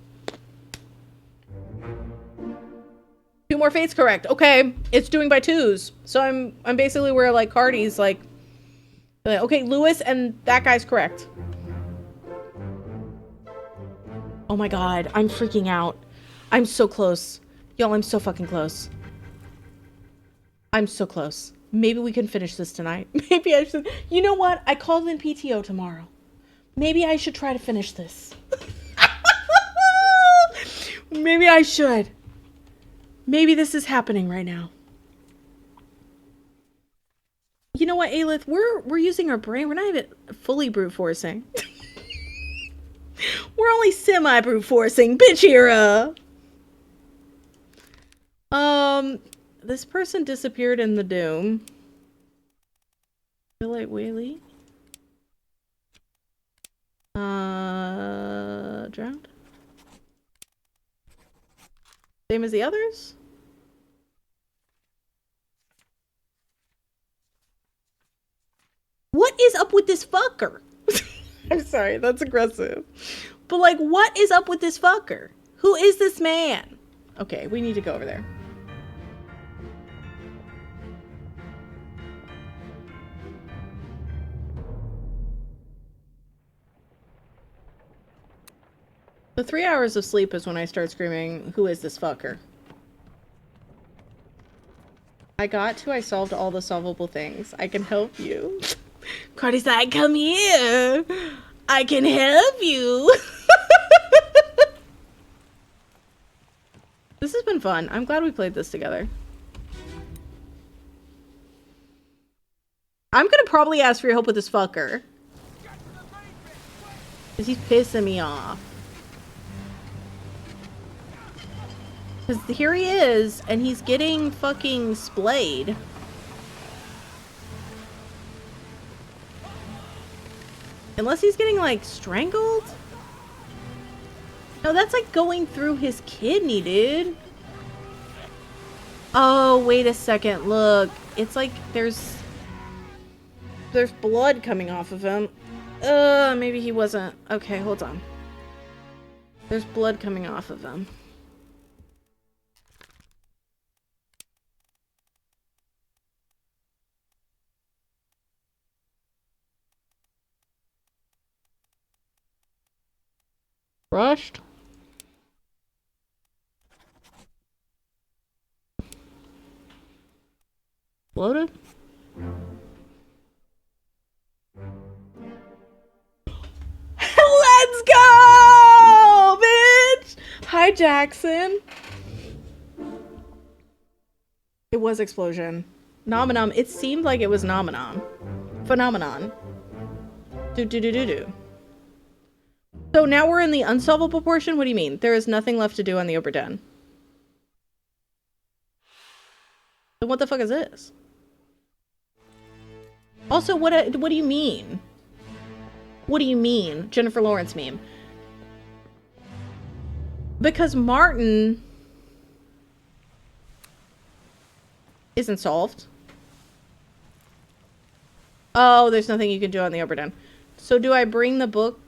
2 more fates correct. Okay, it's doing by 2s. So I'm basically where like Cardi's like, okay, Lewis and that guy's correct. Oh my god, I'm freaking out. I'm so close. Y'all, I'm so fucking close. I'm so close. Maybe we can finish this tonight. Maybe I should... You know what? I called in PTO tomorrow. Maybe I should try to finish this. Maybe I should. Maybe this is happening right now. You know what, Aelith? We're using our brain. We're not even fully brute forcing. We're only semi brute forcing. Bitch era. This person disappeared in the doom. Feel like Whaley. Drowned. Same as the others? What is up with this fucker? I'm sorry, that's aggressive. But like, what is up with this fucker? Who is this man? Okay, we need to go over there. The 3 hours of sleep is when I start screaming, who is this fucker? I solved all the solvable things. I can help you. Cardi's like, come here. I can help you. This has been fun. I'm glad we played this together. I'm gonna probably ask for your help with this fucker. Because he's pissing me off. Because here he is, and he's getting fucking splayed. Unless he's getting, like, strangled? No, that's like going through his kidney, dude. Oh, wait a second. Look. It's like there's blood coming off of him. Maybe he wasn't. Okay, hold on. There's blood coming off of him. Rushed? Loaded? Let's go, bitch! Hi, Jackson. It was explosion. Nominum. It seemed like it was nominum. Phenomenon. Do. So now we're in the unsolvable portion? What do you mean? There is nothing left to do on the Oberden. Then what the fuck is this? Also, what do you mean? What do you mean? Jennifer Lawrence meme. Because Martin isn't solved. Oh, there's nothing you can do on the Oberden. So do I bring the book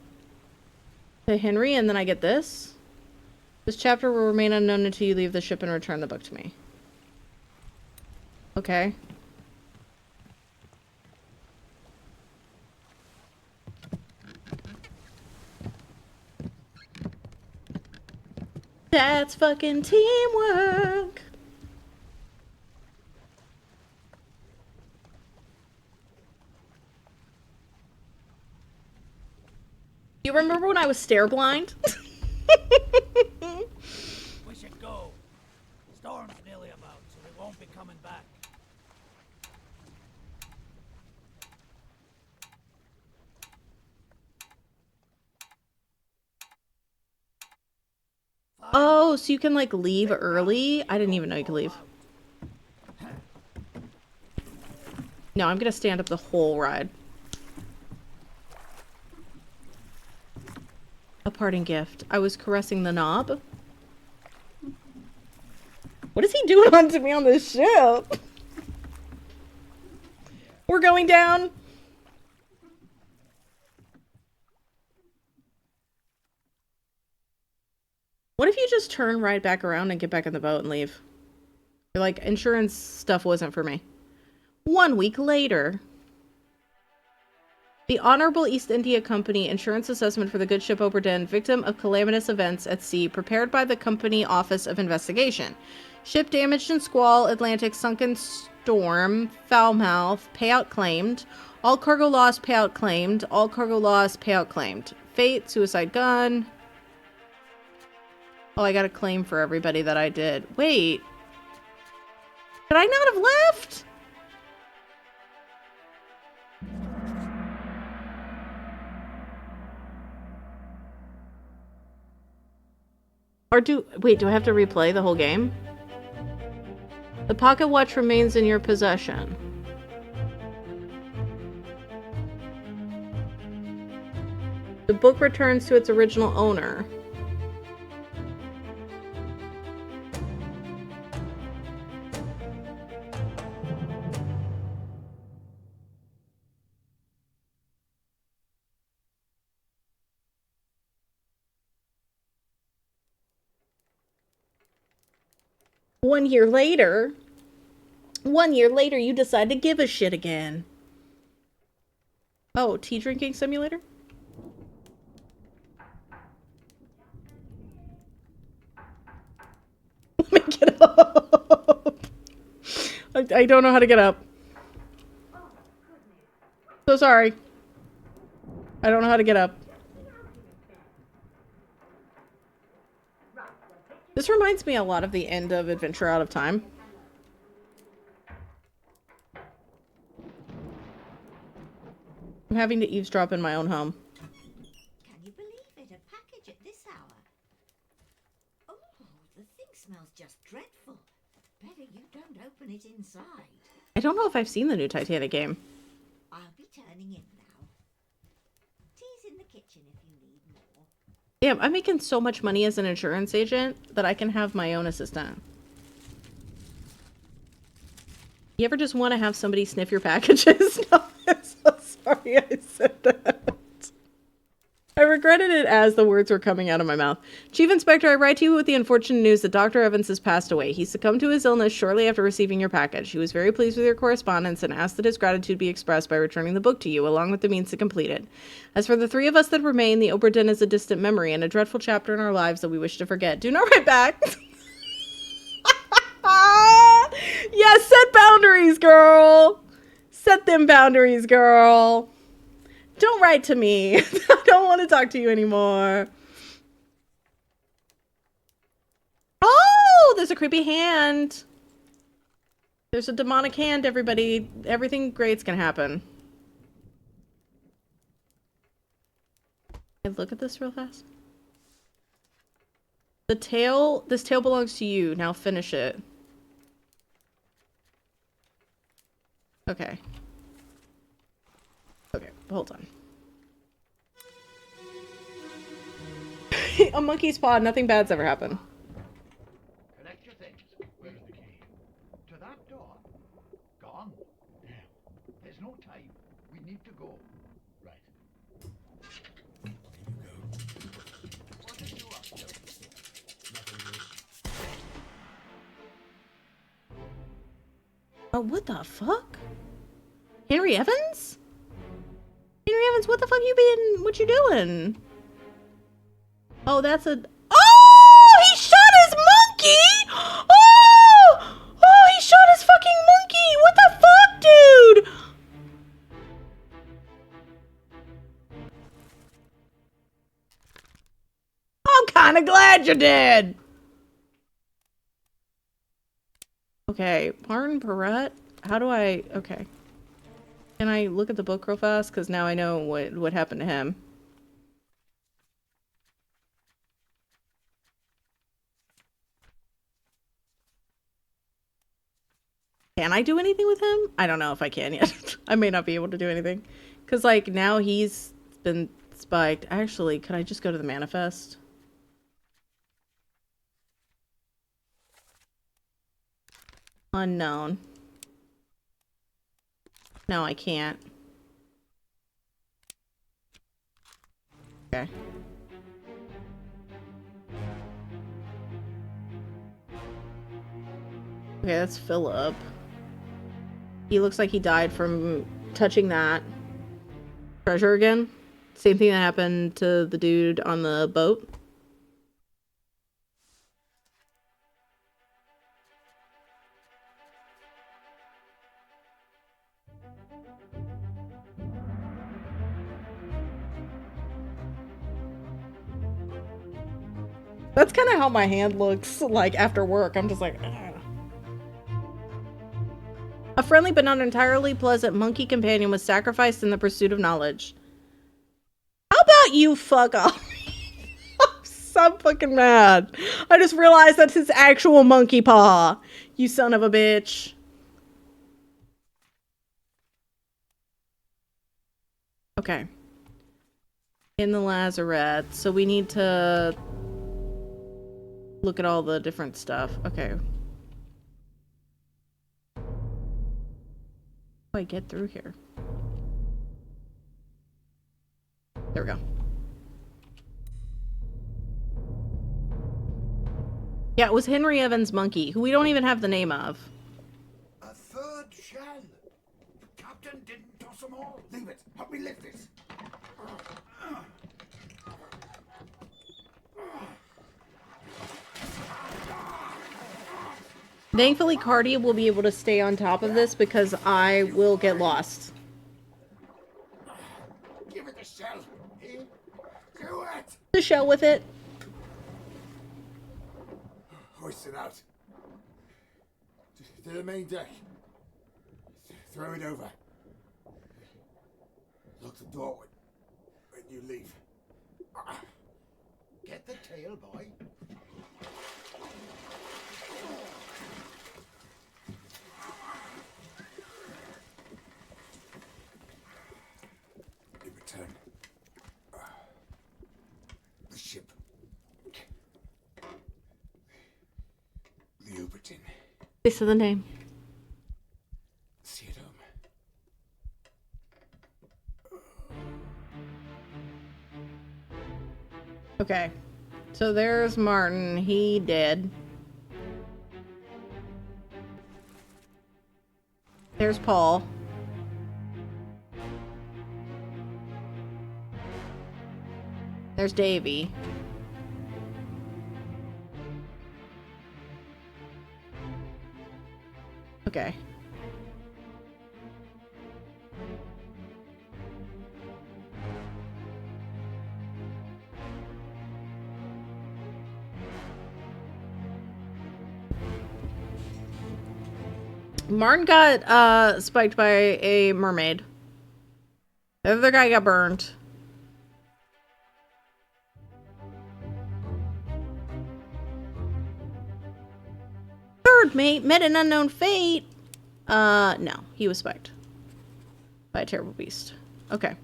to Henry and then I get this? This chapter will remain unknown until you leave the ship and return the book to me. Okay. That's fucking teamwork. You remember when I was stare blind? We should go. Storm's nearly about, so we won't be coming back. Oh, so you can like leave early? I didn't even know you could leave. No, I'm gonna stand up the whole ride. A parting gift. I was caressing the knob. What is he doing onto me on this ship? We're going down. What if you just turn right back around and get back on the boat and leave? You're like, insurance stuff wasn't for me. 1 week later. The Honorable East India Company Insurance Assessment for the Good Ship Oberden, victim of calamitous events at sea, prepared by the Company Office of Investigation. Ship damaged in squall, Atlantic sunken storm, foulmouth, payout claimed. All cargo lost, payout claimed. All cargo lost, payout claimed. Fate, suicide gun. Oh, I got a claim for everybody that I did. Wait. Could I not have left? Or wait, do I have to replay the whole game? The pocket watch remains in your possession. The book returns to its original owner. One year later, you decide to give a shit again. Oh, tea drinking simulator? Let me get up. I don't know how to get up. So sorry. I don't know how to get up. This reminds me a lot of the end of Adventure Out of Time. I'm having to eavesdrop in my own home. Can you believe it? A package at this hour. Oh, the thing smells just dreadful. Better you don't open it inside. I don't know if I've seen the new Titanic game. I'll be turning in now. Tea's in the kitchen if you need more. Yeah, I'm making so much money as an insurance agent that I can have my own assistant. You ever just want to have somebody sniff your packages? No, I'm so sorry I said that. I regretted it as the words were coming out of my mouth. Chief Inspector, I write to you with the unfortunate news that Dr. Evans has passed away. He succumbed to his illness shortly after receiving your package. He was very pleased with your correspondence and asked that his gratitude be expressed by returning the book to you, along with the means to complete it. As for the three of us that remain, the Oberdin is a distant memory and a dreadful chapter in our lives that we wish to forget. Do not write back. Yes, set boundaries, girl. Set them boundaries, girl. Don't write to me. I don't want to talk to you anymore. Oh, there's a creepy hand. There's a demonic hand, everybody. Everything great's gonna happen. Can I look at this real fast? This tail belongs to you. Now finish it. Okay. Okay, hold on. A monkey's paw, nothing bad's ever happened. Collect your things. Where's the key? To that door. Gone. Damn. There's no time. We need to go. Right. What are you up to? Oh, what the fuck? Henry Evans? Henry Evans, what the fuck what you doing? Oh, that's a... Oh! He shot his monkey! Oh! Oh, he shot his fucking monkey! What the fuck, dude? I'm kinda glad you did! Okay, Martin Perrette? How do I... Okay. Can I look at the book real fast? Because now I know what happened to him. Can I do anything with him? I don't know if I can yet. I may not be able to do anything. Because, like, now he's been spiked. Actually, could I just go to the manifest? Unknown. No, I can't. Okay. Okay, that's Philip. He looks like he died from touching that treasure again. Same thing that happened to the dude on the boat. That's kind of how my hand looks like after work. I'm just like, ugh. A friendly but not entirely pleasant monkey companion was sacrificed in the pursuit of knowledge. How about you fuck off? I'm I'm fucking mad. I just realized that's his actual monkey paw. You son of a bitch. Okay. In the lazarette. So we need to look at all the different stuff. Okay. How do I get through here? There we go. Yeah, it was Henry Evans' monkey, who we don't even have the name of. A third shell. The captain didn't toss them all. Leave it. Help me lift this. Thankfully, Cardi will be able to stay on top of this because I will get lost. Give it the shell. Here. Do it. The shell with it. Hoist it out. To the main deck. Throw it over. Lock the door when you leave. Get the tail, boy. In return, the ship. The Uberton. This is the name. See it home. Okay. So there's Martin. He dead. There's Paul. There's Davy. Okay. Martin got spiked by a mermaid. The other guy got burned. Third mate met an unknown fate. No, he was spiked by a terrible beast. Okay.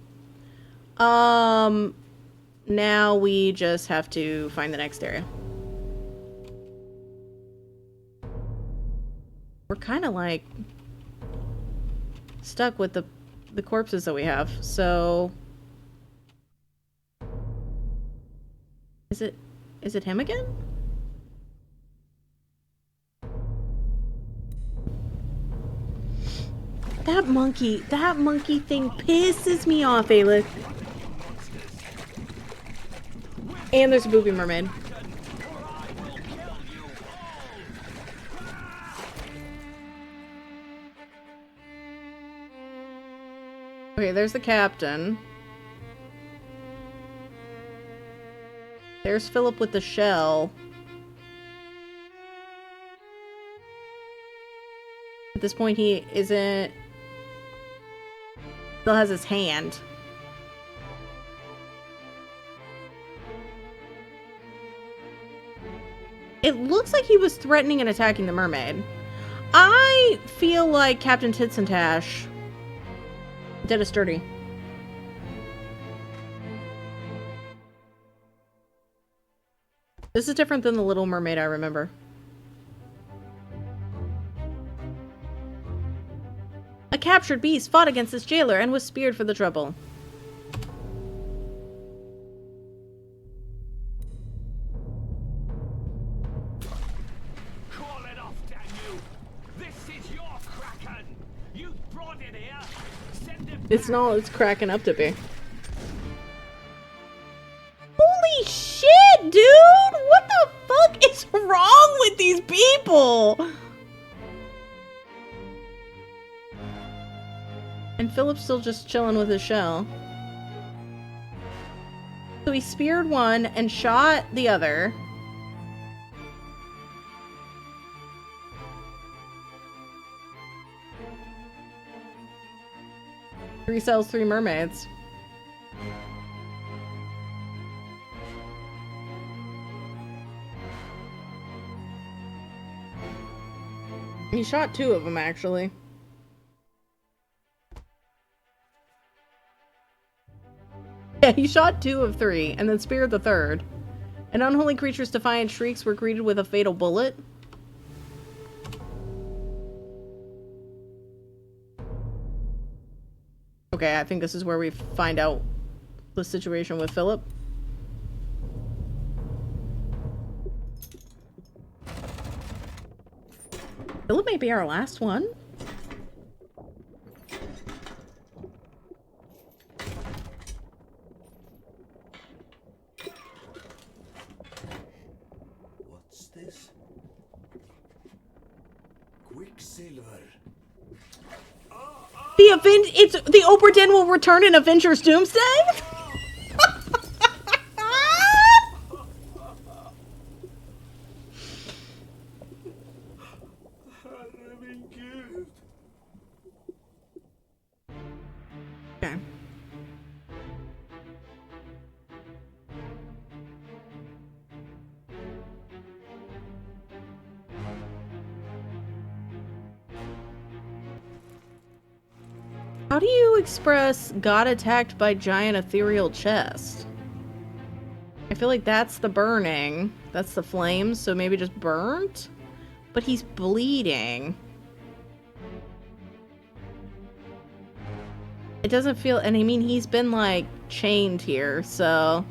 Now we just have to find the next area. We're kind of like stuck with the corpses that we have. So is it him again? That monkey thing pisses me off, Aelith. And there's a booby mermaid. Okay, there's the captain. There's Philip with the shell. At this point, he isn't... Still has his hand. It looks like he was threatening and attacking the mermaid. I feel like Captain Titsantash did a sturdy. This is different than the Little Mermaid I remember. A captured beast fought against this jailer and was speared for the trouble. Call it off, damn you! This is your Kraken! You brought it here! Send it It's not all it's cracking up to be. Holy shit, dude! What the fuck is wrong with these people? And Philip's still just chilling with his shell. So he speared one and shot the other. Three cells, three mermaids. He shot 2 of them, actually. Yeah, he shot 2 of 3, and then speared the 3rd. An unholy creature's defiant shrieks were greeted with a fatal bullet. Okay, I think this is where we find out the situation with Philip. Philip may be our last one. What's this? Quicksilver. It's the Obra Dinn will return in Avengers Doomsday? Okay. How do you express got attacked by giant ethereal chest? I feel like that's the burning. That's the flames, so maybe just burnt? But he's bleeding. It doesn't feel, and I mean, he's been like chained here, so.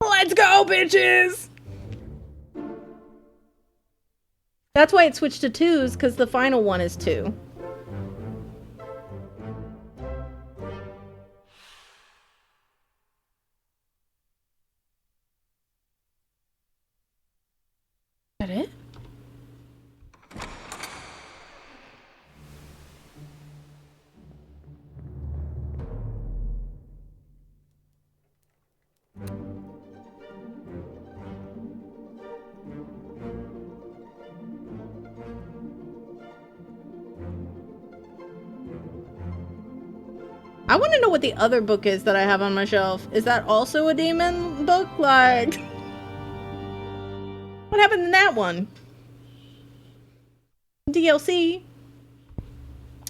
Let's go, bitches! That's why it switched to 2s, because the final one is 2. Is that it? I want to know what the other book is that I have on my shelf. Is that also a demon book? Like, what happened in that one? DLC.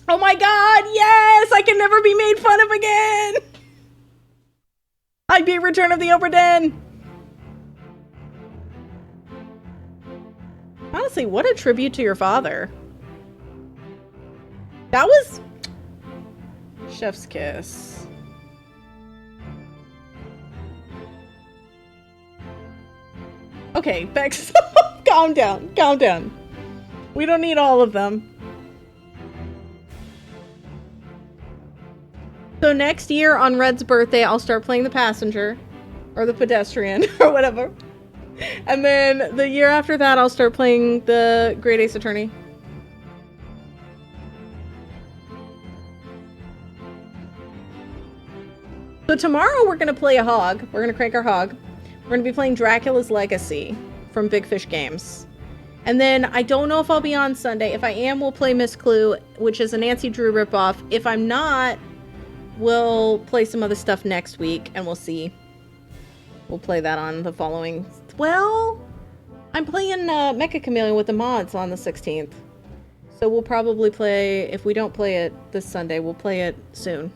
Oh my god, yes! I can never be made fun of again! I'd be Return of the Obra Dinn. Honestly, what a tribute to your father. That was... Chef's kiss. Okay, Bex, calm down, calm down. We don't need all of them. So next year on Red's birthday, I'll start playing the passenger, or the pedestrian, or whatever. And then the year after that, I'll start playing the Great Ace Attorney. So tomorrow we're going to play a hog. We're going to crank our hog. We're going to be playing Dracula's Legacy from Big Fish Games. And then I don't know if I'll be on Sunday. If I am, we'll play Miss Clue, which is a Nancy Drew ripoff. If I'm not, we'll play some other stuff next week and we'll see. We'll play that on the following... Well, I'm playing Mecha Chameleon with the mods on the 16th. So we'll probably play... If we don't play it this Sunday, we'll play it soon.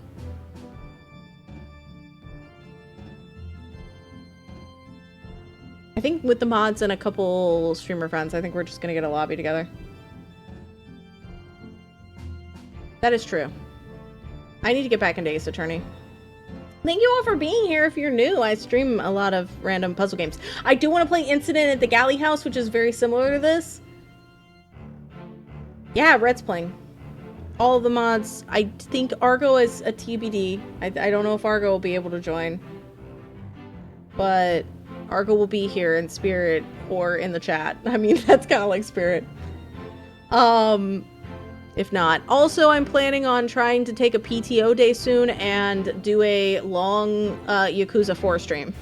I think with the mods and a couple streamer friends, I think we're just gonna get a lobby together. That is true. I need to get back into Ace Attorney. Thank you all for being here. If you're new, I stream a lot of random puzzle games. I do want to play Incident at the Galley House, which is very similar to this. Yeah, Red's playing. All of the mods. I think Argo is a TBD. I don't know if Argo will be able to join. But... Argo will be here in spirit or in the chat. I mean, that's kind of like spirit. if not. Also, I'm planning on trying to take a PTO day soon and do a long Yakuza 4 stream.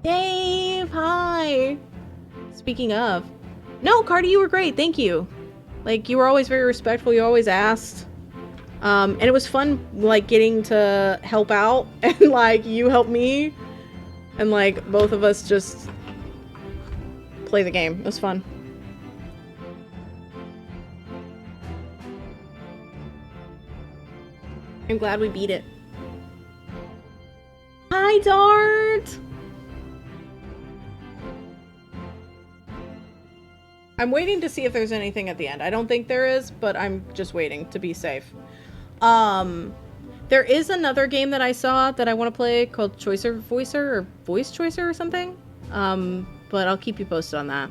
Dave, hi! Speaking of. No, Cardi, you were great, thank you. Like, you were always very respectful, you always asked. And it was fun, like, getting to help out, and, like, you helped me. And, like, both of us just play the game. It was fun. I'm glad we beat it. Hi, Dart! I'm waiting to see if there's anything at the end. I don't think there is, but I'm just waiting to be safe. There is another game that I saw that I want to play called Voice Choicer or something. But I'll keep you posted on that.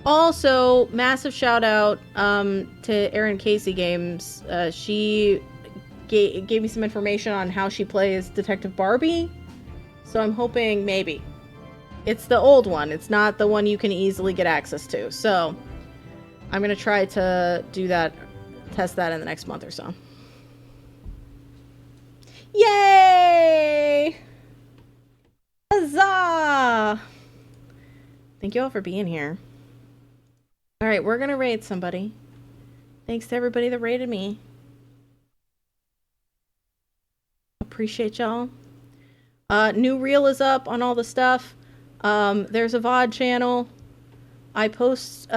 Also, massive shout out to Erin Casey Games. She gave me some information on how she plays Detective Barbie. So I'm hoping maybe. It's the old one. It's not the one you can easily get access to. So I'm going to try to do that, test that in the next month or so. Yay! Huzzah! Thank you all for being here. Alright, we're gonna raid somebody. Thanks to everybody that raided me. Appreciate y'all. New reel is up on all the stuff. There's a VOD channel. I post